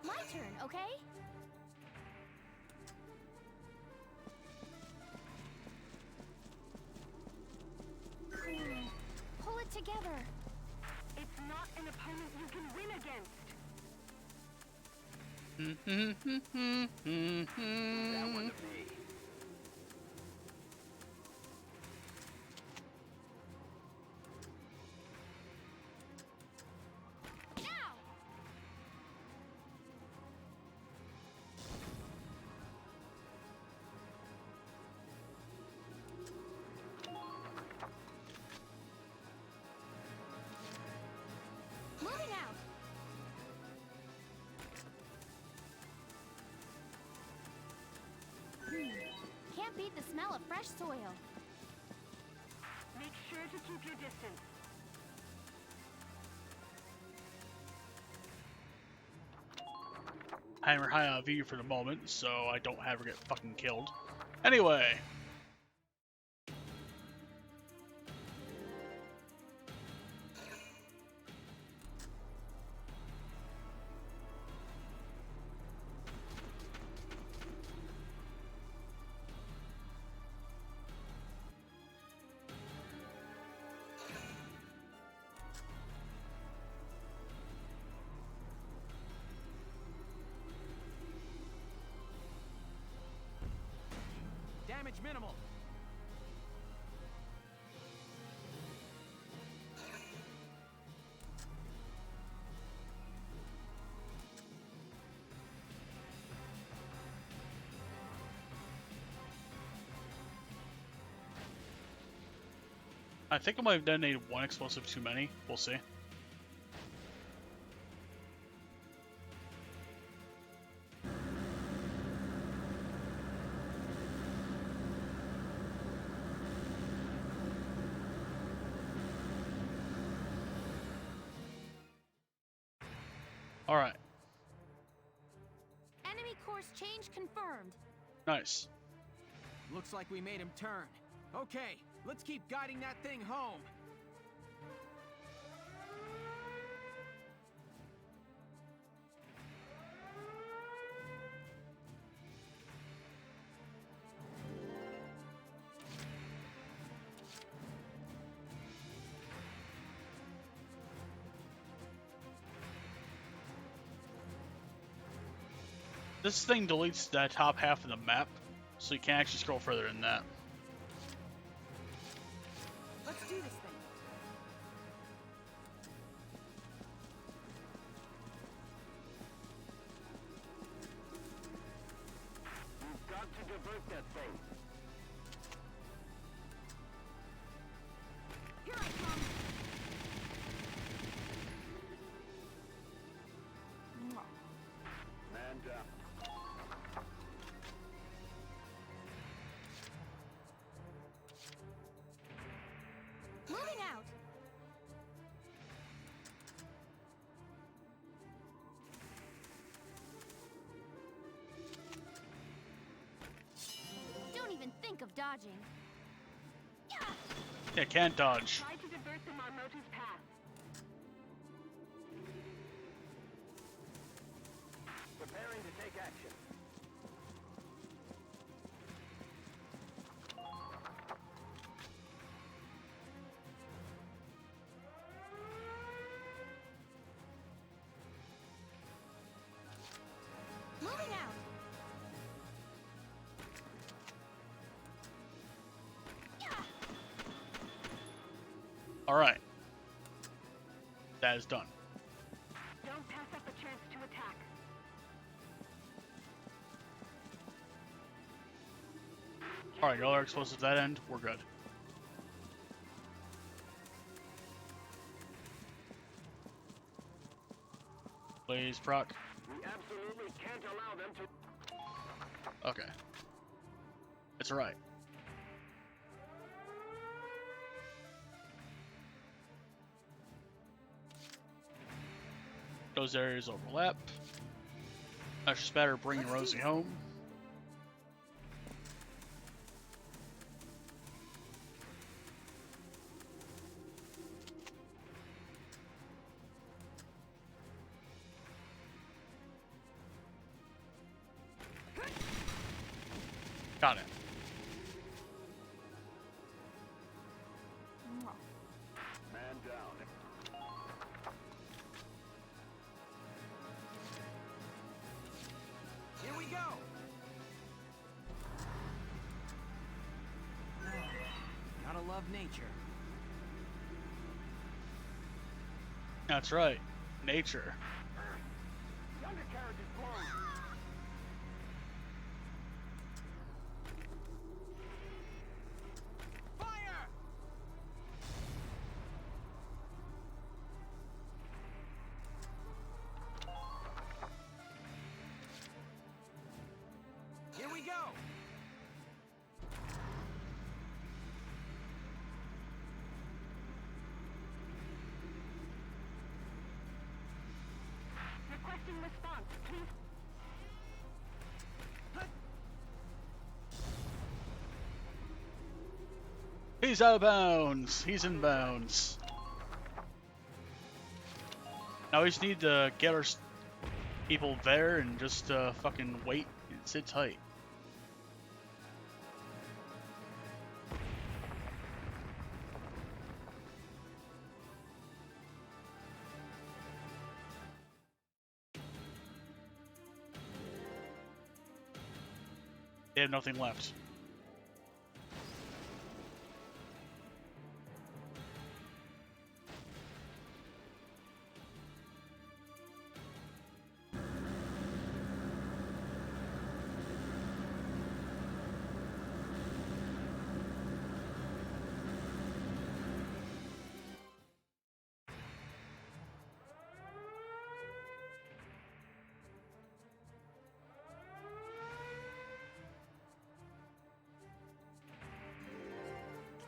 My turn, okay? Pull it together. It's not an opponent you can win against. That one to me. Moving out. Can't beat the smell of fresh soil. Make sure to keep your distance. Hammer high on V for the moment, so I don't have her get fucking killed. Anyway. Damage minimal. I think I might have detonated one explosive too many. We'll see. Alright. Enemy course change confirmed. Nice. Looks like we made him turn. Okay, let's keep guiding that thing home. This thing deletes that top half of the map, so you can't actually scroll further than that. Let's do this thing. You've got to divert that thing. Here I come. Man down. Moving out. Don't even think of dodging. Yeah, can't dodge. Try to divert them on Motu's path. Preparing to take action. Moving out. Alright. That is done. Don't pass up a chance to attack. Alright, all our explosives at that end, we're good. Please, proc. We absolutely can't allow them to... Okay. It's alright. Those areas overlap. Extra spatter bringing Rosie home. Got it. Man down. love nature. That's right. Nature. The undercarriage is closed. Fire! Here we go! Requesting response, please. He's out of bounds. He's in bounds. Now we just need to get our people there and just fucking wait and sit tight. They have nothing left.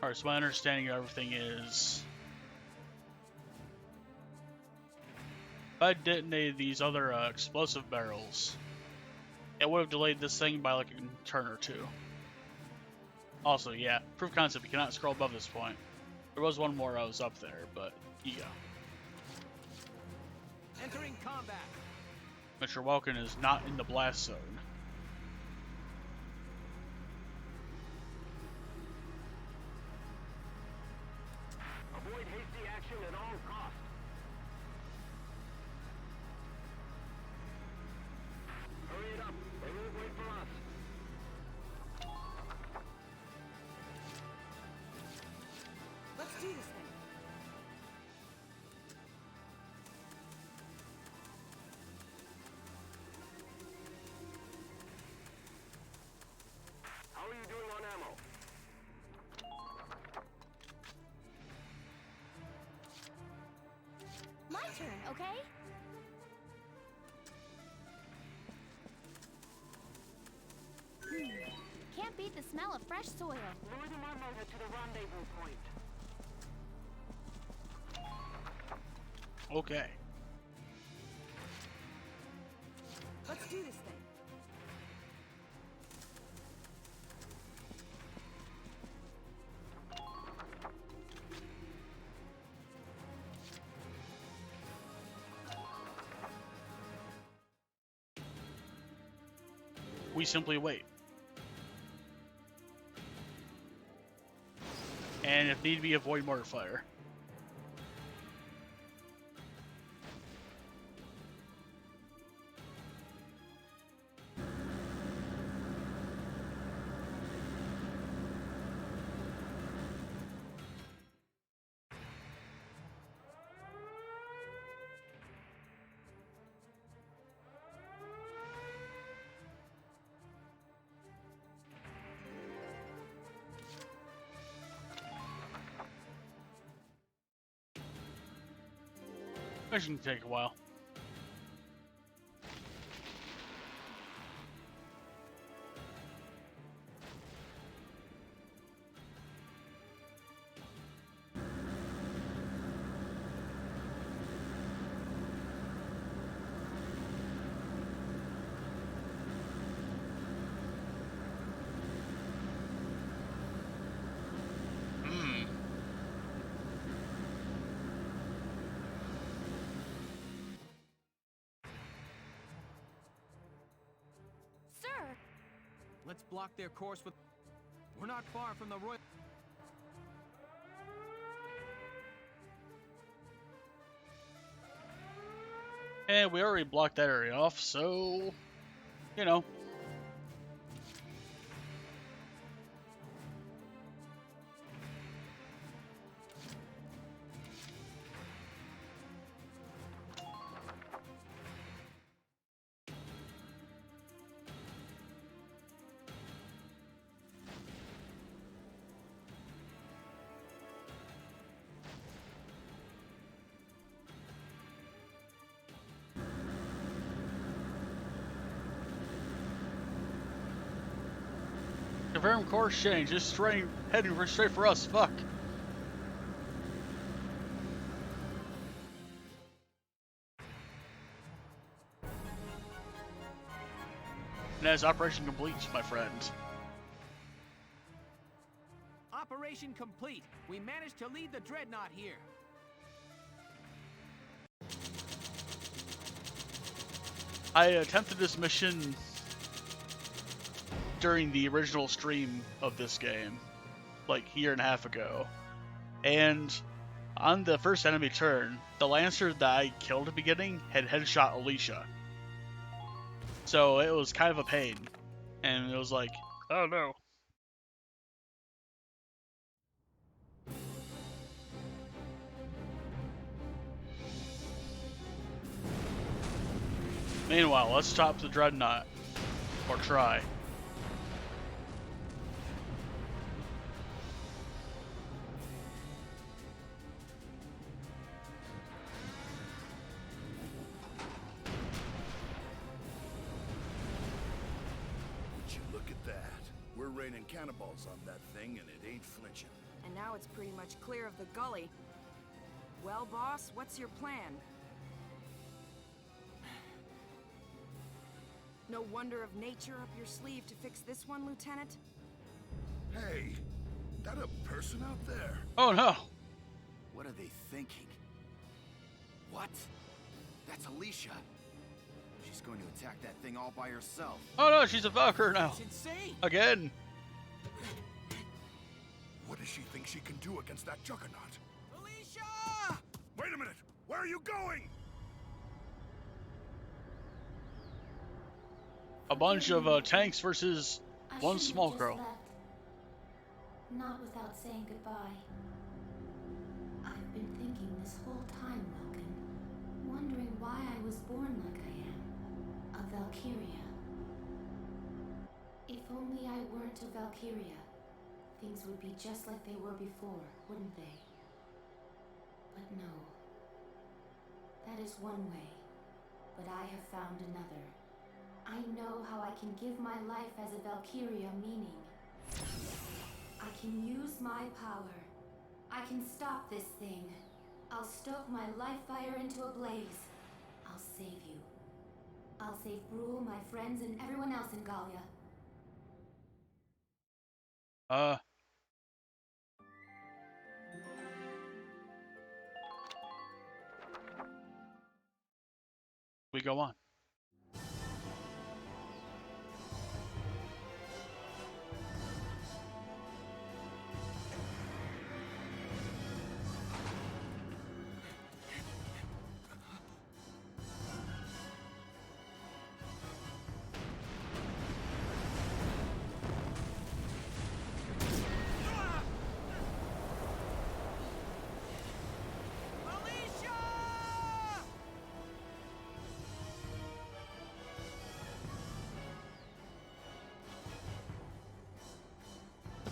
Alright, so my understanding of everything is if I detonated these other explosive barrels, it would have delayed this thing by like a turn or two. Also, yeah, proof of concept, you cannot scroll above this point. There was one more I was up there, but you go. Entering combat. Mr. Welkin is not in the blast zone. Avoid hasty action at all costs. Hurry it up. They won't wait for us. Let's do this thing. How are you doing on ammo? My turn, okay? Can't beat the smell of fresh soil. Lure them on over to the rendezvous point. Okay. Let's do this thing. We simply wait. And if need be, avoid mortar fire. Mission can take a while. Let's block their course with... We're not far from the Royal... And we already blocked that area off, so, you know. Confirm course change. Just heading straight for us. Fuck. And that's operation complete, my friend. Operation complete. We managed to lead the dreadnought here. I attempted this mission during the original stream of this game, like a year and a half ago. And on the first enemy turn, the Lancer that I killed at the beginning had headshot Alicia. So it was kind of a pain. And it was like, oh no. Meanwhile, let's stop the dreadnought. Or try. Would you look at that? We're raining cannonballs on that thing and it ain't flinching. And now it's pretty much clear of the gully. Well, boss, what's your plan? No wonder of nature up your sleeve to fix this one, Lieutenant? Hey, that a person out there? Oh no! What are they thinking? What? That's Alicia. She's going to attack that thing all by herself. Oh no, she's a Valkyrie now. It's insane. Again. What does she think she can do against that juggernaut? Alicia! Wait a minute! Where are you going? A bunch of tanks versus one small girl. Not without saying goodbye. I've been thinking this whole time, Welkin, wondering why I was born like I am, a Valkyria. If only I weren't a Valkyria, things would be just like they were before, wouldn't they? But no. That is one way, but I have found another. I know how I can give my life as a Valkyria meaning. I can use my power. I can stop this thing. I'll stoke my life fire into a blaze. I'll save you. I'll save Brule, my friends, and everyone else in Gallia. We go on.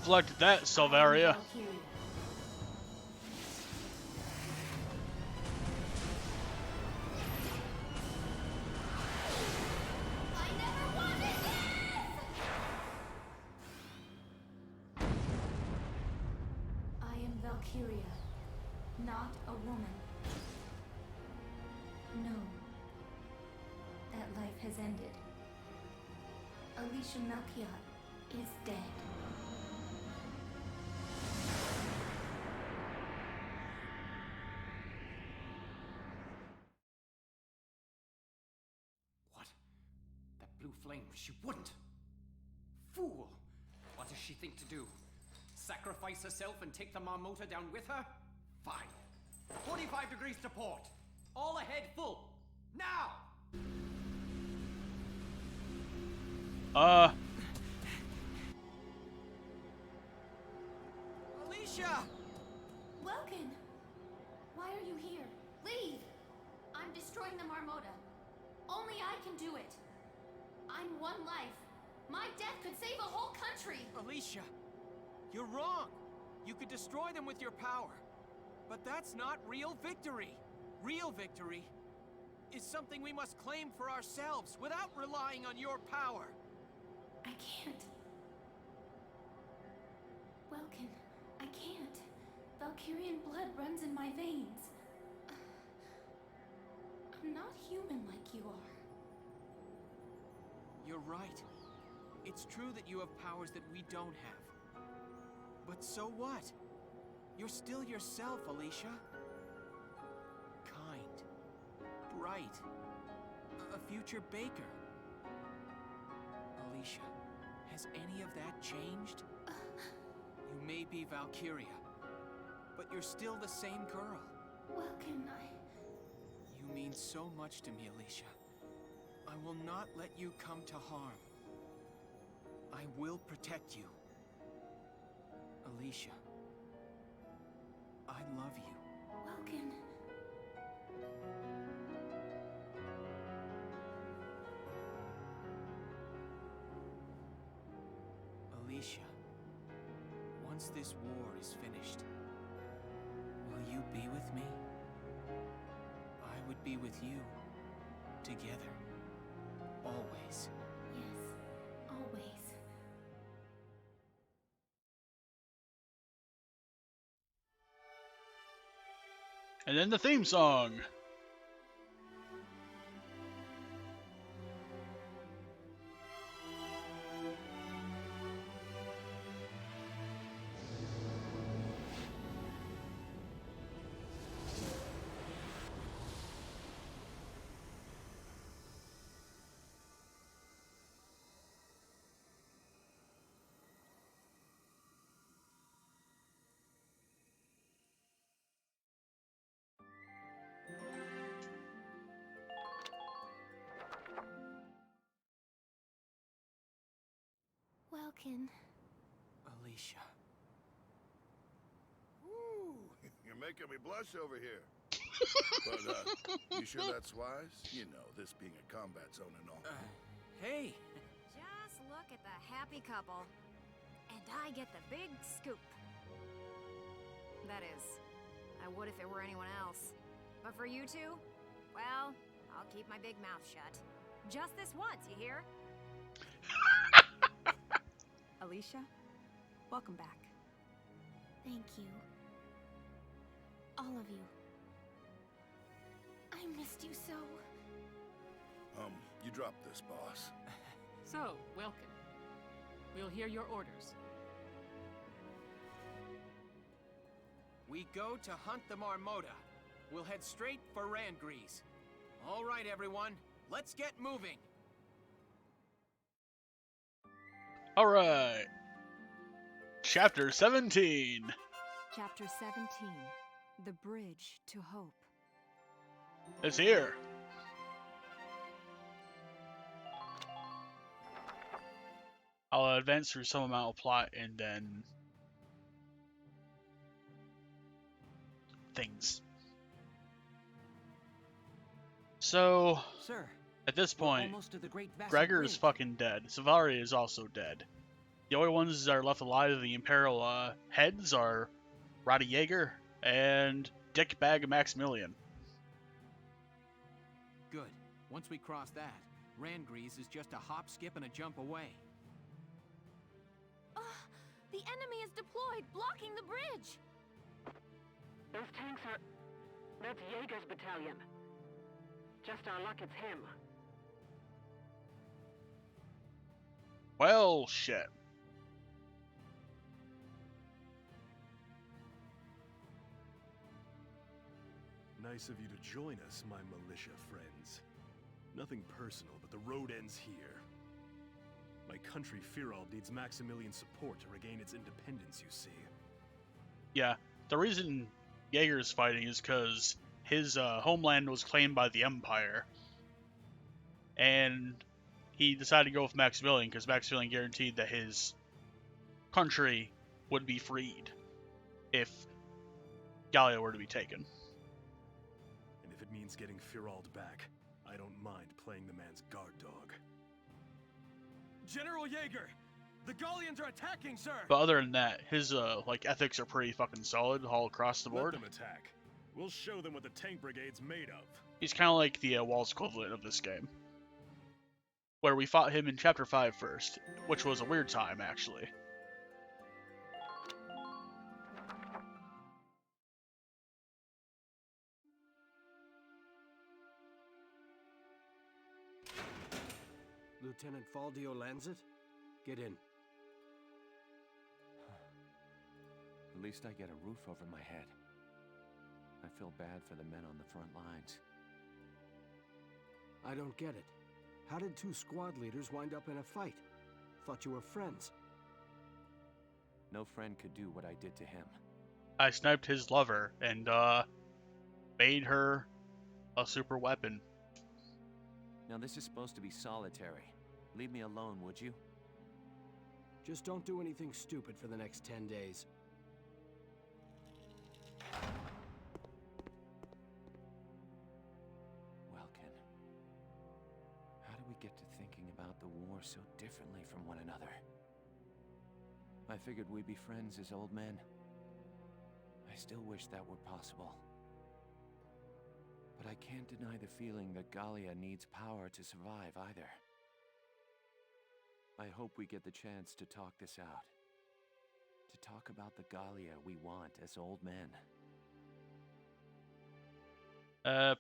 Deflected that, Salvaria. I am Valkyria, not a woman. No. That life has ended. Alicia Melchiot is dead. Blue flame, she wouldn't. Fool! What does she think to do? Sacrifice herself and take the Marmota down with her? Fine. 45 degrees to port. All ahead full. Now! Alicia! Welkin! Why are you here? Leave! I'm destroying the Marmota. Only I can do it. I'm one life. My death could save a whole country! Alicia, you're wrong. You could destroy them with your power. But that's not real victory. Real victory is something we must claim for ourselves without relying on your power. I can't. Valkyrian blood runs in my veins. I'm not human like you are. You're right. It's true that you have powers that we don't have. But so what? You're still yourself, Alicia. Kind. Bright. A future baker. Alicia, has any of that changed? You may be Valkyria, but you're still the same girl. Welkin, You mean so much to me, Alicia. I will not let you come to harm. I will protect you. Alicia, I love you. Welkin. Alicia, once this war is finished, will you be with me? I would be with you, together, always. Yes, always. And then the theme song. Welkin. Alicia. Ooh, you're making me blush over here. But, you sure that's wise? You know, this being a combat zone and all. Hey! Just look at the happy couple. And I get the big scoop. That is, I would if it were anyone else. But for you two, well, I'll keep my big mouth shut. Just this once, you hear? Alicia, welcome back. Thank you. All of you. I missed you so. You dropped this, boss. So, Welkin, we'll hear your orders. We go to hunt the Marmota. We'll head straight for Randgrease. All right, everyone, let's get moving. All right. Chapter 17. Chapter 17. The Bridge to Hope. It's here. I'll advance through some amount of plot and then things. So, Sir, at this point, almost to the Great Vassal Gregor is Bridge. fucking dead. Valkyria is also dead. The only ones that are left alive of the Imperial heads are Roddy Jaeger and Dickbag Maximilian. Good. Once we cross that, Randgrease is just a hop, skip, and a jump away. The enemy is deployed, blocking the bridge! Those tanks are... That's Jaeger's battalion. Just our luck it's him. Well, shit. Nice of you to join us, my militia friends. Nothing personal, but the road ends here. My country, Firald, needs Maximilian's support to regain its independence, you see. Yeah, the reason Jaeger's fighting is because his homeland was claimed by the Empire. And he decided to go with Maximilian because Maximilian guaranteed that his country would be freed if Gallia were to be taken. And if it means getting Firald back, I don't mind playing the man's guard dog. General Jaeger! The Gallians are attacking, sir! But other than that, his ethics are pretty fucking solid all across the board. Let them attack. We'll show them what the tank brigade's made of. He's kind of like the Walls equivalent of this game, where we fought him in Chapter 5 first, which was a weird time, actually. Lieutenant Faldio lands it? Get in. At least I get a roof over my head. I feel bad for the men on the front lines. I don't get it. How did two squad leaders wind up in a fight? Thought you were friends. No friend could do what I did to him. I sniped his lover and made her a super weapon. Now this is supposed to be solitary. Leave me alone, would you? Just don't do anything stupid for the next 10 days. Welkin. How do we get to thinking about the war so differently from one another? I figured we'd be friends as old men. I still wish that were possible. But I can't deny the feeling that Gallia needs power to survive either. I hope we get the chance to talk this out. To talk about the Gallia we want as old men.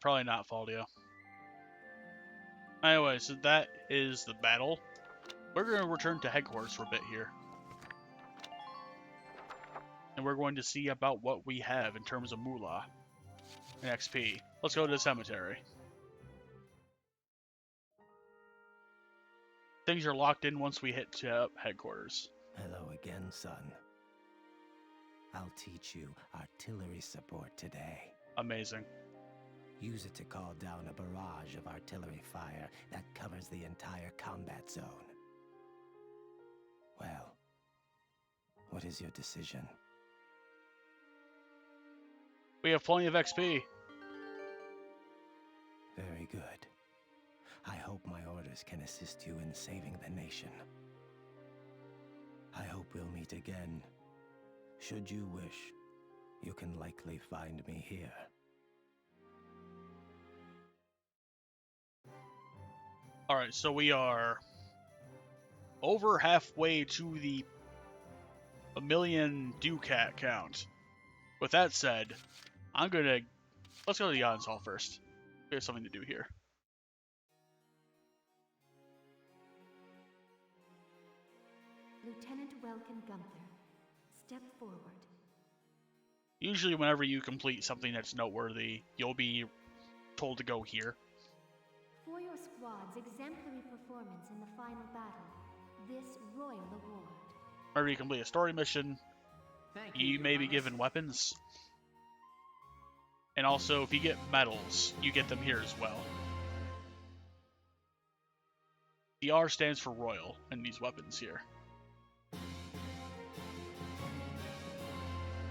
Probably not Faldio. Anyway, so that is the battle. We're going to return to headquarters for a bit here. And we're going to see about what we have in terms of moolah and XP. Let's go to the cemetery. Things are locked in once we hit headquarters. Hello again, son. I'll teach you artillery support today. Amazing. Use it to call down a barrage of artillery fire that covers the entire combat zone. Well, what is your decision? We have plenty of XP. Very good. I hope my orders can assist you in saving the nation. I hope we'll meet again. Should you wish, you can likely find me here. Alright, so we are over halfway to the 1,000,000 ducat count. With that said, let's go to the audience hall first. We have something to do here. Lieutenant Welkin Gunther, step forward. Usually whenever you complete something that's noteworthy, you'll be told to go here. For your squad's exemplary performance in the final battle, this Royal Award. Whenever you complete a story mission, you may be given weapons. And also, if you get medals, you get them here as well. The R stands for Royal in these weapons here.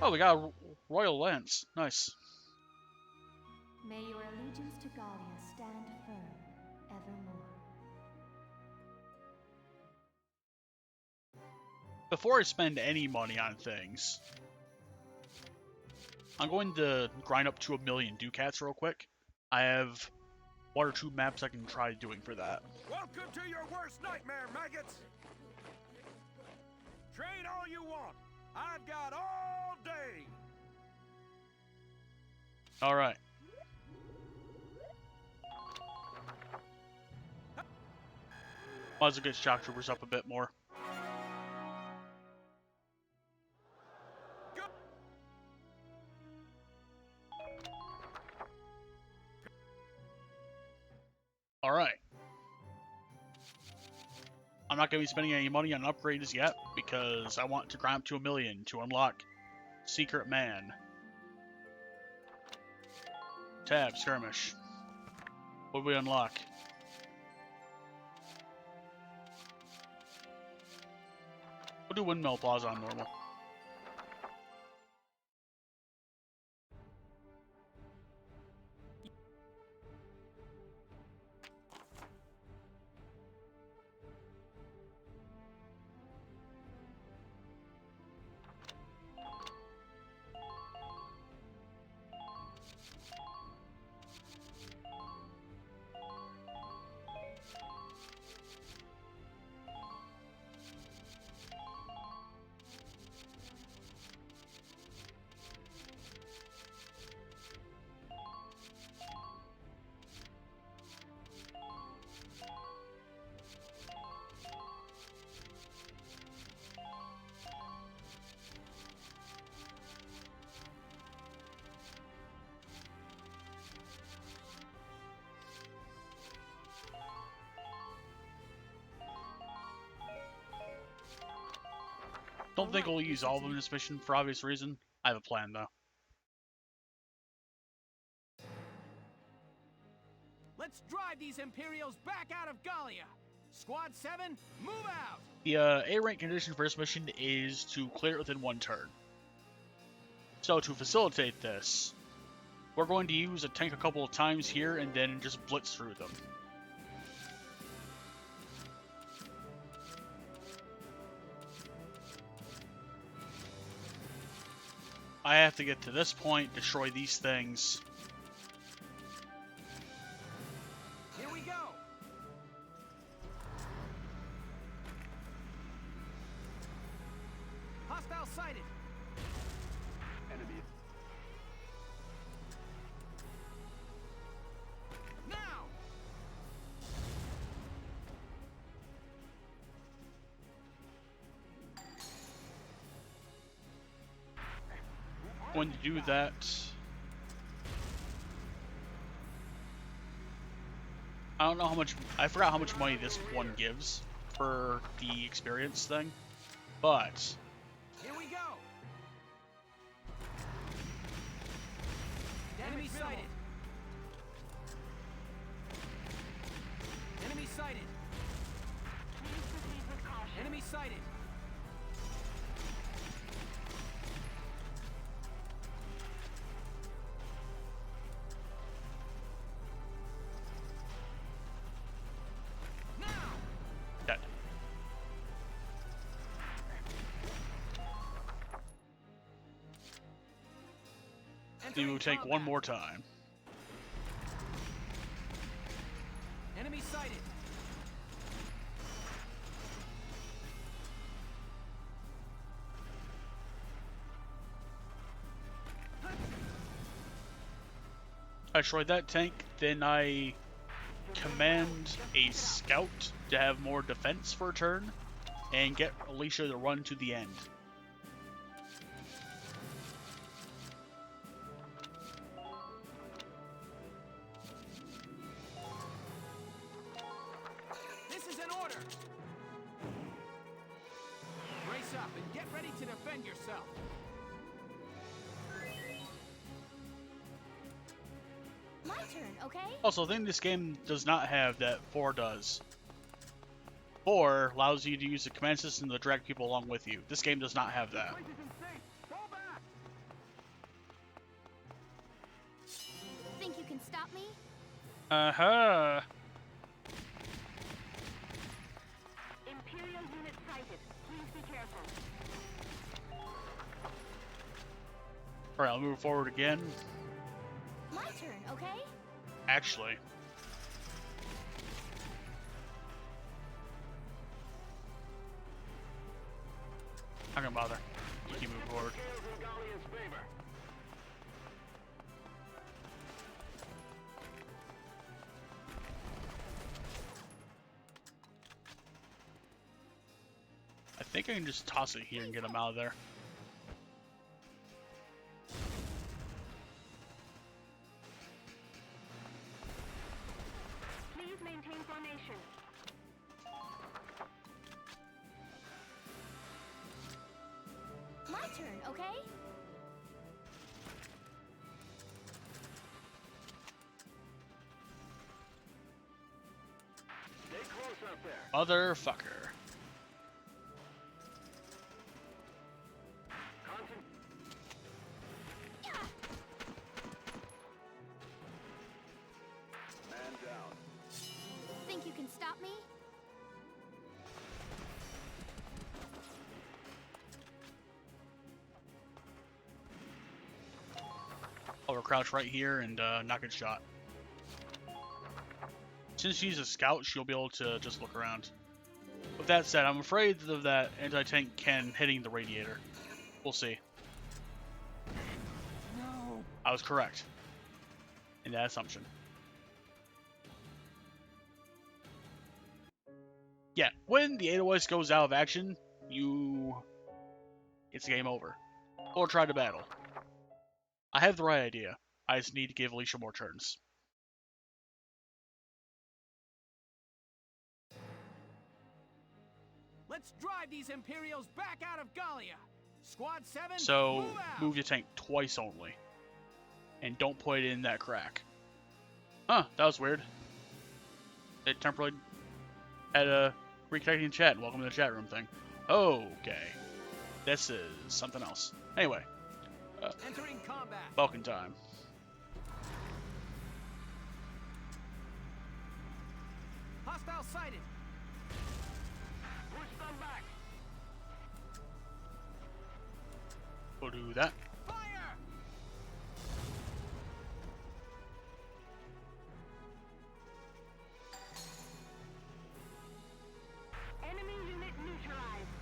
Oh, we got a Royal Lance. Nice. May your allegiance to Gallia stand firm evermore. Before I spend any money on things, I'm going to grind up to 1,000,000 ducats real quick. I have 1 or 2 maps I can try doing for that. Welcome to your worst nightmare, maggots! Train all you want. I've got all day. Alright. Might as well get shock troopers up a bit more. Alright. I'm not going to be spending any money on upgrades yet, because I want to grind up to 1,000,000 to unlock Secret Man. Tab, Skirmish. What do we unlock? We'll do Windmill Plaza on normal. Don't think we'll use all of them in this mission for obvious reason. I have a plan though. Let's drive these Imperials back out of Gallia! Squad 7, move out! The A rank condition for this mission is to clear it within 1 turn. So to facilitate this, we're going to use a tank a couple of times here and then just blitz through them. I have to get to this point, destroy these things. Here we go! Hostile sighted! Enemy. Now! Going to do that. I don't know how much, I forgot how much money this one gives for the experience thing, but Here we go! Enemy sighted! Enemy sighted! Please proceed with caution. Enemy sighted! dead. We will take one more time. Enemy sighted! I destroyed that tank, then I command a scout to have more defense for a turn, and get Alicia to run to the end. This is an order! Brace up and get ready to defend yourself! My turn, okay? Also, I think this game does not have that 4 does. 4 allows you to use the command system to drag people along with you. This game does not have that. Think you can stop me? Uh-huh. Imperial unit sighted. Please be careful. Alright, I'll move forward again. My turn, okay? Actually. Not gonna bother. You keep moving forward. I think I can just toss it here and get him out of there. Please maintain formation. My turn, okay? Stay close out there. Motherfucker. Man down. Think you can stop me? I'll crouch right here and not get shot. Since she's a scout, she'll be able to just look around. With that said, I'm afraid of that anti-tank cannon hitting the radiator. We'll see. No! I was correct in that assumption. Yeah, when the AOS goes out of action, it's game over. Or try to battle. I have the right idea. I just need to give Alicia more turns. Let's drive these Imperials back out of Gallia. Squad 7, So move out. move your tank twice only. And don't put it in that crack. Huh, that was weird. It temporarily had a reconnecting chat. Welcome to the chat room thing. Okay. This is something else. Anyway. Entering combat. Vulcan time. Hostile sighted. Push them back. We'll do that. Fire! Enemy unit neutralized.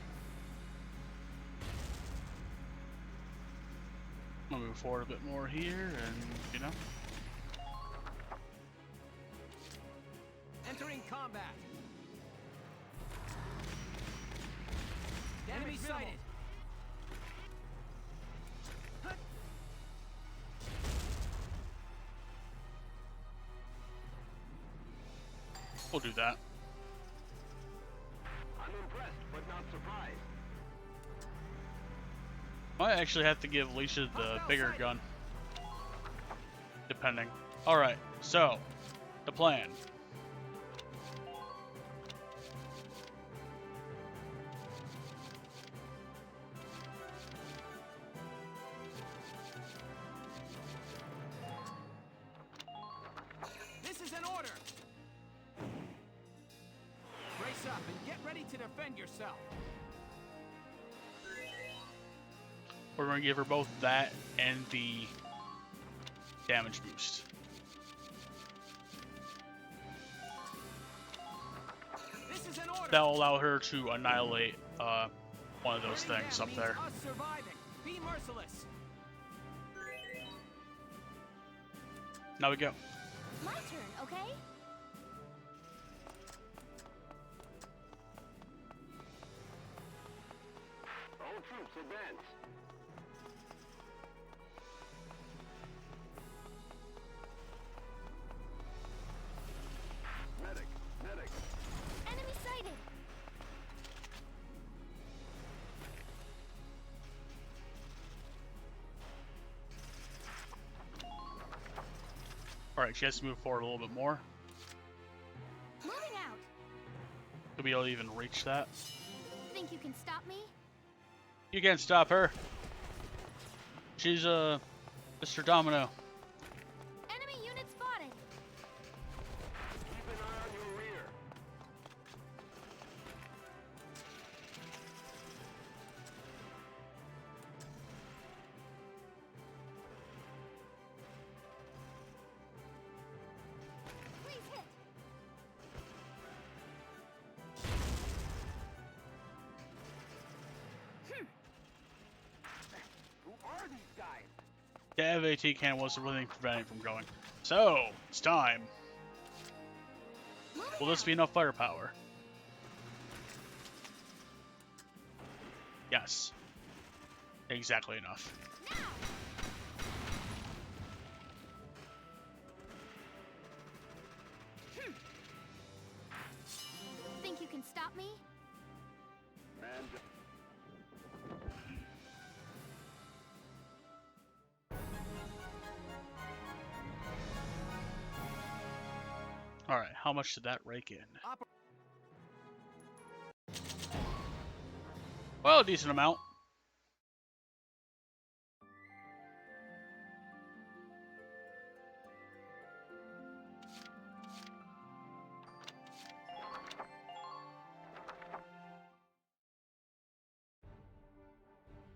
I'll move forward a bit more here, and you know. Entering combat. Enemy sighted. We'll do that. I'm impressed, but not surprised. Might actually have to give Alicia the bigger gun. Depending. Alright, so, the plan. This is an order. Brace up and get ready to defend yourself. We're going to give her both that and the damage boost. This is an order. That'll allow her to annihilate one of those things up there. Us surviving. Be merciless. Now we go. My turn, okay? All troops advance. Medic, medic. Enemy sighted! Alright, she has to move forward a little bit more. Moving out! To be able to even reach that. Think you can stop me? You can't stop her. She's Mr. Domino. Enemy unit spotted! Keep an eye on your rear. Please hit! Who are these guys? The AT cannon was the really thing preventing it from going. So, it's time. Will this be enough firepower? Yes. Exactly enough. Think you can stop me? Man. Alright, how much did that rake in? Well, a decent amount.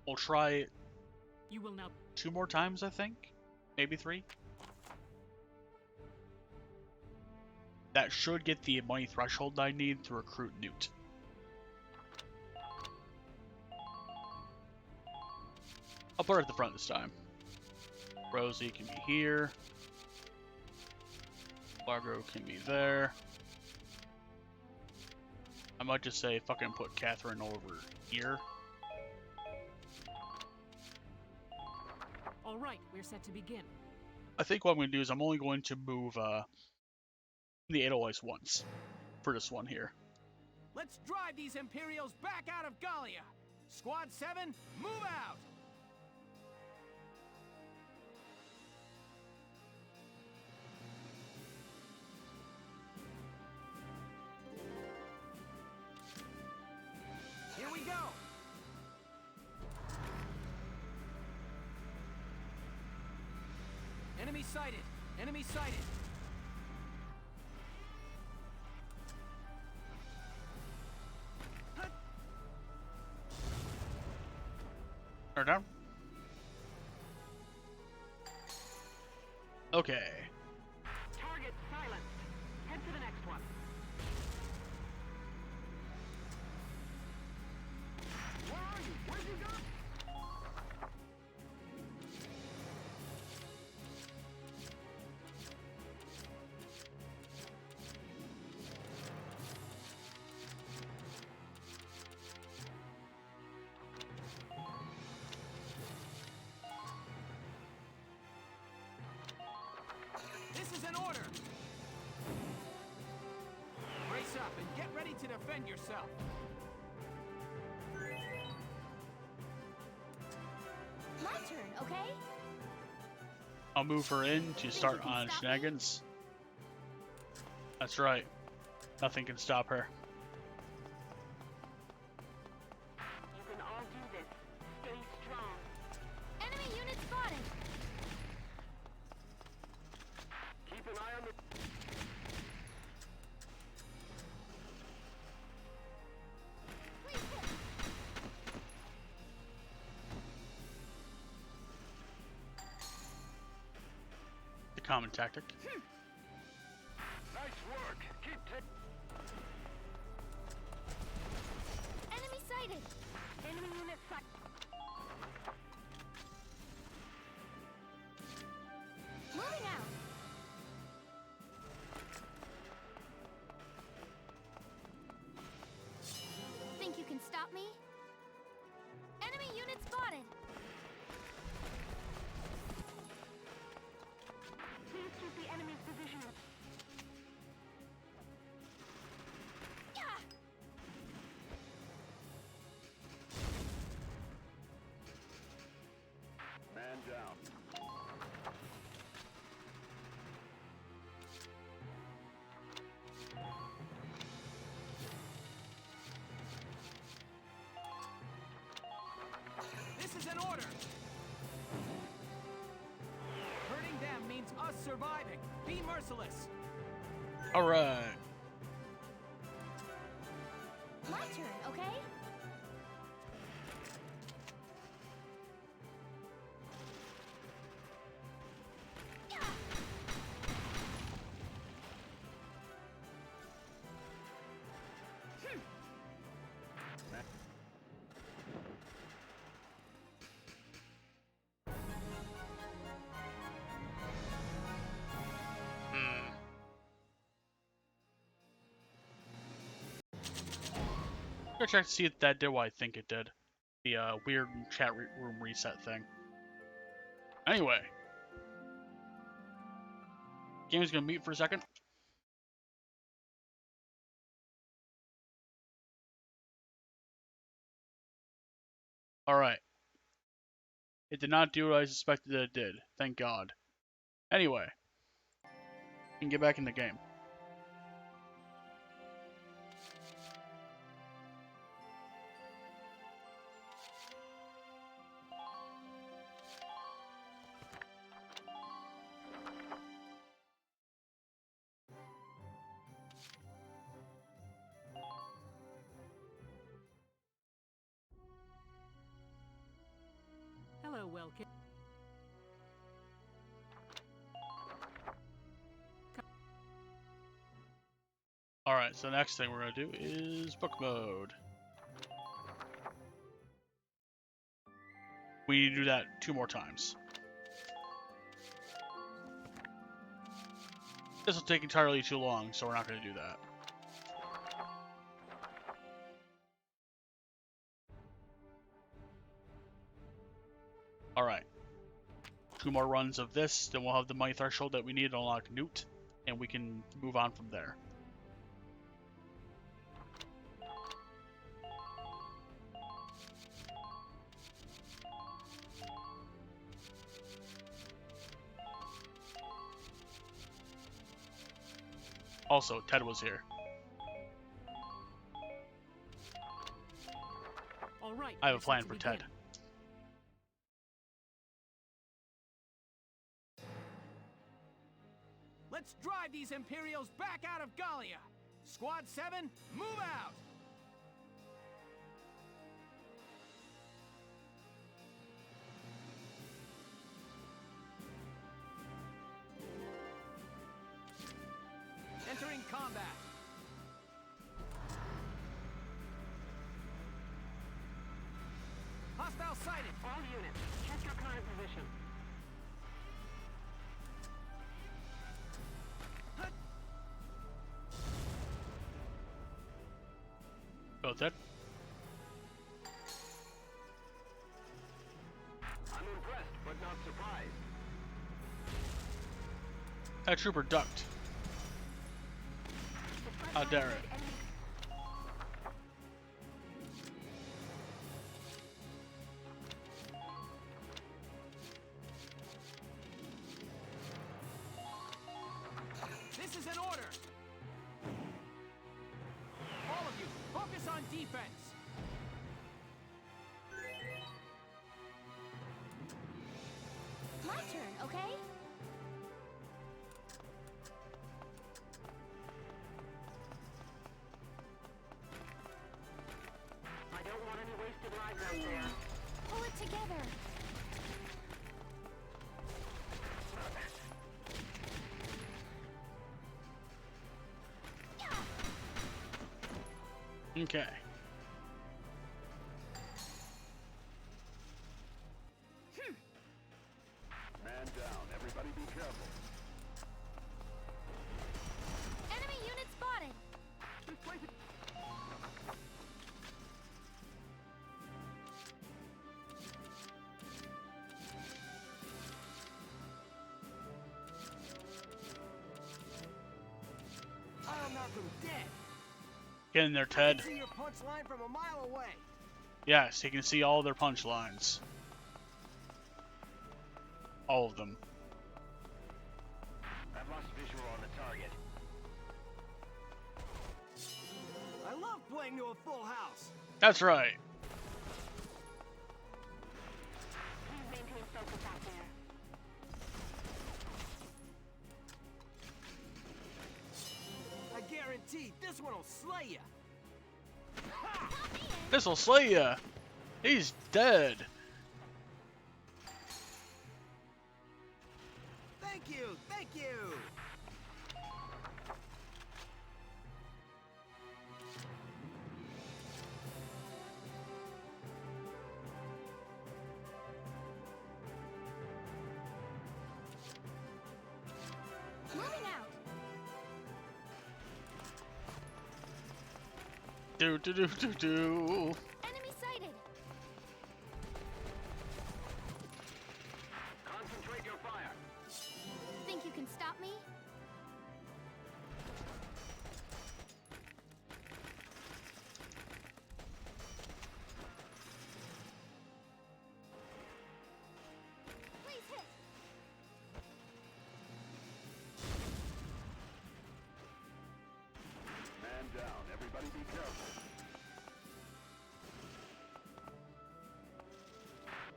We'll try it You will now 2 more times, I think. Maybe 3. That should get the money threshold I need to recruit Newt. I'll put her at the front this time. Rosie can be here. Largo can be there. I might just say fucking put Catherine over here. All right, we're set to begin. I think what I'm going to do is I'm only going to move the Edelweiss once for this one here. Let's drive these Imperials back out of Gallia! Squad 7, move out! Here we go! Enemy sighted! Enemy sighted! Or down. Okay. Target silenced. Head to the next one. Where are you? Where'd you go? This is an order! Brace up and get ready to defend yourself. My turn, okay? I'll move her in to start on shenanigans. That's right. Nothing can stop her. You can all do this. Stay strong. Enemy unit spotted! Keep an eye on the... The common tactic. Nice work. Keep Enemy sighted! Enemy unit sighted. Moving out! Think you can stop me? Enemy unit spotted! Please keep the enemy's position. Yeah! Man down. This is an order! Hurting them means us surviving. Be merciless. Alright. My turn, okay? I'm gonna check to see if that did what I think it did. The weird chat room reset thing. Anyway. Game's gonna mute for a second. Alright. It did not do what I suspected that it did. Thank God. Anyway. We can get back in the game. Hello, Welkin. Alright, so the next thing we're gonna do is book mode. We need to do that 2 more times. This will take entirely too long, so we're not gonna do that. Alright. 2 more runs of this, then we'll have the money threshold that we need to unlock Newt, and we can move on from there. Also, Ted was here. All right. I have a we're set plan to for begin. Ted. Let's drive these Imperials back out of Gallia! Squad 7, move out! Entering combat. Hostile sighted. All units, check your current position. Go, Ted. I'm impressed, but not surprised. That trooper ducked. How dare it? This is an order! All of you, focus on defense! My turn, okay? I don't want any wasted lives out there. Pull it together. Okay. Man down. Everybody be careful. Enemy unit spotted. This place is... I'll knock him dead. Get in there, Ted. I can see your punch line from a mile away. Yes, he can see all their punchlines. All of them. I've lost visual on the target. I love playing to a full house. That's right. Please maintain focus out there. I guarantee this one'll slay you. This'll slay ya. He's dead. Thank you, thank you. Moving out. Do do do do do. Enemy sighted. Concentrate your fire. Think you can stop me? Please hit. Man down. Everybody be careful.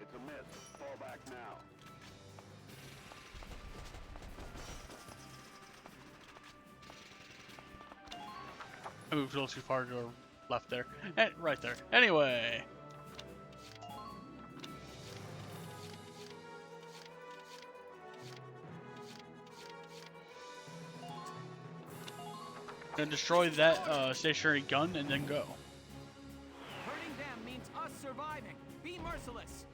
It's a miss. Fall back now. I moved a little too far to the left there. Right there. Anyway. Gonna destroy that stationary gun and then go. Hurting them means us surviving. Be merciless.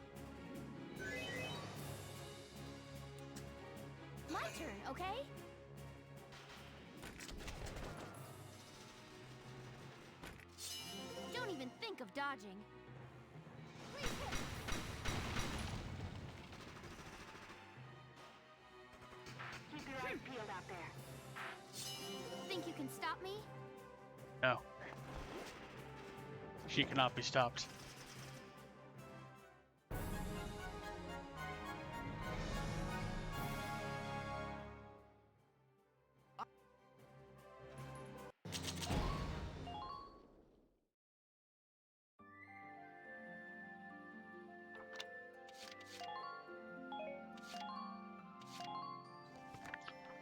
My turn, okay? Don't even think of dodging. Please hit. Keep your eyes peeled out there. Think you can stop me? No. She cannot be stopped.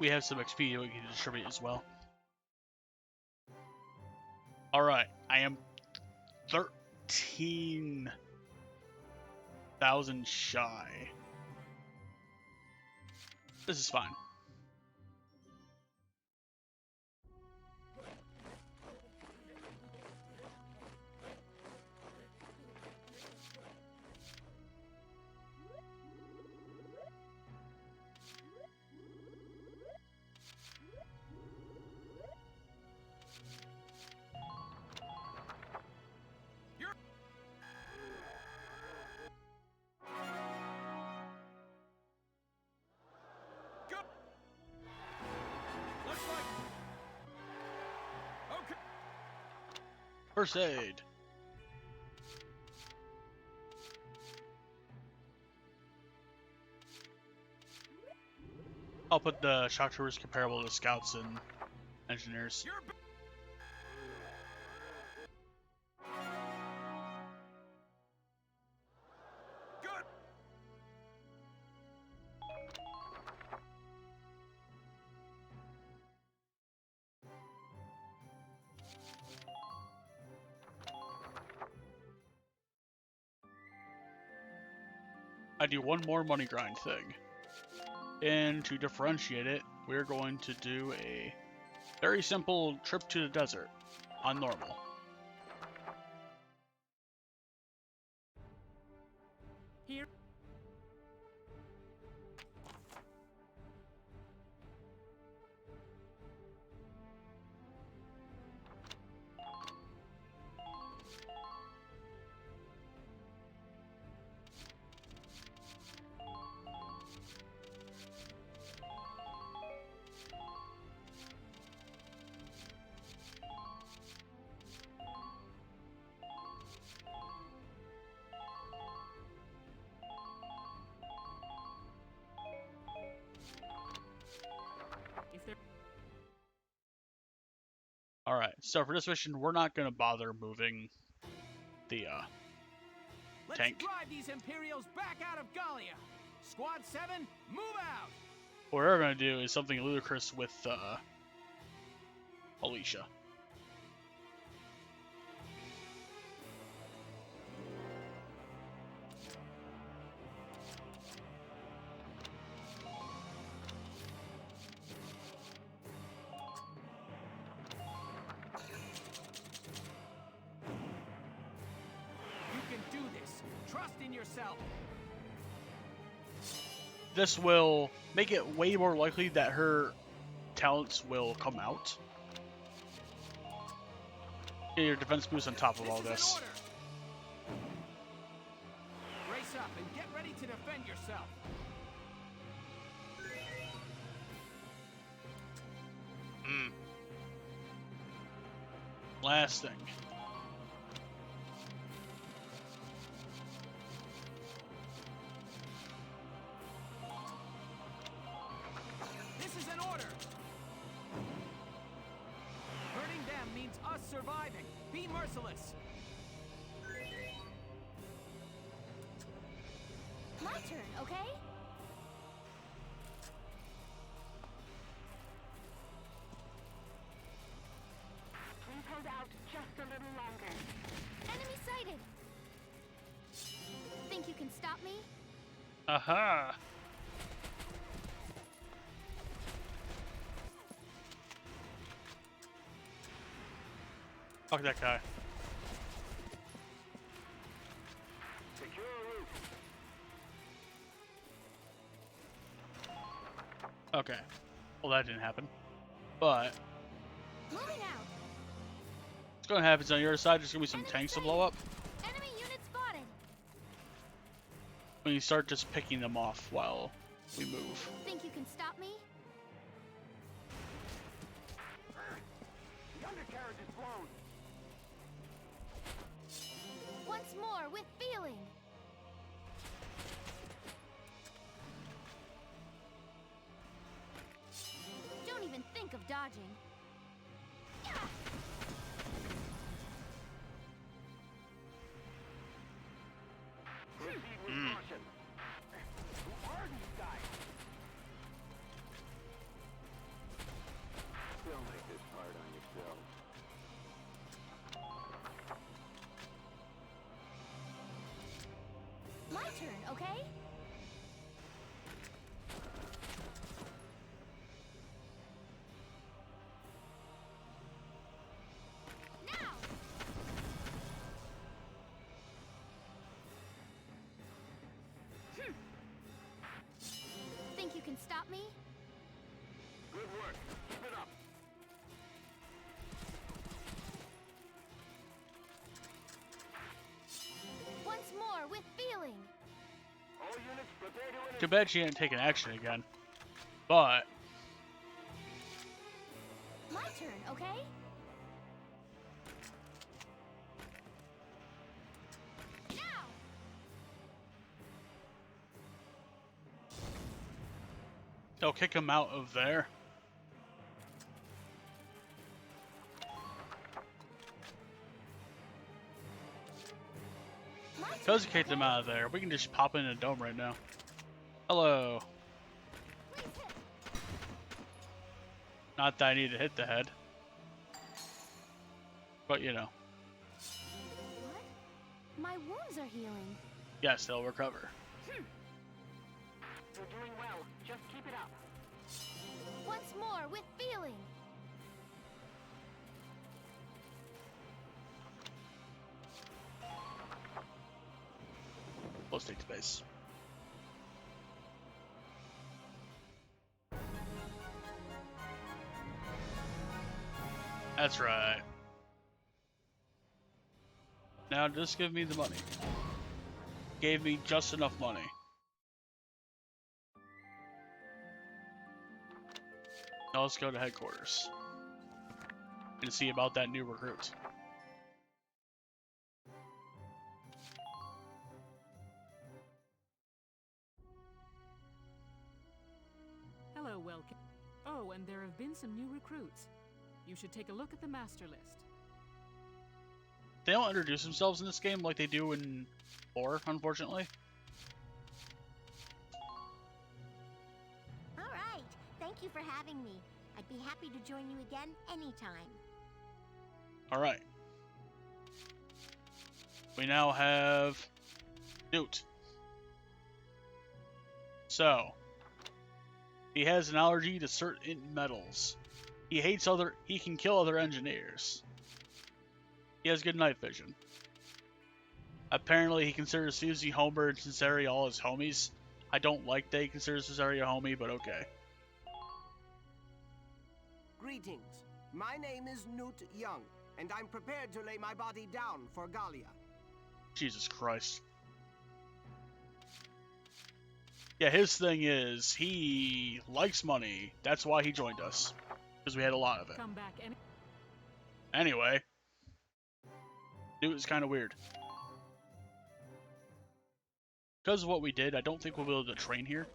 we have some XP we can distribute as well. Alright, I am 13,000 shy. This is fine. First aid. I'll put the shock troopers comparable to scouts and engineers. I do one more money grind thing. And to differentiate it, we're going to do a very simple trip to the desert on normal. Here. Alright, so for this mission, we're not going to bother moving the tank. Let's drive these Imperials back out of Gallia. Squad 7, move out. What we're going to do is something ludicrous with Alicia. Yourself. This will make it way more likely that her talents will come out. Get your defense boost on top of all this. Brace up and get ready to defend yourself. Last thing. Surviving. Be merciless. My turn, okay? Please hold out just a little longer. Enemy sighted. Think you can stop me? Aha. Fuck that guy. Secure route. Okay. Well, that didn't happen. But moving out. what's going to happen is on your side, there's going to be some tanks to blow up. Enemy unit spotted. When you start just picking them off while we move. Think you can stop me? The undercarriage is blown. Once more with feeling. Don't even think of dodging. Proceed with caution. Who are these guys? turn, okay? Now! Think you can stop me? Good work. Keep it up. Once more with feeling. All units prepare to Too bad she didn't take an action again. But My turn, okay? Now! they'll kick him out of there. Because he kicked him out of there, we can just pop in a dome right now. Hello. Not that I need to hit the head. But you know. What? My wounds are healing. Yes, they'll recover. You're doing well. Just keep it up. Once more with feeling. Let's take space. That's right. Now just give me the money. Gave me just enough money. Now let's go to headquarters and see about that new recruit. Hello, welcome. Oh, and there have been some new recruits. You should take a look at the master list. They don't introduce themselves in this game like they do in 4, unfortunately. All right. Thank you for having me. I'd be happy to join you again anytime. Alright. We now have Newt. So, he has an allergy to certain metals. He can kill other engineers. He has good night vision. Apparently he considers Susie, Homer, and Sinceri all his homies. I don't like that he considers Sinceri a homie, but okay. Greetings. My name is Newt Young, and I'm prepared to lay my body down for Galia. Jesus Christ. Yeah, his thing is, he likes money. That's why he joined us. Because we had a lot of it. Come back Anyway. Newt is kind of weird. Because of what we did, I don't think we'll be able to train here.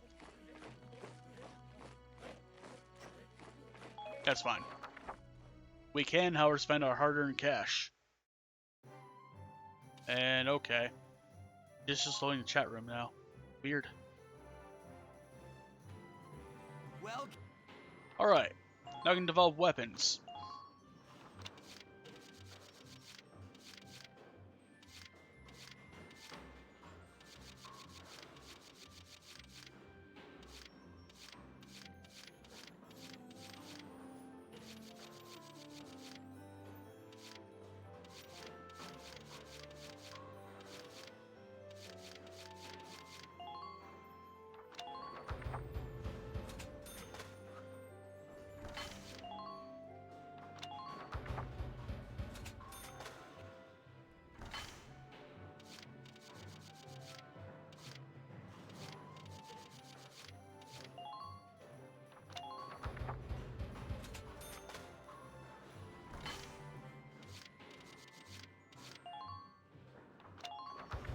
That's fine. We can, however, spend our hard-earned cash. And okay. This is slowing the chat room now. Weird. Well, alright. Now I can develop weapons.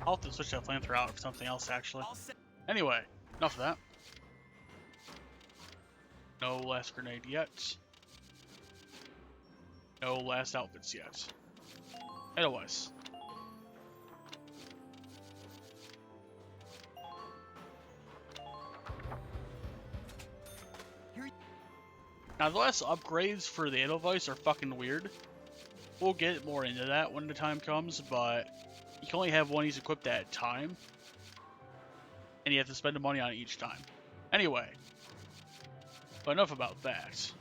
I'll have to switch that flamethrower out for something else, actually. Anyway, enough of that. No last grenade yet. No last outfits yet. Otherwise. Now the last upgrades for the Edelweiss are fucking weird. We'll get more into that when the time comes, but you can only have one of these equipped at a time. and you have to spend the money on it each time. Anyway, but enough about that.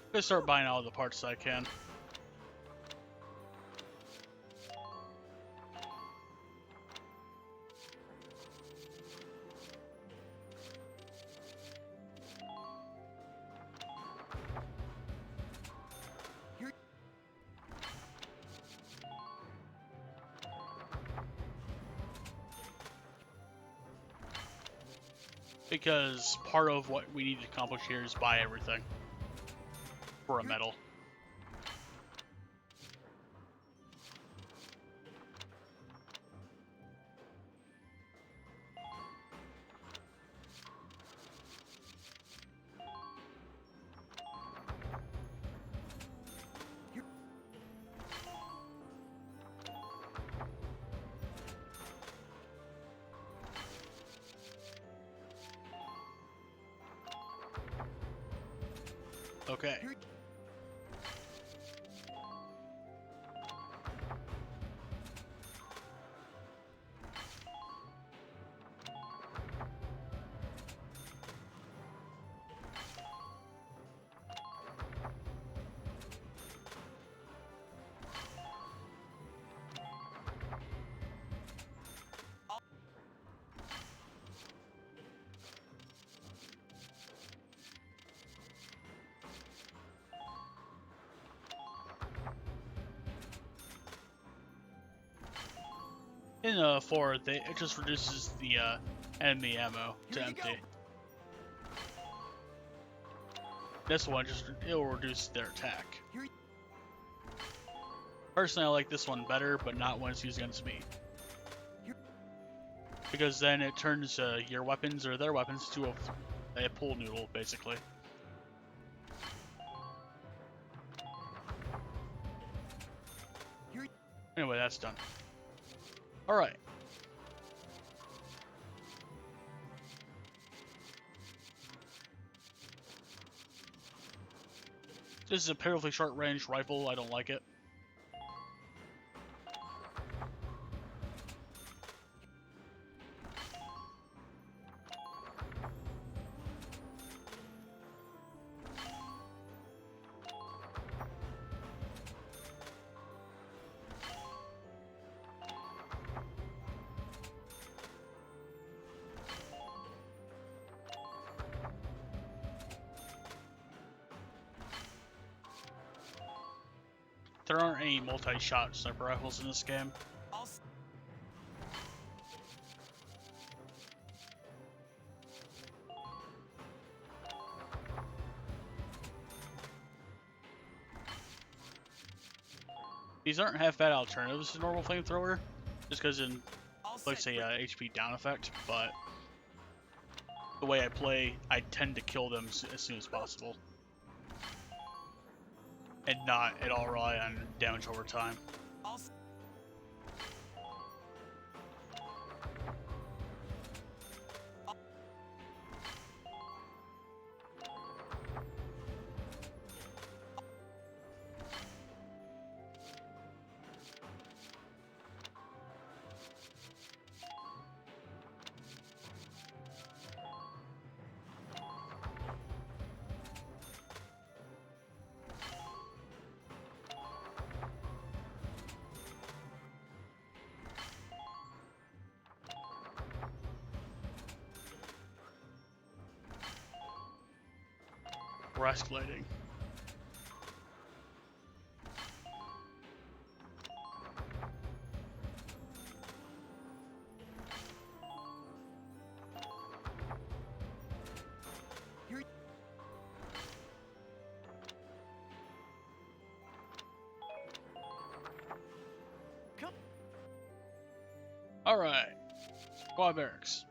I'm gonna start buying all the parts I can. Because part of what we need to accomplish here is buy everything for a medal. Okay. In 4, it just reduces the enemy ammo to empty. This one it'll reduce their attack. Personally, I like this one better, but not when it's used against me. Because then it turns your weapons or their weapons to a pool noodle, basically. Anyway, that's done. Alright. This is a powerfully short-range rifle. I don't like it. There aren't any multi-shot sniper rifles in this game. These aren't half bad alternatives to normal flamethrower, just because it looks a HP down effect, but the way I play, I tend to kill them as soon as possible. And not at all rely on damage over time. We're escalating. All right, squad barracks.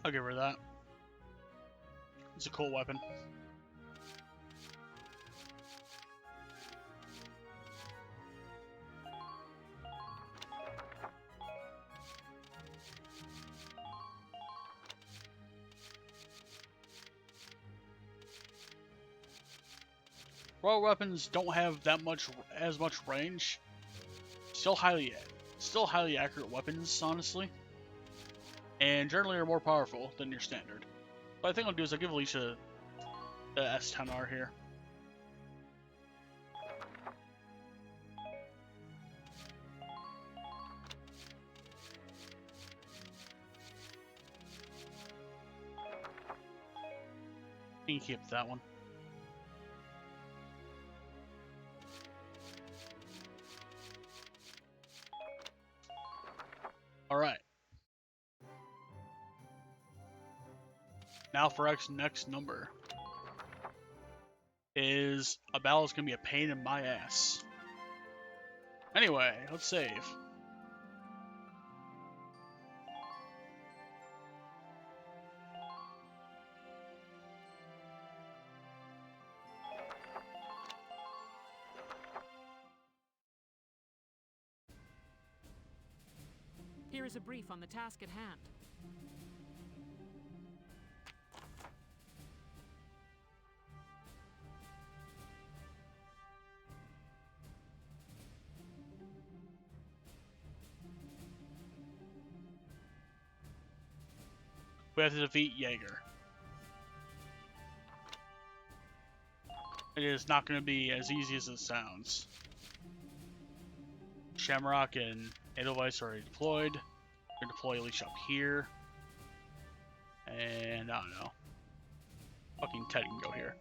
I'll give her that. It's a cool weapon. Royal weapons don't have as much range. Still highly accurate weapons, honestly, and generally are more powerful than your standard. What I think I'll do is I'll give Alicia the S10R here. You can keep that one. Alright. Now for X's next number. Is a battle's gonna be a pain in my ass. Anyway, let's save. Here is a brief on the task at hand. We have to defeat Jaeger. It is not going to be as easy as it sounds. Shamrock and Edelweiss are already deployed. We're going to deploy Alicia up here. And I don't know. Fucking Ted can go here.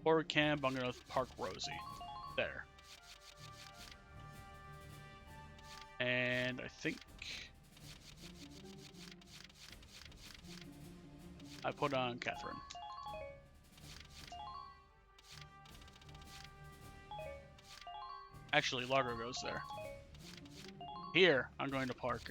Forward camp, I'm going to park Rosie. There. And I think I put on Catherine. Actually, Largo goes there. Here, I'm going to park,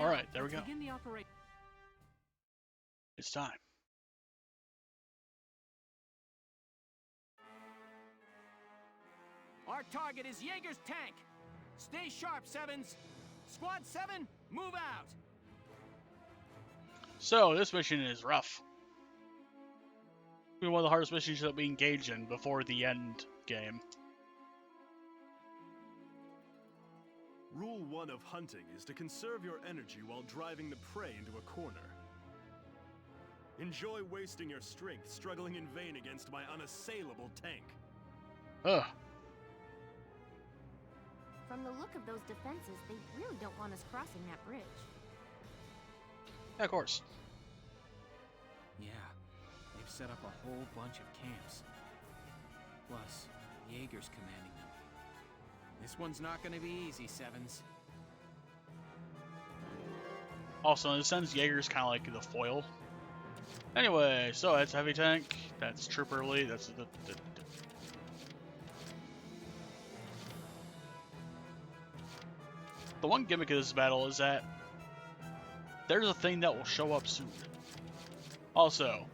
Alright, there we go. Begin the operation. It's time. Our target is Jaeger's tank. Stay sharp, Sevens. Squad 7, move out. So, this mission is rough. One of the hardest missions that we engage in before the end game. Rule 1 of hunting is to conserve your energy while driving the prey into a corner. Enjoy wasting your strength struggling in vain against my unassailable tank. Ugh. From the look of those defenses, they really don't want us crossing that bridge. Yeah, of course. Yeah, they've set up a whole bunch of camps. Plus, Jaeger's commanding them. This one's not gonna be easy, Sevens. Also, in a sense, Jaeger's kind of like the foil. Anyway, so that's heavy tank, that's trooper elite, that's the one gimmick of this battle is that there's a thing that will show up soon. Also,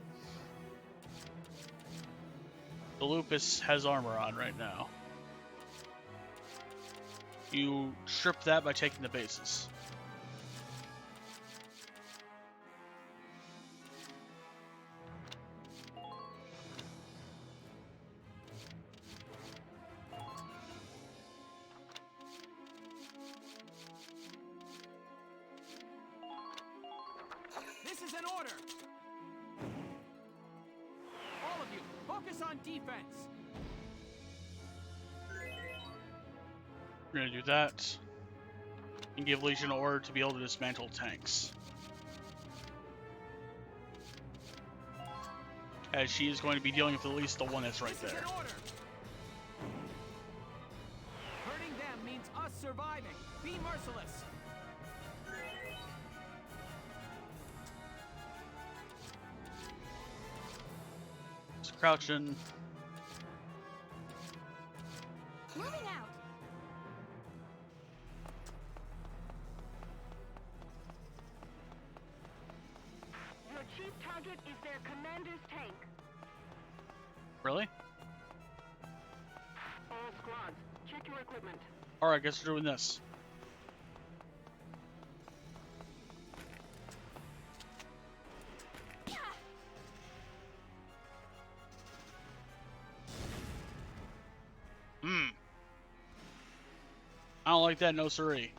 the Lupus has armor on right now. You strip that by taking the bases. This is an order! All of you, focus on defense! We're gonna do that. And give Legion an order to be able to dismantle tanks. As she is going to be dealing with at least the one that's right there. Hurting them means us surviving. Be merciless. Just crouching. Moving out. Your chief target is their commander's tank. Really? All squads, check your equipment. Alright, guess we're doing this. I don't like that, no siree.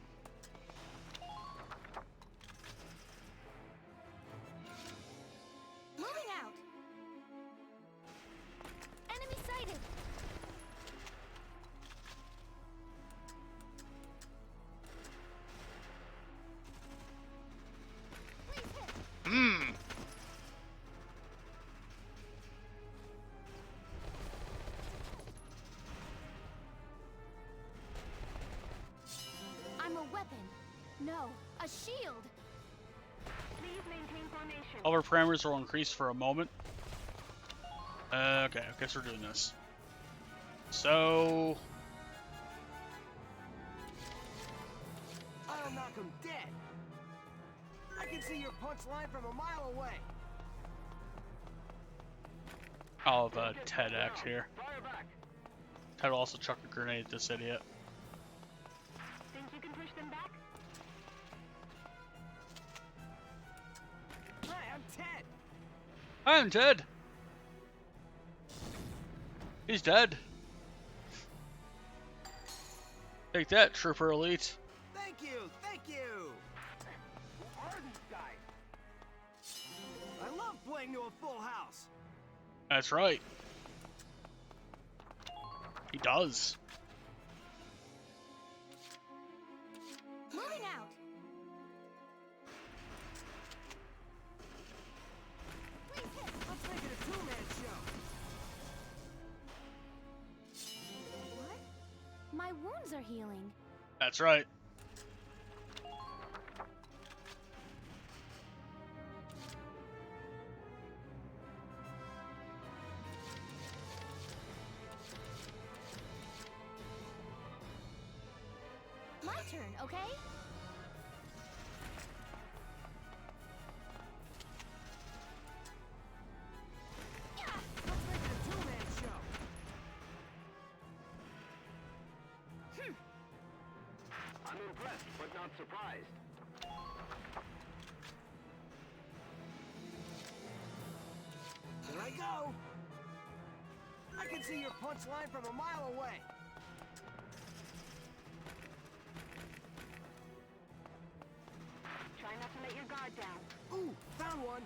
Moving out. Enemy sighted. Please hit. I'm a weapon. No, a shield. Please maintain formation. All our parameters will increase for a moment. Okay, I guess we're doing this. So... I'll knock him dead. I can see your punch line from a mile away. I'll have Ted act here. Ted will also chuck a grenade at this idiot. Think you can push them back? Hi, I'm Ted. I'm Ted! He's dead. Take that, Trooper Elite. Thank you, thank you. Who are these guys? I love playing to a full house. That's right. He does. Moving out. Please hit. Let's make it a two-man show. What? My wounds are healing. That's right. My turn, okay? Let's make it a two-man show. I'm impressed, but not surprised. Here I go. I can see your punch line from a mile away. Try not to let your guard down. Ooh, found one.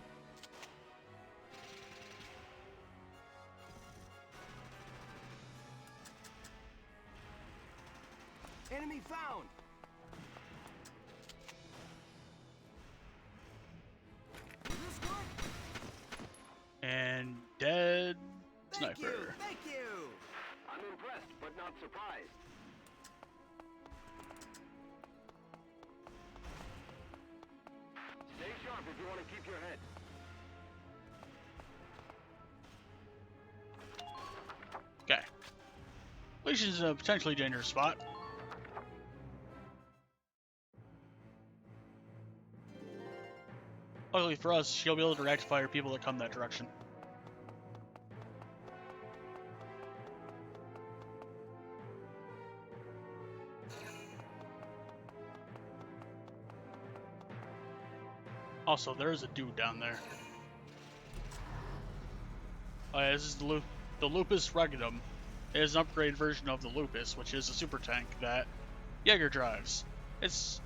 Enemy found. Is this one? And dead Thank sniper. you, thank you. I'm impressed, but not surprised. Stay sharp if you want to keep your head. Okay. Leisha's in a potentially dangerous spot. Luckily for us, she'll be able to direct fire people that come that direction. Also, there's a dude down there. Oh yeah, this is the Lupus Regidum. It is an upgraded version of the Lupus, which is a super tank that Jaeger drives. It's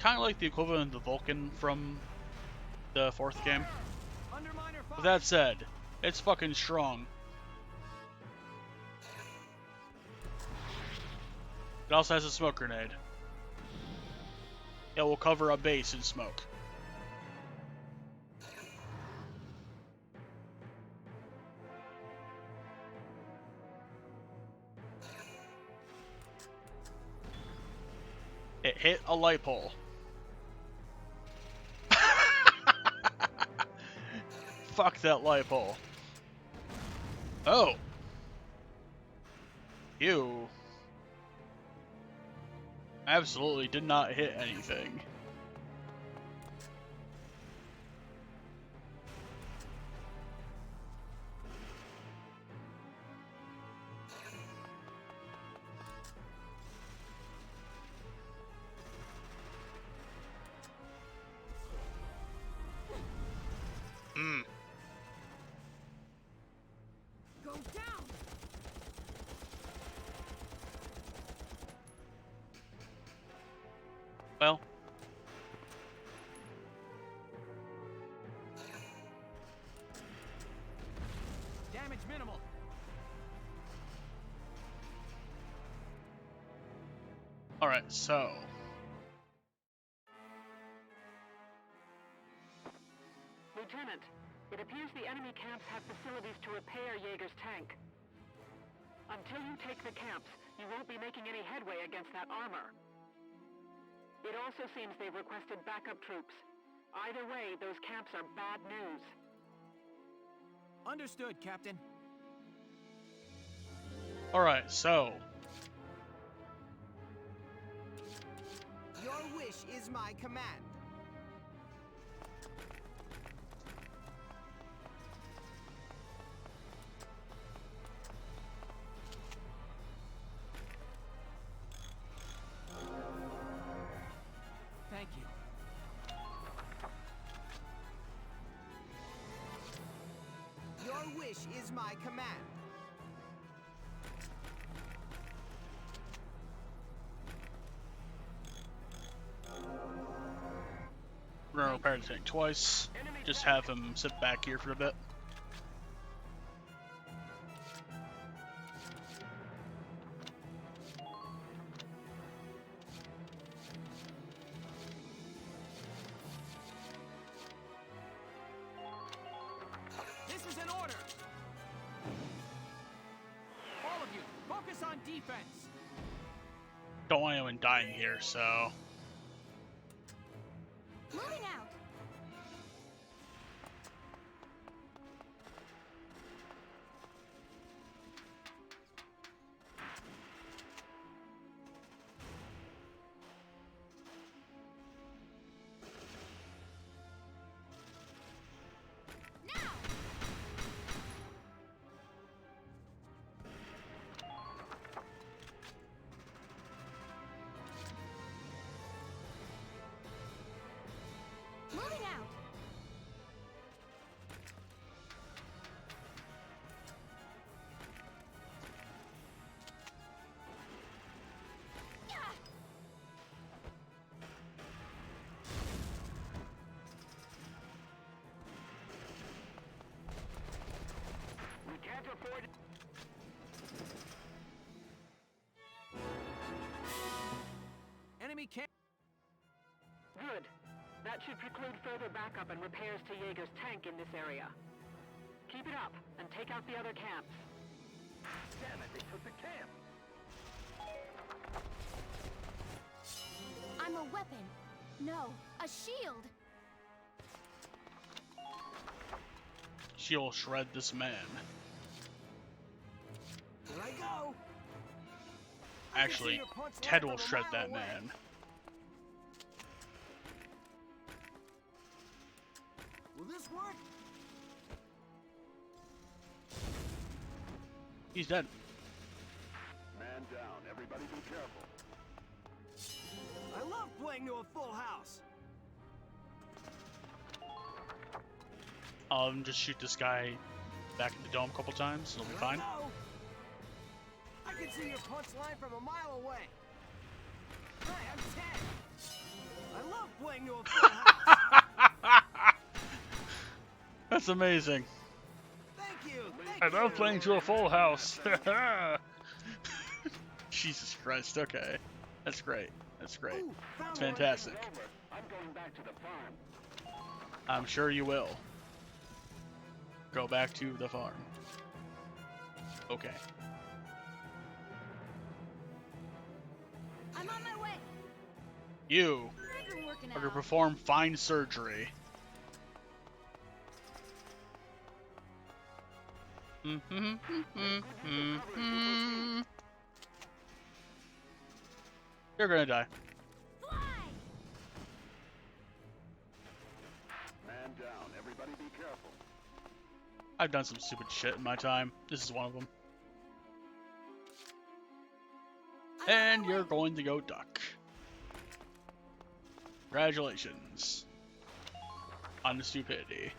kind of like the equivalent of the Vulcan from the 4th game. With that said, it's fucking strong. It also has a smoke grenade. It will cover a base in smoke. It hit a light pole. Fuck that light pole. Oh. You absolutely did not hit anything. Go down! Well. Damage minimal. Alright, so. Lieutenant, it appears the enemy camps have facilities to repair Jaeger's tank. Until you take the camps, you won't be making any headway against that armor. It also seems they've requested backup troops. Either way, those camps are bad news. Understood, Captain. Alright, so. Your wish is my command. Thank you. Your wish is my command. We're gonna repair the tank twice. Just have him sit back here for a bit. This is an order! All of you, focus on defense! Don't want anyone dying here, so. Moving out. Moving out. We can't afford... Enemy camp... Good. That should preclude further backup and repairs to Jaeger's tank in this area. Keep it up, and take out the other camps. Damn it, they took the camp. I'm a weapon. No, a shield. She'll shred this man. Here I go. Actually, Ted will shred that man. Will this work? He's dead. Man down. Everybody be careful. I love playing to a full house. Just shoot this guy back in the dome a couple times, it'll be fine. I can see your punch line from a mile away. Hi, I'm Ted. I love playing to a full house. That's amazing. Thank you. I love playing to a full house. Jesus Christ, okay. That's great. That's great. It's fantastic. I'm going back to the farm. I'm sure you will. Go back to the farm. Okay. I'm on my way. You are to perform fine surgery. You're gonna die. Man down. Everybody be careful. I've done some stupid shit in my time. This is one of them. And you're going to go duck. Congratulations on the stupidity.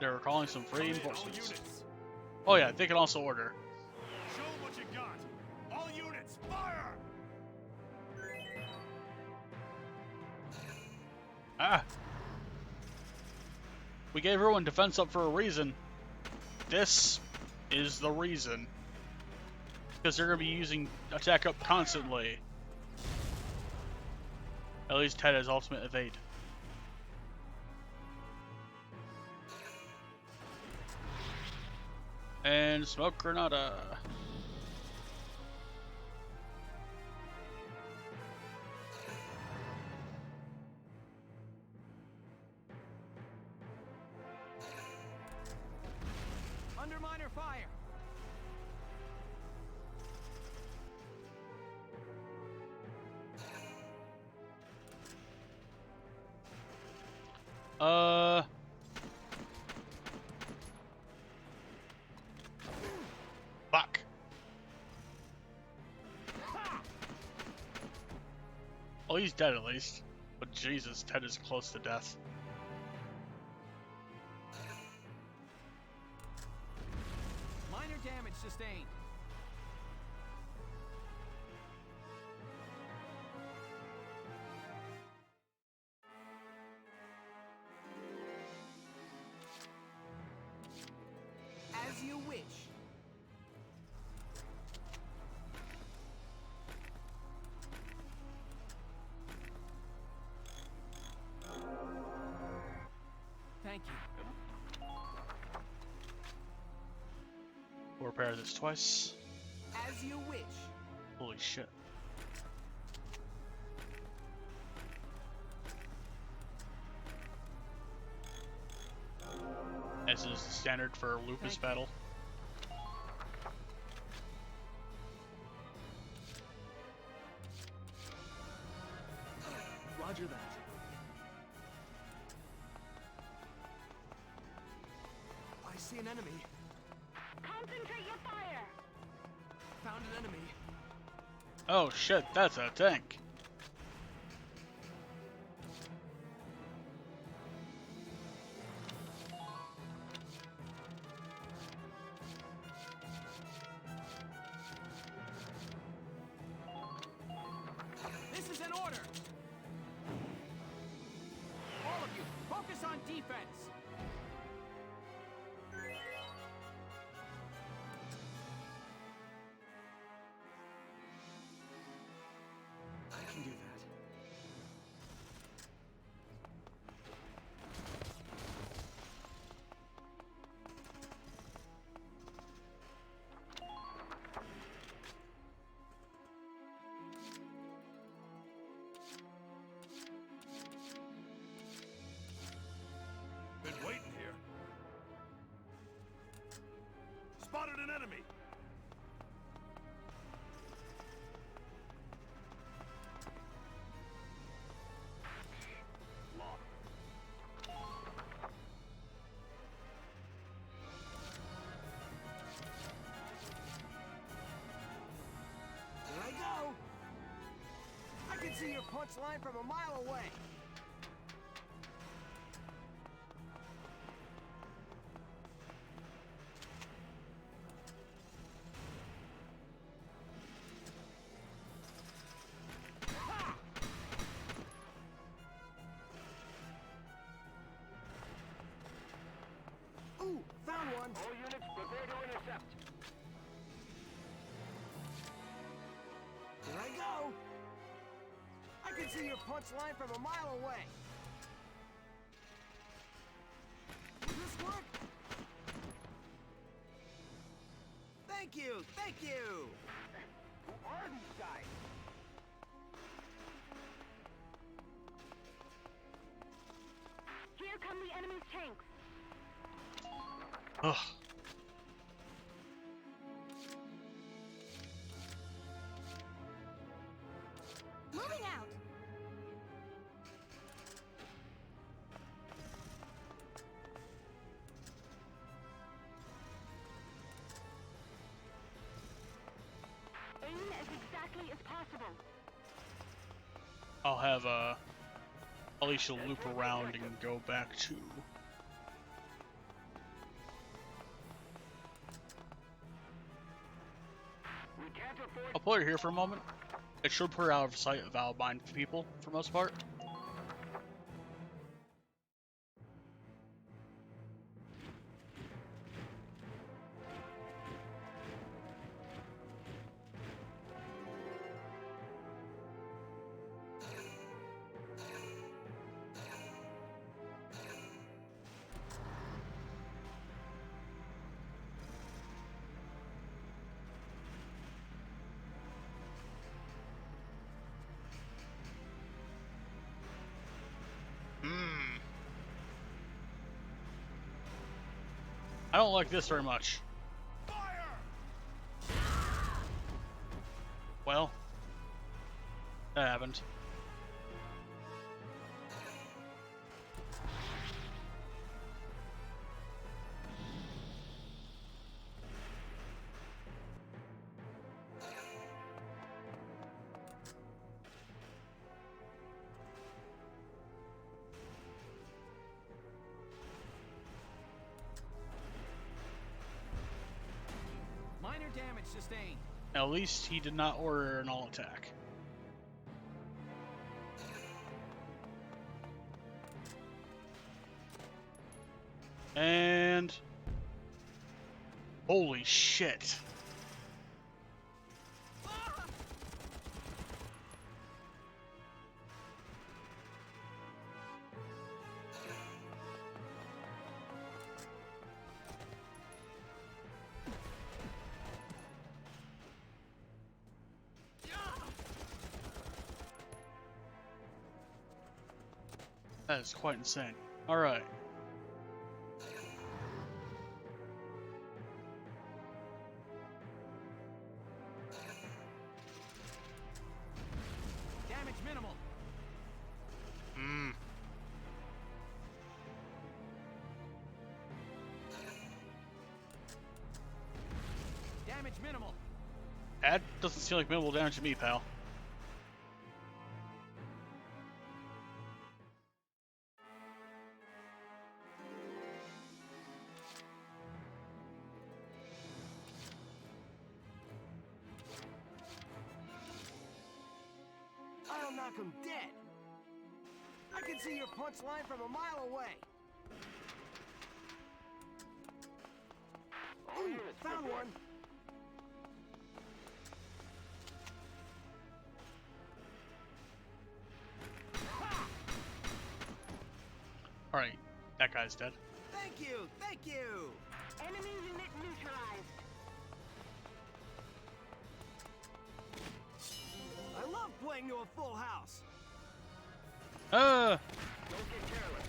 They're calling some free enforcements. Oh yeah, they can also order. Show what you got. All units, fire! Ah! We gave everyone defense up for a reason. This is the reason. Because they're going to be using attack up constantly. At least Ted has ultimate evade. And smoke granada. Underminer fire! Fuck. Oh, he's dead at least. But Jesus, Ted is close to death. Minor damage sustained. As you wish. Thank you. We'll repair this twice. As you wish. Holy shit. As is the standard for Lupus battle. Roger that. I see an enemy. Concentrate your fire! Found an enemy. Oh shit, that's a tank. This is an order! All of you, focus on defense! I can do that. Been waiting here. Spotted an enemy. Here I go! I can see your punch line from a mile away! Ooh, found one! All units, prepare to intercept. Here I go! I can see your punch line from a mile away! you! Thank you! Who are these guys? Here come the enemy's tanks. Ugh. Moving out. Aim as exactly as possible. I'll have Alicia loop around and go back to. I'll put her here for a moment. It should put her out of sight of Albine people for the most part. I don't like this very much. Well, that happened. Minor damage sustained. At least he did not order an all attack. And holy shit. That is quite insane. All right. Damage minimal. Damage minimal. That doesn't seem like minimal damage to me, pal. I'll knock him dead. I can see your punch line from a mile away. Ooh, found one. All right, that guy's dead. Thank you, thank you. Enemy unit neutralized. I love playing to a full house. Don't get careless.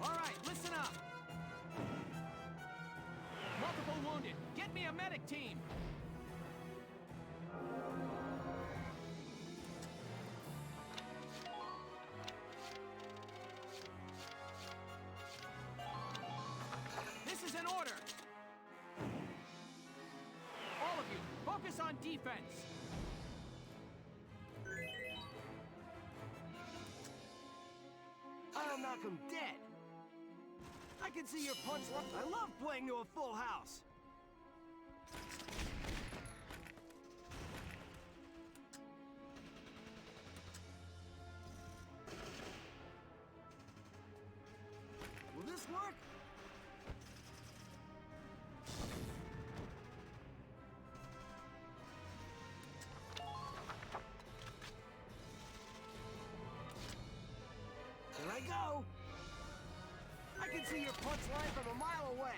All right, listen up. Multiple wounded. Get me a medic team. This is an order. All of you, focus on defense. I'll knock him dead. I can see your punch line. I love playing to a full house. Will this work? can see your punchline from a mile away.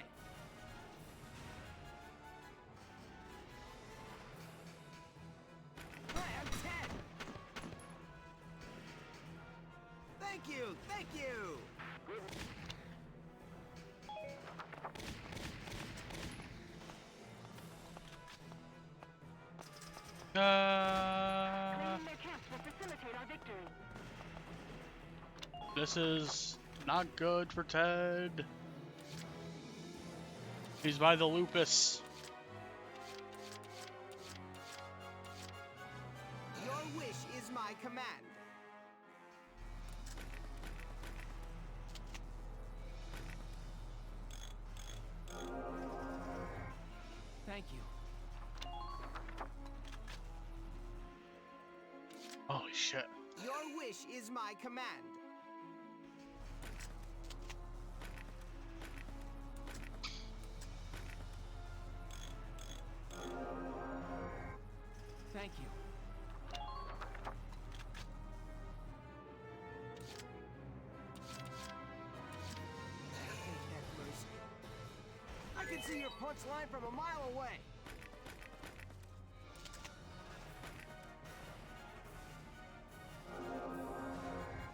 Hi, I'm Ted. Thank you, thank you. This is not good for Ted. He's by the lupus. Your wish is my command. Thank you. Holy shit. Your wish is my command. Thank you. I can see your punchline from a mile away.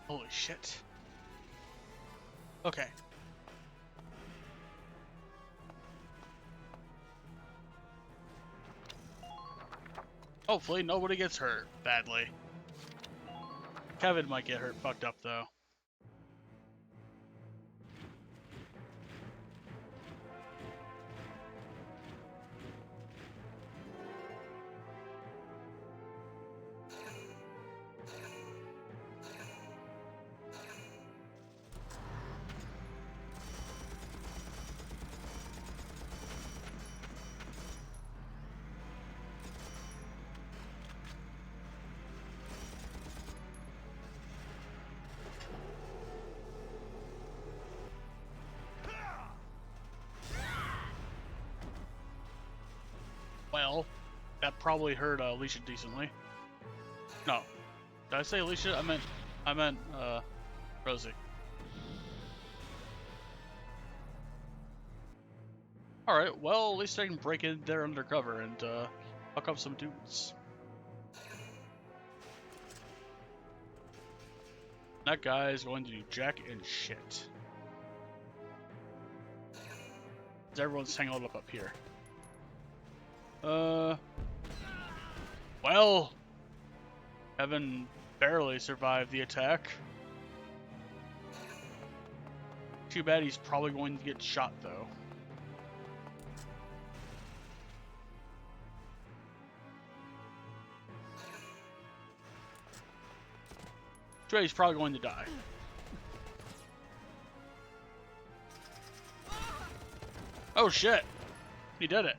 Holy shit. Okay. Hopefully nobody gets hurt badly. Kevin might get hurt fucked up though. Well, that probably hurt Alicia decently. No. Did I say Alicia? I meant Rosie. Alright, well, at least I can break in there undercover and fuck up some dudes. That guy is going to do jack and shit. Everyone's tangled up here. Well, Evan barely survived the attack. Too bad he's probably going to get shot, though. Too bad he's probably going to die. Oh shit! He did it.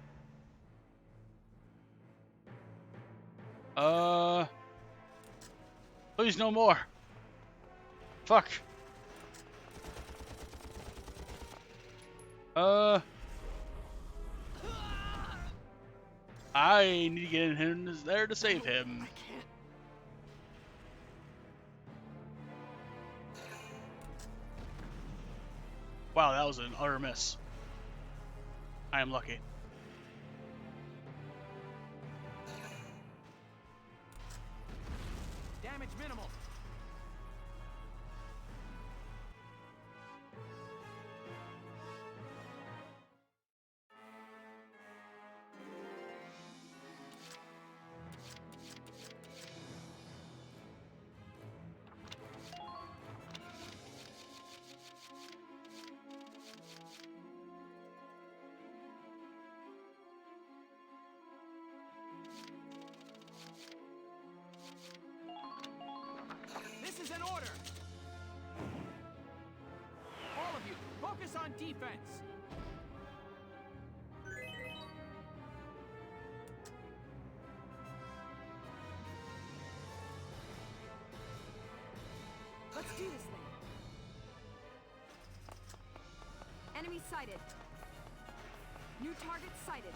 Please no more. Fuck. I need to get in there to save him. Wow, that was an utter miss. I am lucky. Damage minimal. This is an order! All of you, focus on defense! Let's do this thing. Enemy sighted. New target sighted.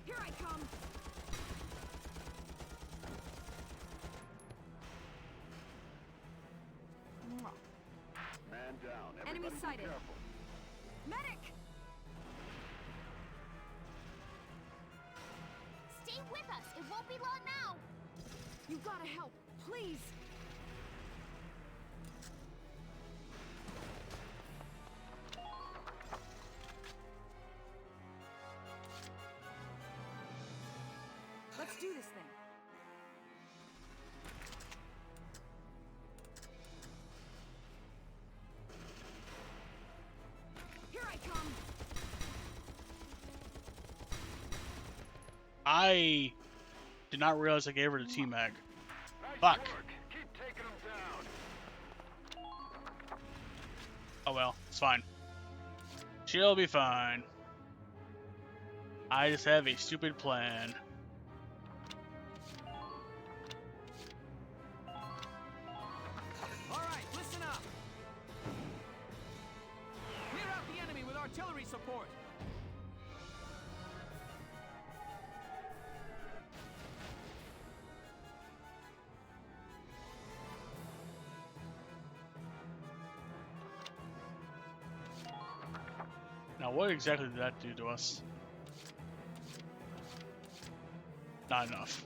Here I come. Enemy sighted. Medic! Stay with us. It won't be long now. You gotta help, please. Let's do this thing. Here I come. I did not realize I gave her the T-Mag. Fuck. Oh well, it's fine. She'll be fine. I just have a stupid plan. All right, listen up. Clear out the enemy with artillery support. Now, what exactly did that do to us? Not enough.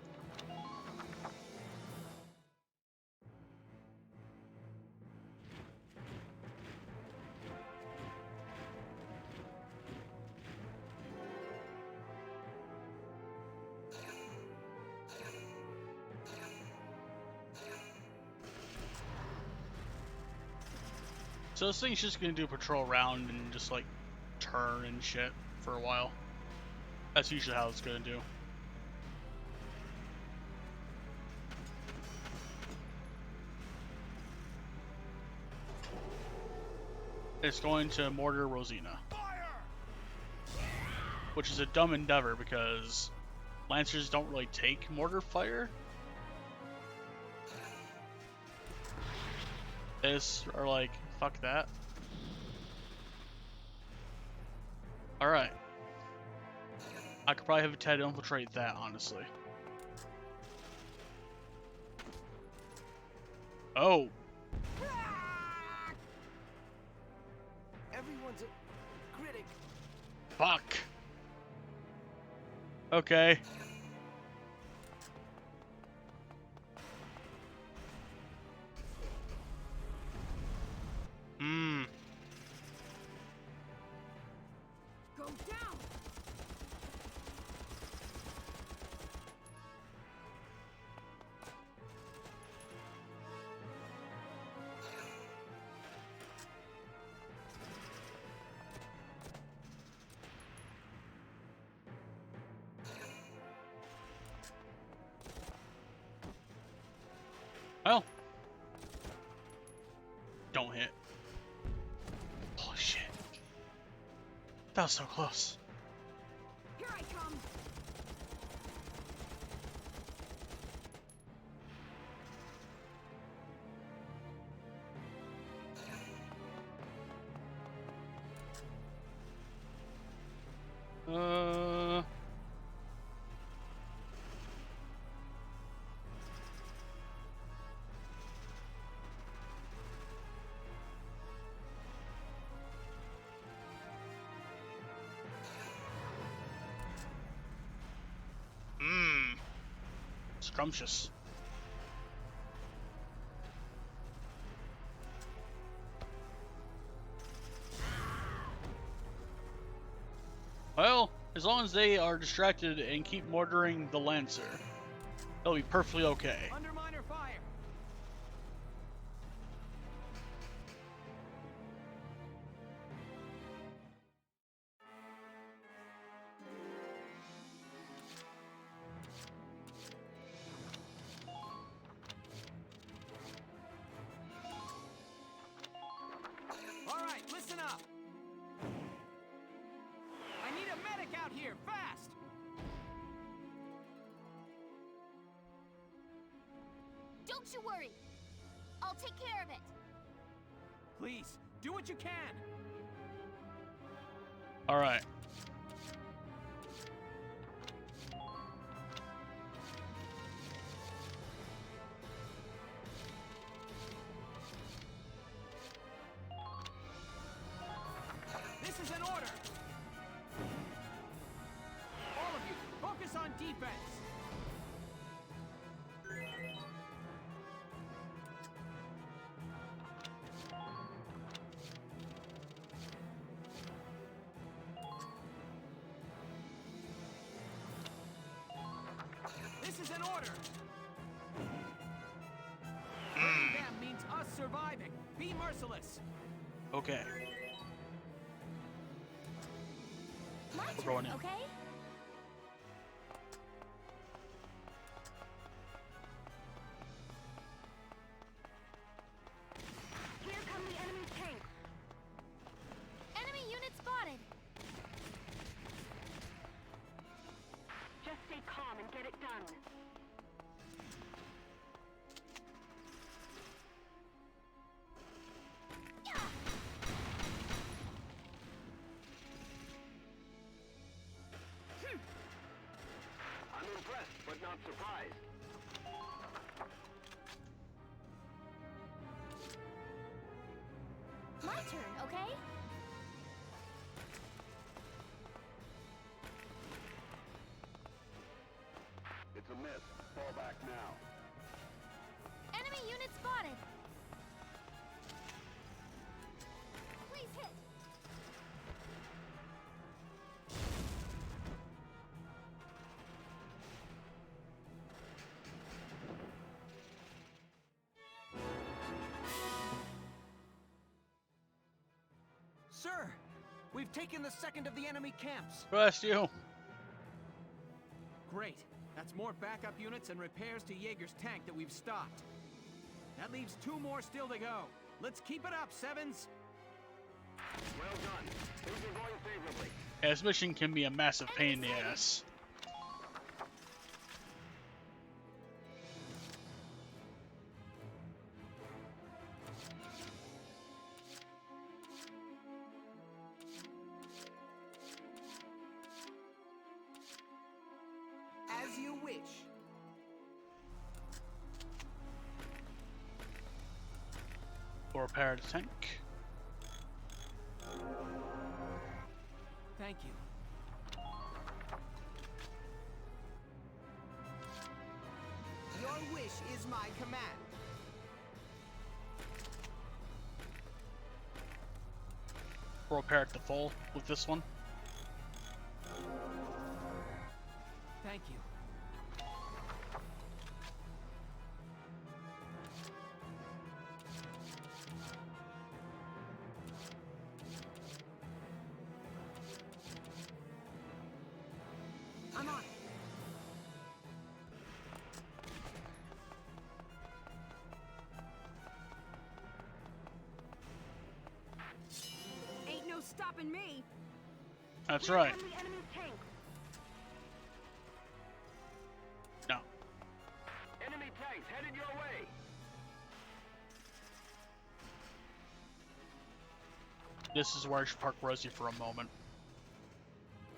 So this thing's just gonna do a patrol round and just like turn and shit for a while. That's usually how it's gonna do. It's going to mortar Rosina, which is a dumb endeavor because Lancers don't really take mortar fire. They just are like, fuck that. Alright. I could probably have a Ted infiltrate that, honestly. Oh. Everyone's a critic. Fuck. Okay. Hmm. Go down. Well. Don't hit. Holy shit. That was so close. Here I come. Scrumptious. Well, as long as they are distracted and keep mortaring the Lancer, they'll be perfectly okay. Underminer fire. All right, listen up. I need a medic out here, fast. Don't you worry. I'll take care of it. Please, do what you can. All right. defense! This is an order! Hurting them means us surviving. Be merciless. Okay. My We're going turn, in. okay? Here come the enemy tanks. Enemy unit spotted. Just stay calm and get it done. I'm impressed, but not surprised. My turn, okay? It's a miss. Fall back now. Enemy unit spotted. Please hit. Sir, we've taken the second of the enemy camps. Bless you. Great. That's more backup units and repairs to Jaeger's tank that we've stopped. That leaves 2 more still to go. Let's keep it up, Sevens. Well done. Things are going favorably. Yeah, this mission can be a massive pain in the ass. As you wish. Or repair the tank. Thank you. Your wish is my command. Or repair it to full with this one. Thank you. I'm on it. Ain't no stopping me. That's right. Here come the enemy tanks. No. Enemy tanks headed your way. This is where I should park Rosie for a moment.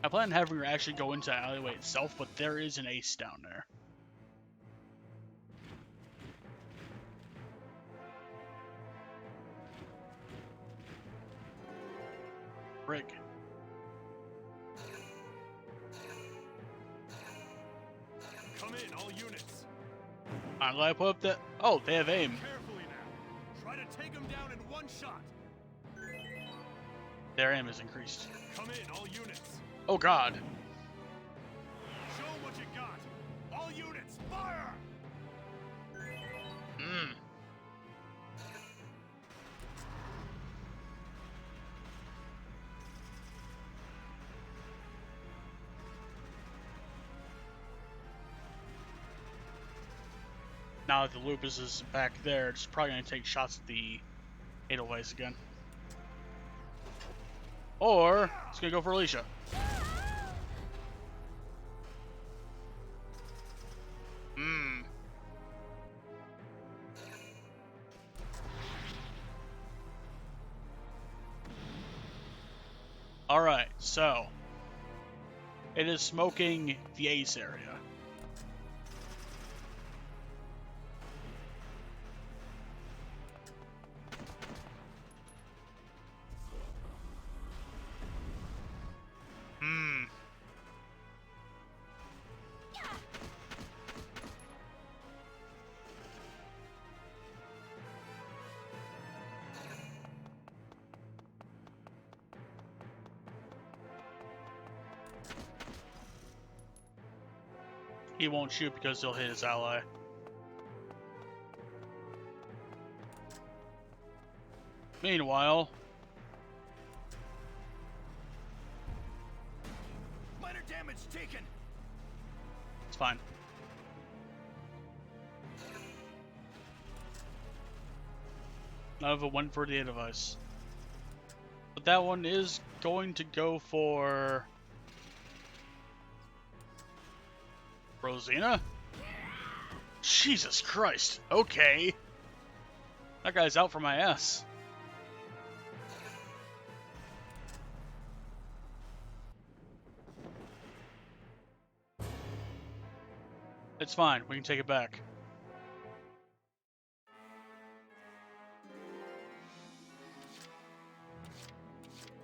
I plan on having her actually go into the alleyway itself, but there is an ace down there. Rig. Come in, all units. I'm glad I put up that. Oh, they have aim. Carefully now. Try to take them down in one shot. Their aim is increased. Come in, all units. Oh god. Show what you got. All units, fire! Hmm. Now that the lupus is back there, it's probably going to take shots at the Edelweiss again. Or, it's going to go for Alicia. Hmm. Alright, so. It is smoking the ace area. Hmm. He won't shoot because he'll hit his ally. Meanwhile, Minor damage taken. it's fine. None of it went for the device. But that one is going to go for Rosina? Jesus Christ. Okay. That guy's out for my ass. It's fine. We can take it back.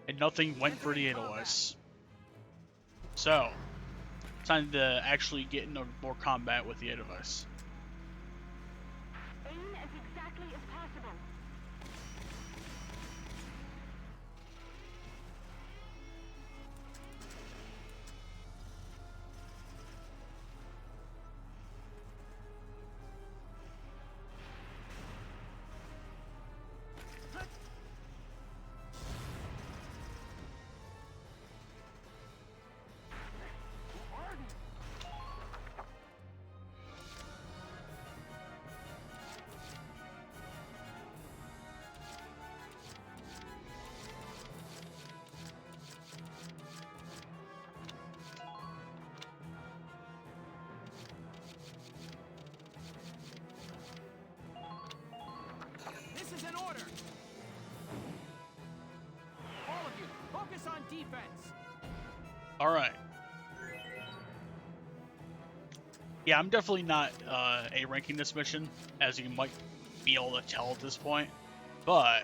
And nothing went for the Edelweiss. So, time to actually get into more combat with the Edelweiss. Aim as exactly as possible. This is an order! All of you, focus on defense! Alright. Yeah, I'm definitely not A-ranking this mission, as you might be able to tell at this point. But,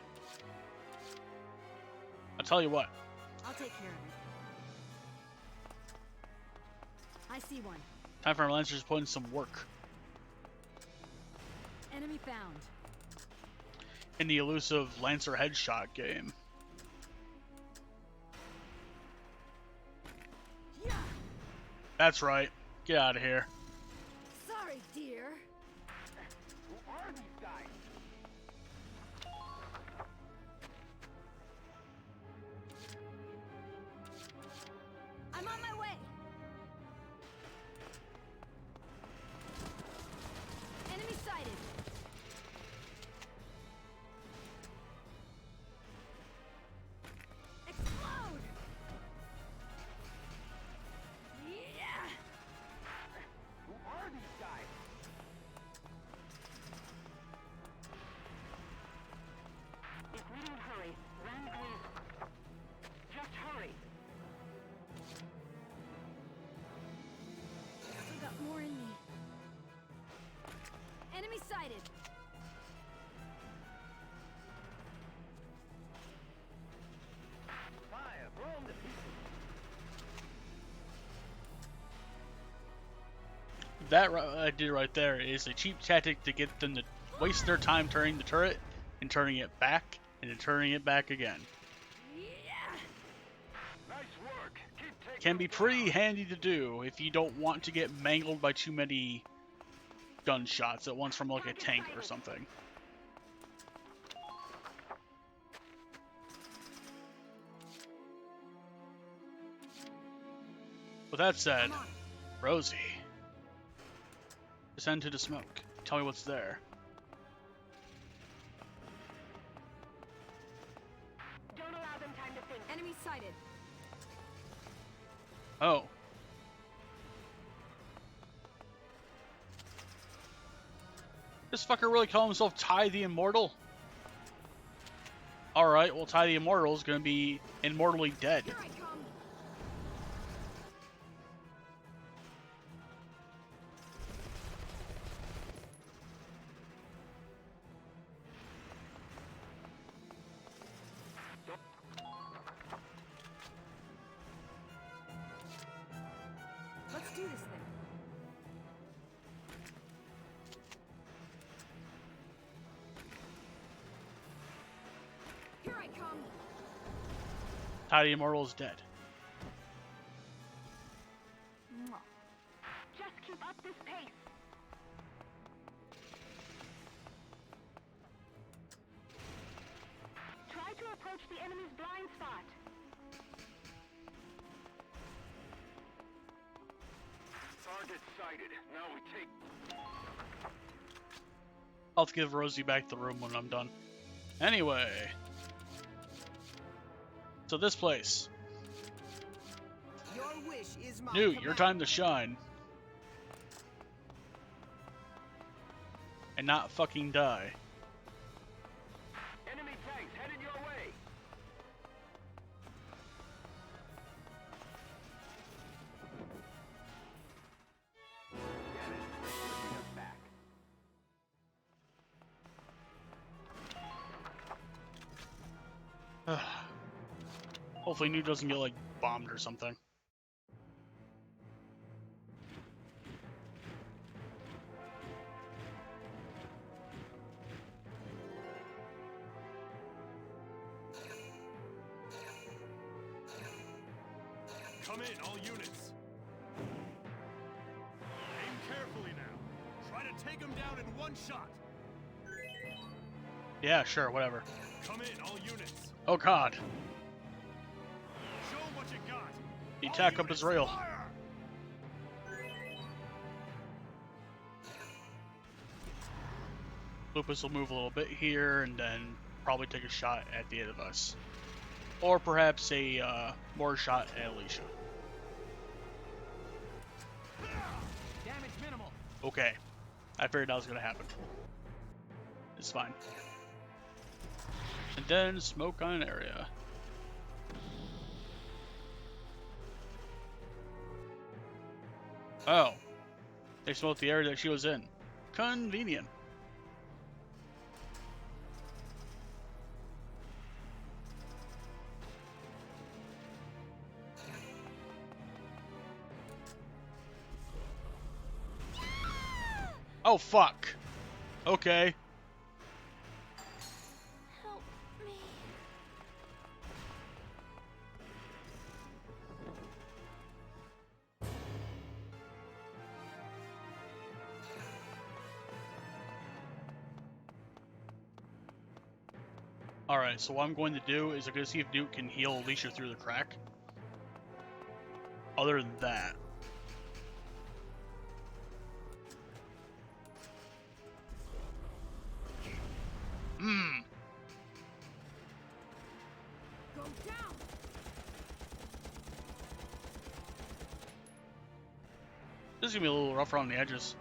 I'll tell you what. I'll take care of it. I see one. Time for our Lancers to put in some work. Enemy found. In the elusive Lancer headshot game. Yeah. That's right. Get out of here. Sorry, dear. Who are these guys? I'm on my way. Enemy sighted. Explode! Yeah! Who are these guys? If we don't hurry, Randgreaves... Just hurry. Still got more in me. Enemy sighted. Fire, blow 'em to pieces. That I did right there is a cheap tactic to get them to waste their time turning the turret and turning it back and then turning it back again. Nice work. Keep taking Can be pretty handy to do if you don't want to get mangled by too many gunshots at once from like a tank or something. With that said, Rosie, descend to the smoke. Tell me what's there. Don't allow them time to think. Enemy sighted. Oh. This fucker really call himself Ty the Immortal? Alright, well Ty the Immortal is gonna be immortally dead. Here I come. Let's do this then. Here I come. Ty the Immortal is dead. Mwah. Just keep up this pace. Try to approach the enemy's blind spot. Target sighted. Now we take... I'll have to give Rosie back the room when I'm done. Anyway. So this place. Your wish is my Newt, command. your time to shine. And not fucking die. Enemy tanks headed your way. Hopefully Newt doesn't get, like, bombed or something. Come in, all units. Aim carefully now. Try to take them down in one shot. Yeah, sure, whatever. Come in, all units. Oh god. Show 'em what you got. The attack up is real. Lupus will move a little bit here and then probably take a shot at the end of us. Or perhaps a more shot at Alicia. Damage minimal. Okay. I figured that was going to happen. It's fine. And then smoke on an area. Oh. They smoked the area that she was in. Convenient. Oh, fuck. Okay. Help me. Alright, so what I'm going to do is I'm going to see if Newt can heal Alicia through the crack. Other than that. Go down. This is going to be a little rough around the edges.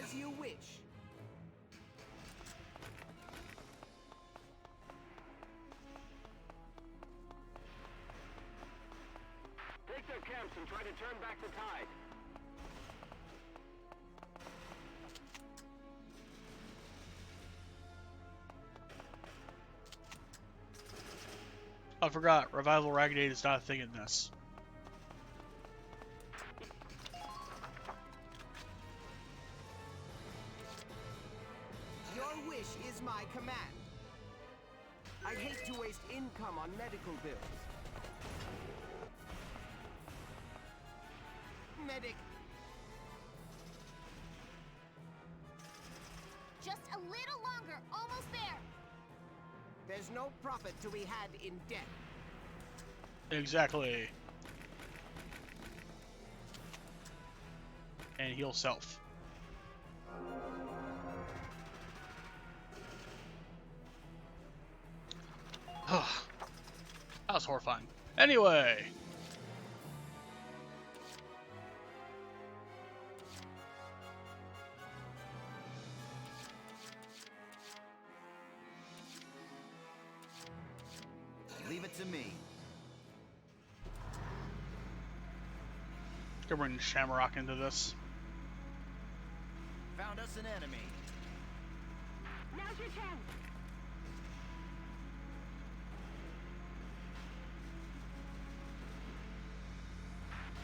As you wish. Take their camps and try to turn back the tide. I forgot, Revival Ragnade is not a thing in this. Your wish is my command. I hate to waste income on medical bills. Medic. Just a little longer, almost there. There's no profit to be had in death. Exactly. And heal self. That was horrifying. Anyway. Leave it to me. Gonna bring Shamrock into this. Found us an enemy. Now's your chance.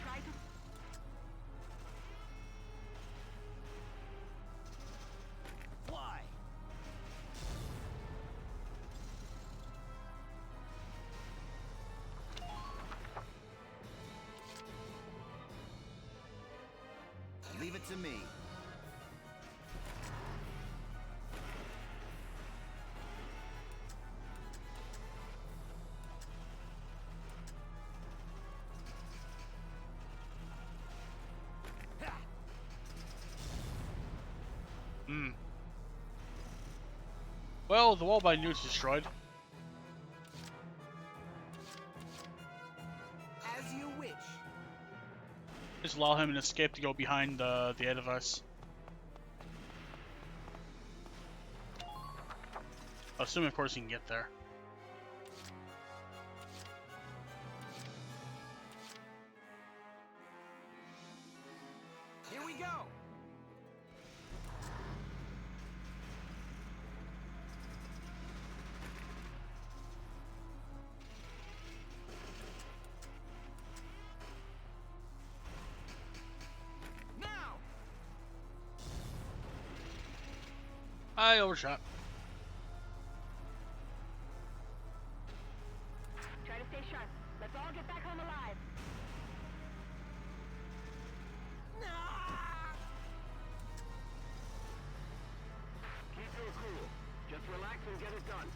Try to... it to me. Hmm. Well, the wall by Newt's destroyed. As you wish. Just allow him an escape to go behind the edifice. Assuming, of course, he can get there. Here we go. Now. I overshot. Try to stay sharp. Let's all get back home alive. Keep your cool. Just relax and get it done.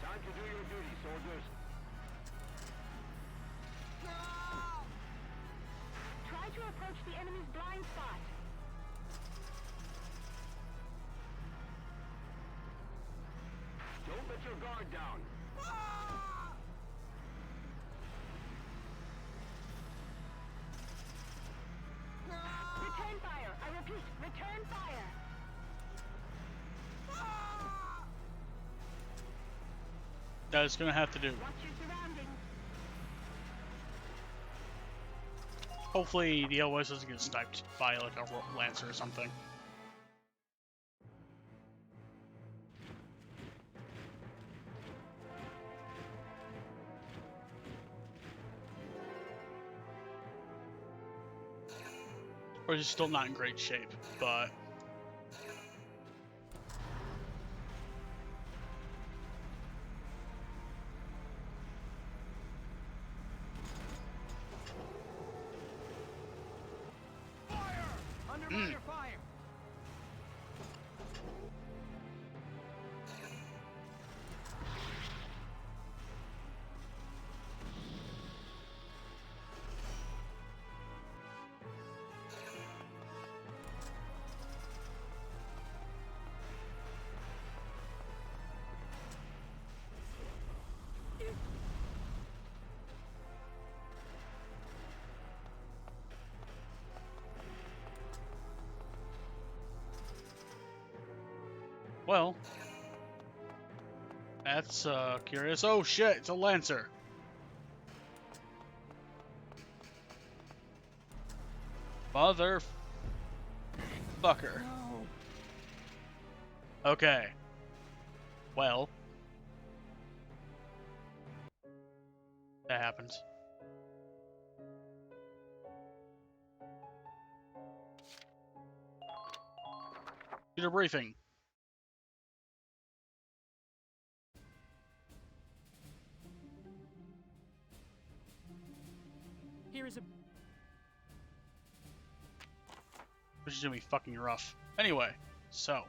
Time to do your duty, soldiers. Try to approach the enemy's blind spot. Don't let your guard down. Return fire. I repeat, return fire. That is gonna have to do. Watch your surroundings. Hopefully, the LOS doesn't get sniped by like a lancer or something. Or he's still not in great shape, but Under fire. well, that's curious. Oh shit, it's a lancer. Mother fucker. No. Okay. Well, that happens. Computer briefing. Here is a... Which is gonna be fucking rough. Anyway, so.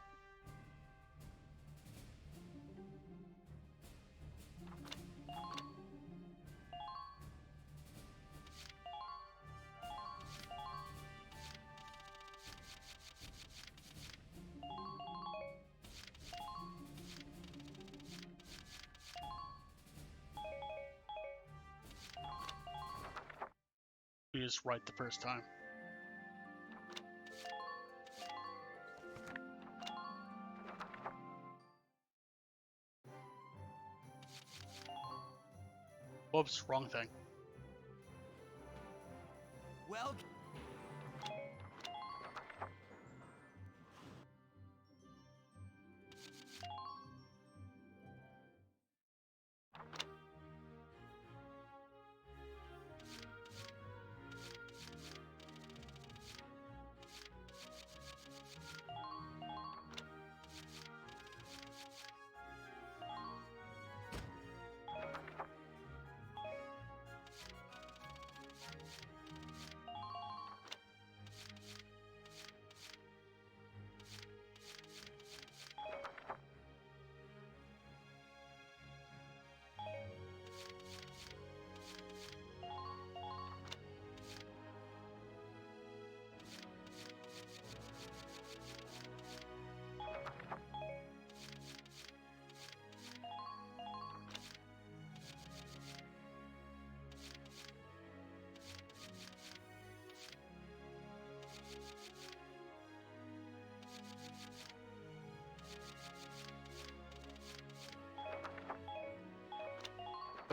We just right the first time. Whoops, wrong thing. Well.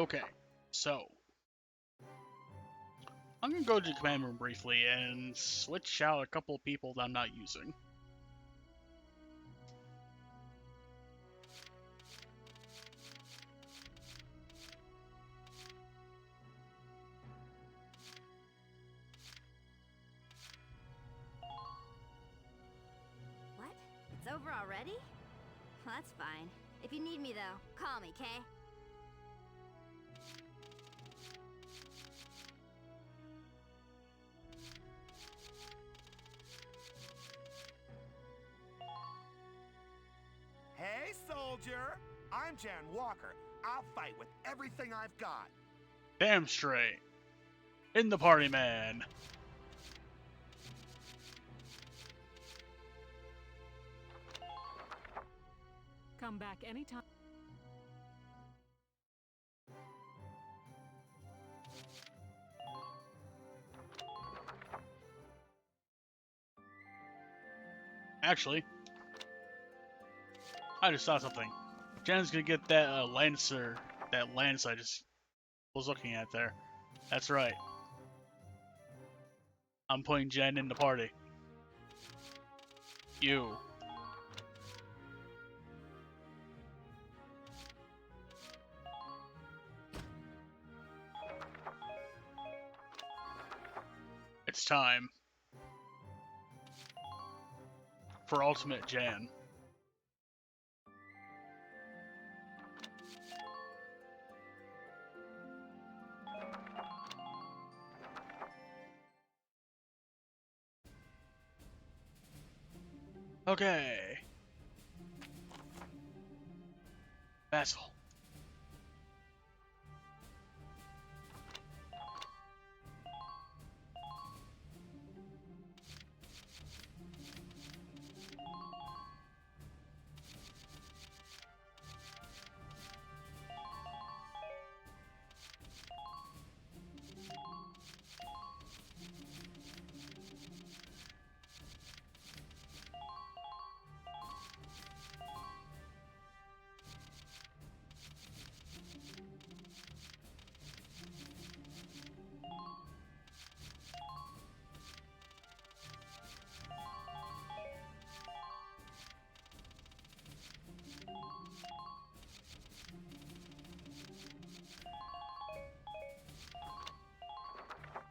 Okay, so I'm gonna go to the command room briefly and switch out a couple of people that I'm not using. What? It's over already? Well, that's fine. If you need me, though, call me, Kay? Hey, soldier! I'm Jan Walker. I'll fight with everything I've got. Damn straight. In the party, man. Come back anytime. Actually, I just saw something. Jen's gonna get that Lancer, that lance I just was looking at there. That's right. I'm putting Jen in the party. You. It's time for Ultimate Jan. Okay. Vassal.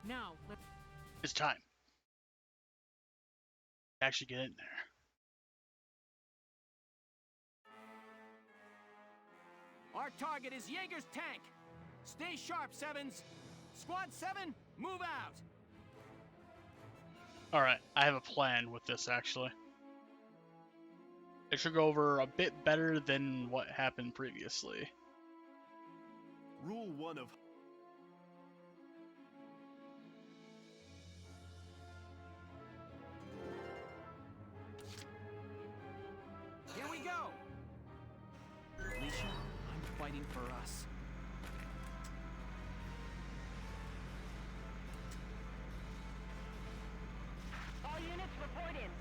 Now, let It's time. Actually get in there. Our target is Jaeger's tank. Stay sharp, Sevens. Squad 7, move out. Alright, I have a plan with this actually. It should go over a bit better than what happened previously. Rule 1 of Here we go. Alicia, I'm fighting for us. All units report in.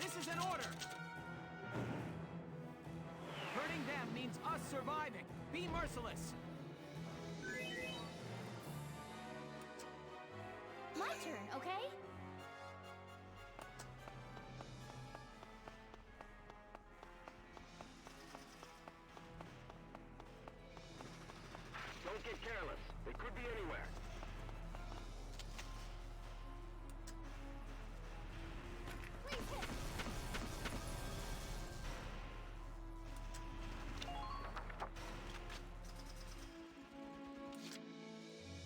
This is an order. Hurting them means us surviving. Be merciless. My turn, okay? Don't get careless. They could be anywhere.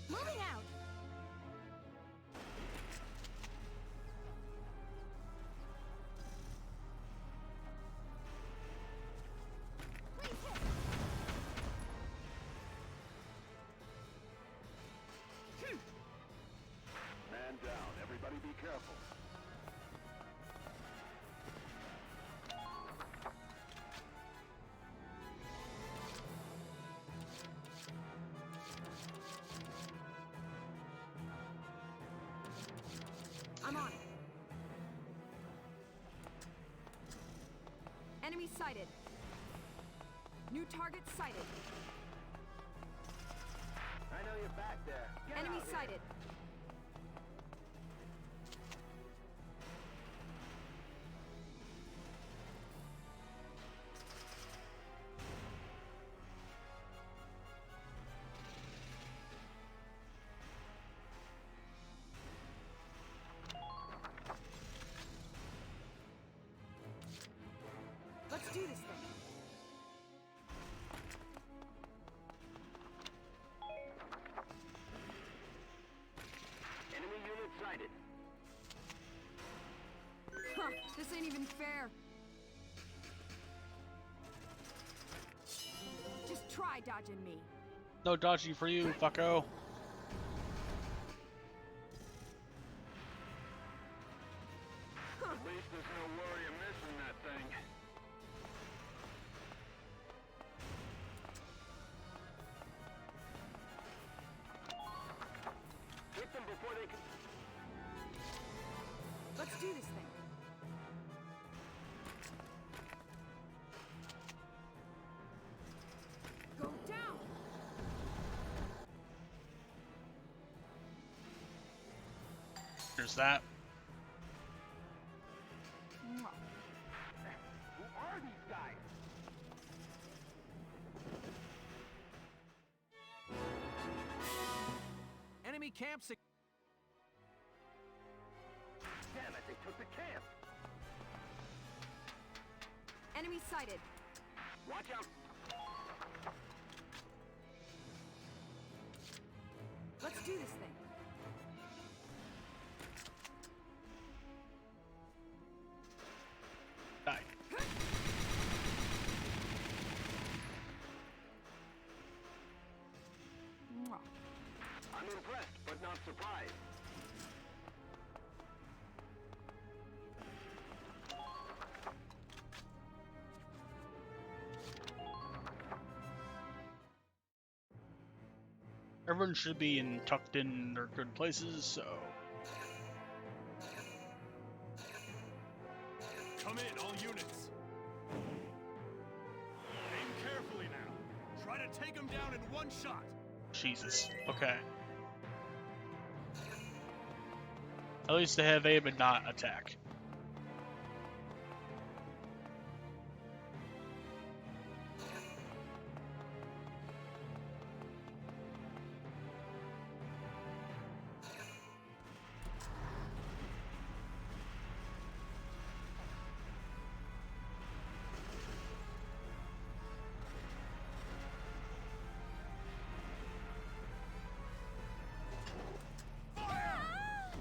Moving out. careful. I'm on it. Enemy sighted. New target sighted. I know you're back there. Get Enemy out here. sighted. Let's do this thing. Enemy unit sighted. Huh, this ain't even fair. Just try dodging me. No dodging for you, fucko. At least there's no worry of missing that thing. Hit them before they can... Let's do this thing. Go down. There's that. Mwah. Who are these guys? Enemy camp Damn it, they took the camp. Enemy sighted. Watch out. Let's do this thing. Die. Mwah. I'm impressed, but not surprised. Everyone should be tucked in their good places, so... Come in, all units. Aim carefully now. Try to take them down in one shot. Jesus. Okay. At least they have aim and not attack.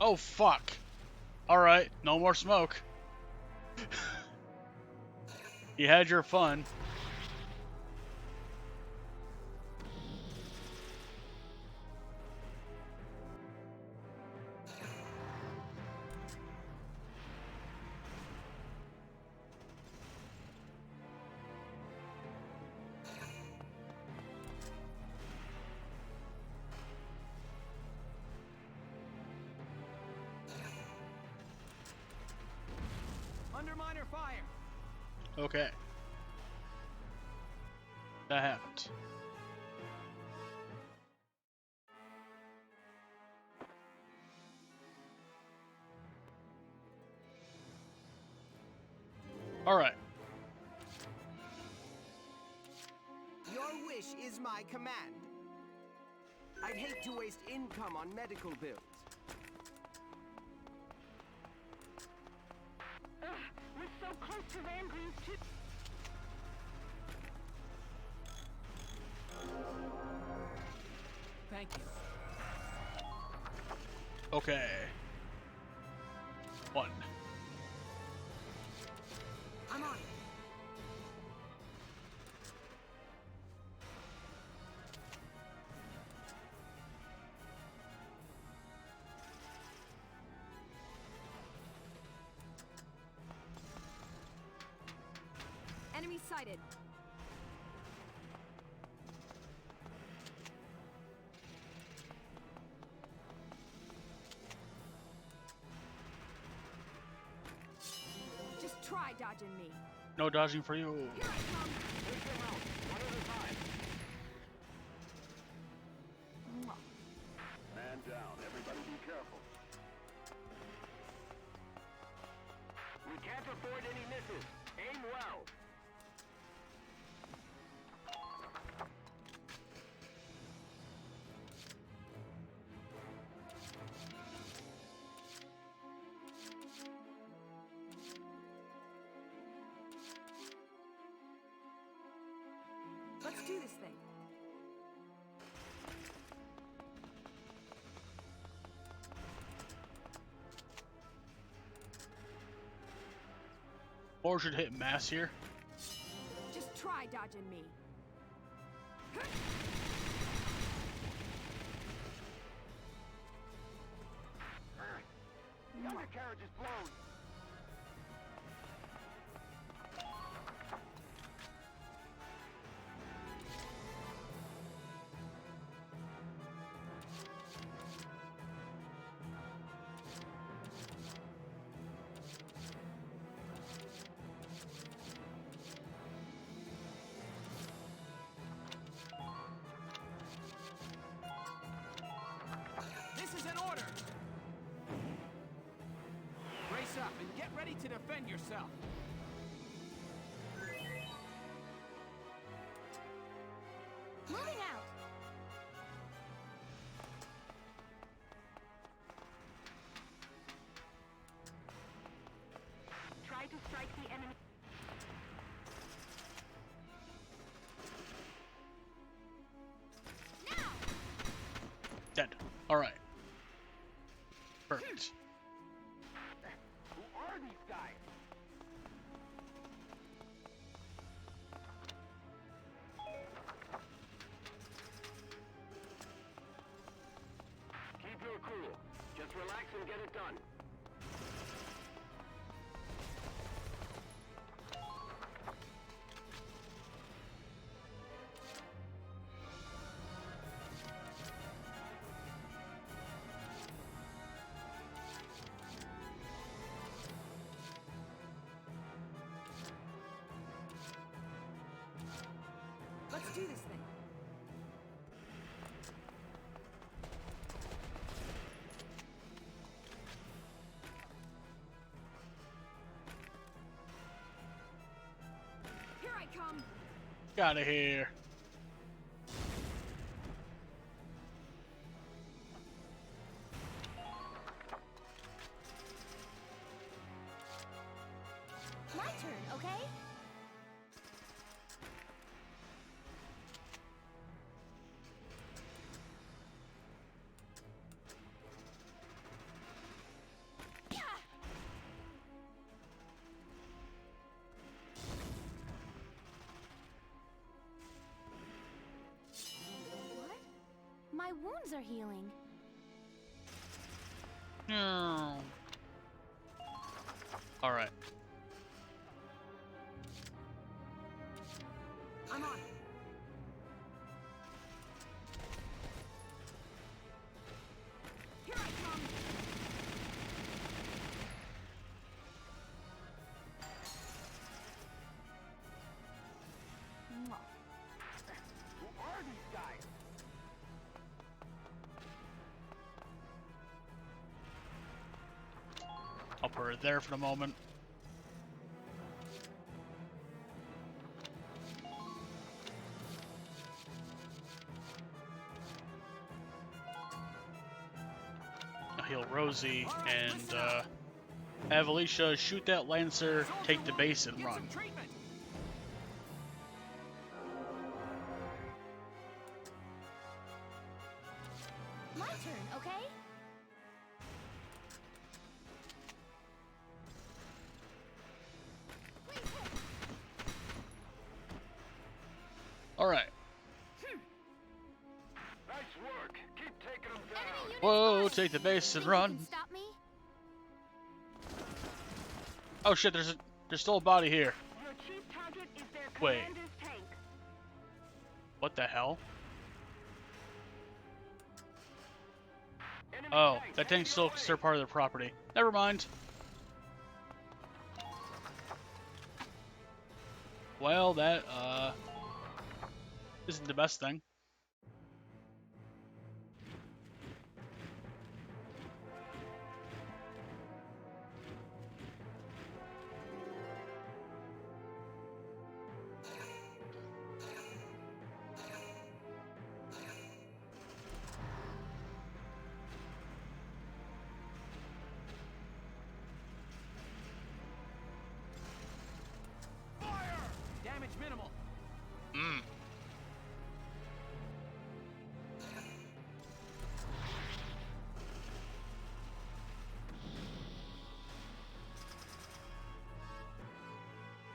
Oh, fuck. Alright, no more smoke. You had your fun. Underminer fire. Okay. That happened. Alright. Your wish is my command. I'd hate to waste income on medical bills. We're so close to Valkyrie's tip. Thank you. Okay. 1. I'm on it. sighted. Just try dodging me. No dodging for you. Here I come. Take them out, one at a time. Man down. Everybody be careful. We can't afford any misses. Aim well. Let's do this thing. Or should hit mass here. Just try dodging me. The undercarriage is blown. This is an order! Brace up and get ready to defend yourself. Moving out. Try to strike the enemy. Dead. Alright. Perfect. Who are these guys? Keep your cool. Just relax and get it done. Let's do this thing. Here I come. Get out of here. My turn, okay? What? My wounds are healing. No. Alright. I'm on. Here I come. Who are these guys? I'll put her there for the moment. I'll heal Rosie and have Alicia shoot that Lancer, take the base, and run. My turn, okay? Alright. Nice work. Keep taking them down. Whoa, take the base and run. Stop me? Oh shit, there's still a body here. Your chief target is their Wait. What the hell? Oh, that tank's still considered part of their property. Never mind. Well, that, isn't the best thing. Damage minimal.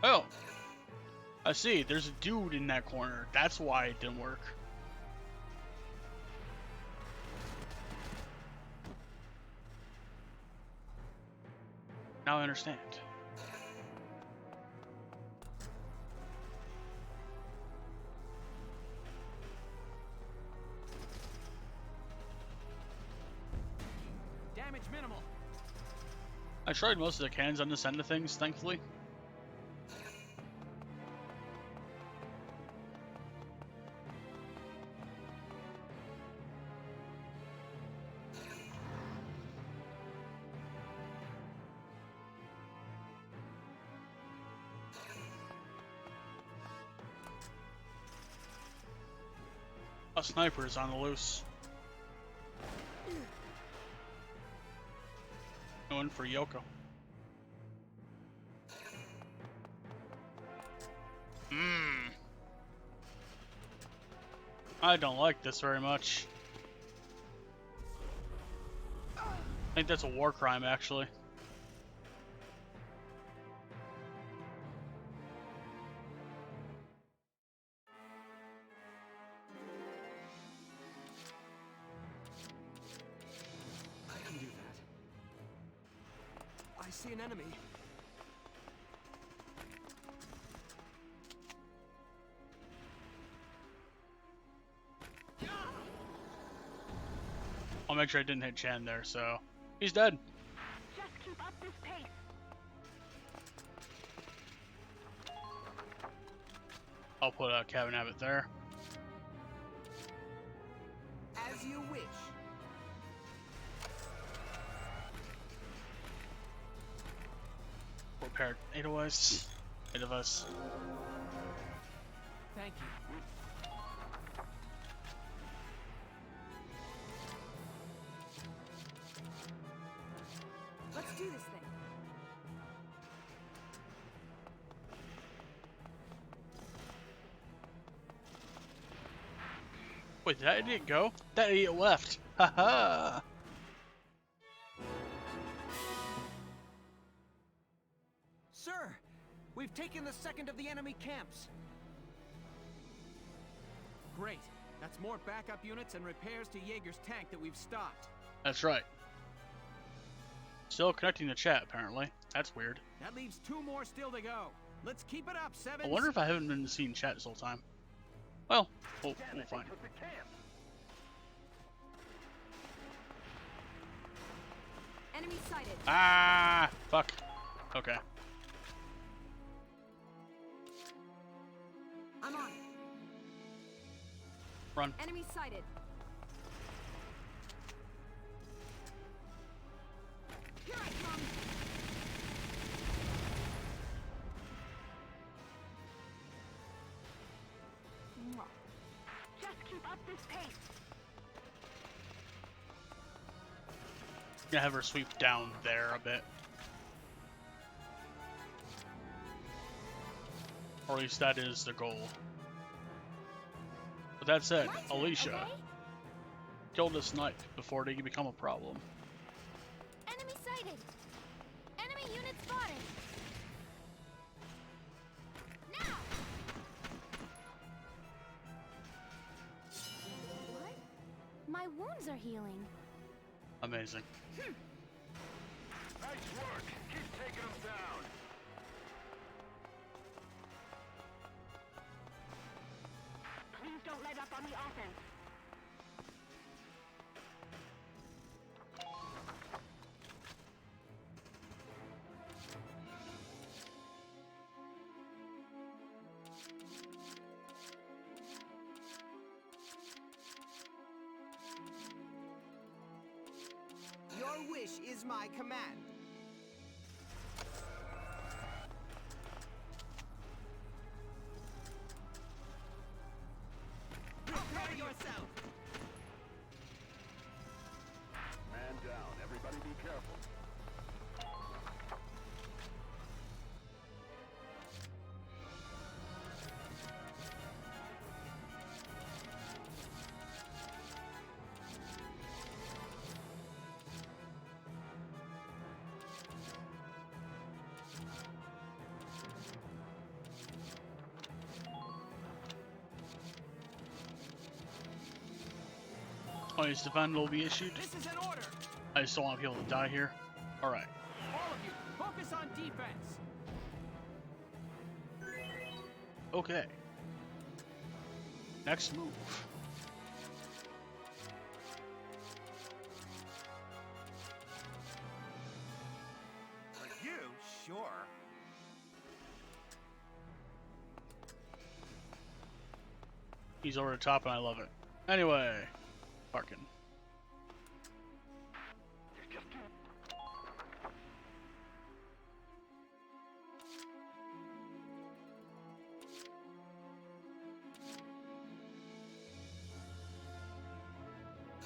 Oh. I see. There's a dude in that corner. That's why it didn't work. Now I understand. Damage minimal. I tried most of the cannons on this end of things, thankfully. A sniper is on the loose. Going for Yoko. I don't like this very much. I think that's a war crime, actually. I can do that. I see an enemy. I'll make sure I didn't hit Chan there, so he's dead. Just keep up this pace. I'll put a cabin habit there. As you wish. Prepared 8 of us. 8 of us. Thank you. Let's do this thing. Wait, did that idiot go? That idiot left. Haha. Sir, we've taken the second of the enemy camps. Great. That's more backup units and repairs to Jaeger's tank that we've stopped. That's right. Still connecting the chat, apparently. That's weird. That leaves 2 more still to go. Let's keep it up, Sevens. I wonder if I haven't been seeing chat this whole time. Well, we'll find. Enemy sighted. Ah, fuck. Okay. I'm on it. Run. Enemy sighted. Here I come. Just keep up this pace. Gonna have her sweep down there a bit. Or at least that is the goal. With that said, Alicia killed a snipe before they can become a problem. Enemy sighted. Enemy unit spotted. Now. What? My wounds are healing. Amazing. Nice work. Keep taking them down. Your wish is my command. Prepare yourself! Man down. Everybody be careful. Oh, his defend will be issued. This is an order. I just don't want people to die here. Alright. All of you, focus on defense. Okay. Next move. For you, sure. He's over the top and I love it. Anyway, Parkin.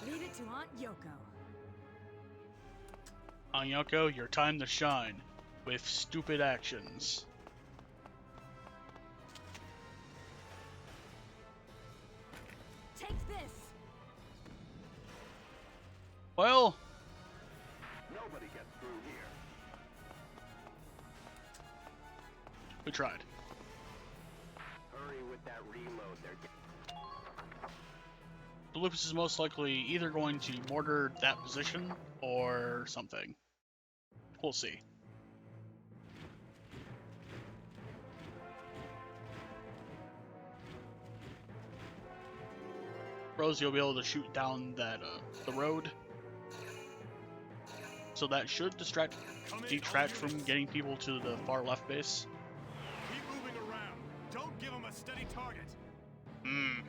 Leave it to Aunt Yoko. Anyoko, your time to shine with stupid actions. Take this. Well, Nobody gets through here. we tried. Hurry with that reload. They're The Lupus is most likely either going to mortar that position or something. We'll see. Rose, you'll be able to shoot down that the road, so that should detract from getting people to the far left base. Keep moving around. Don't give them a steady target. Hmm.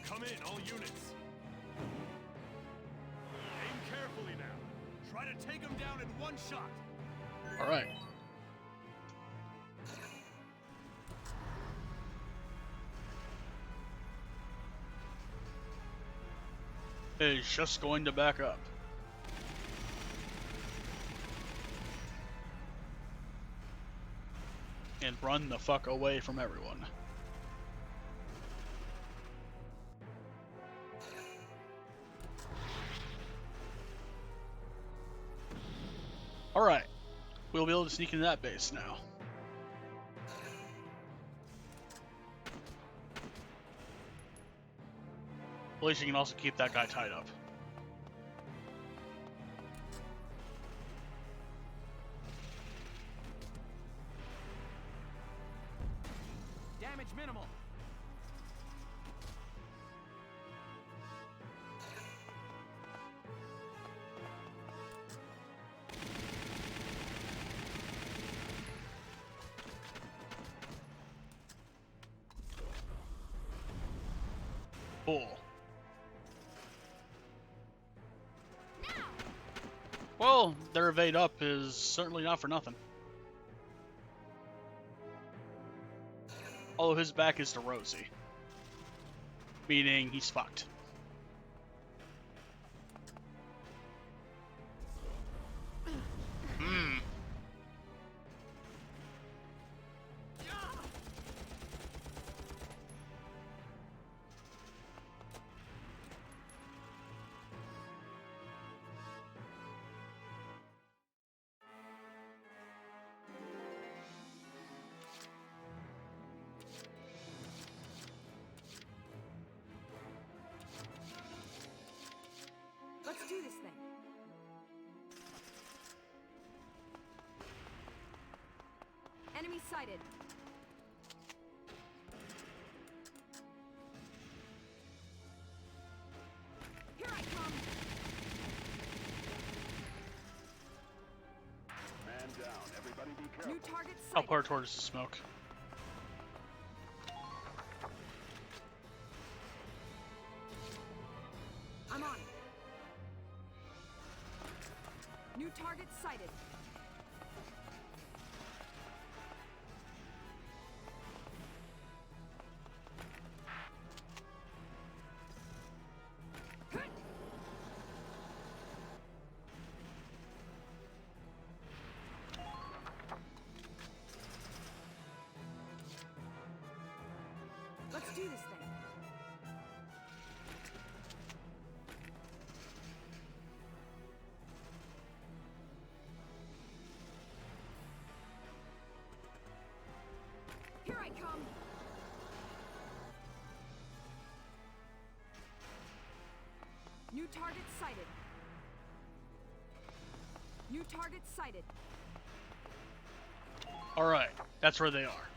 Come in, all units. Aim carefully now. Try to take them down in one shot. All right. Is just going to back up. And run the fuck away from everyone. Alright. We'll be able to sneak into that base now. At least you can also keep that guy tied up. Damage minimal. Cool. Well, their evade up is certainly not for nothing. Although his back is to Rosie. Meaning he's fucked. Hmm. Let's do this thing. Enemy sighted. Here I come. Man down. Everybody be careful. New target I'll sighted. pour towards the smoke. I'm on it. New target sighted. Let's do this thing. Here I come. New target sighted. New target sighted. Alright, that's where they are.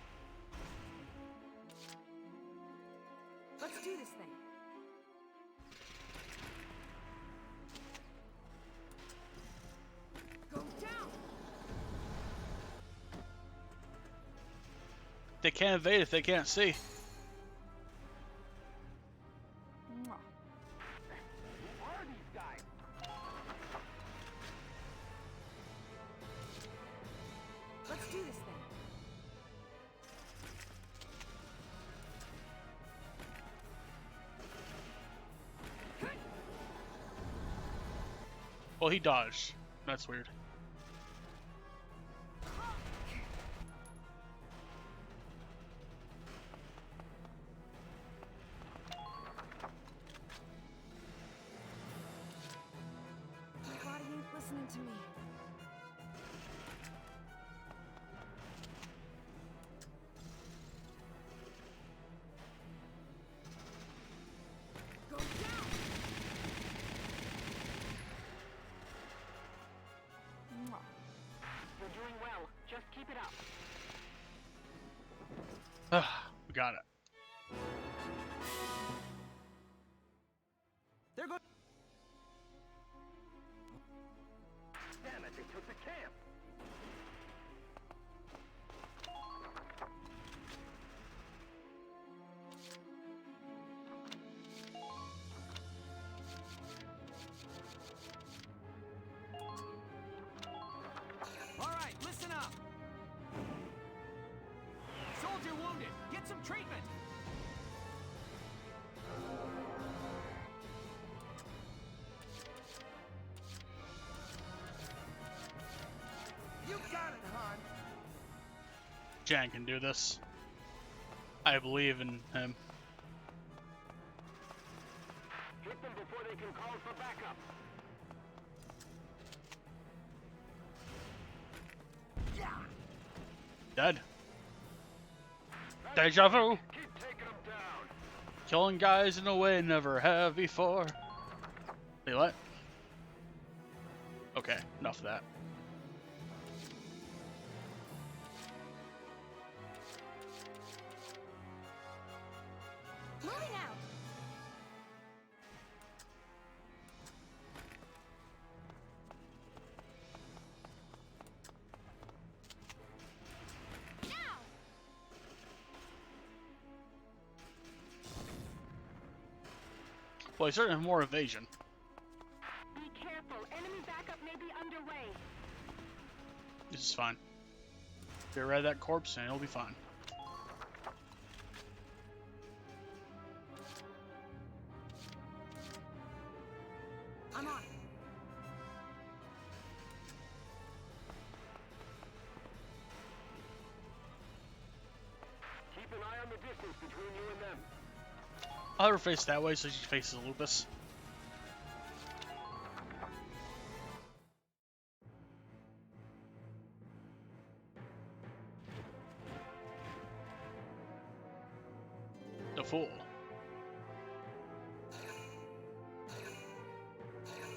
Let's do this thing. Go down. They can't evade if they can't see. Mwah. Who are these guys? Let's do this thing. Well, he dodged. That's weird. My body ain't listening to me. Go down. Mwah. You're doing well. Just keep it up. We got it. They're going. Damn it! They took the camp. All right, listen up. Soldier wounded. Get some treatment. You got it, Han. Jan can do this. I believe in him. Hit them before they can call for backup. Dead. Deja vu. Keep taking them down. Killing guys in a way I never have before. Wait, what? Okay, enough of that. Moving out. Now. Well, he certainly has more evasion. Be careful. Enemy backup may be underway. This is fine. Get rid of that corpse and it'll be fine. I'm on. Keep an eye on the distance between you and them. I'll have her face that way so she faces Lupus. The fool.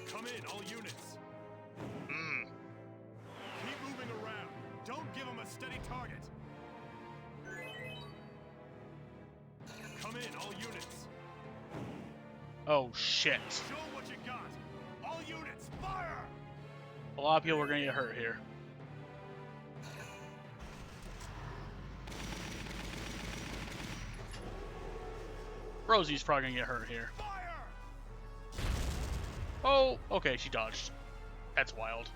Come in, all units. Keep moving around. Don't give them a steady target. Come in, all units. Oh shit. Show what you got. All units, fire! A lot of people are gonna get hurt here. Rosie's probably gonna get hurt here. Oh, okay, she dodged. That's wild.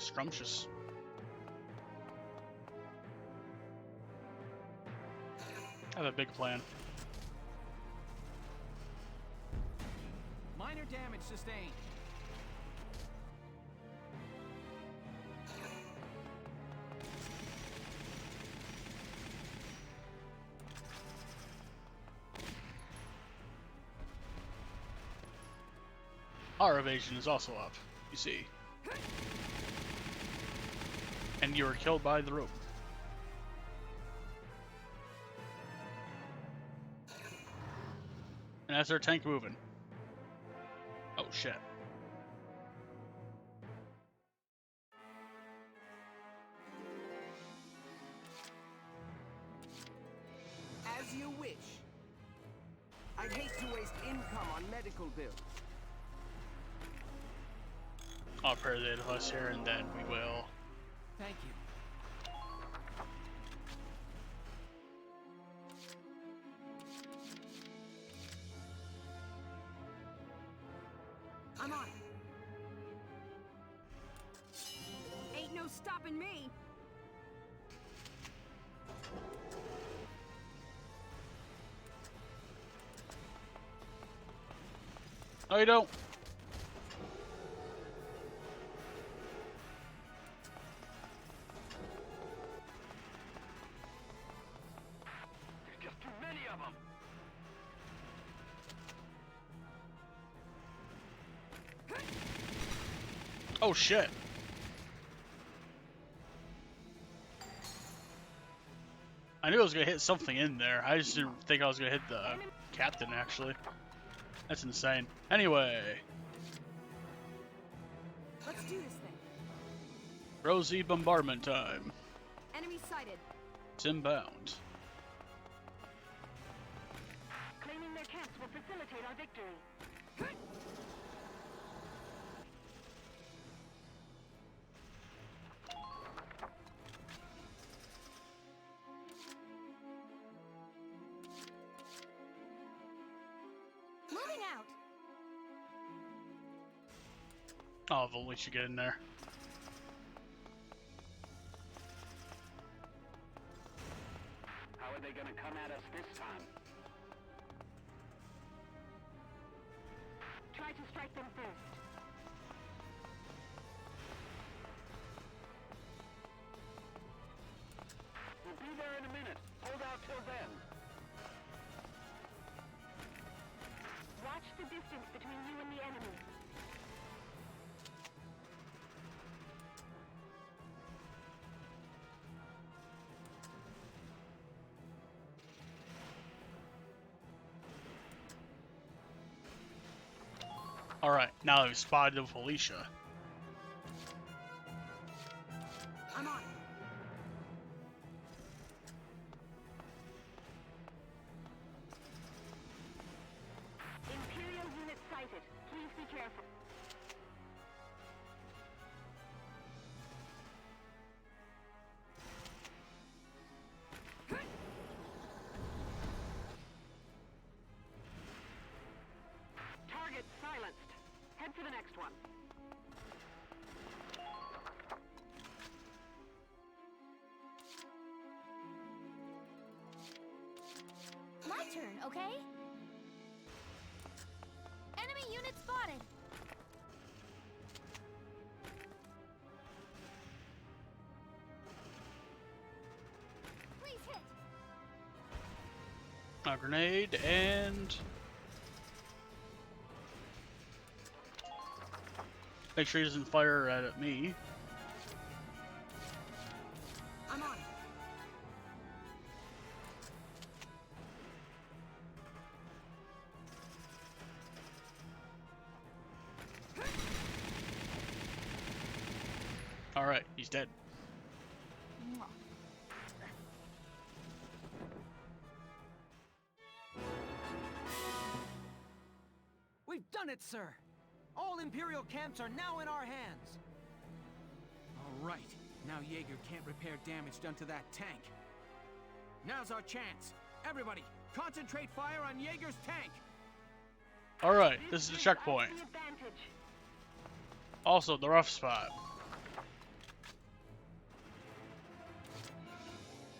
scrumptious. I have a big plan. Minor damage sustained. Our evasion is also up, you see. And you were killed by the rope. And that's our tank moving. Oh shit. As you wish. I'd hate to waste income on medical bills. I'll pair the of us here and then we will. Thank you. I'm on it. Ain't no stopping me. No, you don't. There's just too many of them. Oh shit. I knew I was gonna hit something in there. I just didn't think I was gonna hit the captain, actually. That's insane. Anyway. Let's do this thing. Rosy bombardment time. Enemy sighted. It's inbound. Claiming their camps will facilitate our victory. Moving out. Oh, if only she get in there. How are they gonna come at us this time? Try to strike them first. We'll be there in a minute. Hold out till then. Watch the distance between you and the enemy. Alright, now we've spotted the Felicia. I'm on it. Imperial unit sighted. Please be careful. Target silenced. Head for the next one. My turn, okay? Enemy unit spotted. Please hit. A grenade and make sure he doesn't fire at me. I'm on it. Alright, he's dead. We've done it, sir. All Imperial camps are now in our hands. All right. Now Jaeger can't repair damage done to that tank. Now's our chance. Everybody, concentrate fire on Jaeger's tank. Alright, this is the checkpoint. The advantage. Also, the rough spot.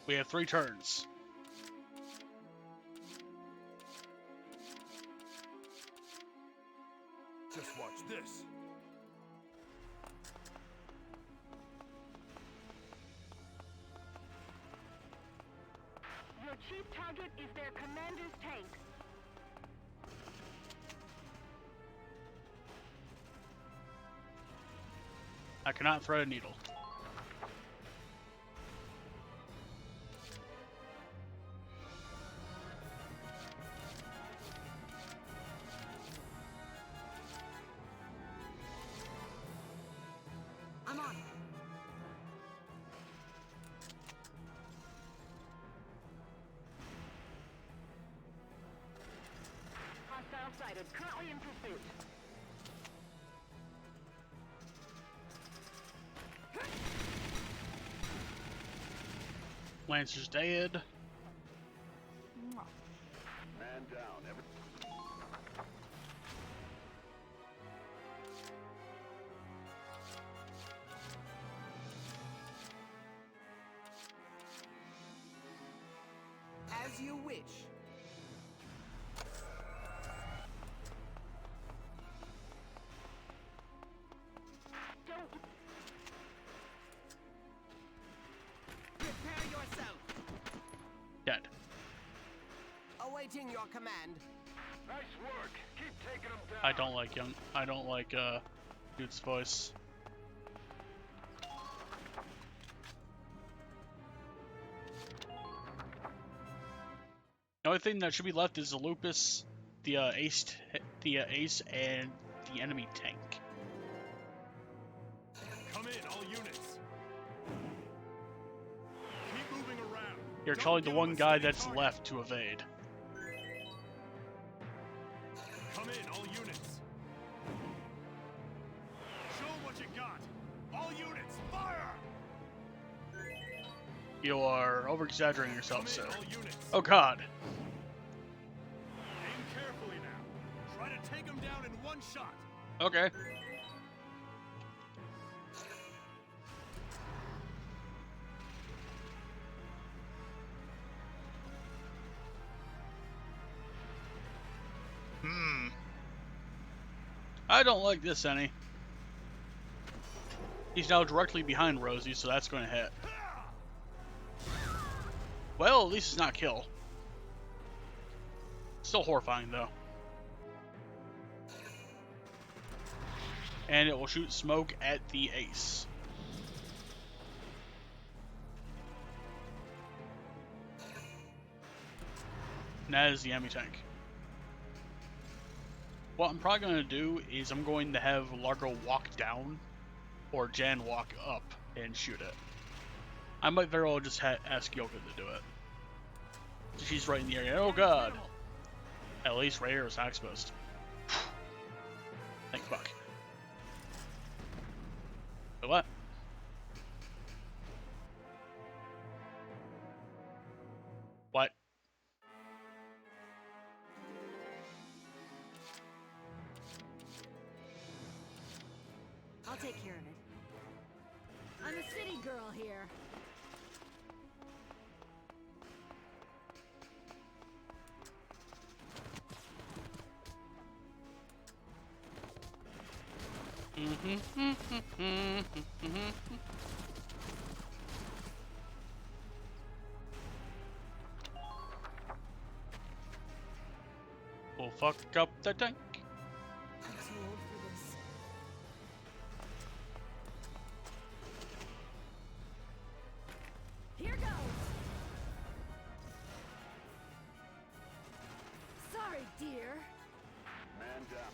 We have 3 turns. Just watch this. Your chief target is their commander's tank. I cannot thread a needle. I'm on. Hostile sighted. Currently in pursuit. Lancer's dead. Man down. As you wish. Don't. Prepare yourself. Dead. Awaiting your command. Nice work. Keep taking them down. I don't like dude's voice. The only thing that should be left is the Lupus, the ace, and the enemy tank. Come in, all units. Keep moving around. You're Don't probably the give one them a guy steady that's target. left to evade. Come in, all units. Show 'em what you got. All units, fire! You are over-exaggerating yourself, sir. Come in, all units. Oh God. Aim carefully now. Try to take them down in one shot. Okay. I don't like this any. He's now directly behind Rosie, so that's going to hit. Well, at least it's not kill. Still horrifying, though. And it will shoot smoke at the ace. And that is the enemy tank. What I'm probably going to do is I'm going to have Largo walk down, or Jan walk up and shoot it. I might very well just ask Yoga to do it. She's right in the area. Oh God! At least right here is not exposed. Thank fuck. So what? What? I'll take care of it. I'm a city girl here. We'll fuck up the tank. I'm too old for this. Here goes! Sorry, dear. Man down.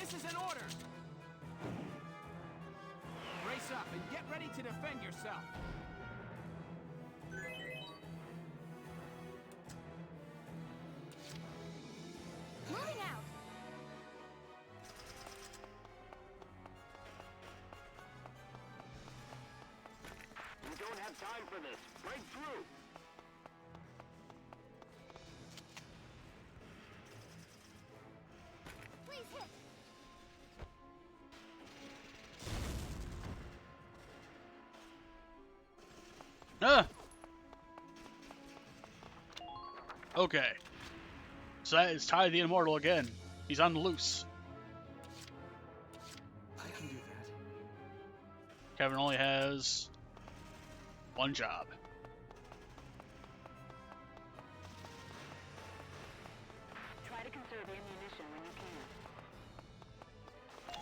This is an order! Brace up and get ready to defend yourself. Moving out. We don't have time for this. Break through. Huh. Okay. So that is Ty the Immortal again. He's on the loose. I can do that. Kevin only has one job. Try to conserve ammunition when you can.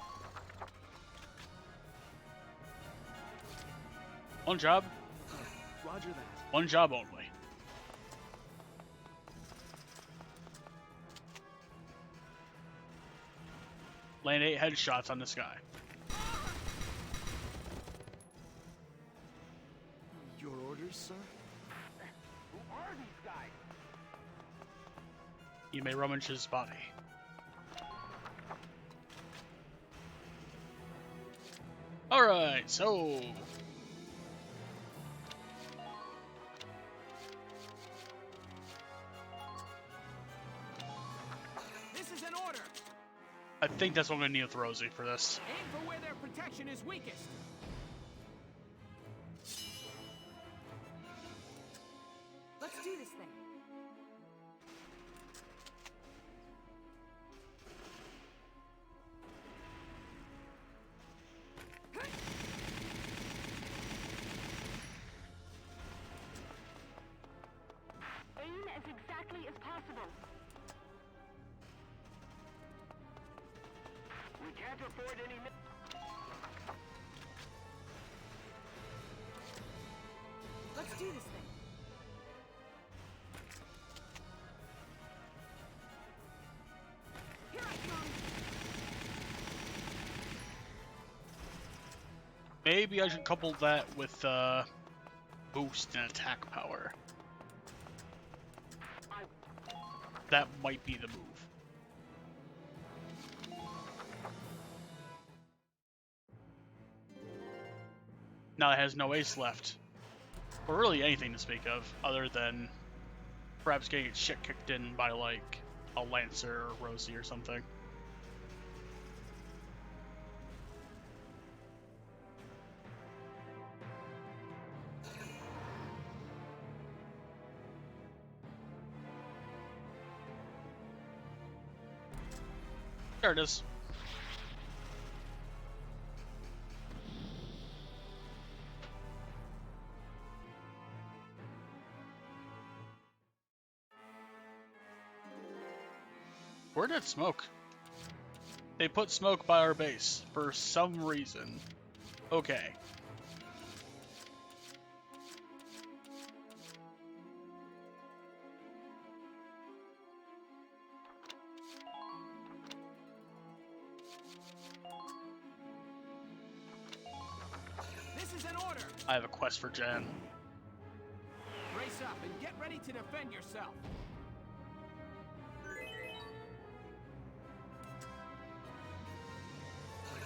One job. Roger that. One job only. Land 8 headshots on this guy. Your orders, sir? Who are these guys? You may rummage his body. Alright, so... This is an order! I think that's what I'm going to need with Rosie for this. Aim for where their protection is weakest. Let's do this thing. Aim as exactly as possible. We can't afford any... Let's do this thing. Here I come. Maybe I should couple that with boost and attack power. That might be the move. Now it has no ace left. Or really anything to speak of, other than perhaps getting its shit kicked in by, like, a Lancer or Rosie or something. There it is. Where did smoke? They put smoke by our base for some reason. Okay. This is an order! I have a quest for Jan. Brace up and get ready to defend yourself.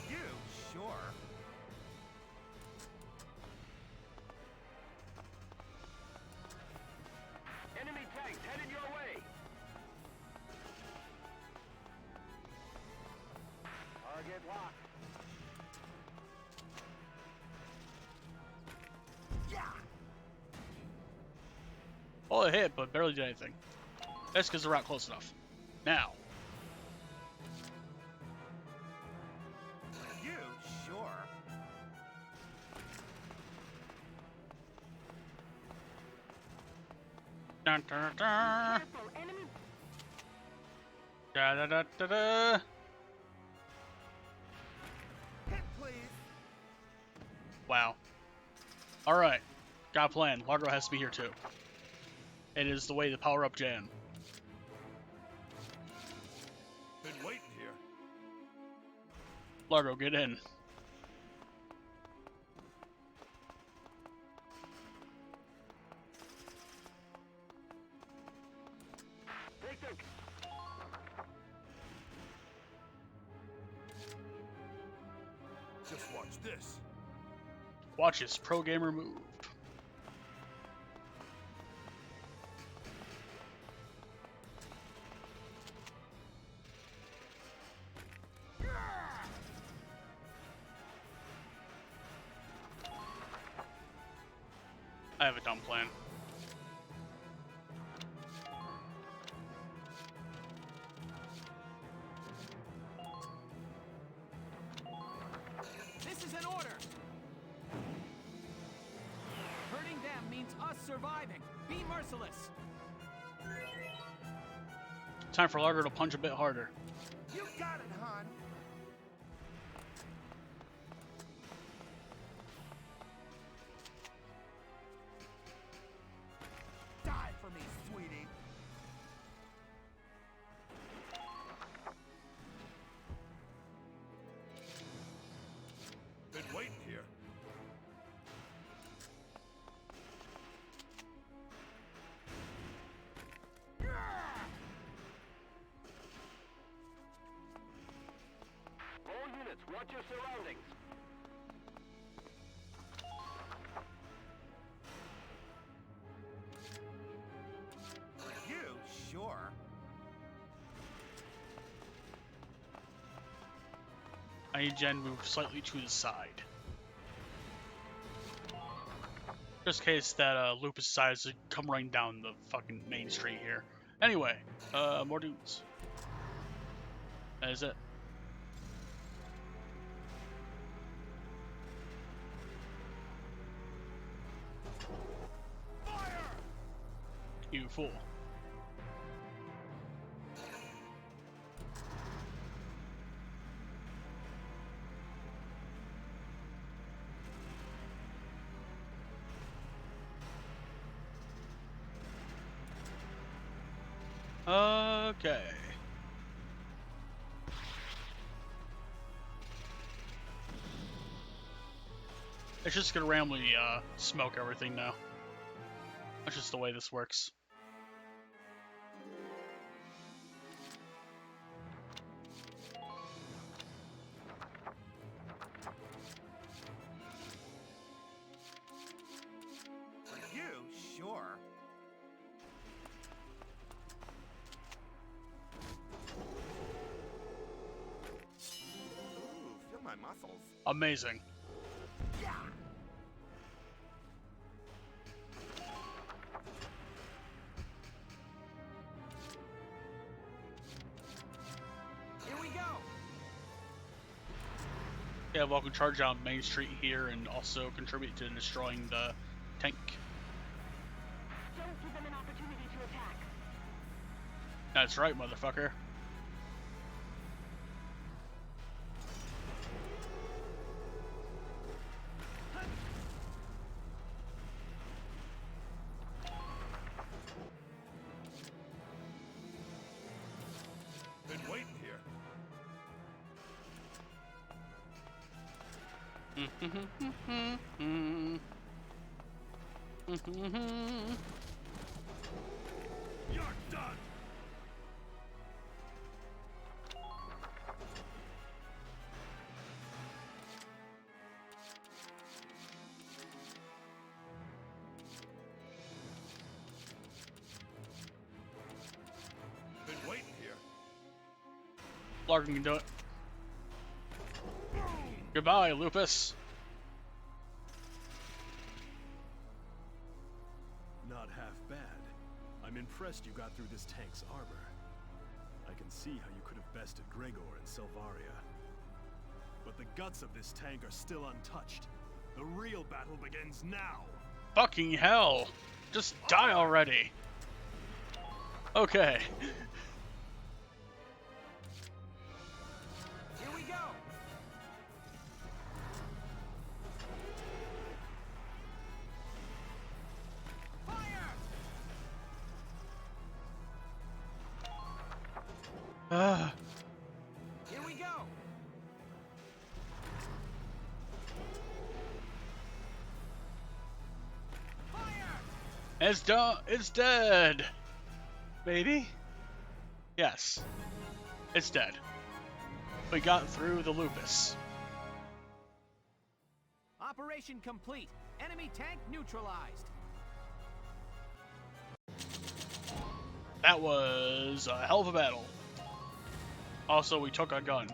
You? Sure. Enemy tanks headed your way. Target locked. Well, it hit, but barely did anything. That's because they're not close enough. Now. You? Sure. Dun, dun, dun. Da da da da da. Hit, please. Wow. Alright. Got a plan. Largo has to be here too. It is the way to power up Jan. Been waiting here. Largo, get in. Take the... Just watch this. Watch his pro gamer move. I have a dumb plan. This is an order! Hurting them means us surviving. Be merciless. Time for Largo to punch a bit harder. You got it, hon. Die for me, sweetie. Been waiting here. All units, watch your surroundings. You? Sure. I need Jen to move slightly to the side. Just in case that Lupus decides to come running down the fucking main street here. Anyway, more dudes. That is it. You fool. Okay. It's just gonna randomly smoke everything now. That's just the way this works. You? Sure. Ooh, feel my muscles. Amazing. Yeah. Here we go. Yeah, Vulcan charge down Main Street here and also contribute to destroying the tank. Don't give them an opportunity to attack. That's right, motherfucker. Been waiting here. You're done. Been waiting here. Larkin can do it. Goodbye, Lupus. Not half bad. I'm impressed you got through this tank's armor. I can see how you could have bested Gregor and Selvaria. But the guts of this tank are still untouched. The real battle begins now. Fucking hell. Just die already. Okay. Here we go. Here we go. It's done. It's dead. Baby? Yes. It's dead. We got through the Lupus. Operation complete. Enemy tank neutralized. That was a hell of a battle. Also, we took a gun.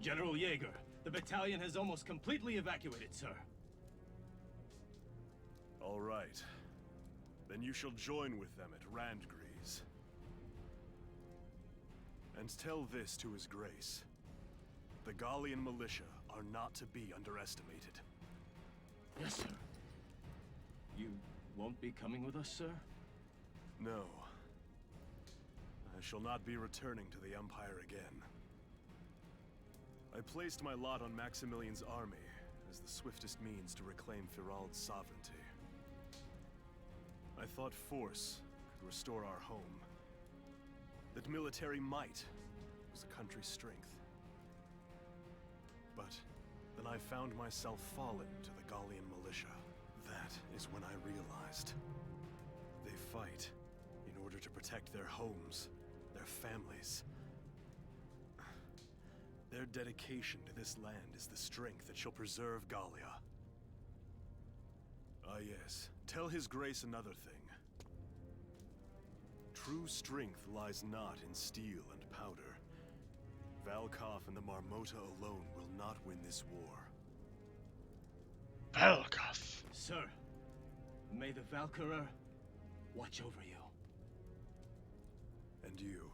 General Jaeger, the battalion has almost completely evacuated, sir. All right. Then you shall join with them at Randgrees. And tell this to His Grace. The Gallian militia are not to be underestimated. Yes, sir. You won't be coming with us, sir? No. I shall not be returning to the Empire again. I placed my lot on Maximilian's army as the swiftest means to reclaim Firald's sovereignty. I thought force could restore our home. That military might was the country's strength. But then I found myself fallen to the Gallian militia. That is when I realized they fight in order to protect their homes, their families. Their dedication to this land is the strength that shall preserve Gallia. Ah yes, tell His Grace another thing. True strength lies not in steel and powder. Valkov and the Marmota alone will not win this war. Valkov. Sir, may the Valkyria watch over you. And you.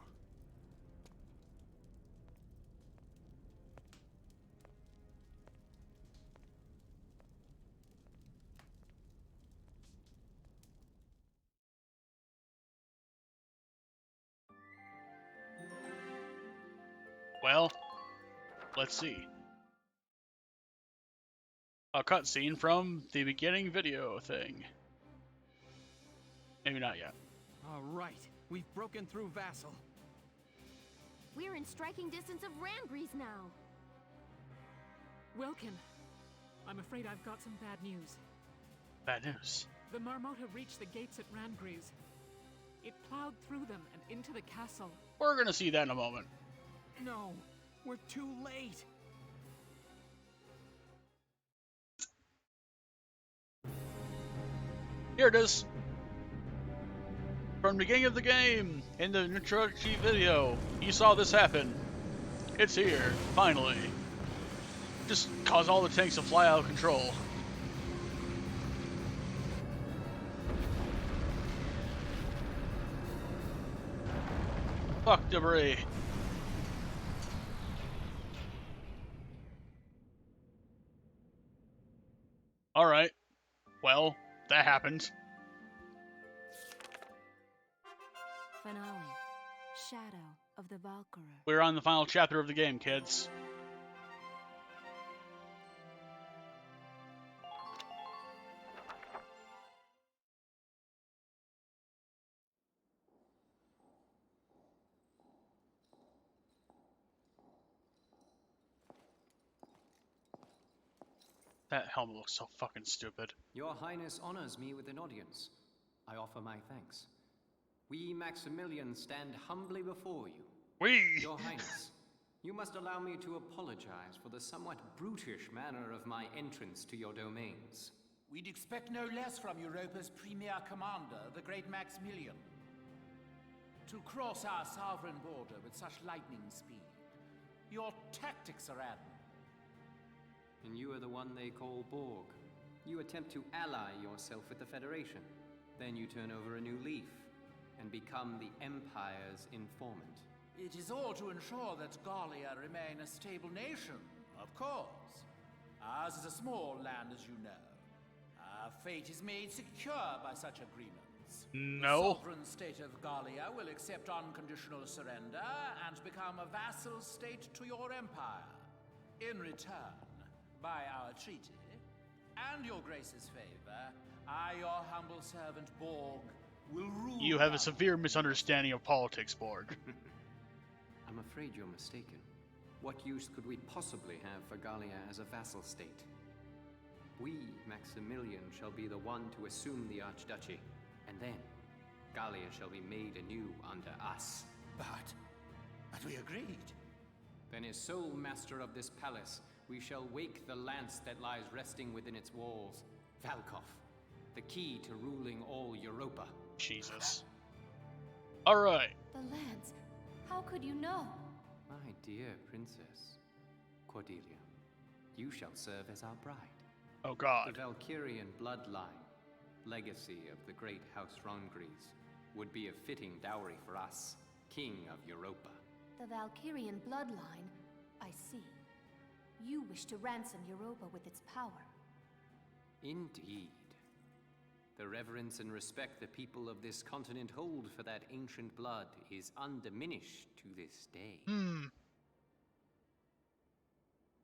Well, let's see. A cutscene from the beginning video thing. Maybe not yet. All right, we've broken through Vassal. We're in striking distance of Randgrees now. Wilkin, I'm afraid I've got some bad news. Bad news. The Marmota reached the gates at Randgrees. It plowed through them and into the castle. We're gonna see that in a moment. No, we're too late. Here it is. From the beginning of the game, in the introductory video, you saw this happen. It's here, finally. Just cause all the tanks to fly out of control. Fuck debris. Alright. Well, that happened. Finale. Shadow of the Valkyria. We're on the final chapter of the game, kids. That helmet looks so fucking stupid. Your Highness honors me with an audience. I offer my thanks. We Maximilians stand humbly before you. Your Highness, you must allow me to apologize for the somewhat brutish manner of my entrance to your domains. We'd expect no less from Europa's premier commander, the great Maximilian. To cross our sovereign border with such lightning speed. Your tactics are admirable. And you are the one they call Borg. You attempt to ally yourself with the Federation. Then you turn over a new leaf and become the Empire's informant. It is all to ensure that Gallia remain a stable nation, of course. Ours is a small land, as you know. Our fate is made secure by such agreements. No. The sovereign state of Gallia will accept unconditional surrender and become a vassal state to your empire. In return, by our treaty, and your grace's favor, I, your humble servant Borg, will rule. You have a severe misunderstanding of politics, Borg. I'm afraid you're mistaken. What use could we possibly have for Gallia as a vassal state? We, Maximilian, shall be the one to assume the Archduchy, and then Gallia shall be made anew under us. But we agreed. Then as sole master of this palace, we shall wake the lance that lies resting within its walls. Valkov, the key to ruling all Europa. Jesus. Alright. The lance. How could you know? My dear princess, Cordelia, you shall serve as our bride. Oh God. The Valkyrian bloodline, legacy of the great House Rongries, would be a fitting dowry for us, King of Europa. The Valkyrian bloodline? I see. You wish to ransom Europa with its power. Indeed. The reverence and respect the people of this continent hold for that ancient blood is undiminished to this day.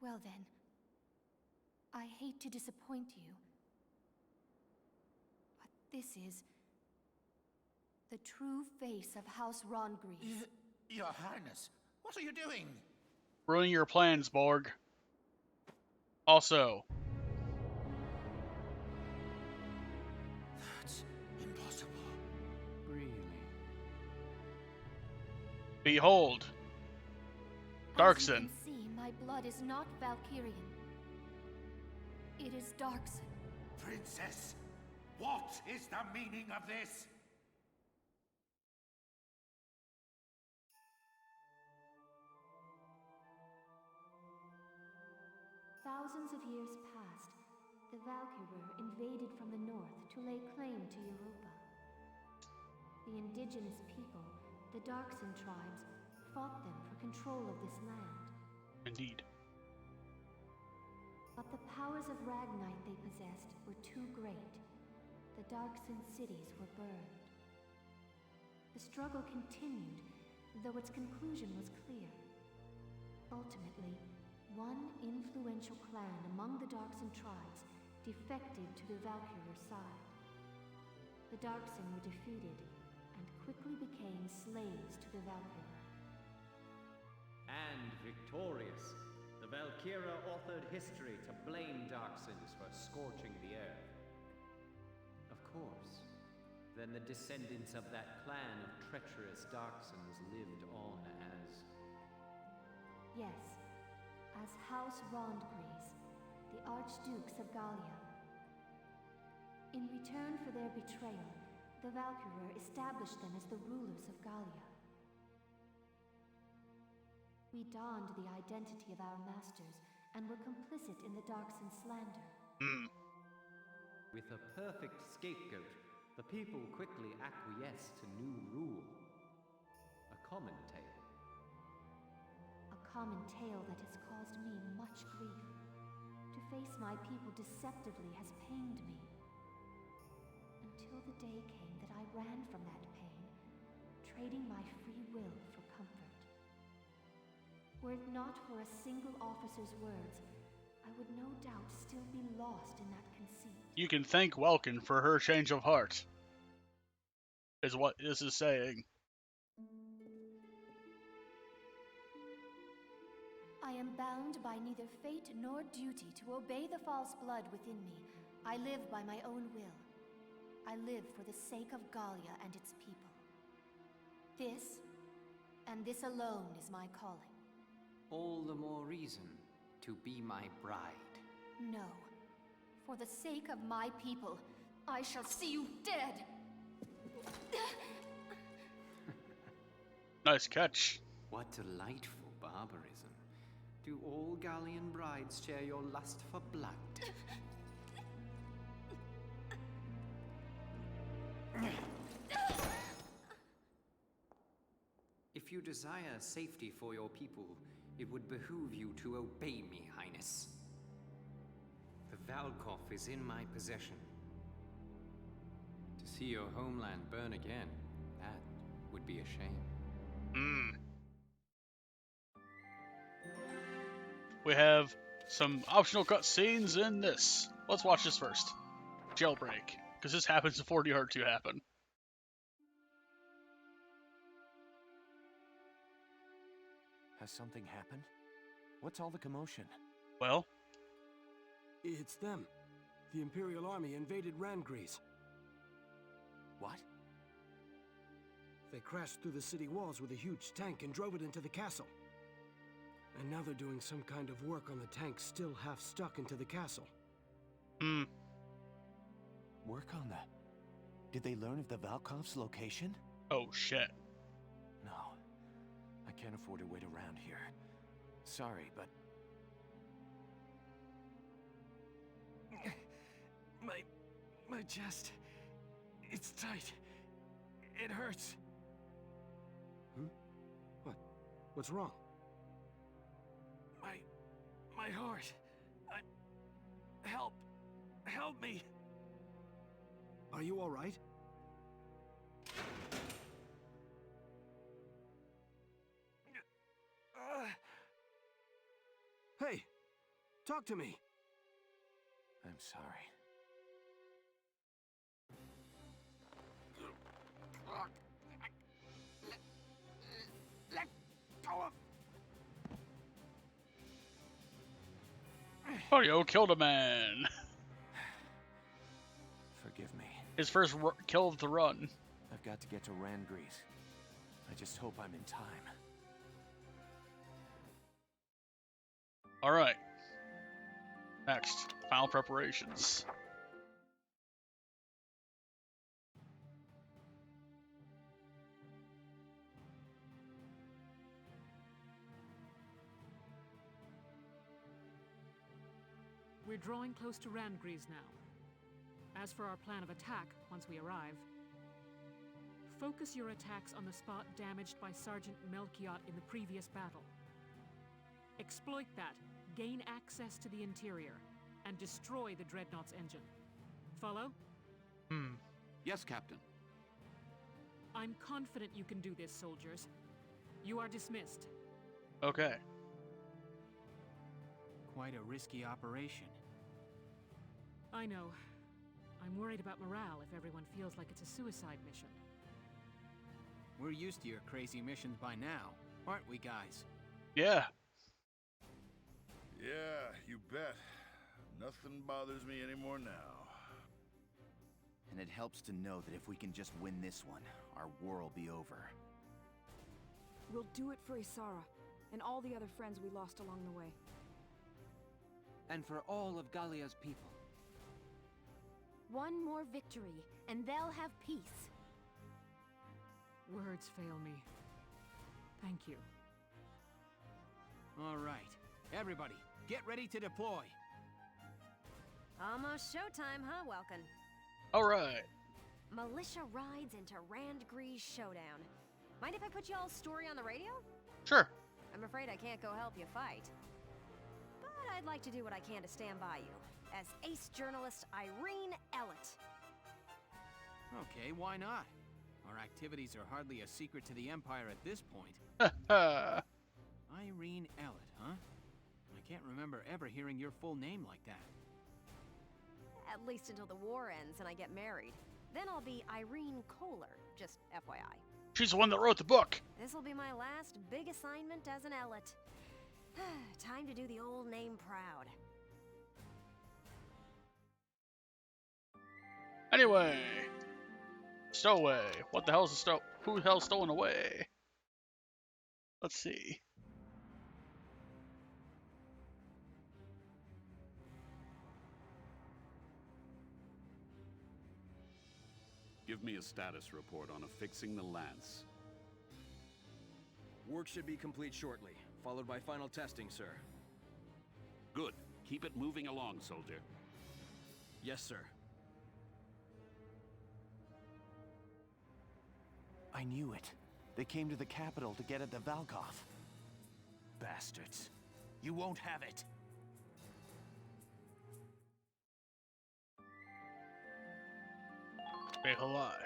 Well then, I hate to disappoint you, but this is the true face of House Rongries. Your Highness, what are you doing? Ruining your plans, Borg. Also, That's impossible. Really? behold, As you Darkson. can see, my blood is not Valkyrian. It is Darkson. Princess, what is the meaning of this? Thousands of years past, the Valkyria invaded from the north to lay claim to Europa. The indigenous people, the Darkson tribes, fought them for control of this land. Indeed. But the powers of Ragnite they possessed were too great. The Darkson cities were burned. The struggle continued, though its conclusion was clear. Ultimately, one influential clan among the Darkson tribes defected to the Valkyria side. The Darkson were defeated and quickly became slaves to the Valkyria. And victorious, the Valkyria authored history to blame Darksons for scorching the earth. Of course, then the descendants of that clan of treacherous Darksons lived on as... Yes, as House Rongries, the Archdukes of Gallia. In return for their betrayal, the Valkyria established them as the rulers of Gallia. We donned the identity of our masters and were complicit in the Darkson slander. With a perfect scapegoat, the people quickly acquiesced to new rule. A common tale. A common tale that has caused me much grief. To face my people deceptively has pained me. Until the day came that I ran from that pain, trading my free will for comfort. Were it not for a single officer's words, I would no doubt still be lost in that conceit. You can thank Welkin for her change of heart, is what this is saying. I am bound by neither fate nor duty to obey the false blood within me. I live by my own will. I live for the sake of Gallia and its people. This, and this alone, is my calling. All the more reason to be my bride. No. For the sake of my people, I shall see you dead! Nice catch. What delightful barbarism. Do all Gallian brides share your lust for blood? If you desire safety for your people, it would behoove you to obey me, Highness. The Valkov is in my possession. To see your homeland burn again, that would be a shame. We have some optional cutscenes in this. Let's watch this first. Jailbreak, because this happens before DR2 happen. Has something happened? What's all the commotion? Well? It's them. The Imperial Army invaded Rangries. What? They crashed through the city walls with a huge tank and drove it into the castle. And now they're doing some kind of work on the tank still half stuck into the castle. Work on that? Did they learn of the Valkov's location? Oh, shit. No. I can't afford to wait around here. Sorry, but My chest. It's tight. It hurts. What? What's wrong? My heart. Help me. Are you all right? Hey, talk to me. I'm sorry. Let go of... Mario killed a man. Forgive me. His first kill of the run. I've got to get to Randgrease. I just hope I'm in time. Alright. Next, final preparations. We're drawing close to Randgrease now. As for our plan of attack, once we arrive, focus your attacks on the spot damaged by Sergeant Melchiot in the previous battle. Exploit that, gain access to the interior, and destroy the Dreadnought's engine. Follow? Yes, Captain. I'm confident you can do this, soldiers. You are dismissed. Okay. Quite a risky operation. I know. I'm worried about morale if everyone feels like it's a suicide mission. We're used to your crazy missions by now, aren't we, guys? Yeah. Yeah, you bet. Nothing bothers me anymore now. And it helps to know that if we can just win this one, our war will be over. We'll do it for Isara, and all the other friends we lost along the way. And for all of Gallia's people. One more victory, and they'll have peace. Words fail me. Thank you. All right. Everybody, get ready to deploy. Almost showtime, huh, Welkin? Alright. Militia rides into Randgrease Showdown. Mind if I put y'all's story on the radio? Sure. I'm afraid I can't go help you fight. But I'd like to do what I can to stand by you, as ace journalist Irene Ellett. Okay, why not? Our activities are hardly a secret to the Empire at this point. Irene Ellett, huh? I can't remember ever hearing your full name like that. At least until the war ends and I get married. Then I'll be Irene Kohler, just FYI. She's the one that wrote the book. This'll be my last big assignment as an Ellett. Time to do the old name proud. Anyway. Stowaway. What the hell is a who the hell's stolen away? Let's see. Give me a status report on affixing the lance. Work should be complete shortly, followed by final testing, sir. Good. Keep it moving along, soldier. Yes, sir. I knew it. They came to the capital to get at the Valkov. Bastards. You won't have it. Stay alive.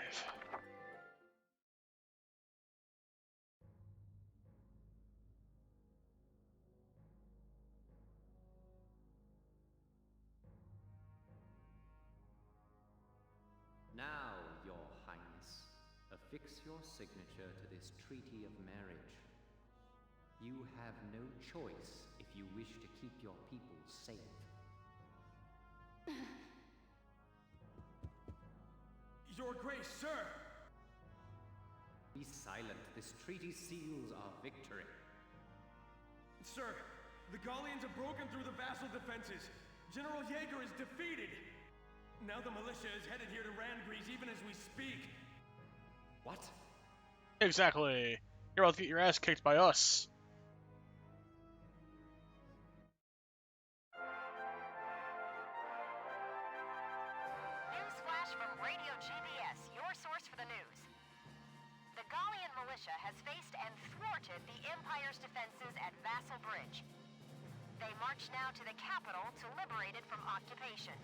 Now, Your Highness, affix your signature to this treaty of marriage. You have no choice if you wish to keep your people safe. Your Grace, sir! Be silent. This treaty seals our victory. Sir, the Gallians have broken through the vassal defenses. General Jaeger is defeated. Now the militia is headed here to Randgrease even as we speak. What? Exactly. You're about to get your ass kicked by us. GBS, your source for the news. The Gallian militia has faced and thwarted the Empire's defenses at Vassal Bridge. They march now to the capital to liberate it from occupation.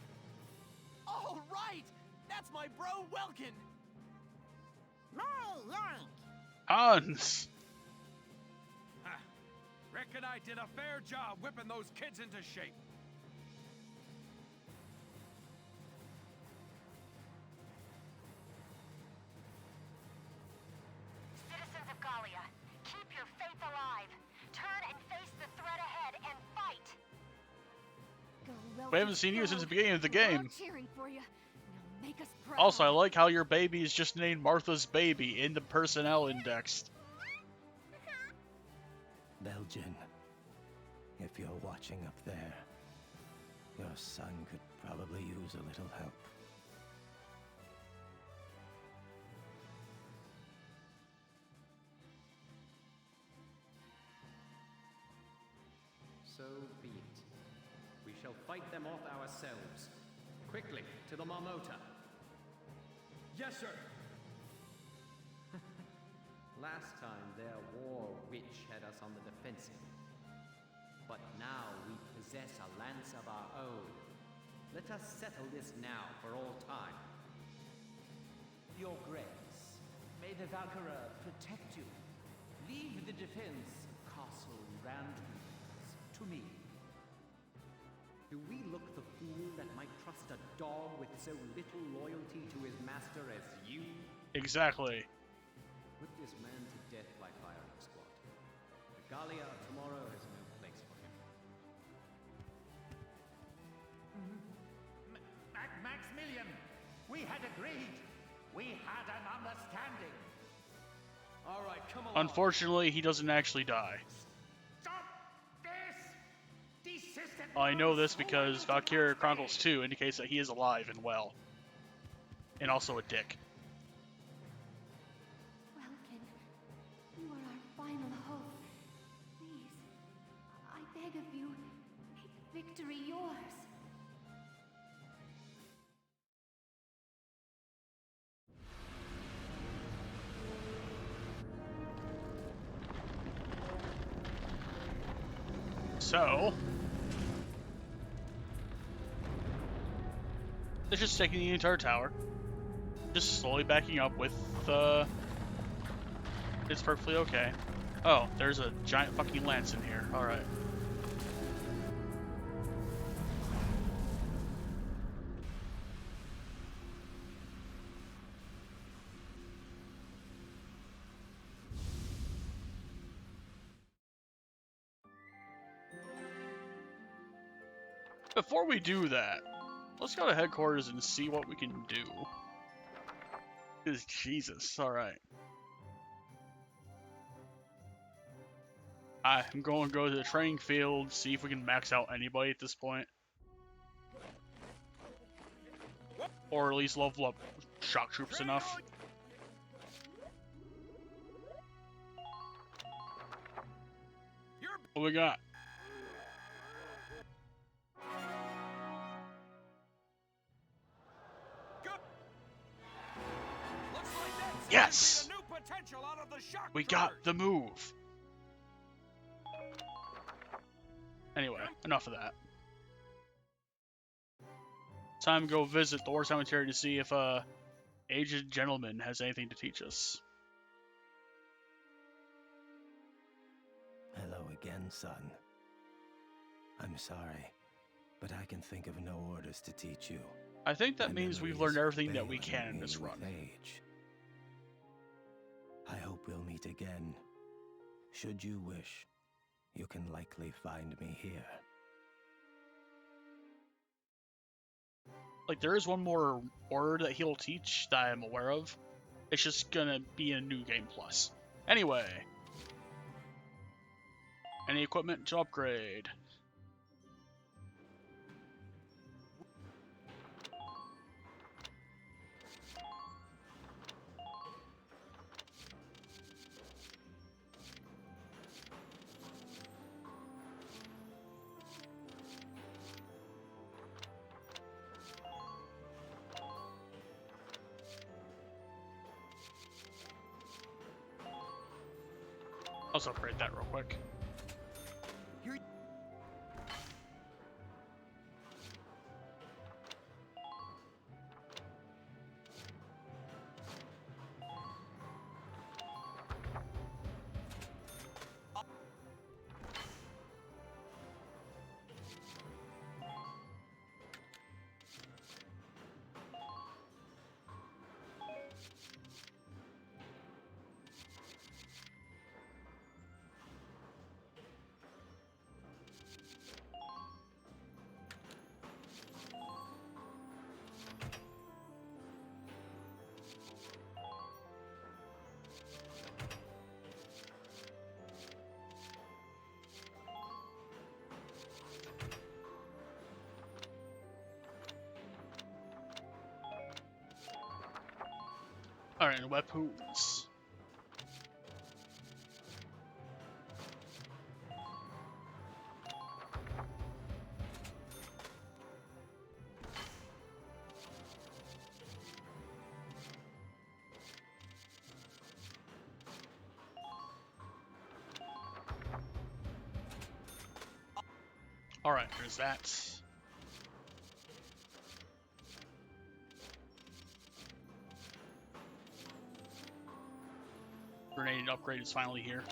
Oh, right! That's my bro, Welkin! My yank! Hans! Ha! Reckon I did a fair job whipping those kids into shape. Citizens of Gallia, keep your faith alive. Turn and face the threat ahead and fight. We haven't seen you since the beginning of the game. Cheering for you. Now make us proud. Also, I like how your baby is just named Martha's baby in the personnel index. Belgian, if you're watching up there, your son could probably use a little help. So be it. We shall fight them off ourselves. Quickly, to the Marmota. Yes, sir. Last time, their war witch had us on the defensive. But now we possess a lance of our own. Let us settle this now for all time. Your Grace, may the Valkyria protect you. Leave the defense of Castle Randgreaves to me. Do we look the fool that might trust a dog with so little loyalty to his master as you? Exactly. Put this man to death by firing squad. The Gallia of tomorrow has no place for him. Maximilian, we had agreed. We had an understanding. All right, come along. Unfortunately, he doesn't actually die. Stop this! Desist at I know once. this because Valkyria Chronicles 2 indicates that he is alive and well. And also a dick. Welkin, you are our final hope. Please, I beg of you, make victory yours. So... they're just taking the entire tower. Just slowly backing up with, it's perfectly okay. Oh, there's a giant fucking lance in here. Alright. Before we do that, let's go to headquarters and see what we can do. Because Jesus, alright. I'm going to go to the training field, see if we can max out anybody at this point. Or at least level up shock troops enough. What we got? Yes! We got the move! Anyway, enough of that. Time to go visit the War Cemetery to see if aged gentleman has anything to teach us. Hello again, son. I'm sorry, but I can think of no orders to teach you. I think that My means we've memories learned everything that we fail can in this me run. with age. I hope we'll meet again. Should you wish, you can likely find me here. Like, there is one more order that he'll teach that I'm aware of. It's just gonna be a new game plus. Anyway. Any equipment to upgrade? Let's upgrade that real quick. Alright, and weapons. Alright, there's that. Grenade upgrade is finally here.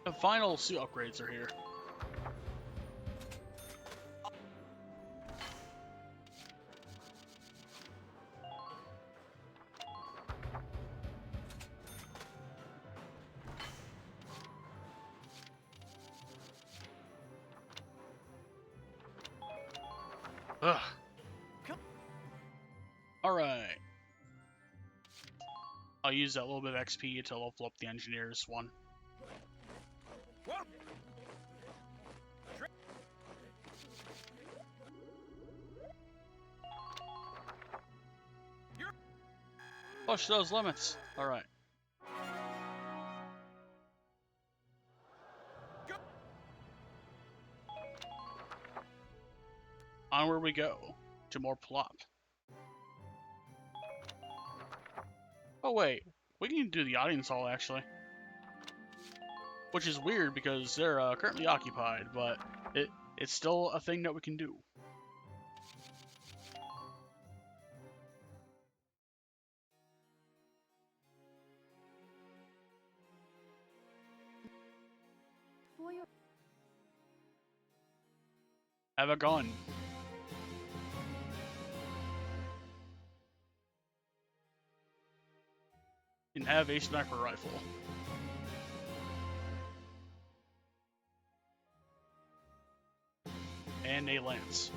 The final suit upgrades are here. Ugh. Alright. I'll use that little bit of XP to level up the engineer's one. Push those limits. Alright. Onward we go to more plot. Oh wait, we can do the audience hall actually. Which is weird because they're currently occupied, but it's still a thing that we can do. Have a gun. And have a sniper rifle. And a lance.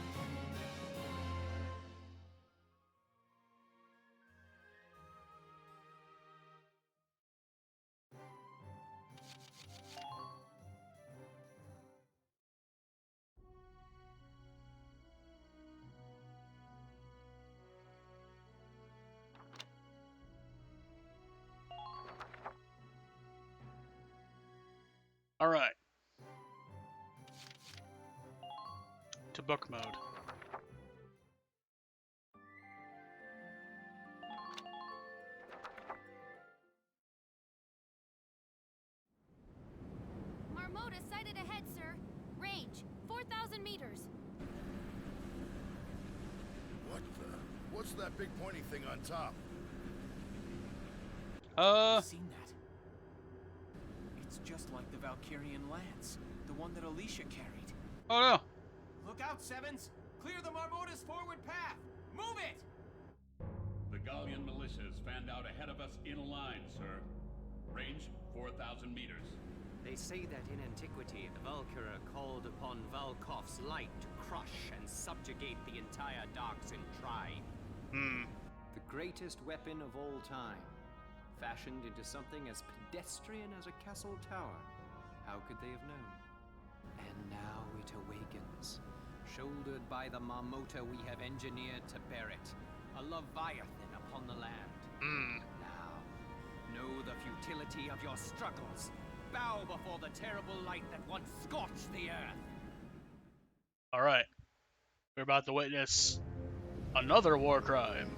Alright. To book mode. Marmota sighted ahead, sir. Range, 4,000 meters. What's that big pointy thing on top? Seen that? It's just like the Valkyrian lance, the one that Alicia carried. Oh no! Look out, Sevens! Clear the Marmota's forward path! Move it! The Gallian militia is fanned out ahead of us in a line, sir. Range 4,000 meters. They say that in antiquity, the Valkyria called upon Valkov's light to crush and subjugate the entire Darksin tribe. The greatest weapon of all time, fashioned into something as pedestrian as a castle tower. How could they have known? And now it awakens. Shouldered by the Marmota we have engineered to bear it. A Leviathan upon the land. Now, know the futility of your struggles. Bow before the terrible light that once scorched the earth. Alright. We're about to witness Another war crime.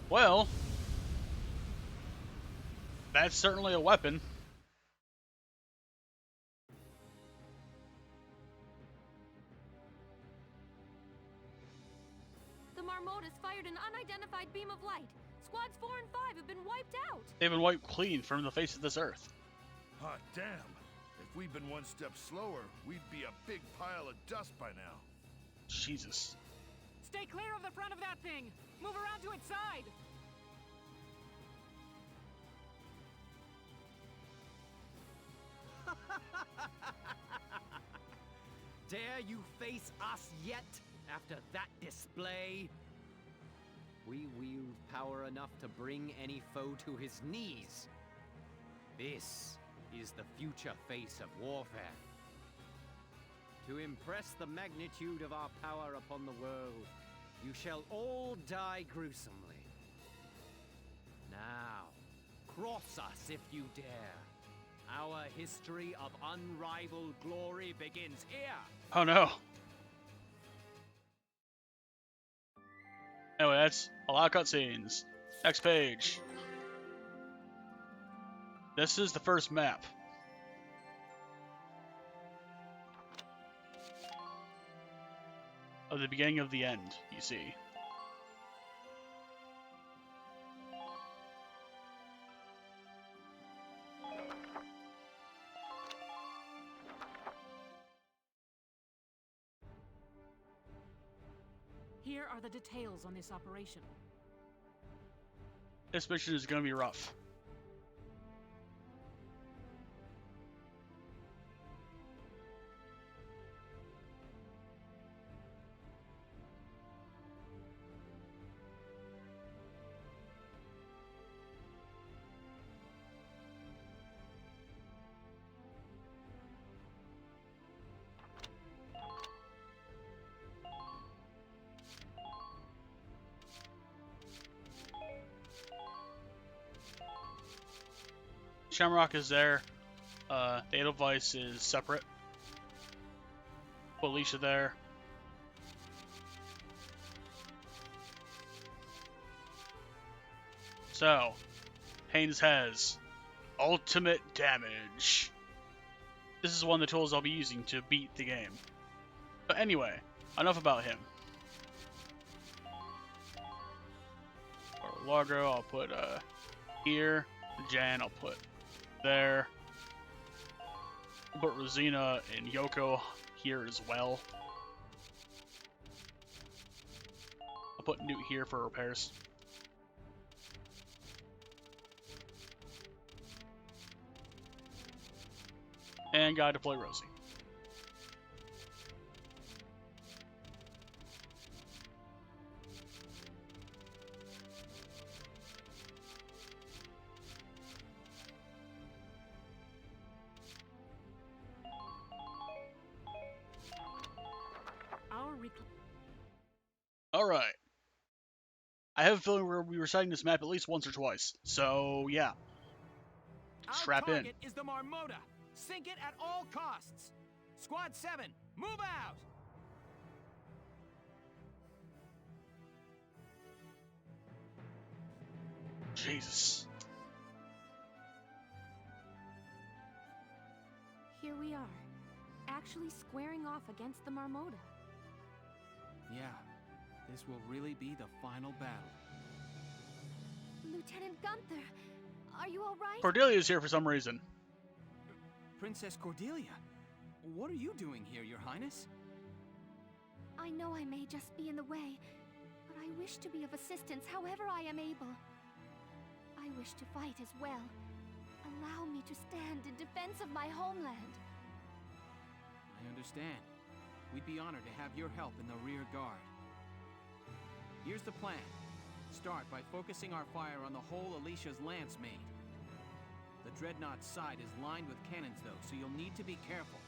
Well, that's certainly a weapon. The Marmotas fired an unidentified beam of light. Squads 4 and 5 have been wiped out. They've been wiped clean from the face of this earth. Hot damn. If we'd been one step slower, we'd be a big pile of dust by now. Jesus. Stay clear of the front of that thing! Move around to its side! Dare you face us yet, after that display? We wield power enough to bring any foe to his knees. This is the future face of warfare. To impress the magnitude of our power upon the world, you shall all die gruesomely. Now, cross us if you dare. Our history of unrivaled glory begins here. Oh no. Anyway, that's a lot of cutscenes. Next page. This is the first map. Of the beginning of the end, you see. Here are the details on this operation. This mission is going to be rough. Shamrock is there. The Edelweiss is separate. Put Alicia there. So, Haynes has ultimate damage. This is one of the tools I'll be using to beat the game. But anyway, enough about him. For Largo, I'll put here. Jan, I'll put there. I'll put Rosina and Yoko here as well. I'll put Newt here for repairs. And gotta deploy Rosie. Alright. I have a feeling we'll be reciting this map at least once or twice. So, yeah. Strap in. Our target is the Marmota. Sink it at all costs. Squad 7, move out! Jesus. Here we are, actually squaring off against the Marmota. Yeah, this will really be the final battle. Lieutenant Gunther, are you all right? Cordelia's here for some reason. Princess Cordelia, what are you doing here, Your Highness? I know I may just be in the way, but I wish to be of assistance however I am able. I wish to fight as well. Allow me to stand in defense of my homeland. I understand. We'd be honored to have your help in the rear guard. Here's the plan. Start by focusing our fire on the hole Alicia's lance made. The Dreadnought's side is lined with cannons, though, so you'll need to be careful.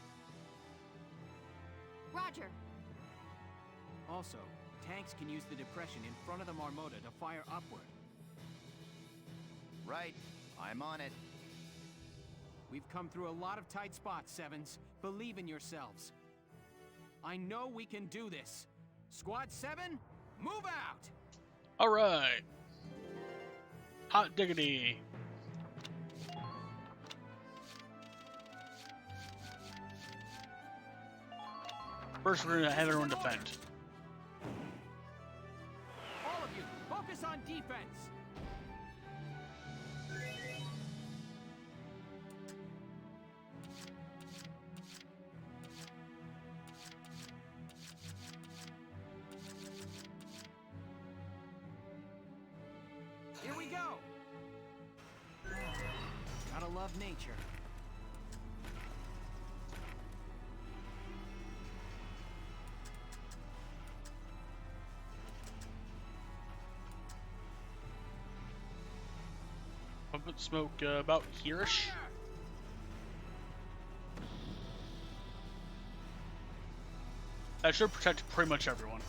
Roger. Also, tanks can use the depression in front of the Marmota to fire upward. Right. I'm on it. We've come through a lot of tight spots, Sevens. Believe in yourselves. I know we can do this. Squad 7, move out! Alright. Hot diggity. First, we're gonna have everyone defend. All of you, focus on defense! Here we go! Gotta love nature. Put smoke about here-ish. That should protect pretty much everyone.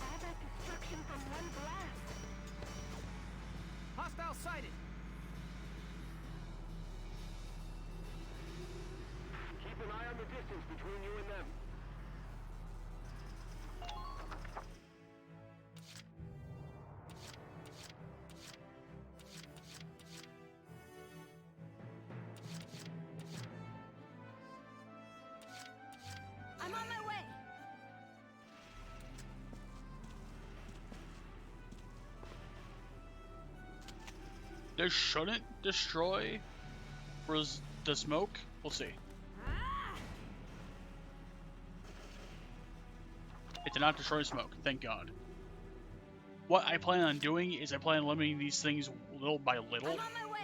All that destruction from one blast. Hostile sighted! Keep an eye on the distance between you and them. I'm on my way. This shouldn't destroy the smoke. We'll see. It did not destroy smoke, thank God. What I plan on doing is I plan on limiting these things little by little. I'm on my way.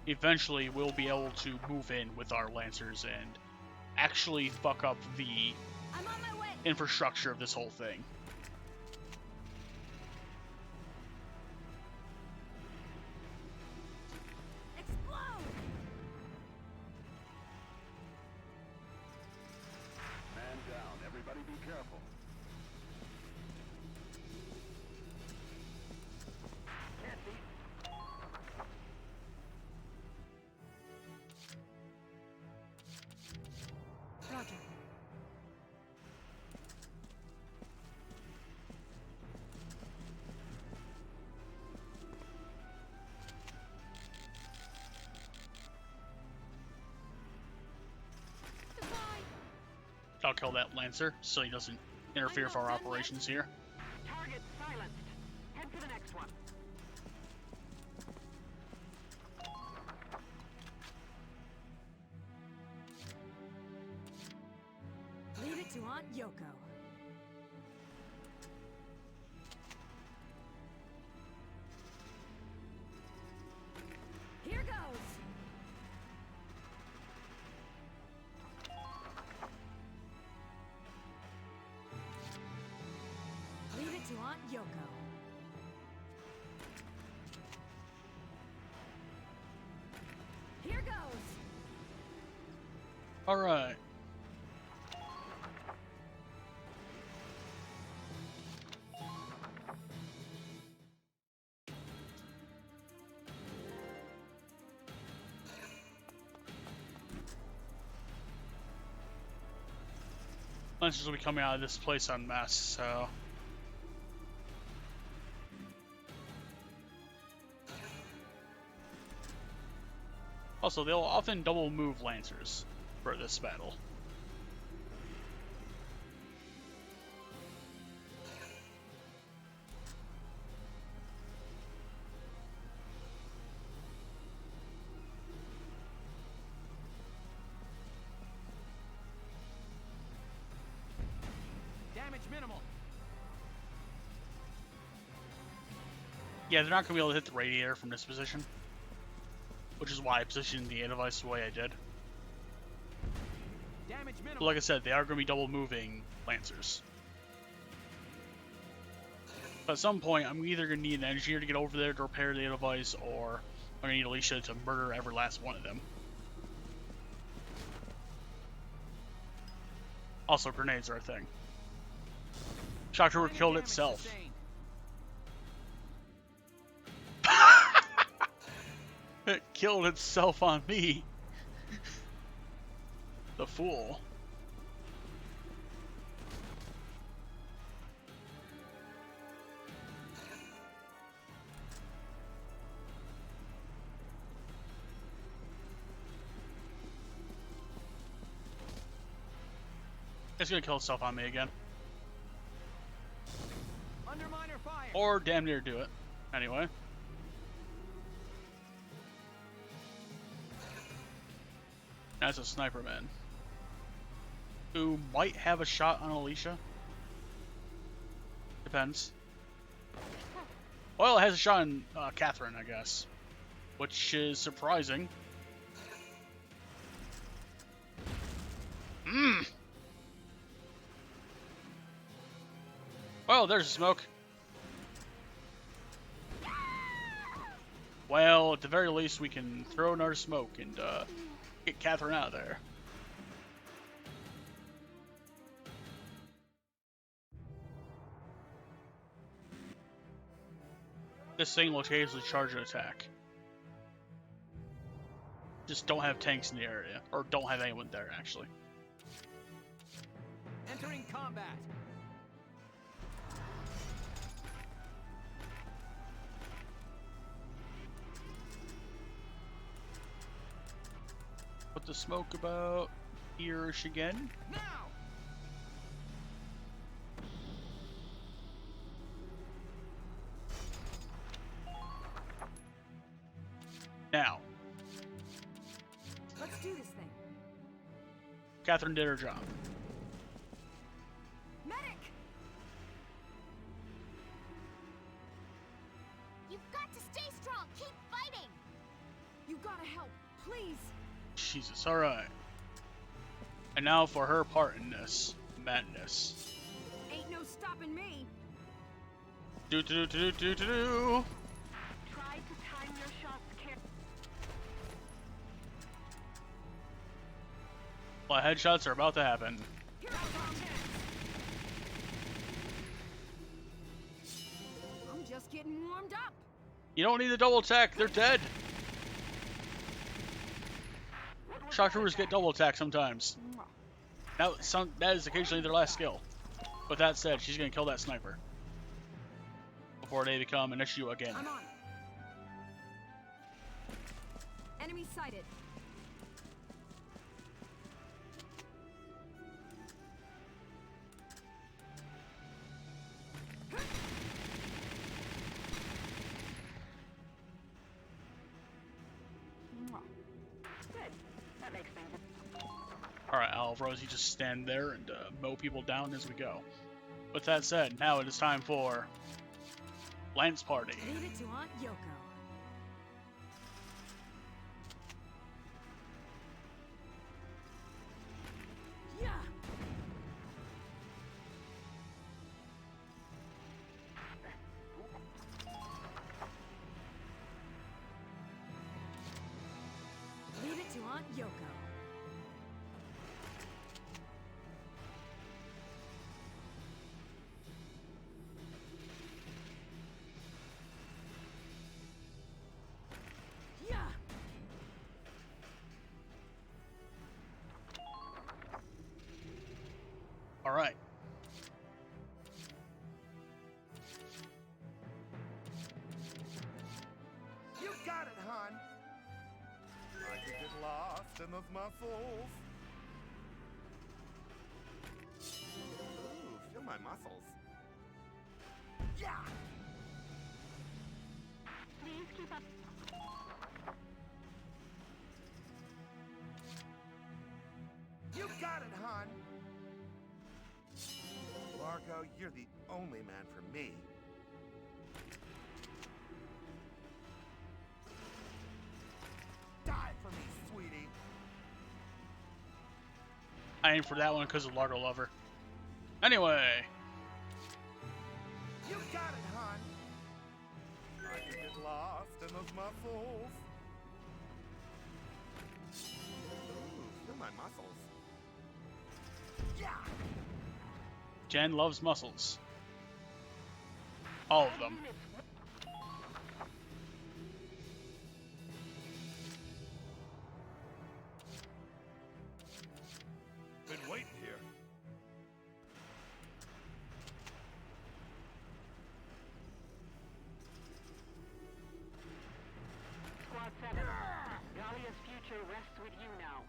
Eventually, we'll be able to move in with our Lancers and actually fuck up the I'm on my way. infrastructure of this whole thing. Explode! Man down. Everybody be careful. Can't be. Roger. I'll kill that Lancer so he doesn't interfere with our operations here. Target silenced. Head for the next one. Leave it to Aunt Yoko. Here goes! Leave it to Aunt Yoko. Here goes! Alright. Lancers will be coming out of this place en masse, so... Also, they'll often double move Lancers for this battle. Damage minimal. Yeah, they're not going to be able to hit the radiator from this position. Which is why I positioned the device the way I did. Damage But like I said, they are going to be double moving Lancers. But at some point, I'm either going to need an engineer to get over there to repair the device, or I'm going to need Alicia to murder every last one of them. Also, grenades are a thing. Shock Trooper killed itself. It killed itself on me. The fool. It's gonna kill itself on me again. Under minor fire. Or damn near do it. Anyway. That's a sniper man. Who might have a shot on Alicia. Depends. Well, it has a shot on Catherine, I guess. Which is surprising. Well, there's the smoke. Well, at the very least, we can throw another smoke and get Catherine out of there. This thing will occasionally charge an attack. Just don't have tanks in the area. Or don't have anyone there, actually. Entering combat. Put the smoke about here-ish again. Now. Now. Let's do this thing. Catherine did her job. Medic! You've got to stay strong. Keep fighting. You gotta help, please. Jesus, alright. And now for her part in this madness. Ain't no stopping me. Do. Try to time your shots carefully. A lot of headshots are about to happen. I'm just getting warmed up. You don't need the double attack, they're dead. Shock Troopers get double attack sometimes. That is occasionally their last skill. With that said, she's gonna kill that sniper before they become an issue again. I'm on. Enemy sighted. Good. That makes things. Alright, Alvarez, you just stand there and mow people down as we go. With that said, now it is time for Lance Party. Leave it to Aunt Yoko. Yeah. Leave it to Aunt Yoko. Yeah. Alright. You got it, hon. I could get lost in those muscles. Ooh, feel my muscles. Yeah! Please keep up. You got it, hon. Largo, you're the only man for me. Die for me, sweetie. I aimed for that one because of Largo Lover. Anyway. You got it, hon. I can get lost in those muscles. Ooh, feel my muscles. Yeah. Jen loves muscles. All of them. Been waiting here. Squad 7. Gallia's future rests with you now.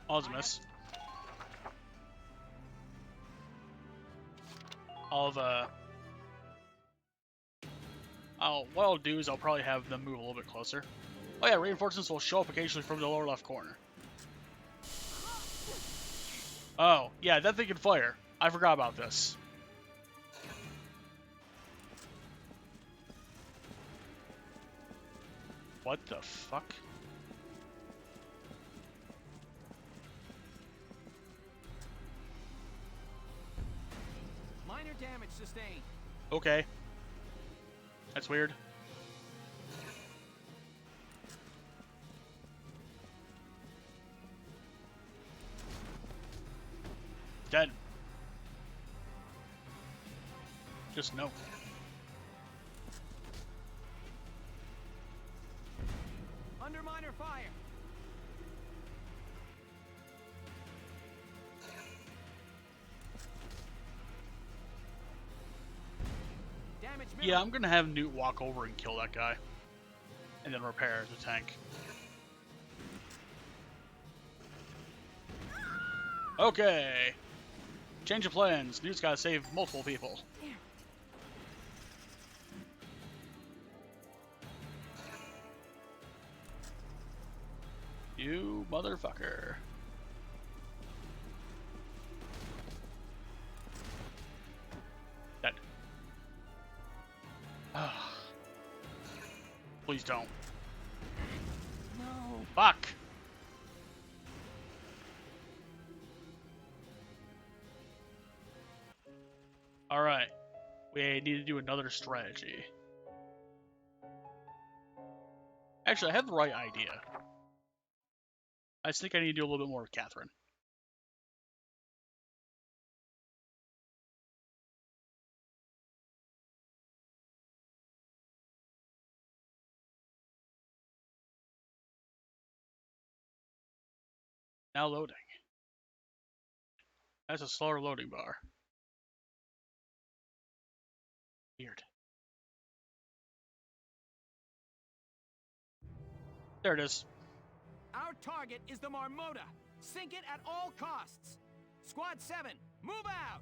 Osmus. What I'll do is I'll probably have them move a little bit closer. Oh yeah, reinforcements will show up occasionally from the lower left corner. Oh, yeah, that thing can fire. I forgot about this. What the fuck? Minor damage sustained. Okay. That's weird. Dead. Just no. Under minor fire. Damage minimal. Yeah, I'm gonna have Newt walk over and kill that guy. And then repair the tank. Okay. Change of plans. Newt's gotta save multiple people. You motherfucker. Dead. Please don't. No. Fuck. Alright. We need to do another strategy. Actually, I have the right idea. I just think I need to do a little bit more with Catherine. Now loading. That's a slower loading bar. Weird. There it is. Our target is the Marmota. Sink it at all costs. Squad 7, move out!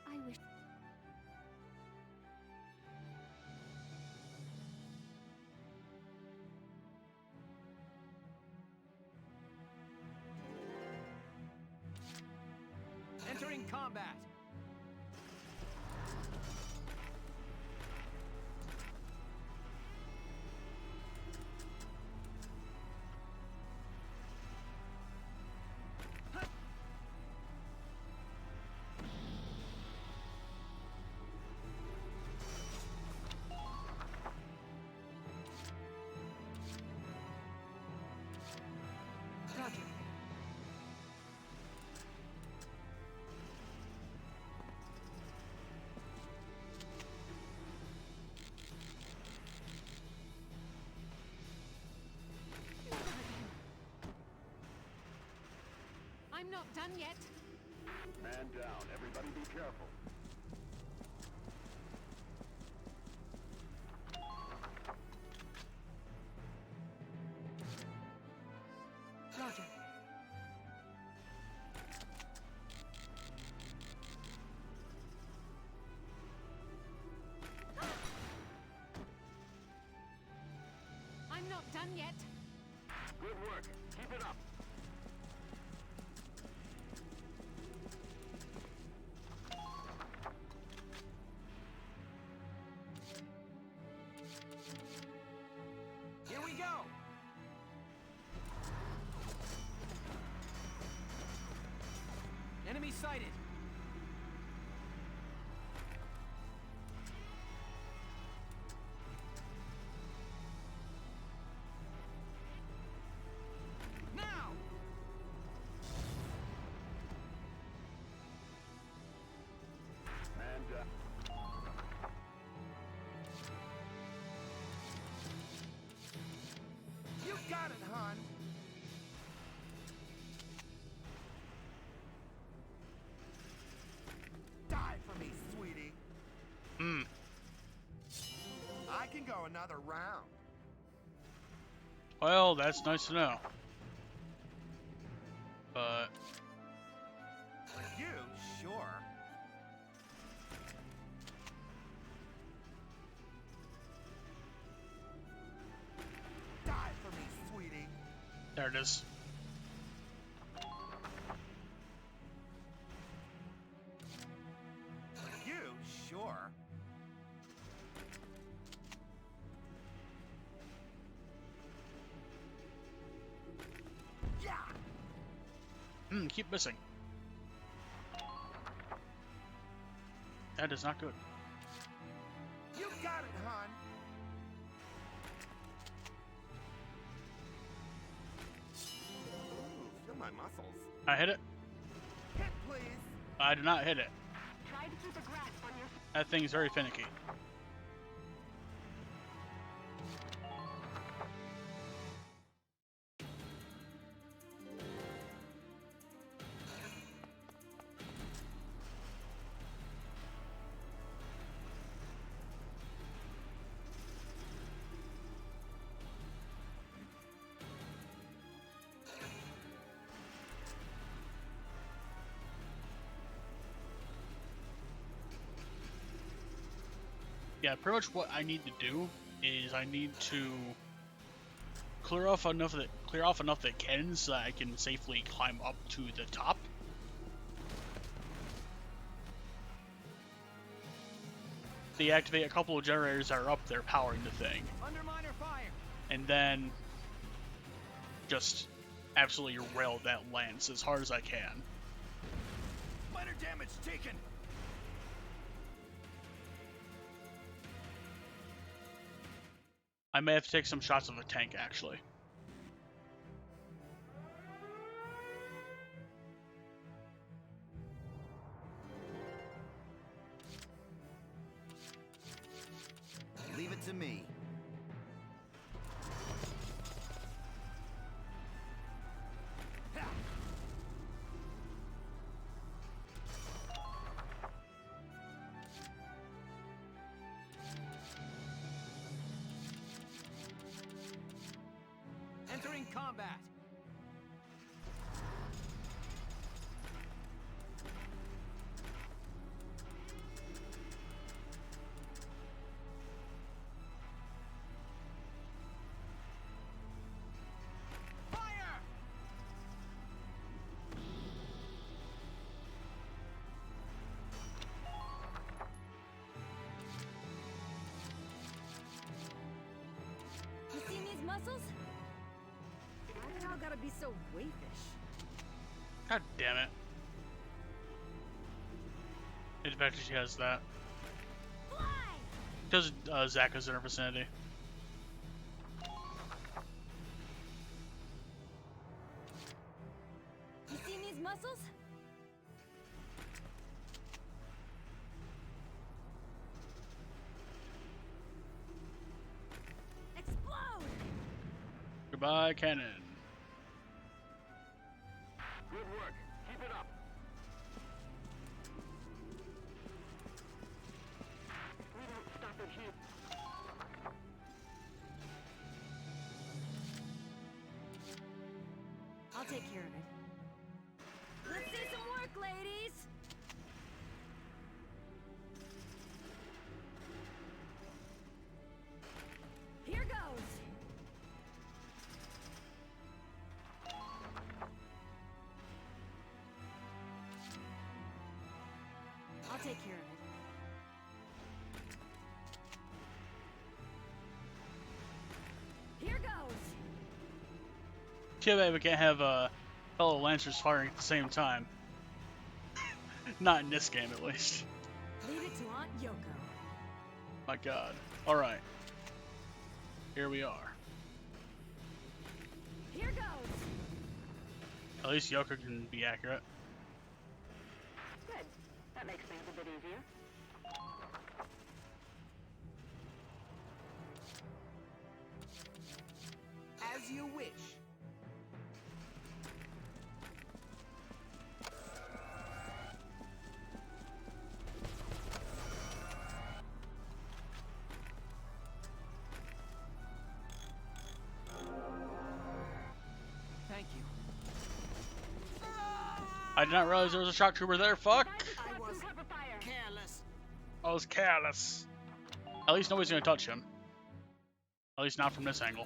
I wish... Entering combat. Roger. I'm not done yet. Man down. Everybody be careful. Roger. I'm not done yet. Good work. Keep it up. Enemy sighted! Now! And, You got it, hon. Die for me, sweetie. Hmm. I can go another round. Well, that's nice to know. But You sure? Die for me, sweetie. there it is. You sure? Yeah. Hmm. Keep missing. That is not good. You got it, hon. Ooh, feel my muscles. I hit it. Hit, please. I did not hit it. Try to keep a grasp on your... That thing's very finicky. Yeah, pretty much what I need to do is I need to clear off enough of the cannons so that I can safely climb up to the top. Deactivate a couple of generators that are up there powering the thing. Under minor fire! And then just absolutely rail that lance as hard as I can. Minor damage taken. I may have to take some shots of a tank, actually. Leave it to me. Entering combat! Fire! You seen these muscles? Why they all gotta be so waifish? God damn it. It's better she has that. Because Zach is in her vicinity. You seen these muscles? Explode! Goodbye, cannon. Good work. Keep it up. We don't stop it here. I'll take care of it. Let's see some work, ladies! Here goes! I'll take care of it. Here goes! Too bad we can't have fellow Lancers firing at the same time. Not in this game, at least. Leave it to Aunt Yoko. My god. Alright. Here we are. Here goes. At least Yoko can be accurate. Good. That makes things a bit easier. As you wish. Thank you. I did not realize there was a shock trooper there. Fuck! I was careless. I was careless. At least nobody's gonna touch him. At least not from this angle.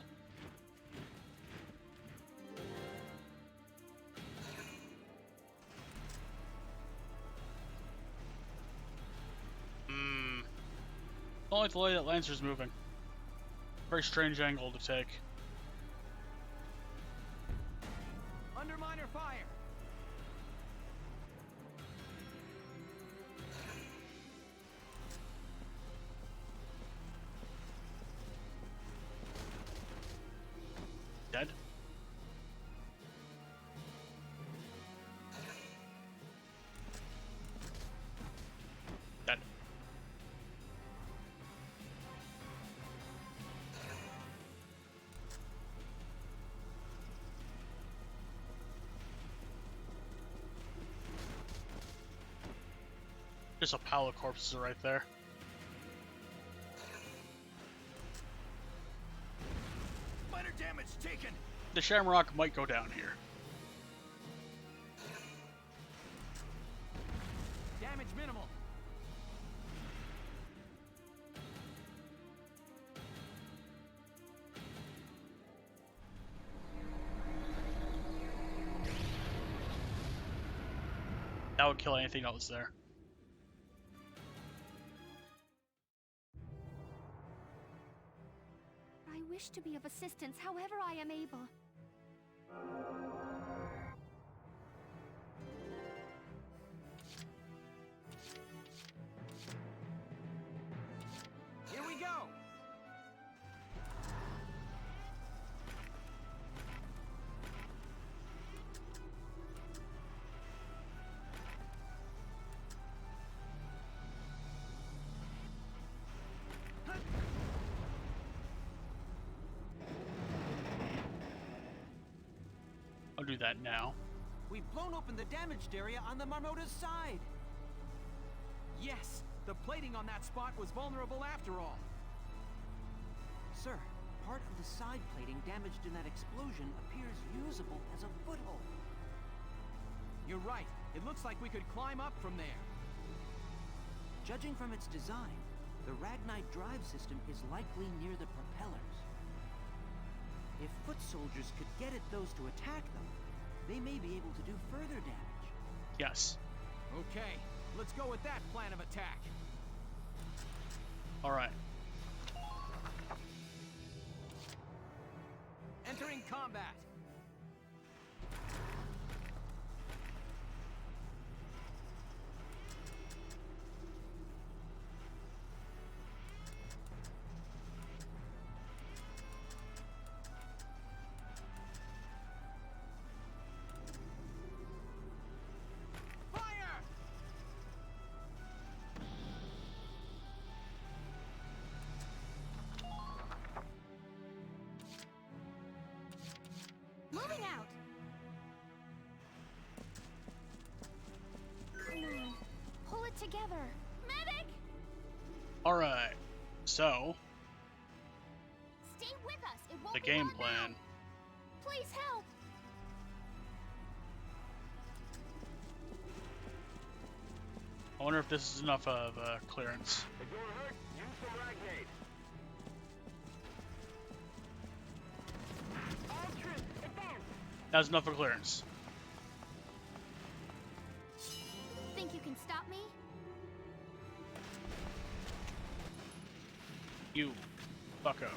Don't like the way that Lancer's moving. Very strange angle to take. Underminer fire. Dead. Dead. Just a pile of corpses right there. Minor damage taken. The Shamrock might go down here. Damage minimal. That would kill anything that was there. I wish to be of assistance however I am able. Here we go. I'll do that now. We've blown open the damaged area on the Marmota's side. Yes, the plating on that spot was vulnerable after all. Sir, part of the side plating damaged in that explosion appears usable as a foothold. You're right. It looks like we could climb up from there. Judging from its design, the Ragnite drive system is likely near the propellers. If foot soldiers could get at those to attack them, they may be able to do further damage. Yes. Okay, let's go with that plan of attack. Alright. Entering combat. Moving out! Come on, pull it together. Medic! Alright. So, Stay with us. It won't the be game long plan. now. Please help. I wonder if this is enough of clearance. If you're hurt, use some Ragnate. That's enough of clearance. Think you can stop me? You bucko.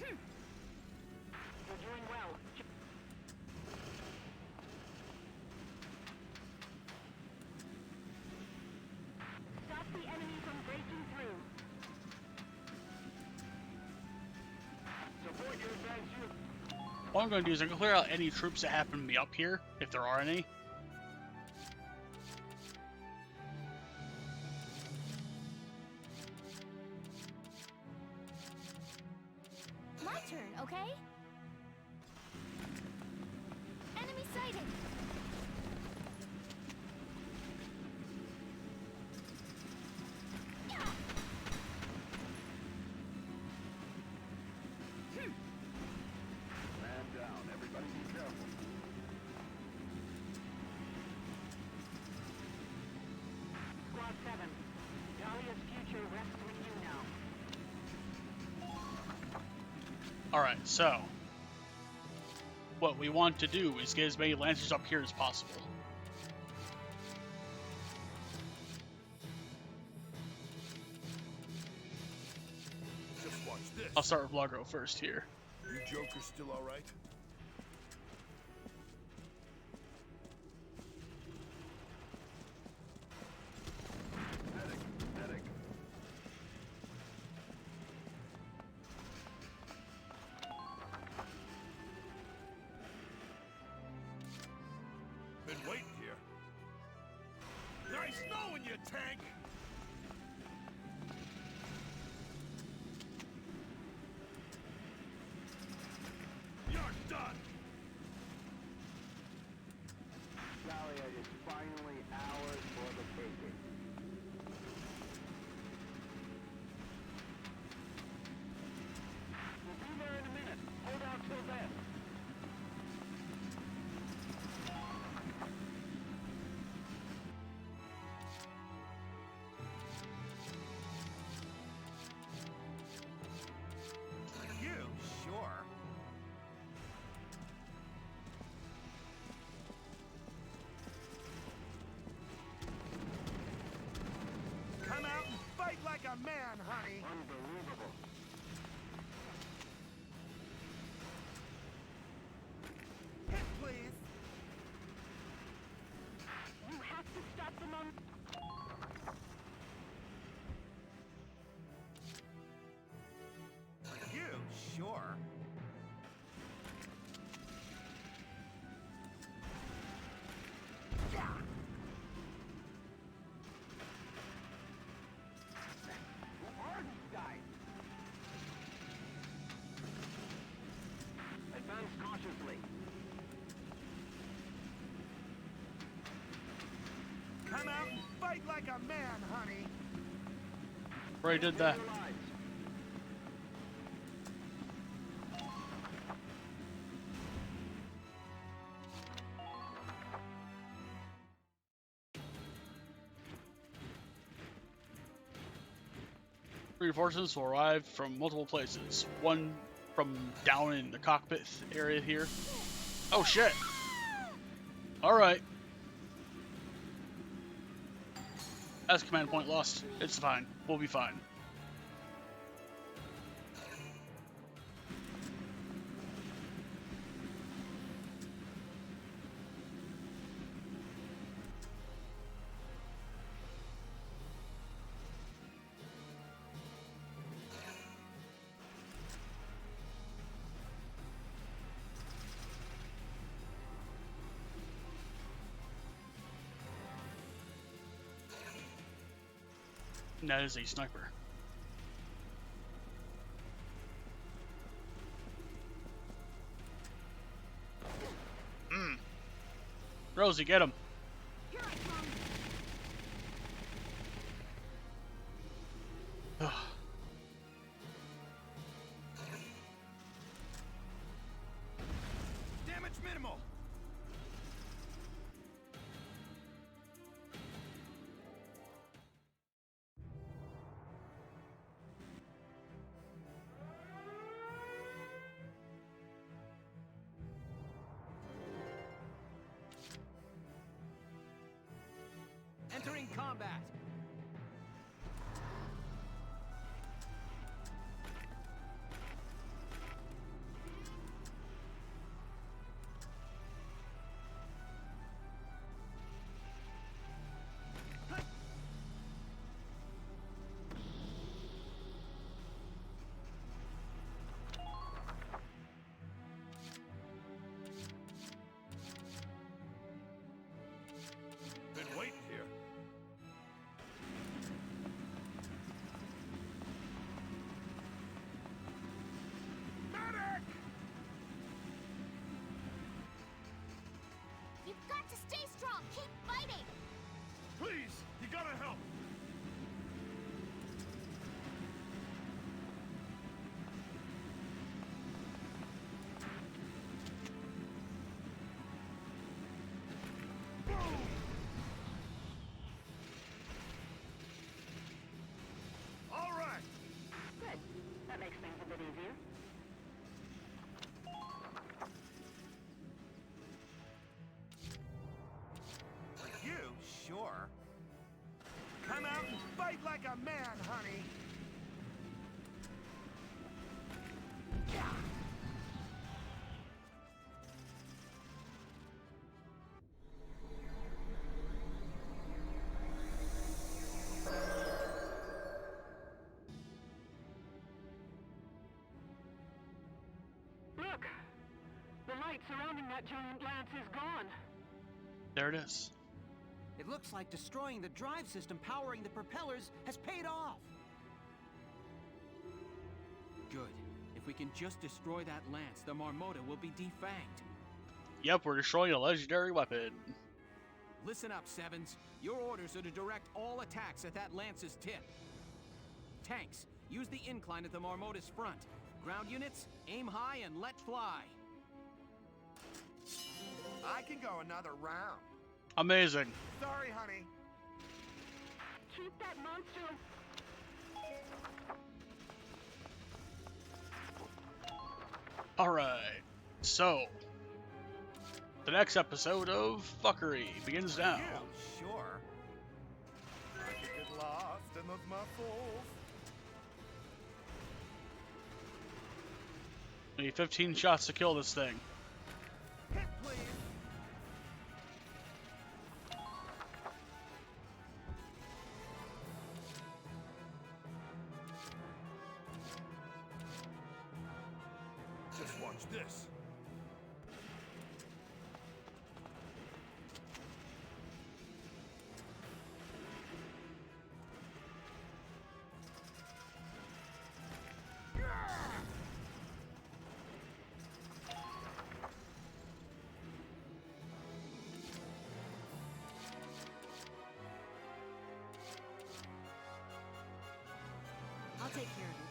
You're doing well. What I'm going to do is I'm going to clear out any troops that happen to be up here, if there are any. My turn, okay? Enemy sighted! Man down. Everybody be careful. Squad 7, Dahlia's future rests with you now. Alright, so what we want to do is get as many Lancers up here as possible. Just watch this. I'll start with Largo first here. You Jokers still all right? Been waiting here. Nice knowing you, tank! You're done! Dahlia is finally ours for the taking. We'll be there in a minute. Hold out till then. You? Sure. Come out and fight like a man, honey. Unbelievable. Hit, please. You have to stop them on... You? Sure. Who are these guys? Advance cautiously. Come out and fight like a man, honey. Already did that. Reinforcements will arrive from multiple places. One from down in the cockpit area here. Oh shit! Alright. That's command point lost. It's fine. We'll be fine. And that is a sniper. Rosie, get him. Damage minimal. Entering combat. to stay strong. Keep fighting. Please, you gotta help. All right. Good. That makes things a bit easier. You? Sure. Come out and fight like a man, honey. Yeah. Look! The light surrounding that giant lance is gone. There it is. It looks like destroying the drive system powering the propellers has paid off. Good. If we can just destroy that lance, the Marmota will be defanged. Yep, we're destroying a legendary weapon. Listen up, Sevens. Your orders are to direct all attacks at that lance's tip. Tanks, use the incline at the Marmota's front. Ground units, aim high and let fly. I can go another round. Amazing. Sorry, honey. Keep that monster... Alright, so the next episode of Valkyria begins now. You? Sure. I could get lost in those muscles. We need 15 shots to kill this thing. Hit, please. Just watch this. I'll take care of it.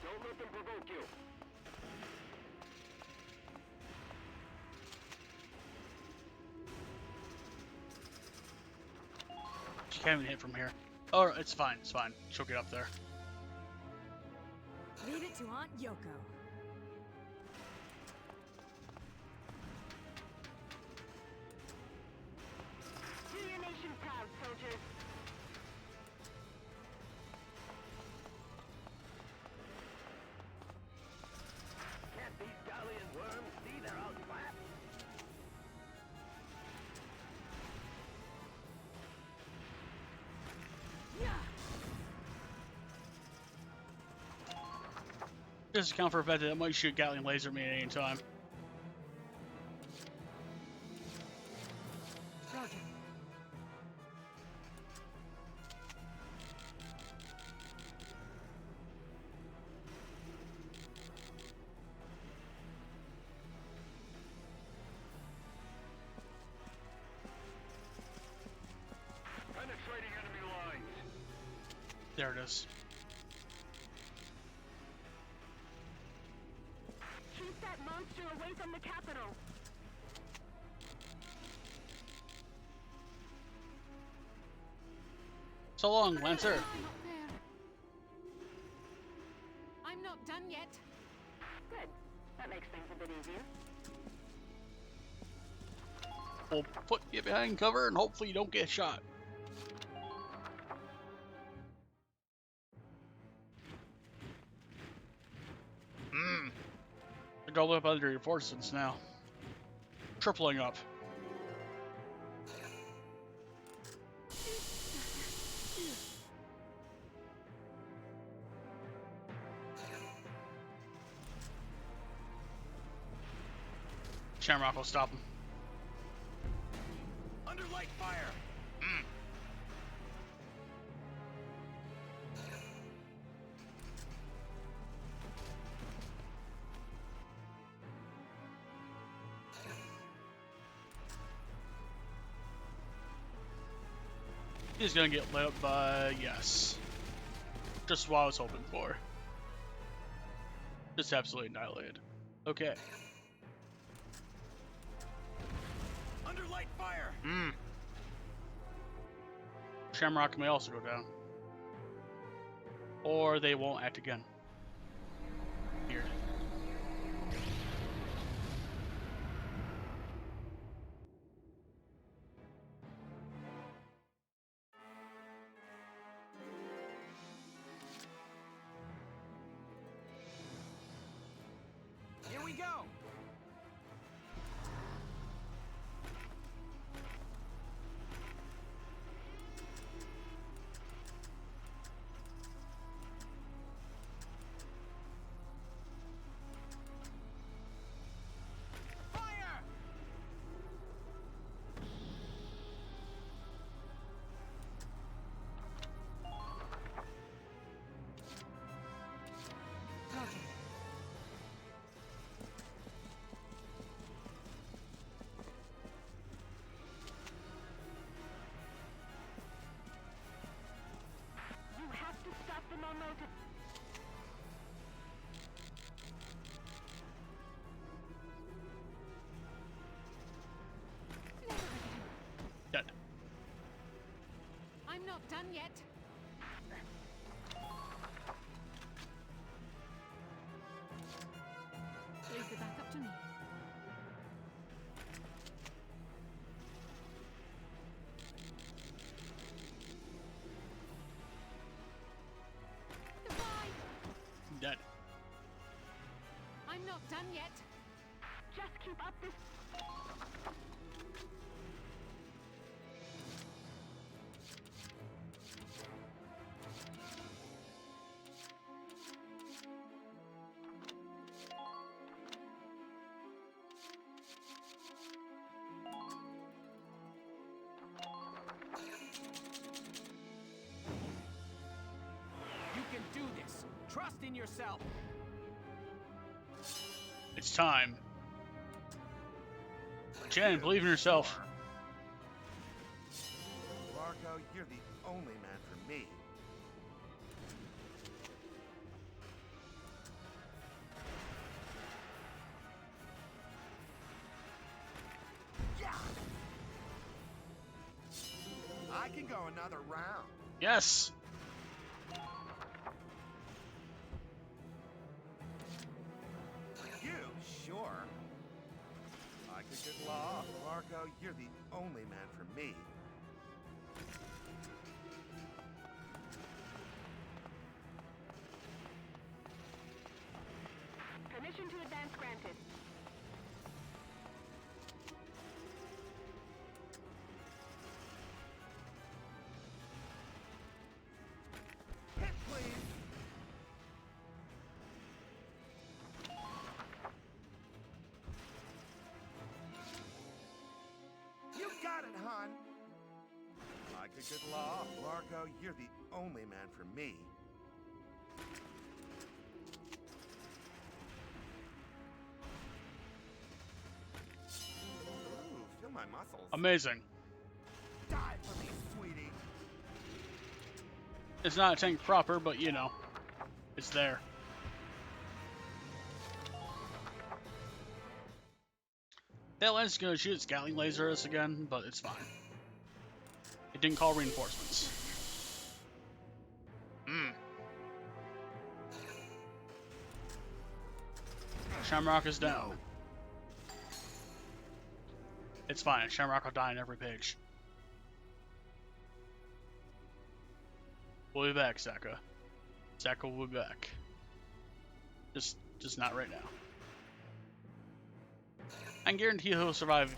Don't let them provoke you. She can't even hit from here. Oh, it's fine, it's fine. She'll get up there. Leave it to Aunt Yoko. Do your nation proud, soldiers. Can't these Galleon worms see they're outclassed? Just account for the fact that it might shoot Gatling laser at me at any time. Roger. Penetrating enemy lines. There it is. Keep that monster away from the capital. So long, Lancer. I'm up there. I'm not done yet. Good. That makes things a bit easier. We'll put you behind cover and hopefully you don't get shot. They're doubling up under your forces now. Tripling up. Shamrock will stop him. Under light fire. He's gonna get lit up by, yes. Just what I was hoping for. Just absolutely annihilated. Okay. Under light fire! Shamrock may also go down. Or they won't act again. Weird. Here we go! Fire! You have to stop the momentum. Dead. I'm not done yet. Leave the back up to me. Goodbye. Dead. I'm not done yet. Just keep up this. You can do this. Trust in yourself. It's time. Jen, believe in yourself. Marco, you're the only man for me. Yeah! I can go another round. Yes. You? Sure. I could get law. Marco, you're the only man for me. Permission to advance granted. Hit, please. You got it, hon. I could get law. Marco, you're the only man for me. Ooh, feel my muscles. Amazing. Die for me, sweetie. It's not a tank proper, but you know, it's there. That lens is gonna shoot its Gatling laser at us again, but it's fine. It didn't call reinforcements. Shamrock is down. It's fine. Shamrock will die on every page. We'll be back, Saka. Saka will be back. Just not right now. I can guarantee he'll survive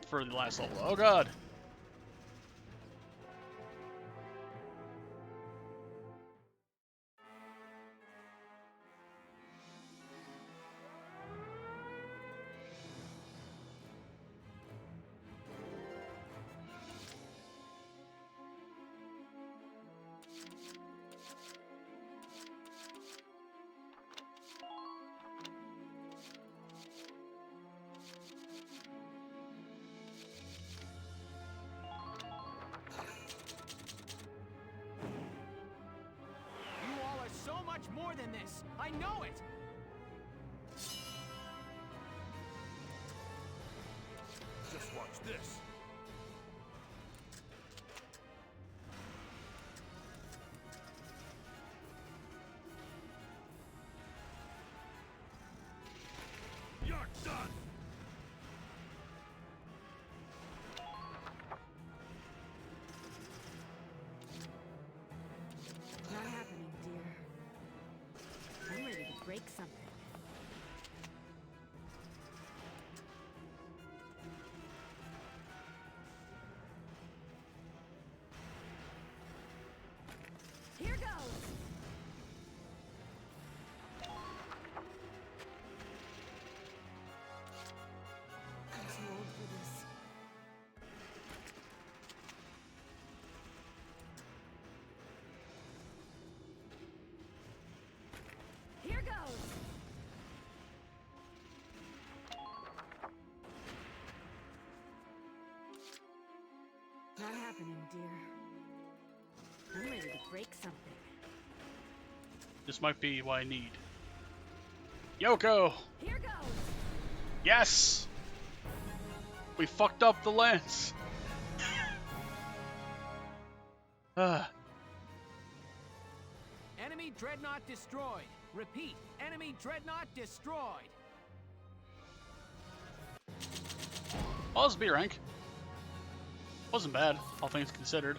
for the last level. Oh god! more than this. I know it. Just watch this. You're done. Not happening, dear. I'm ready to break something. Here goes! I'm too old for this. Here goes! Not happening, dear. I'm ready to break something. This might be what I need. Yoko! Here goes! Yes! We fucked up the lance! Enemy dreadnought destroyed. Repeat, enemy dreadnought destroyed. Well, this B rank. Wasn't bad, all things considered.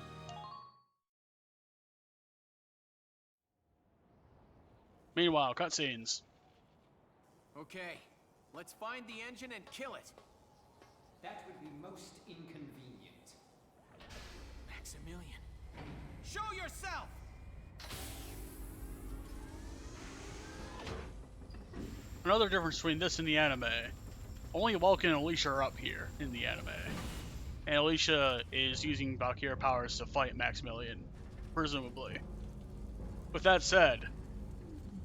Meanwhile, cutscenes. Okay, let's find the engine and kill it. That would be most inconvenient. Maximilian, show yourself! Another difference between this and the anime. Only Vulcan and Alicia are up here in the anime. And Alicia is using Valkyria powers to fight Maximilian, presumably. With that said,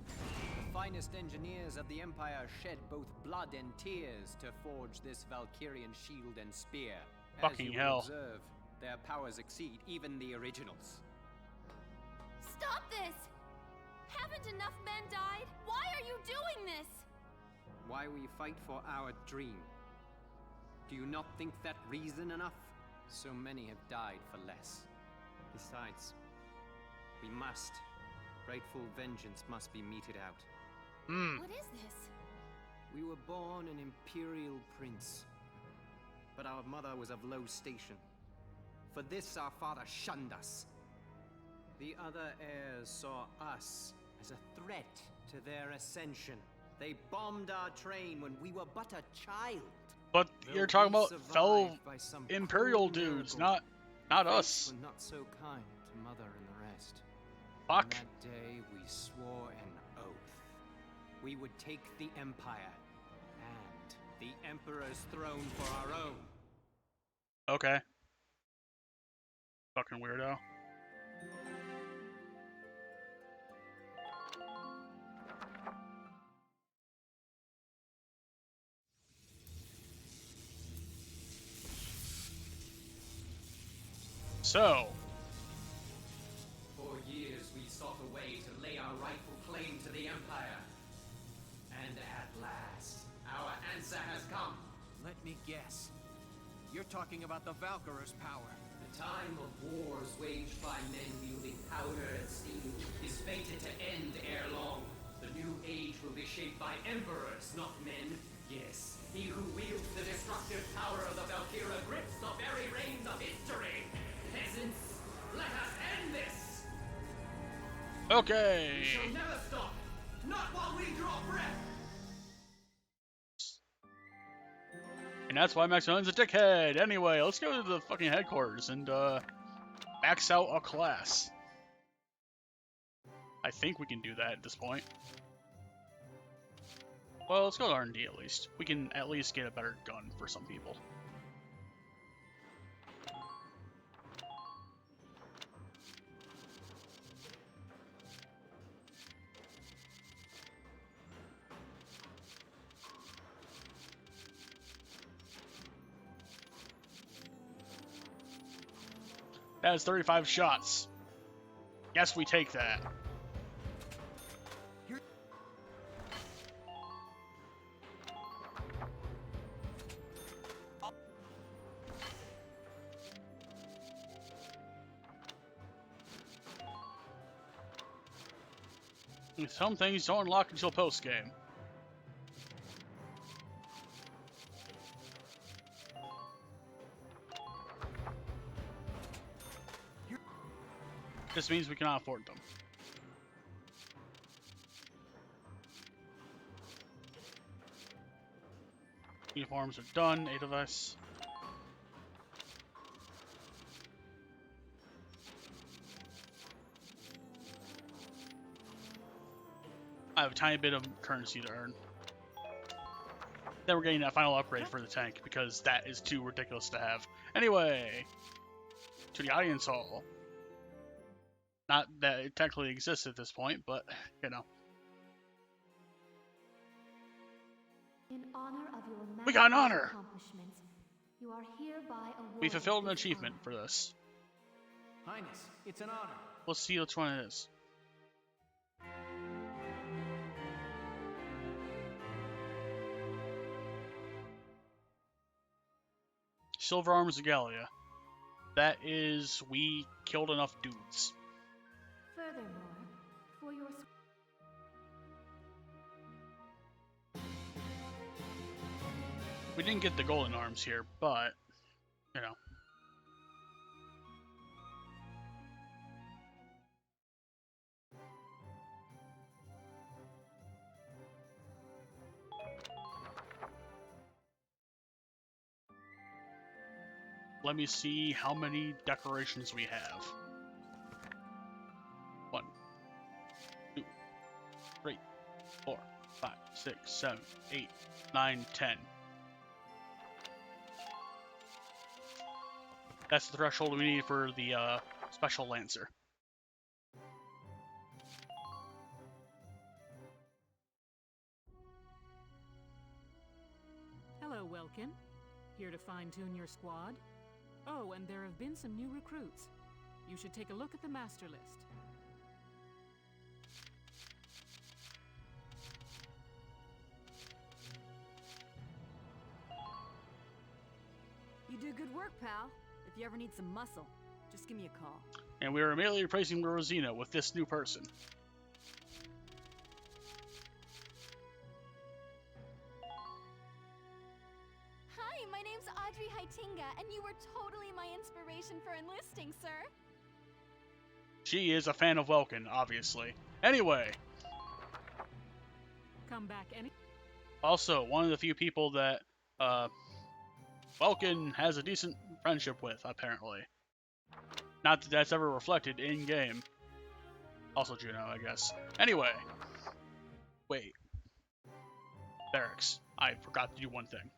The finest engineers of the Empire shed both blood and tears to forge this Valkyrian shield and spear. Fucking As you hell. will observe, their powers exceed even the originals. Stop this! Haven't enough men died? Why are you doing this? Why we fight for our dream. Do you not think that reason enough? So many have died for less. Besides, we must. Rightful vengeance must be meted out. What is this? We were born an imperial prince, but our mother was of low station. For this our father shunned us. The other heirs saw us as a threat to their ascension. They bombed our train when we were but a child. but Though you're talking we about survived fellow by some Imperial cruel dudes, miracle, not the us. fates were not so kind to Mother and the rest. Fuck. On that day, we swore an oath. We would take the Empire and the Emperor's throne for our own. Okay. Fucking weirdo. So, For years we sought a way to lay our rightful claim to the Empire. And at last, our answer has come. Let me guess. You're talking about the Valkyrier's power. The time of wars waged by men wielding powder and steel is fated to end ere long. The new age will be shaped by emperors, not men. Yes, he who wields the destructive power of the Valkyria grips the very reins of history. Peasants, let us end this! okay. We shall never stop, not while we draw breath! And that's why Maximilian's a dickhead. Anyway, let's go to the fucking headquarters and max out a class. I think we can do that at this point. Well, let's go to R&D at least. We can at least get a better gun for some people. That is 35 shots. Yes, we take that. Some things don't unlock until post-game. This means we cannot afford them. Uniforms are done, 8 of us. I have a tiny bit of currency to earn. Then we're getting that final upgrade for the tank, because that is too ridiculous to have. Anyway, to the audience hall. Not that it technically exists at this point, but, you know. In honor of your We got an magnanimous honor! accomplishments, you are hereby awarded We fulfilled an this achievement honor. for this. Highness, it's an honor. Let's see which one it is. Silver Arms Regalia. That is, we killed enough dudes. Furthermore, for your We didn't get the golden arms here, but, you know. Let me see how many decorations we have. 1, 2, 3, 4, 5, 6, 7, 8, 9, 10. That's the threshold we need for the special Lancer. Hello, Welkin. Here to fine-tune your squad? Oh, and there have been some new recruits. You should take a look at the master list. You do good work, pal. If you ever need some muscle, just give me a call. And we are immediately replacing Rosina with this new person. Hi, my name's Audrey Haitinga, and you were totally my inspiration for enlisting, sir. She is a fan of Welkin, obviously. Anyway. Come back any... Also, one of the few people that, Welkin has a decent friendship with, apparently. Not that that's ever reflected in-game. Also Juno, I guess. Anyway. Wait. Barracks. I forgot to do one thing.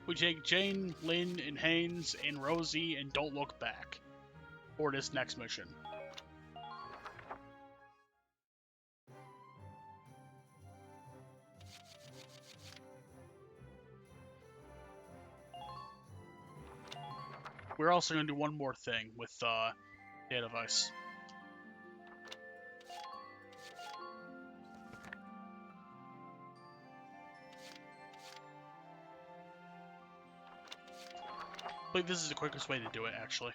We take Jane, Lynn, and Haynes, and Rosie, and don't look back. For this next mission. We're also going to do one more thing with the device. I believe this is the quickest way to do it, actually.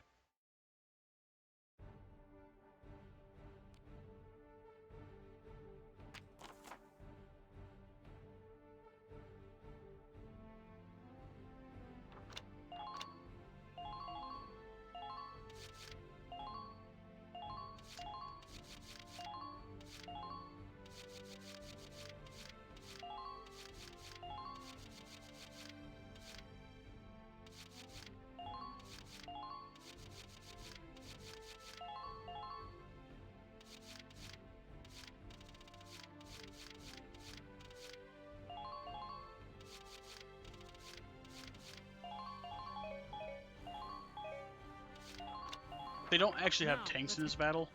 They don't actually have Now, tanks let's in this battle,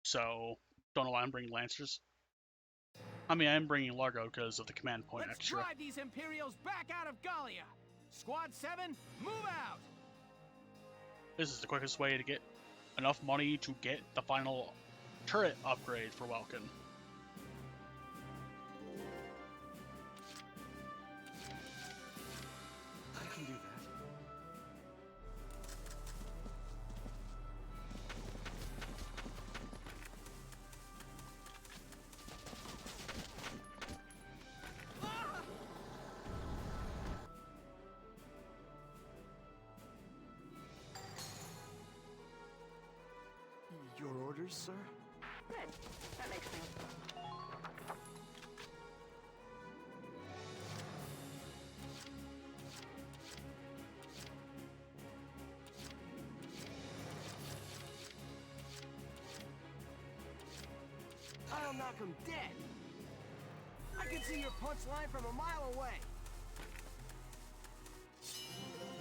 so don't know why I'm bringing Lancers. I mean, I'm bringing Largo because of the command point Let's extra. drive these Imperials back out of Gallia. Squad 7, move out. This is the quickest way to get enough money to get the final turret upgrade for Welkin. I can do that. Your orders, sir? Good. That makes things... I'll knock him dead. I can see your punchline from a mile away.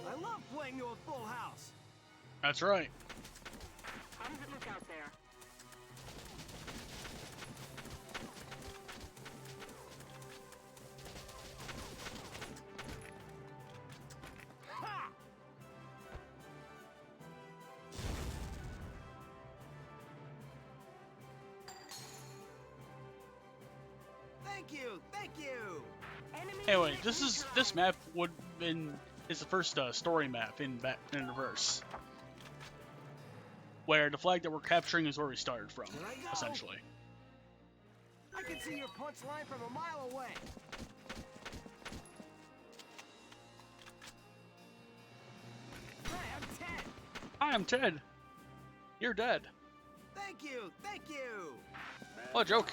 I love playing to a full house. That's right. How does it look out there? Ha! Thank you, thank you. Anyway, this map would been is the first story map in Reverse, where the flag that we're capturing is where we started from, Here I go. essentially. I can see your punchline from a mile away. Hi, I'm Ted. Hi, I'm Ted. You're dead. Thank you, thank you. Oh, joke.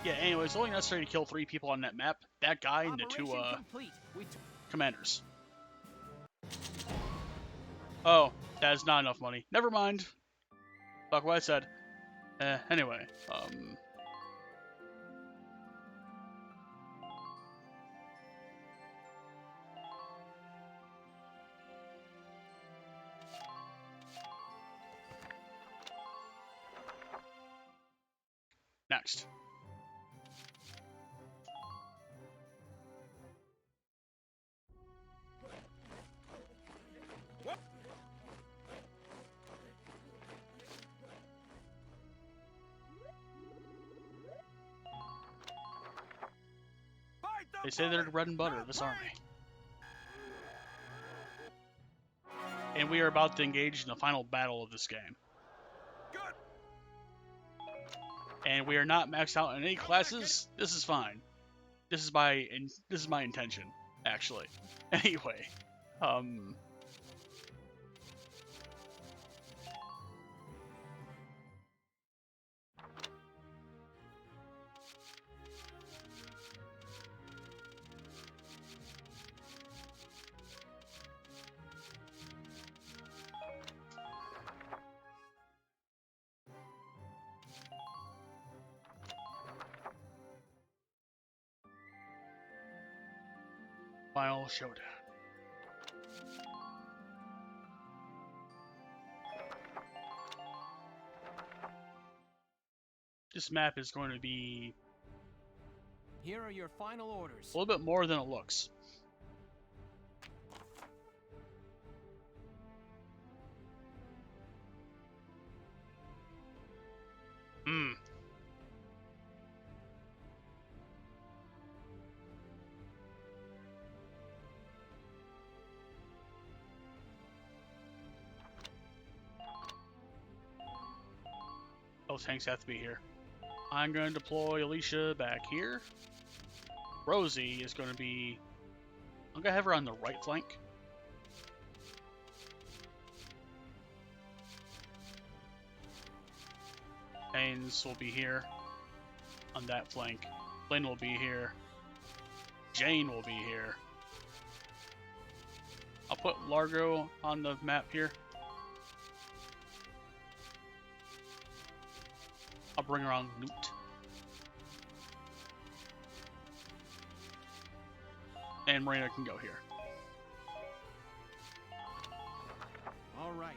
Yeah, anyway, it's only necessary to kill 3 people on that map. That guy and the 2 complete. commanders. Oh, that is not enough money. Never mind. Fuck what I said. Anyway, next. They say they're the bread and butter of this army. And we are about to engage in the final battle of this game. And we are not maxed out in any classes. This is fine. This is my intention, actually. Anyway, final showdown. This map is going to be Here are your final orders. a little bit more than it looks. Those tanks have to be here. I'm going to deploy Alicia back here. Rosie is going to be... I'm going to have her on the right flank. Haynes will be here on that flank. Lynn will be here. Jane will be here. I'll put Largo on the map here. I'll bring her on Newt. And Marina can go here. All right.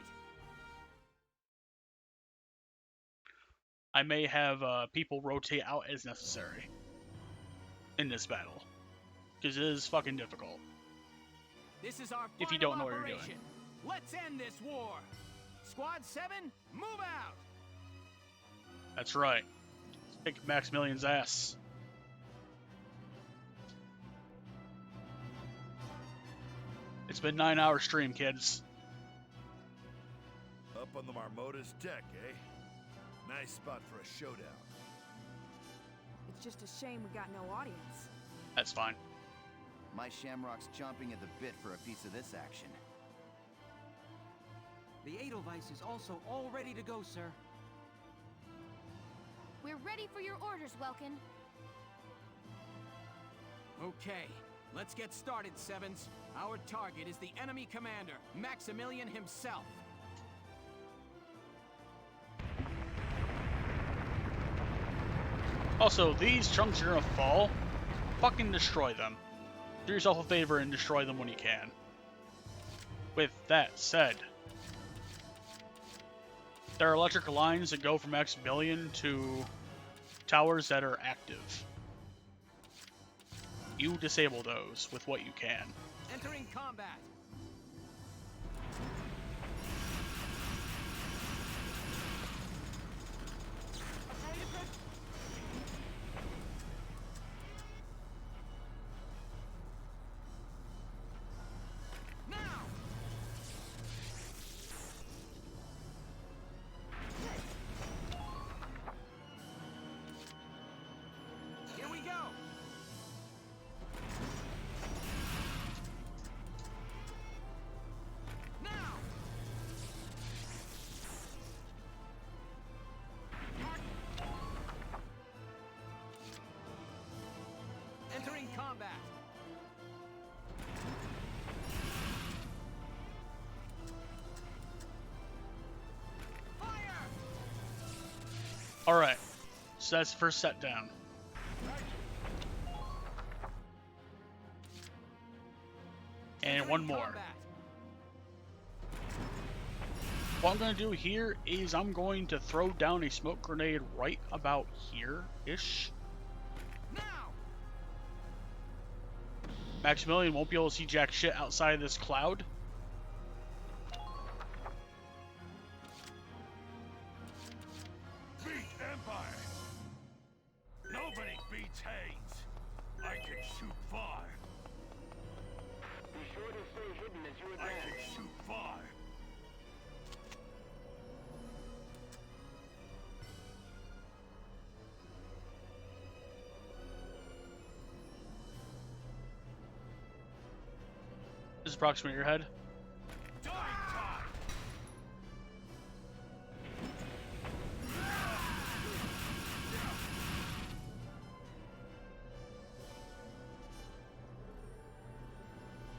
I may have people rotate out as necessary in this battle, because it is fucking difficult. This is our if you don't know what you're operation. doing. Let's end this war. Squad 7, move out. That's right. Kick Maximilian's ass. It's been 9-hour stream, kids. Up on the Marmota's deck, eh? Nice spot for a showdown. It's just a shame we got no audience. That's fine. My Shamrock's chomping at the bit for a piece of this action. The Edelweiss is also all ready to go, sir. We're ready for your orders, Welkin. Okay, let's get started, Sevens. Our target is the enemy commander, Maximilian himself. Also, these chunks are gonna fall. Fucking destroy them. Do yourself a favor and destroy them when you can. With that said, there are electric lines that go from Maximilian to towers that are active. You disable those with what you can. Entering combat. Entering combat. Fire! Alright, so that's the first set down. And one more. What I'm going to do here is I'm going to throw down a smoke grenade right about here-ish. Maximilian won't be able to see jack shit outside of this cloud. Beat Empire! Nobody beats Haynes! I can shoot far! Be sure to stay hidden as you advance. I can shoot far! Just approximate your head.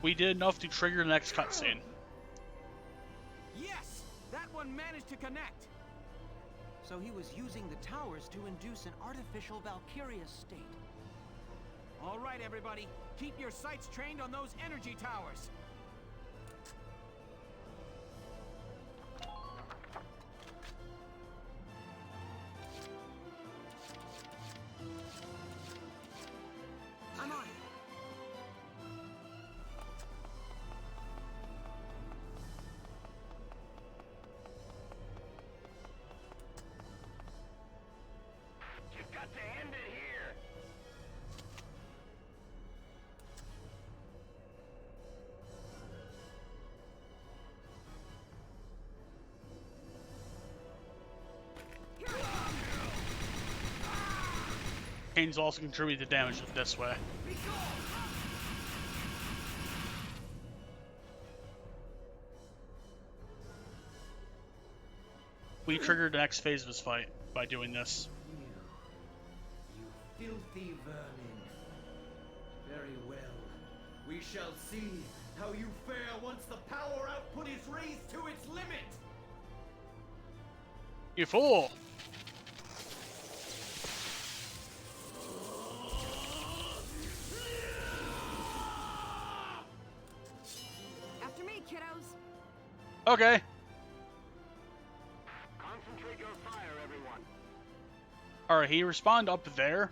We did enough to trigger the next cutscene. Yes! That one managed to connect! So he was using the towers to induce an artificial Valkyria state. All right, everybody. Keep your sights trained on those energy towers. I'm on it. You've got to end it here. Canes also contribute to damage this way. We triggered the next phase of this fight by doing this. You filthy vermin. Very well. We shall see how you fare once the power output is raised to its limit! You fool! kiddos. Okay. Concentrate your fire, everyone. Alright, he respawned up there.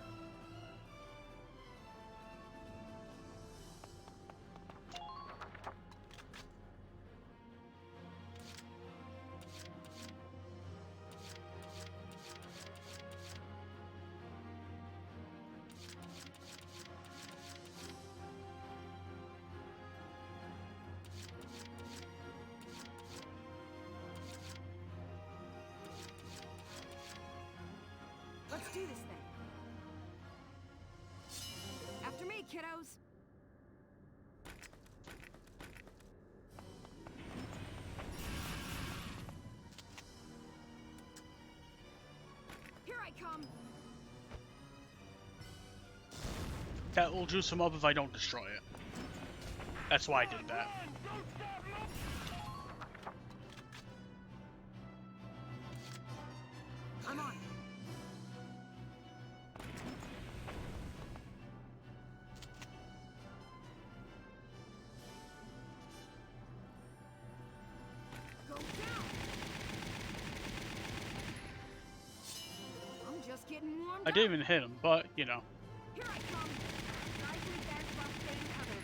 Let's do this thing. After me, kiddos. Here I come. That will juice him up if I don't destroy it. That's why I did that. I'm on. Go down. I'm just getting warmed I up. didn't even hit him, but, you know. Here I come. Try to advance while staying covered.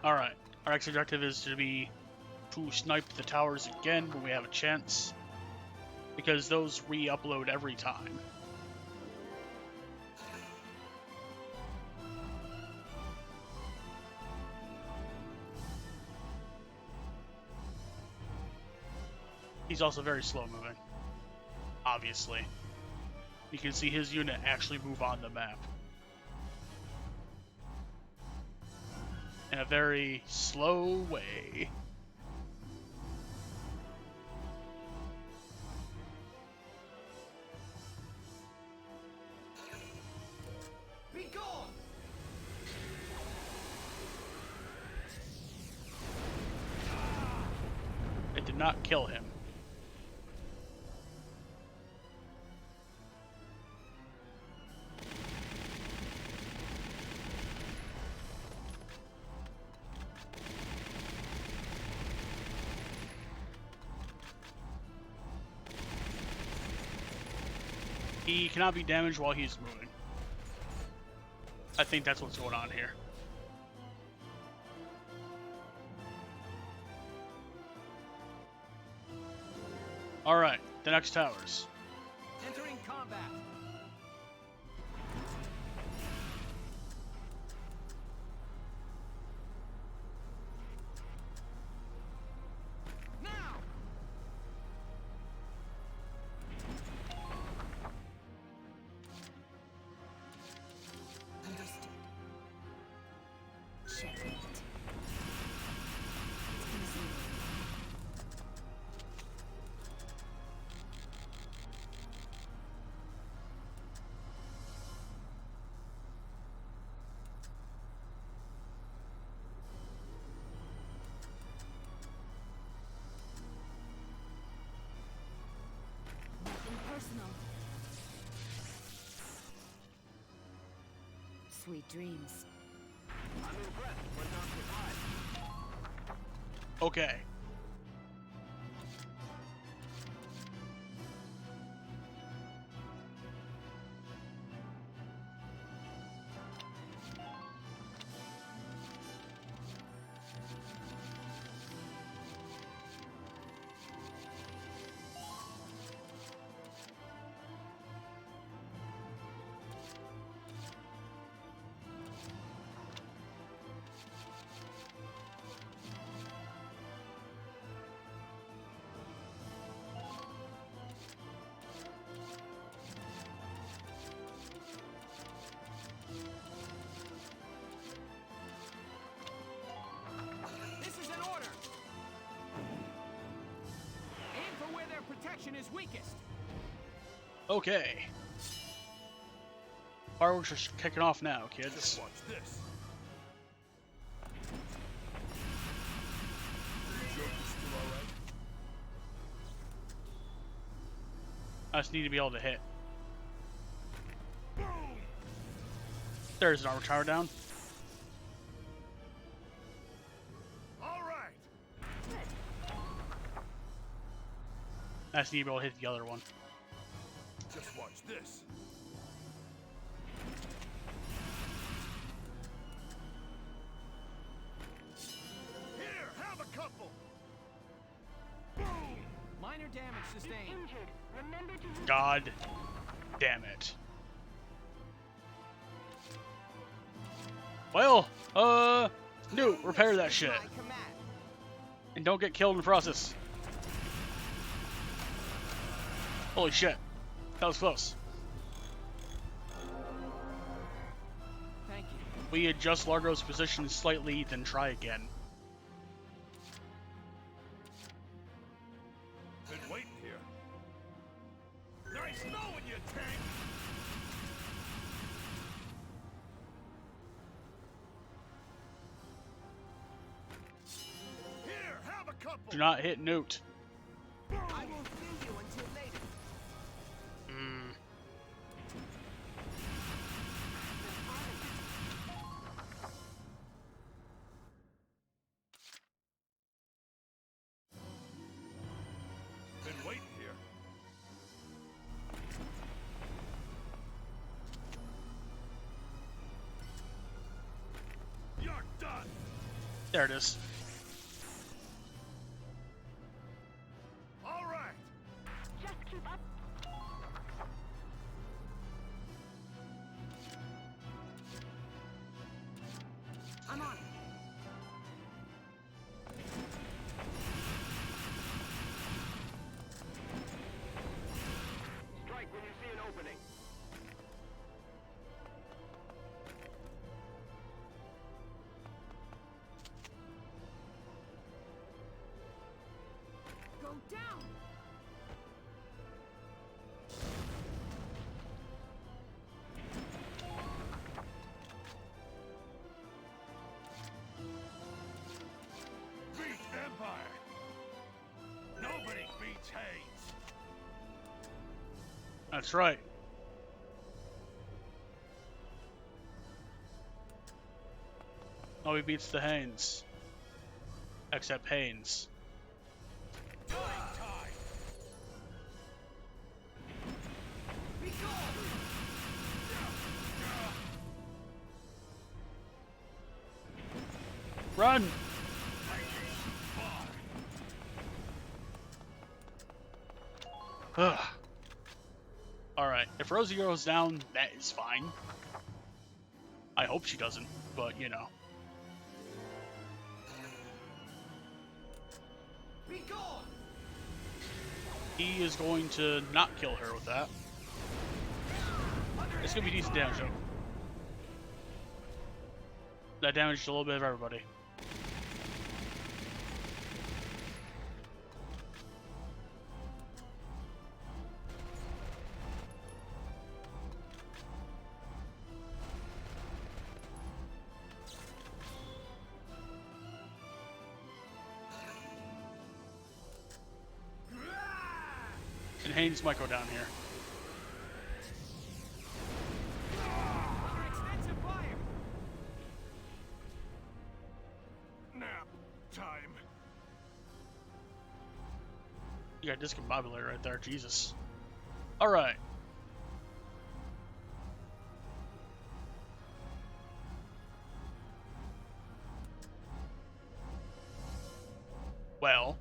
Alright. Our next objective is to snipe the towers again when we have a chance. Because those re-upload every time. He's also very slow moving. Obviously. You can see his unit actually move on the map. In a very slow way. Be gone! It did not kill him. He cannot be damaged while he's moving. I think that's what's going on here. Alright, the next towers. Entering combat. Now! Understood. Checkmate. Easy. Nothing personal. Sweet dreams. I'm impressed when not surprised. Okay. This is an order! Aim for where their protection is weakest. Okay. Fireworks are kicking off now, kids. Watch this. I just need to be able to hit. There's an armor tower down. All right. That's neat, able to hit the other one. Just watch this. Here, have a couple. Boom. Minor damage sustained. God damn it. Well, no, repair that shit. And don't get killed in the process. Holy shit. That was close. Thank you. We adjust Largo's position slightly, then try again. Been waiting here. Nice knowing you, tank. Here, have a couple. Do not hit Newt. I won't see you until later. Been waiting here. You're done. There it is. All right. Just keep up. I'm on it. Strike when you see an opening. Go down! Beat Empire. Nobody beats Hayes. That's right. Nobody beats the Haynes. Except Haynes. Run! Ugh. Alright, if Rosie goes down, that is fine. I hope she doesn't, but you know. Be gone. He is going to not kill her with that. It's gonna be decent damage though. That damaged a little bit of everybody. And Haynes might go down here. Under extensive fire. Nap time. You got discombobulated right there, Jesus. Alright. Well.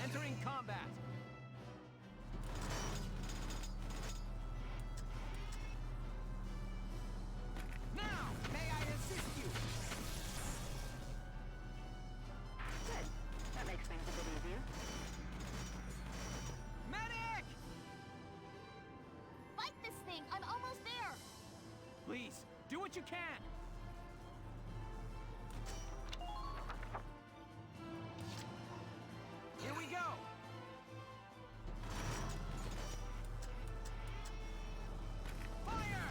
Entering combat. Now, may I assist you? Good. That makes things a bit easier. Medic! Fight this thing! I'm almost there! Please, do what you can. Here we go. Fire!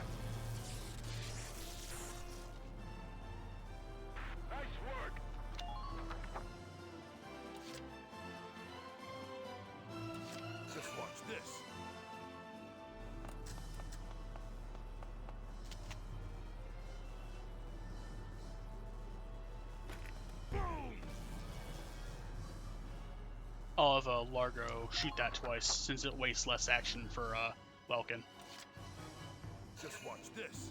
I'll have Largo shoot that twice, since it wastes less action for Welkin. Just watch this.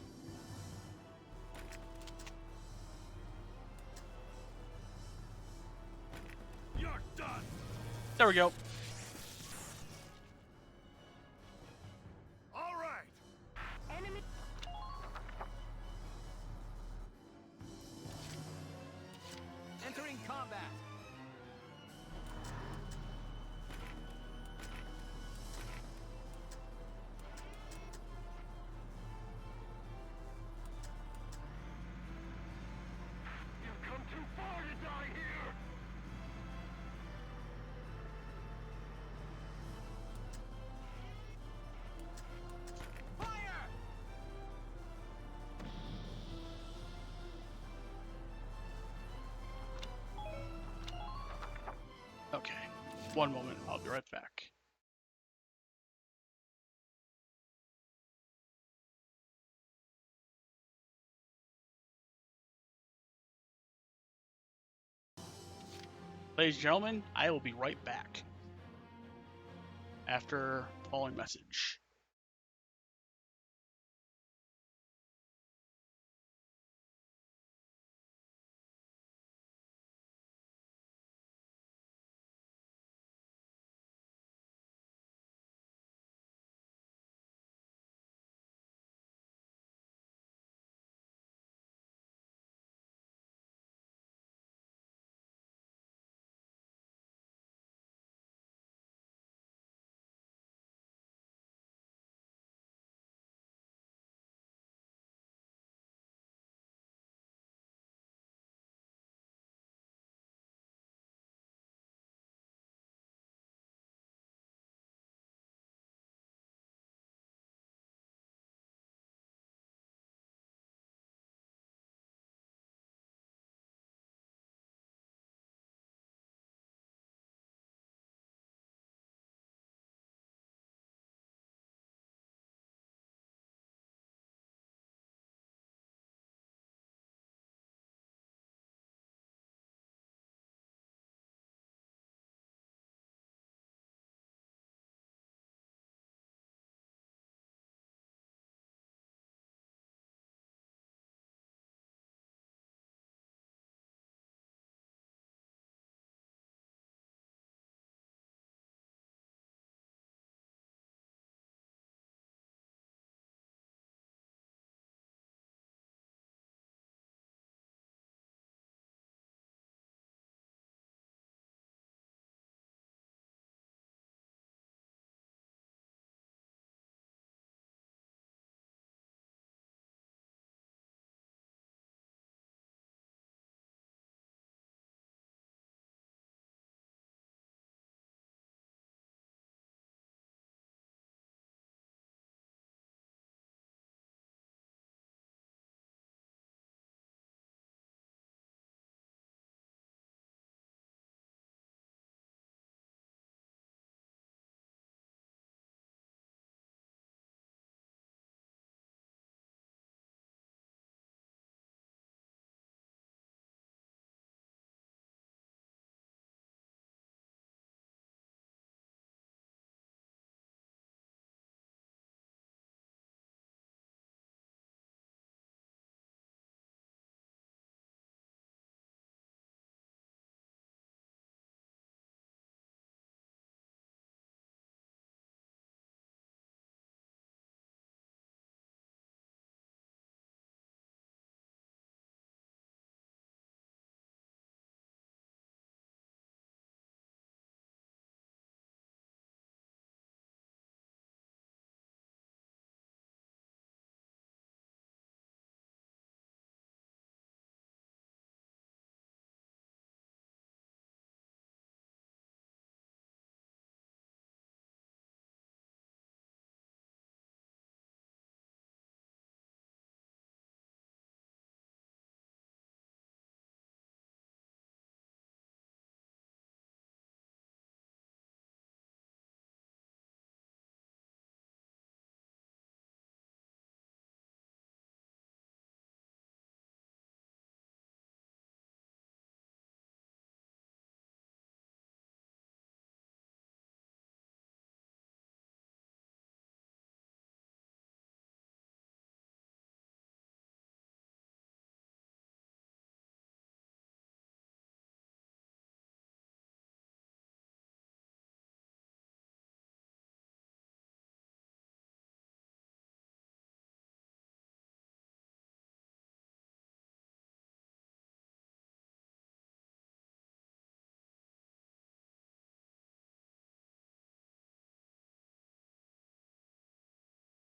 You're done. There we go. All right. Enemy. Entering combat. You've come too far to die here. Fire! Okay. One moment. I'll be right back. Ladies and gentlemen, I will be right back after the following message.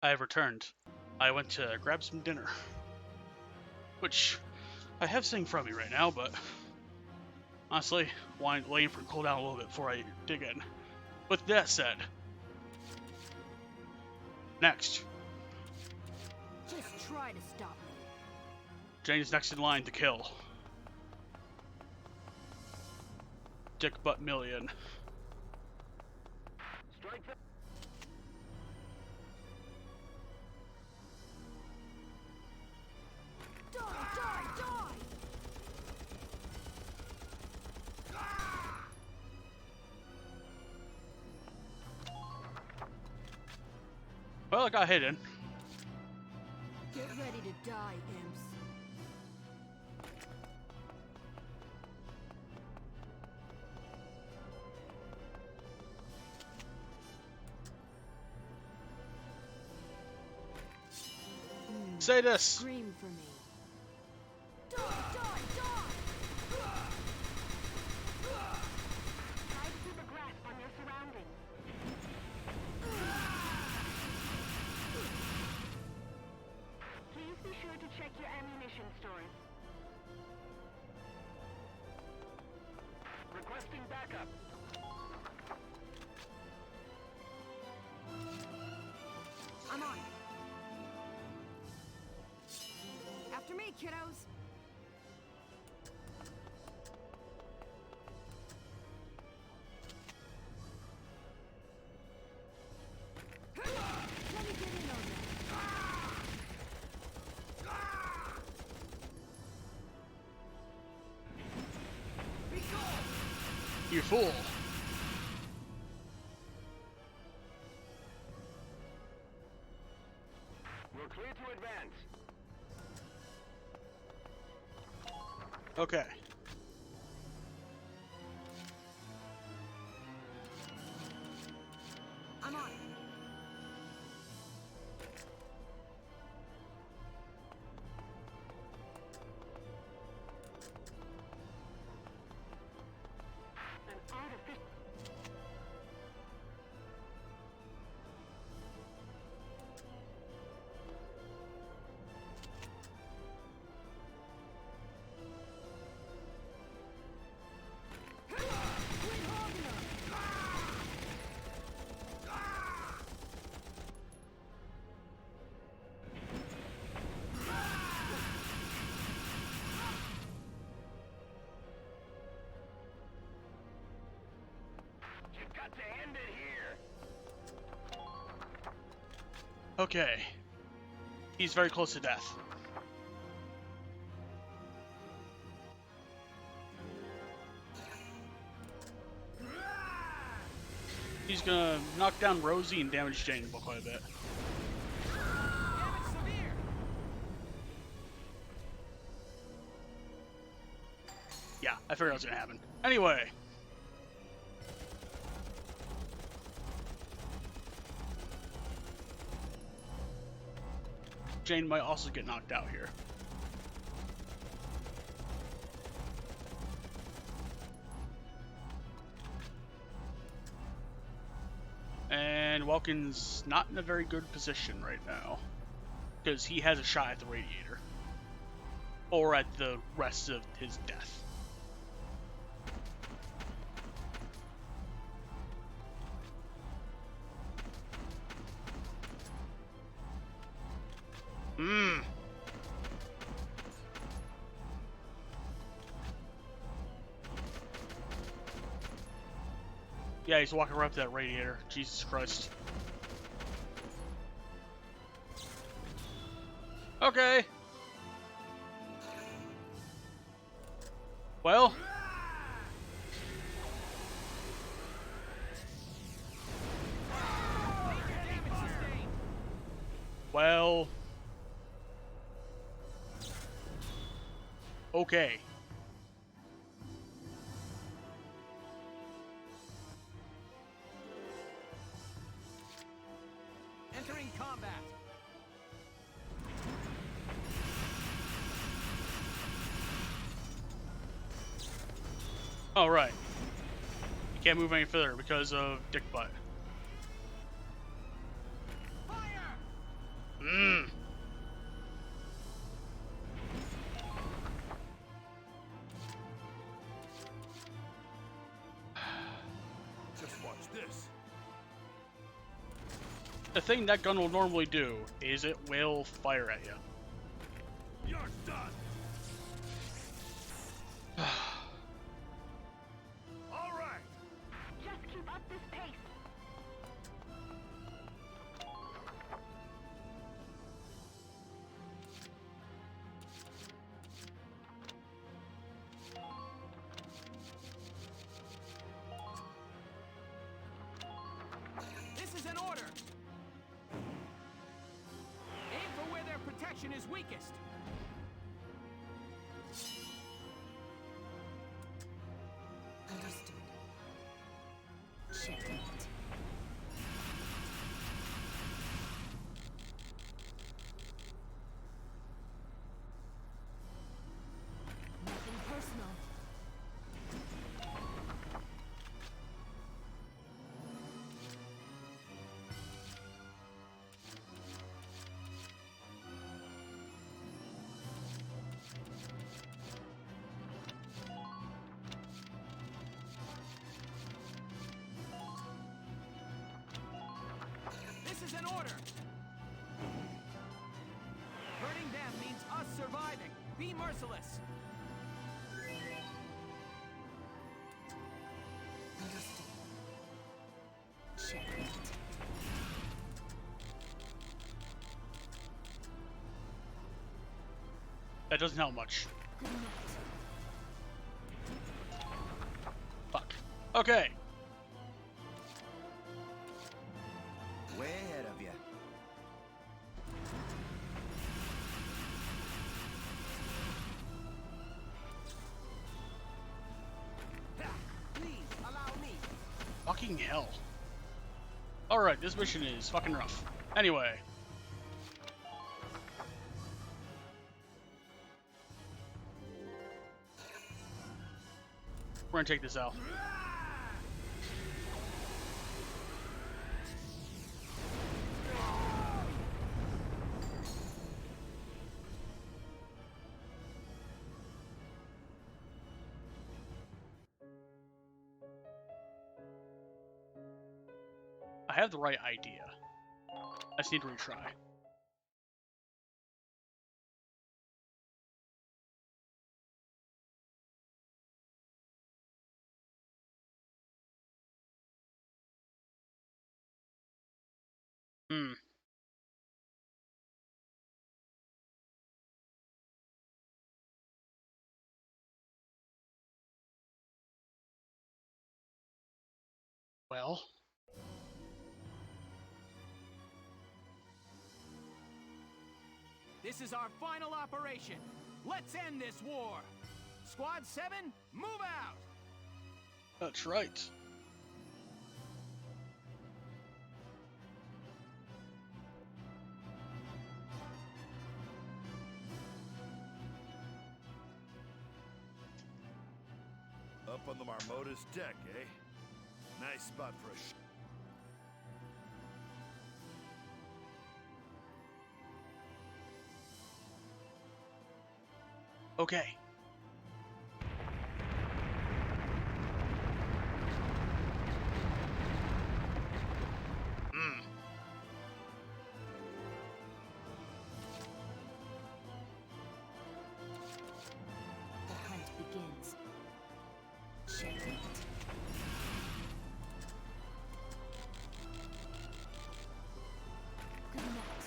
I have returned. I went to grab some dinner. Which, I have sitting from me right now, but honestly, waiting for it to cool down a little bit before I dig in. With that said, next, Just try to stop me. Jane's next in line to kill. Dick Butt Million. Strike the... Die, die, die! Well, I got hidden. Get ready to die, imps. Say this. Scream for me. Die, die, die! Try to keep a grasp on your surroundings. Please be sure to check your ammunition stores. Requesting backup. I'm on. After me, kiddos. Let me get in on that. You fool. We're clear to advance. Okay. I'm on. An artificial... You've got to end it here. Okay. He's very close to death. He's gonna knock down Rosie and damage Jane by quite a bit. Damage severe! Yeah, I figured that was gonna happen. Anyway. Jane might also get knocked out here. And Welkin's not in a very good position right now, because he has a shot at the radiator. Or at the rest of his death. Mmm. Yeah, he's walking right up to that radiator. Jesus Christ. Okay. Well. Well. Okay. Entering combat. Oh, right. You can't move any further because of Dick Butt. Fire! the thing that gun will normally do is it will fire at you. You're done. All right. Just keep up this pace. This is an order! Aim for where their protection is weakest. Understood. Checkmate. Nothing personal. This is an order! Hurting them means us surviving. Be merciless. Understood. Checkmate. That doesn't help much. Good night. Fuck. Okay. Way ahead of you. Please, allow me. Fucking hell. Alright, this mission is fucking rough. Anyway. We're gonna take this out. I have the right idea. I just need to retry. Hmm. Well. This is our final operation. Let's end this war. Squad 7, move out! That's right. Up on the Marmota's deck, eh? Nice spot for a Okay. Hmm. The hunt begins. Checkmate. Good night.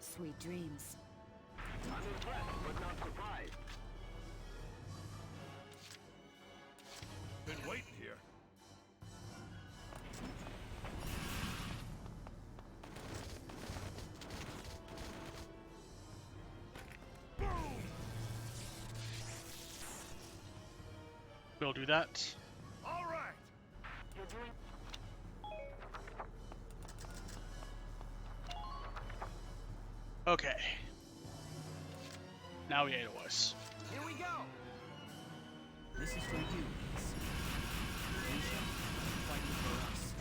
Sweet dreams. I'm impressed, but not surprised. Been waiting here. We'll do that. All right. You're doing... Okay. Now we ate us. Here we go! This is for you, Ace. Asia, fighting for us.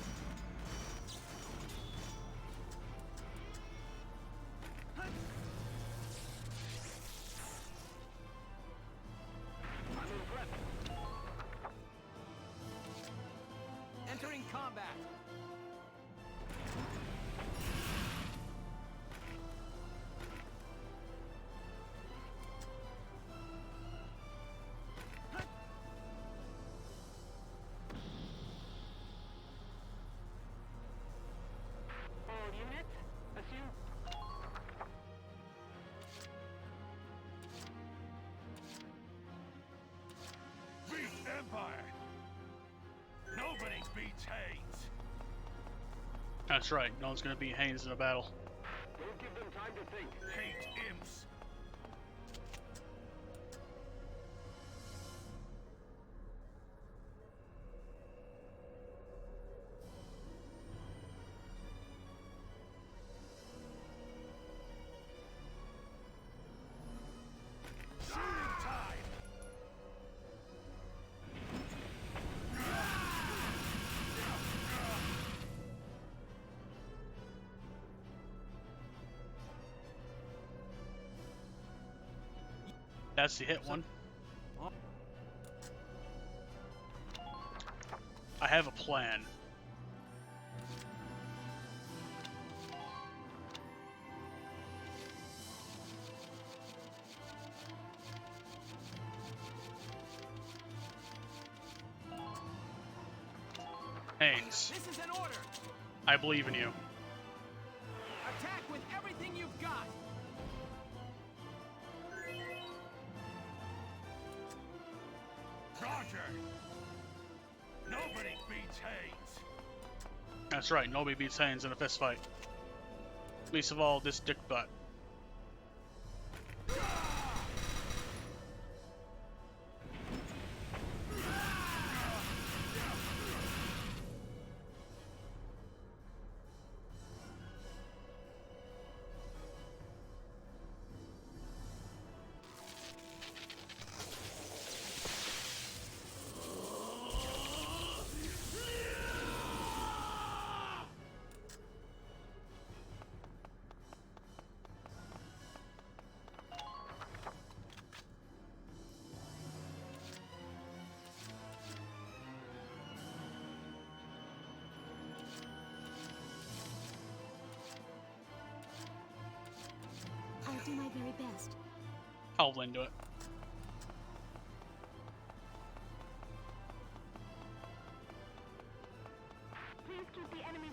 I'm impressed. combat. All units, assume. Beat Empire! Nobody beats Haynes! That's right. No one's gonna beat Haynes in a battle. Don't give them time to think. Hate imps! Shooting time! That's the hit one. I have a plan. Haynes, This is an order. I believe in you. Attack with everything you've got. Roger! Nobody beats Haynes! That's right. Nobody beats Haynes in a fist fight. Least of all, this dick butt. I'll do my very best. I'll into it. Please keep the enemies.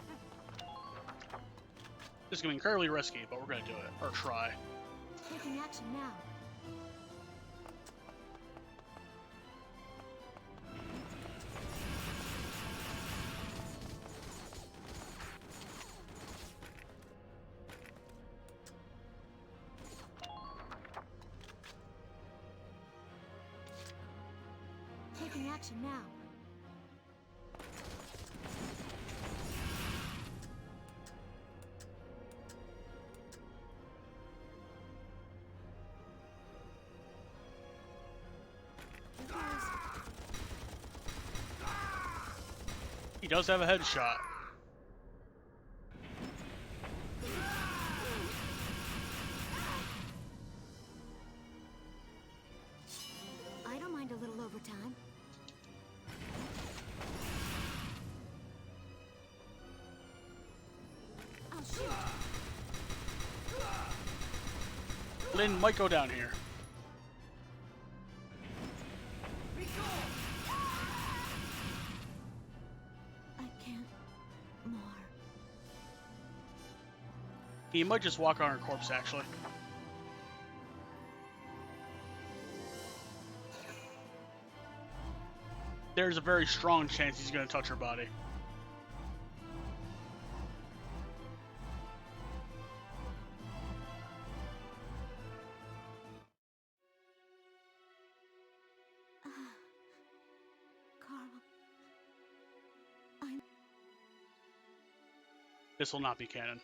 This is gonna be incredibly risky, but we're gonna do it. Or try. Taking action now. Taking action now. He does have a headshot. I don't mind a little overtime. I'll shoot. Lynn might go down here. I can't more. He might just walk on her corpse, actually. There's a very strong chance he's going to touch her body. Carl. I'm... This will not be canon.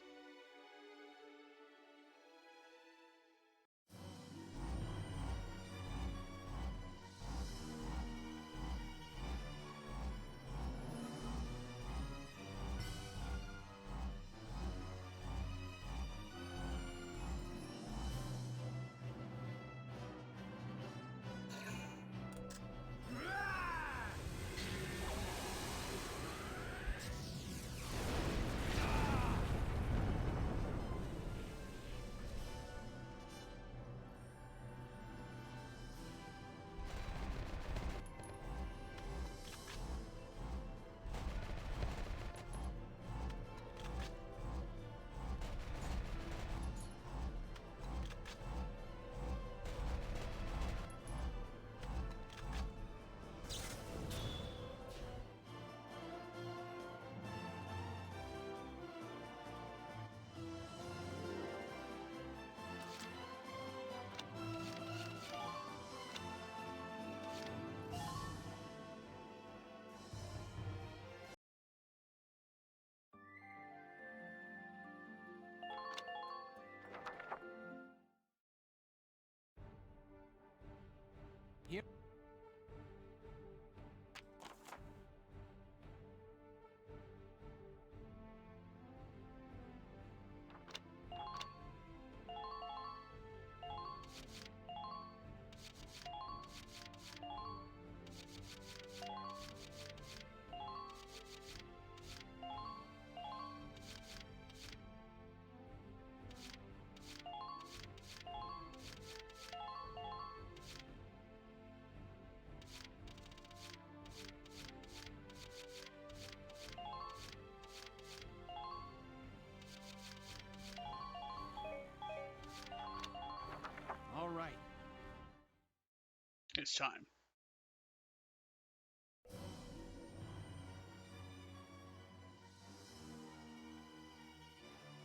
this time.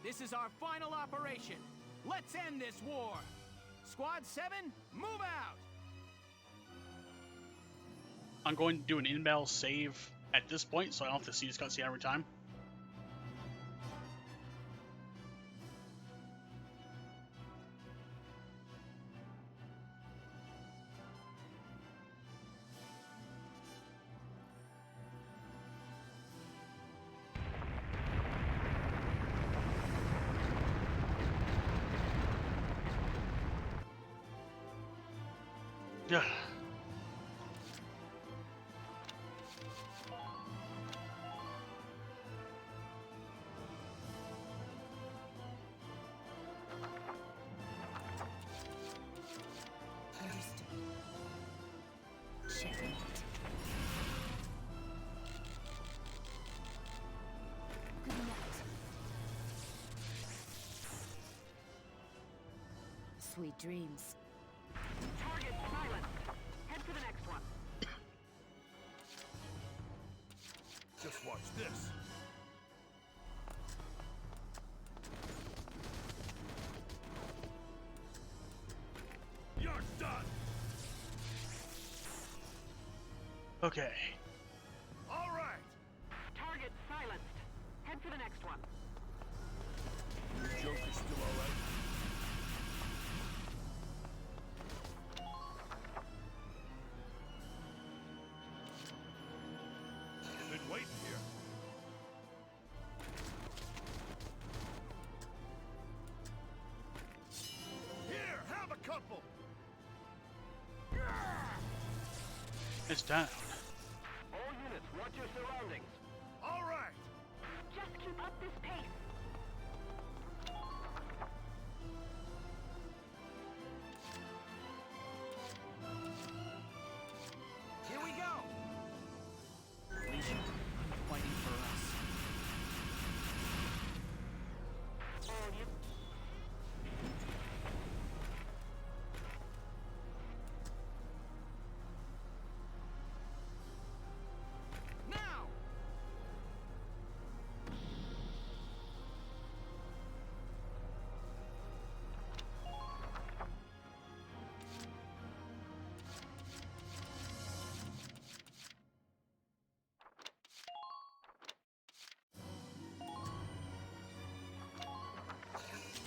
This is our final operation. Let's end this war. Squad 7, move out! I'm going to do an in-battle save at this point, so I don't have to see this cutscene every time. Yeah. Sweet dreams. Target silenced. Head for the next one. Just watch this. You're done. Okay. All right. Target silenced. Head for the next one. Your Joker's still all right. Been waiting here. Here, have a couple. It's down. All units, watch your surroundings. All right. Just keep up this pace. Here we go! Legion, fighting for us. All units. Now!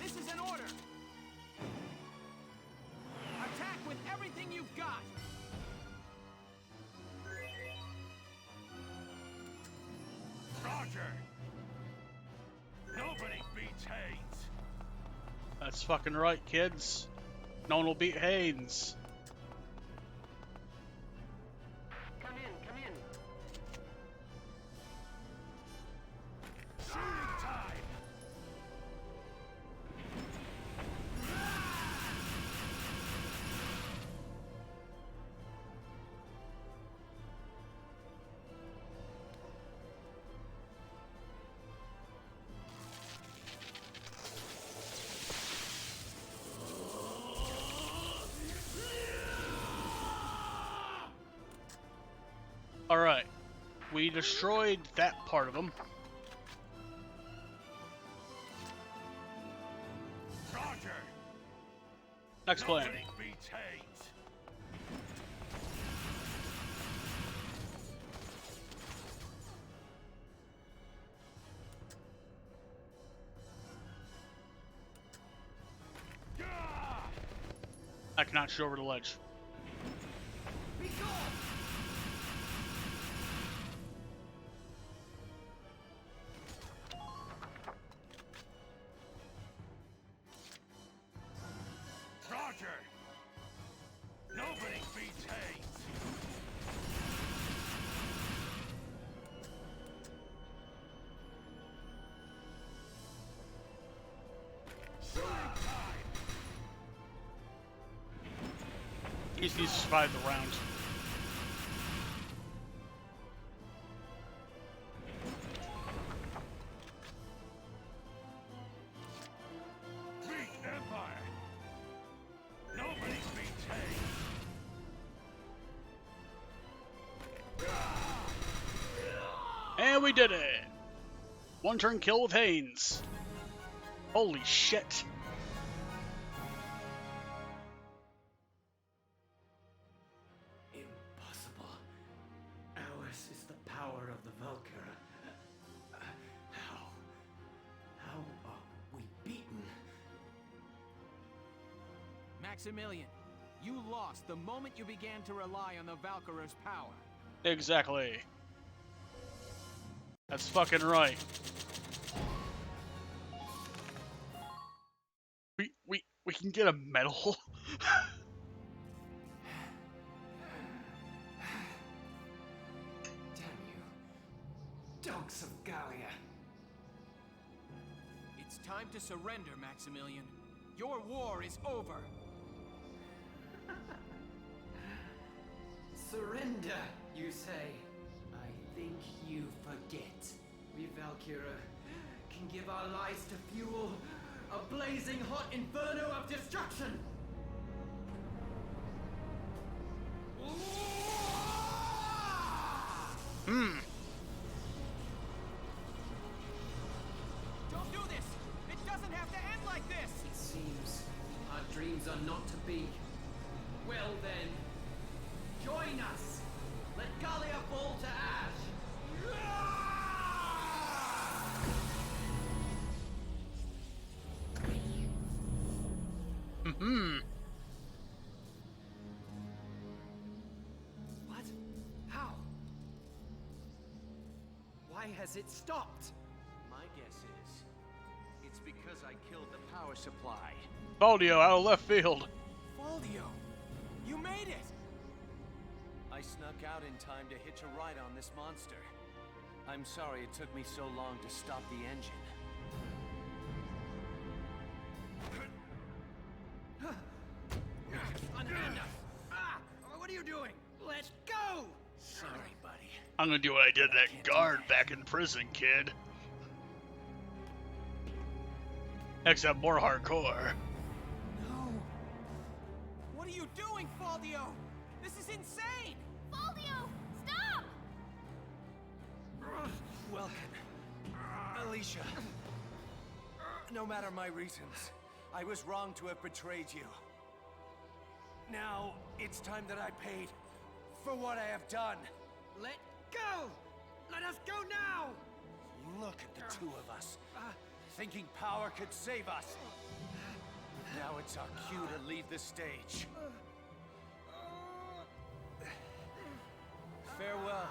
This is an order! Attack with everything you've got! Roger. Nobody beats Haynes. That's fucking right, kids. No one will beat Haynes. Come in, come in. Shooting time. Alright. We destroyed that part of them. Roger. Next plan. Nobody beats Haynes. I cannot shoot over the ledge. Roger. Nobody beats Haynes. Shooting time. He just needs to survive the round. Beat Empire. Nobody beats Haynes. And we did it! One turn kill with Haynes. Holy shit. Impossible. Ours is the power of the Valkyria. How are we beaten? Maximilian, you lost the moment you began to rely on the Valkyria's power. Exactly. That's fucking right. We can get a medal. Damn you, dogs of Gallia. It's time to surrender, Maximilian. Your war is over. Surrender, you say? I think you forget. We Valkyria can give our lives to fuel a blazing hot inferno of destruction! Don't do this! It doesn't have to end like this! It seems our dreams are not to be. Well then, join us! Let Gallia fall to ash! What? How? Why has it stopped? My guess is, it's because I killed the power supply. Baldio out of left field. Valdio, you made it! I snuck out in time to hitch a ride on this monster. I'm sorry it took me so long to stop the engine. Unhand us! Ah! What are you doing? Let's go! Sorry, buddy. I'm gonna do what I did to that guard back in prison, kid. Except more hardcore. No! What are you doing, Valdio? This is insane! Valdio, stop! Welcome. Alicia. No matter my reasons, I was wrong to have betrayed you. Now, it's time that I paid for what I have done. Let go! Let us go now! Look at the two of us, thinking power could save us. Now it's our cue to leave the stage. Farewell,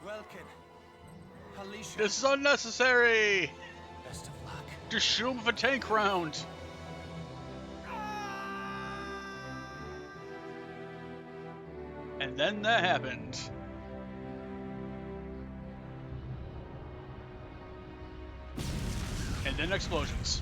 Welkin, Alicia. This is unnecessary! Best of luck. Just shoot him with a tank round. And then that happened. And then explosions.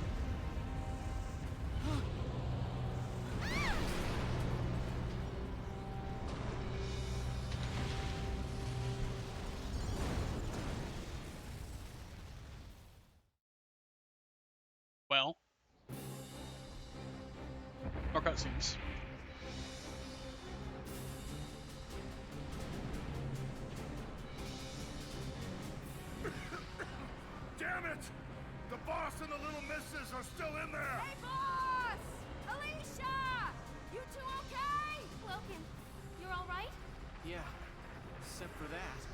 Well, more cutscenes. Damn it! The boss and the little misses are still in there! Hey, boss! Alicia! You two okay? Welkin, you're all right? Yeah, except for that.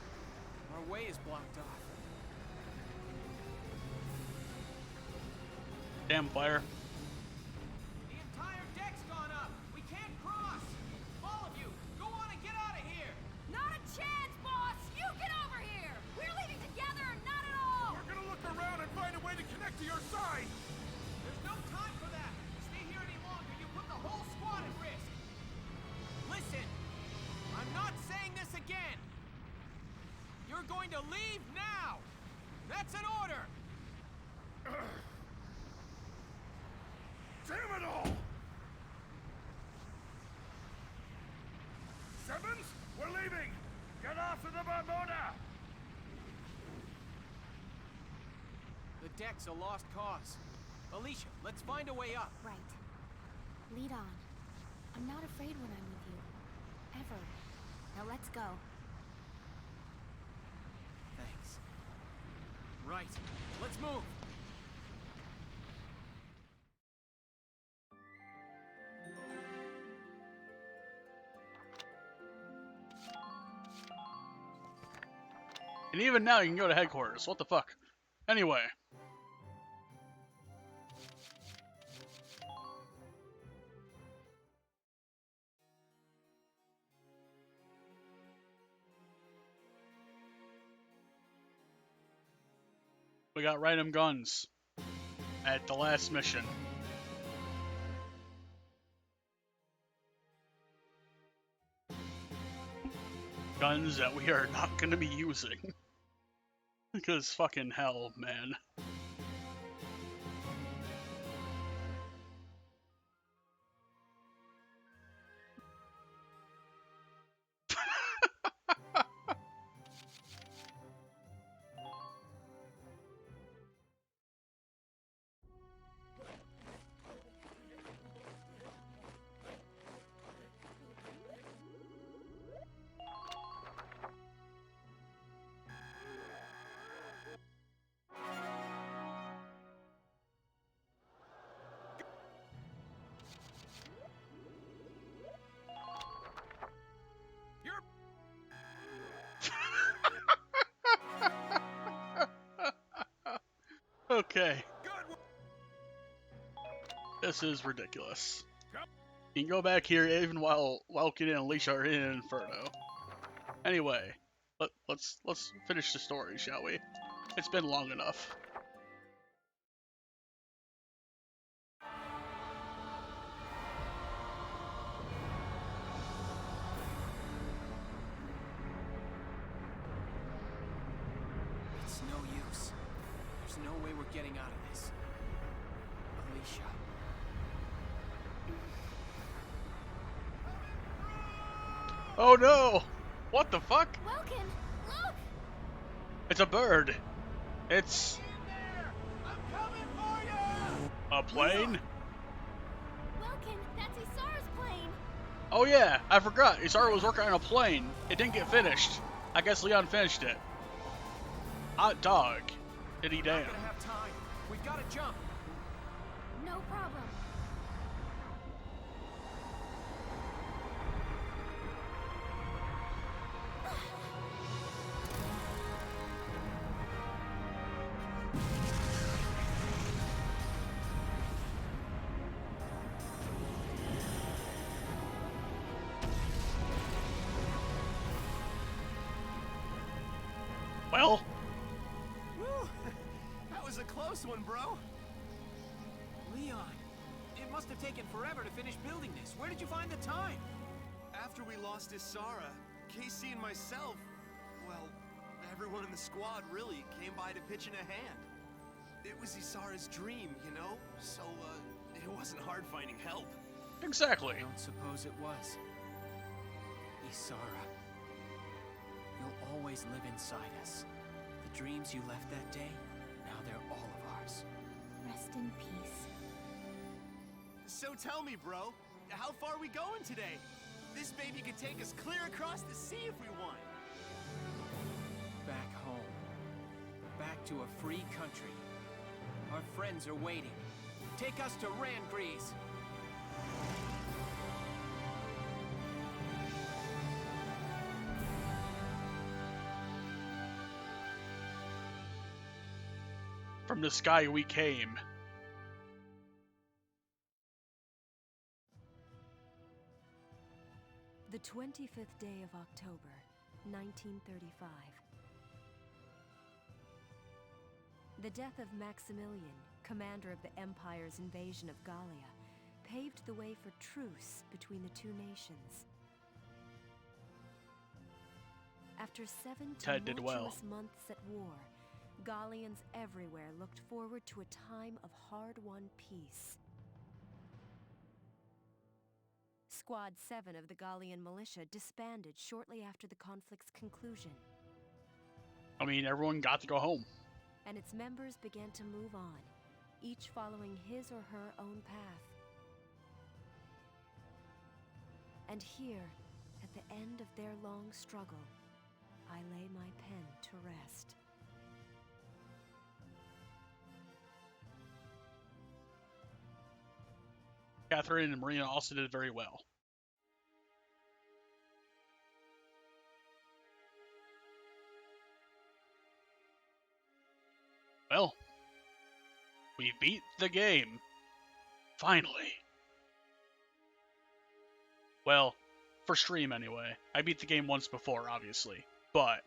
Our way is blocked off. Damn fire. The entire deck's gone up! We can't cross! All of you, go on and get out of here! Not a chance, boss! You get over here! We're leaving together or not at all! We're gonna look around and find a way to connect to your side! There's no time for that! Stay here any longer, you put the whole squad at risk! Listen! I'm not saying this again! You're going to leave now! That's an order! Damn it all! Sevens, we're leaving! Get off to the Bermuda! The deck's a lost cause. Alicia, let's find a way up. Right. Lead on. I'm not afraid when I'm with you. Ever. Now let's go. Thanks. Right. Let's move. And even now, you can go to headquarters. What the fuck? Anyway. We got random guns at the last mission. Guns that we are not going to be using. Because fucking hell, man. Okay. This is ridiculous. You can go back here even while Valkyria and Alicia are in Inferno. Anyway, let's finish the story, shall we? It's been long enough. It's no use. There's no way we're getting out of this. Alicia. Oh no! What the fuck? Welkin, look! It's a bird. It's a plane? Welkin, that's Isara's plane! Oh yeah, I forgot. Isara was working on a plane. It didn't get finished. I guess Leon finished it. Hot dog. Did he damn. We're not gonna have time. We've gotta jump. No problem. Well, Woo! That was a close one, bro. Leon, it must have taken forever to finish building this. Where did you find the time? After we lost Isara, Casey and myself, well, everyone in the squad really came by to pitch in a hand. It was Isara's dream, you know? So, it wasn't hard finding help. exactly. I don't suppose it was. Isara. You'll always live inside us. The dreams you left that day, now they're all of ours. Rest in peace. So tell me, bro, how far are we going today? This baby could take us clear across the sea if we want. Back home. Back to a free country. Our friends are waiting. Take us to Randgrease. From the sky we came. The 25th day of October, 1935. The death of Maximilian, commander of the Empire's invasion of Gallia, paved the way for truce between the two nations. After 7 Ted did well. tumultuous months at war, Gallians everywhere looked forward to a time of hard-won peace. Squad 7 of the Gallian militia disbanded shortly after the conflict's conclusion, I mean, everyone got to go home. and its members began to move on, each following his or her own path. And here, at the end of their long struggle, I lay my pen to rest. Catherine and Marina also did very well. Well, we beat the game. Finally. Well, for stream anyway. I beat the game once before, obviously, but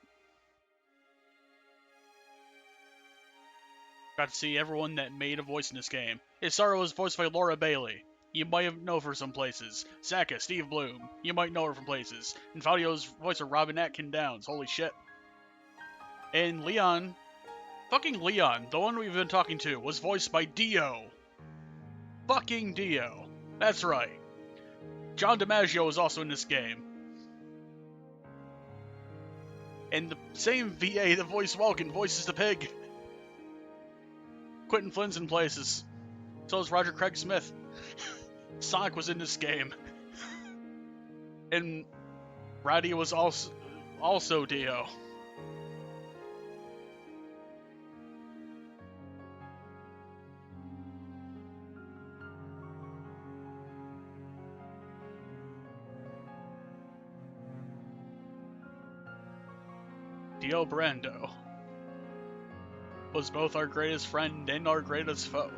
got to see everyone that made a voice in this game. Isara was voiced by Laura Bailey. You might know her from some places. Saka, Steve Bloom. You might know her from places. And Fabio's voice of Robin Atkin Downs. Holy shit. And Leon, fucking Leon, the one we've been talking to, was voiced by Dio. Fucking Dio. That's right. John DiMaggio is also in this game. And the same VA that voiced Welkin voices the pig. Quentin Flynn's in places. So is Roger Craig Smith. Sonic was in this game. And Roddy was also Dio. Dio Brando was both our greatest friend and our greatest foe.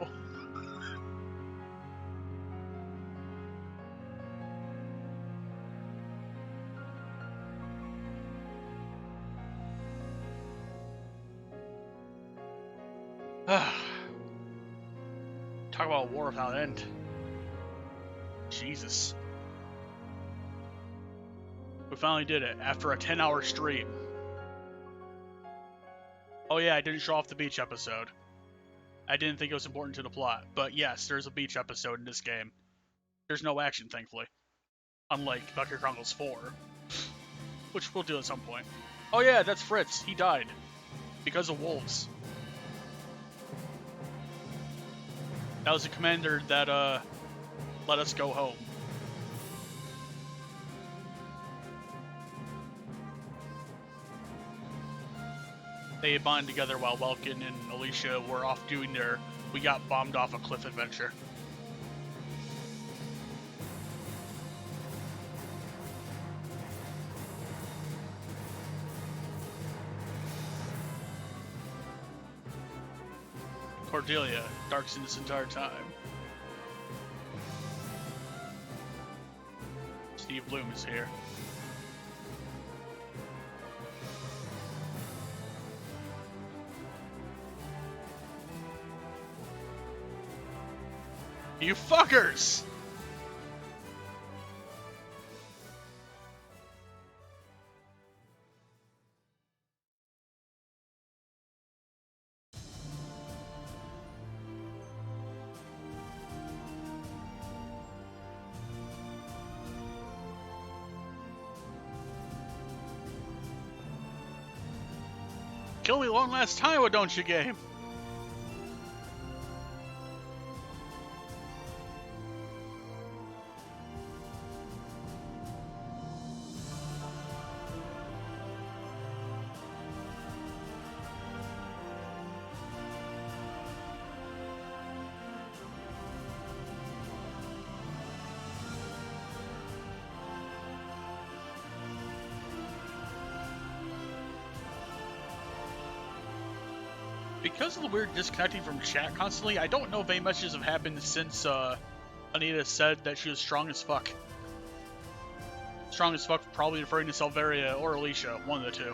Talk about a war without end. Jesus. We finally did it after a 10-hour stream. Oh yeah, I didn't show off the beach episode. I didn't think it was important to the plot, but yes, there's a beach episode in this game. There's no action, thankfully. Unlike Valkyria Chronicles 4, which we'll do at some point. Oh yeah, that's Fritz. He died. Because of wolves. That was the commander that, let us go home. They bonded together while Welkin and Alicia were off doing their we got bombed off a cliff adventure. Cordelia, darks in this entire time. Steve Bloom is here. You fuckers! Kill me one last time, why don't you, game? Because of the weird disconnecting from chat constantly, I don't know if any messages have happened since Anita said that she was strong as fuck. Strong as fuck, probably referring to Salveria or Alicia, one of the two.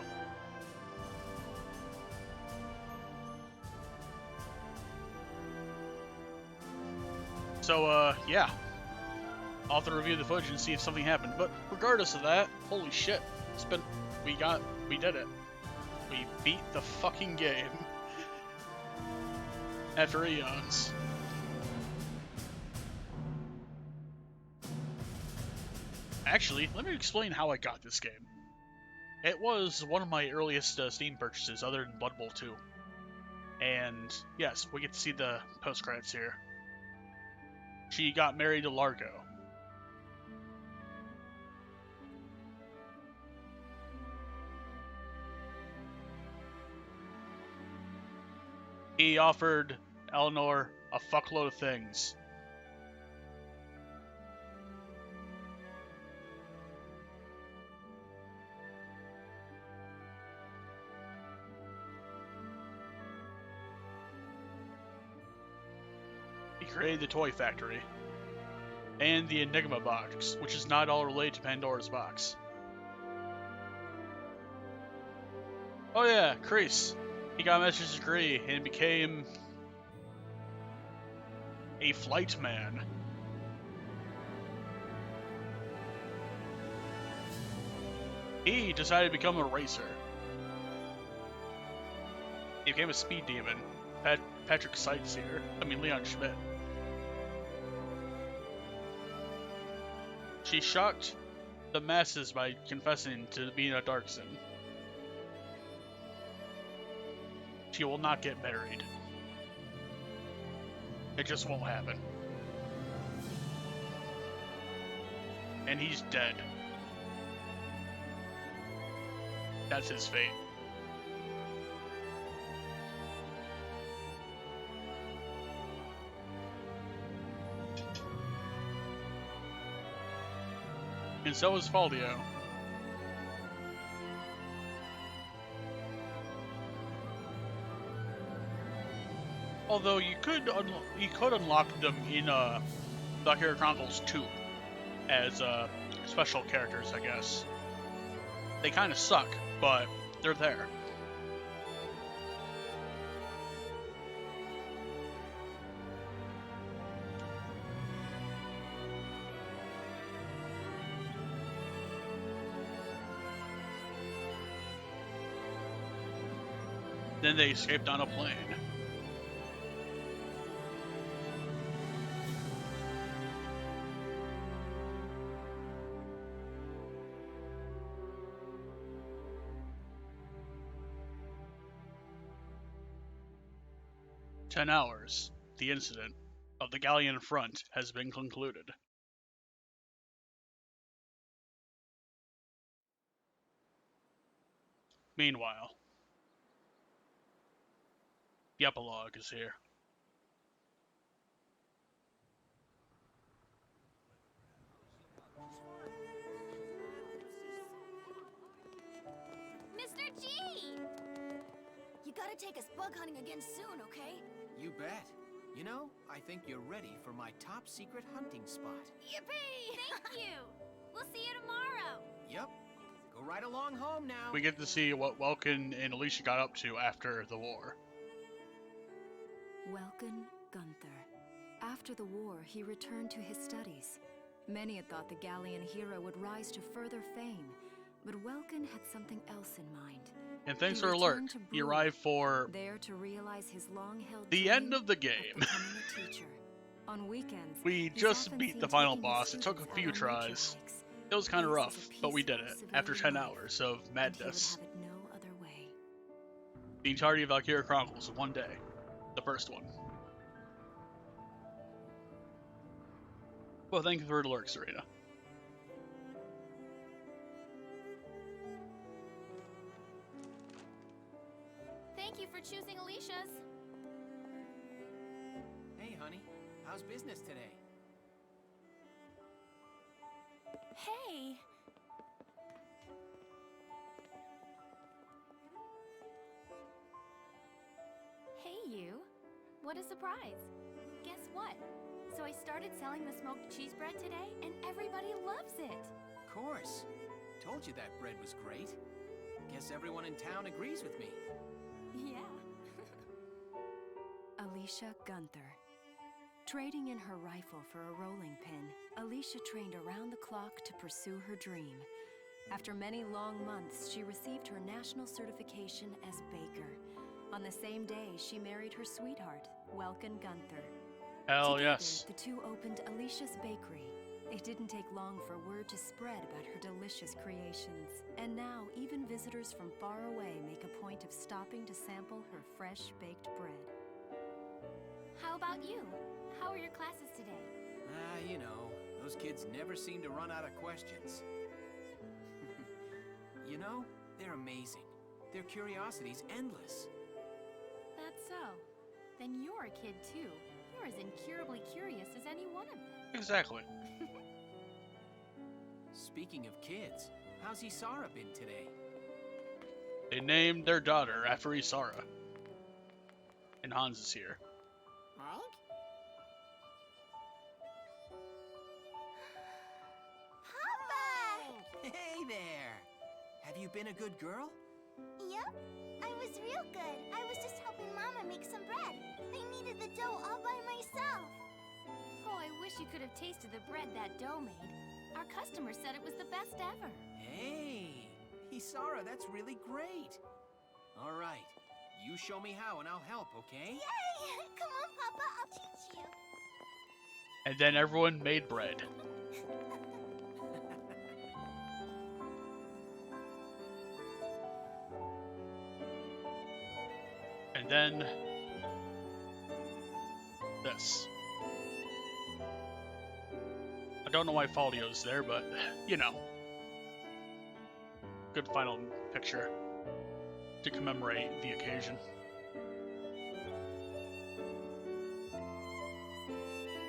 So, yeah. I'll have to review the footage and see if something happened. But regardless of that, holy shit. We did it. We beat the fucking game. After eons. Actually, let me explain how I got this game. It was one of my earliest Steam purchases, other than Blood Bowl 2. And yes, we get to see the post-credits here. She got married to Largo. He offered Eleanor a fuckload of things. created the Toy Factory. And the Enigma box, which is not all related to Pandora's box. Oh yeah, Kreese. He got a master's degree and became a flight man. He decided to become a racer. He became a speed demon. Patrick Sightseer. Leon Schmidt. She shocked the masses by confessing to being a Darkson. She will not get married. It just won't happen. And he's dead. That's his fate. And so is Faldio. Although you could unlock them in Valkyria Chronicles 2 as special characters, I guess. They kind of suck, but they're there. Then they escaped on a plane. "10 hours. The incident of the Gallian front has been concluded." Meanwhile, the epilogue is here. Mr. G! You gotta take us bug hunting again soon, okay? You bet. You know, I think you're ready for my top secret hunting spot. Yippee! Thank you! We'll see you tomorrow! Yep. Go right along home now. We get to see what Welkin and Alicia got up to after the war. Welkin Gunther. After the war, he returned to his studies. Many had thought the Gallian hero would rise to further fame, but Welkin had something else in mind. And thanks for alert. He arrived for there to realize his long-held the end of the game. A teacher. On weekends, we just beat the final boss. It took a few tries. It was kind of rough, but we did it after 10 hours of madness. No other way. The entirety of Valkyria Chronicles in one day. The first one. Well, thank you for the alert, Serena. Thank you for choosing Alicia's. Hey, honey. How's business today? Hey! Hey, you. What a surprise. Guess what? So I started selling the smoked cheese bread today, and everybody loves it. Of course. Told you that bread was great. Guess everyone in town agrees with me. Yeah. Alicia Gunther. Trading in her rifle for a rolling pin, Alicia trained around the clock to pursue her dream. After many long months, she received her national certification as baker. On the same day, she married her sweetheart, Welkin Gunther. Hell Together, yes. The two opened Alicia's Bakery. It didn't take long for word to spread about her delicious creations. And now, even visitors from far away make a point of stopping to sample her fresh baked bread. How about you? How are your classes today? You know, those kids never seem to run out of questions. You know, they're amazing. Their curiosity's endless. That's so. Then you're a kid too. You're as incurably curious as any one of them. Exactly. Speaking of kids, how's Isara been today? They named their daughter after Isara. And Hans is here. you been a good girl? Yep, I was real good. I was just helping Mama make some bread. I kneaded the dough all by myself. Oh, I wish you could have tasted the bread that dough made. Our customer said it was the best ever. Hey, Isara, that's really great. All right, you show me how and I'll help, okay? Yay! Come on, Papa, I'll teach you. And then everyone made bread. And then this. I don't know why Faldio's there, but you know. Good final picture to commemorate the occasion.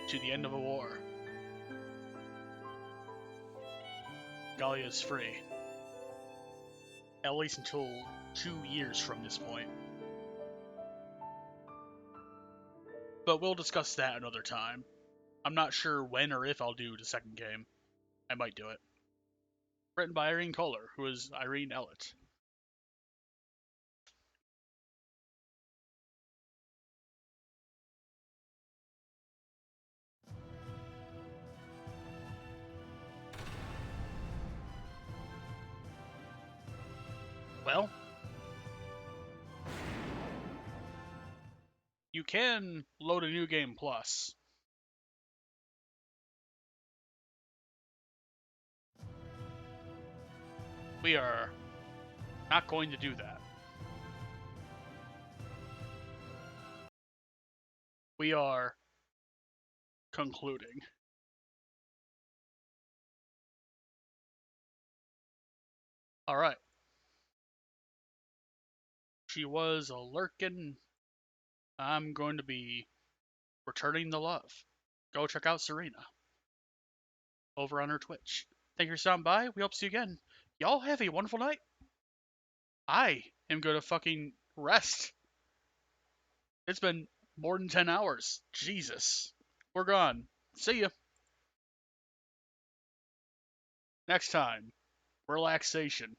To the end of a war. Gallia is free. At least until 2 years from this point. But we'll discuss that another time. I'm not sure when or if I'll do the second game. I might do it. Written by Irene Kohler, who is Irene Ellett. Well, you can load a new game plus. We are not going to do that. We are concluding. Alright. She was a lurkin'. I'm going to be returning the love. Go check out Serena over on her Twitch. Thank you for stopping by. We hope to see you again. Y'all have a wonderful night. I am going to fucking rest. It's been more than 10 hours. Jesus. We're gone. See ya. Next time, relaxation.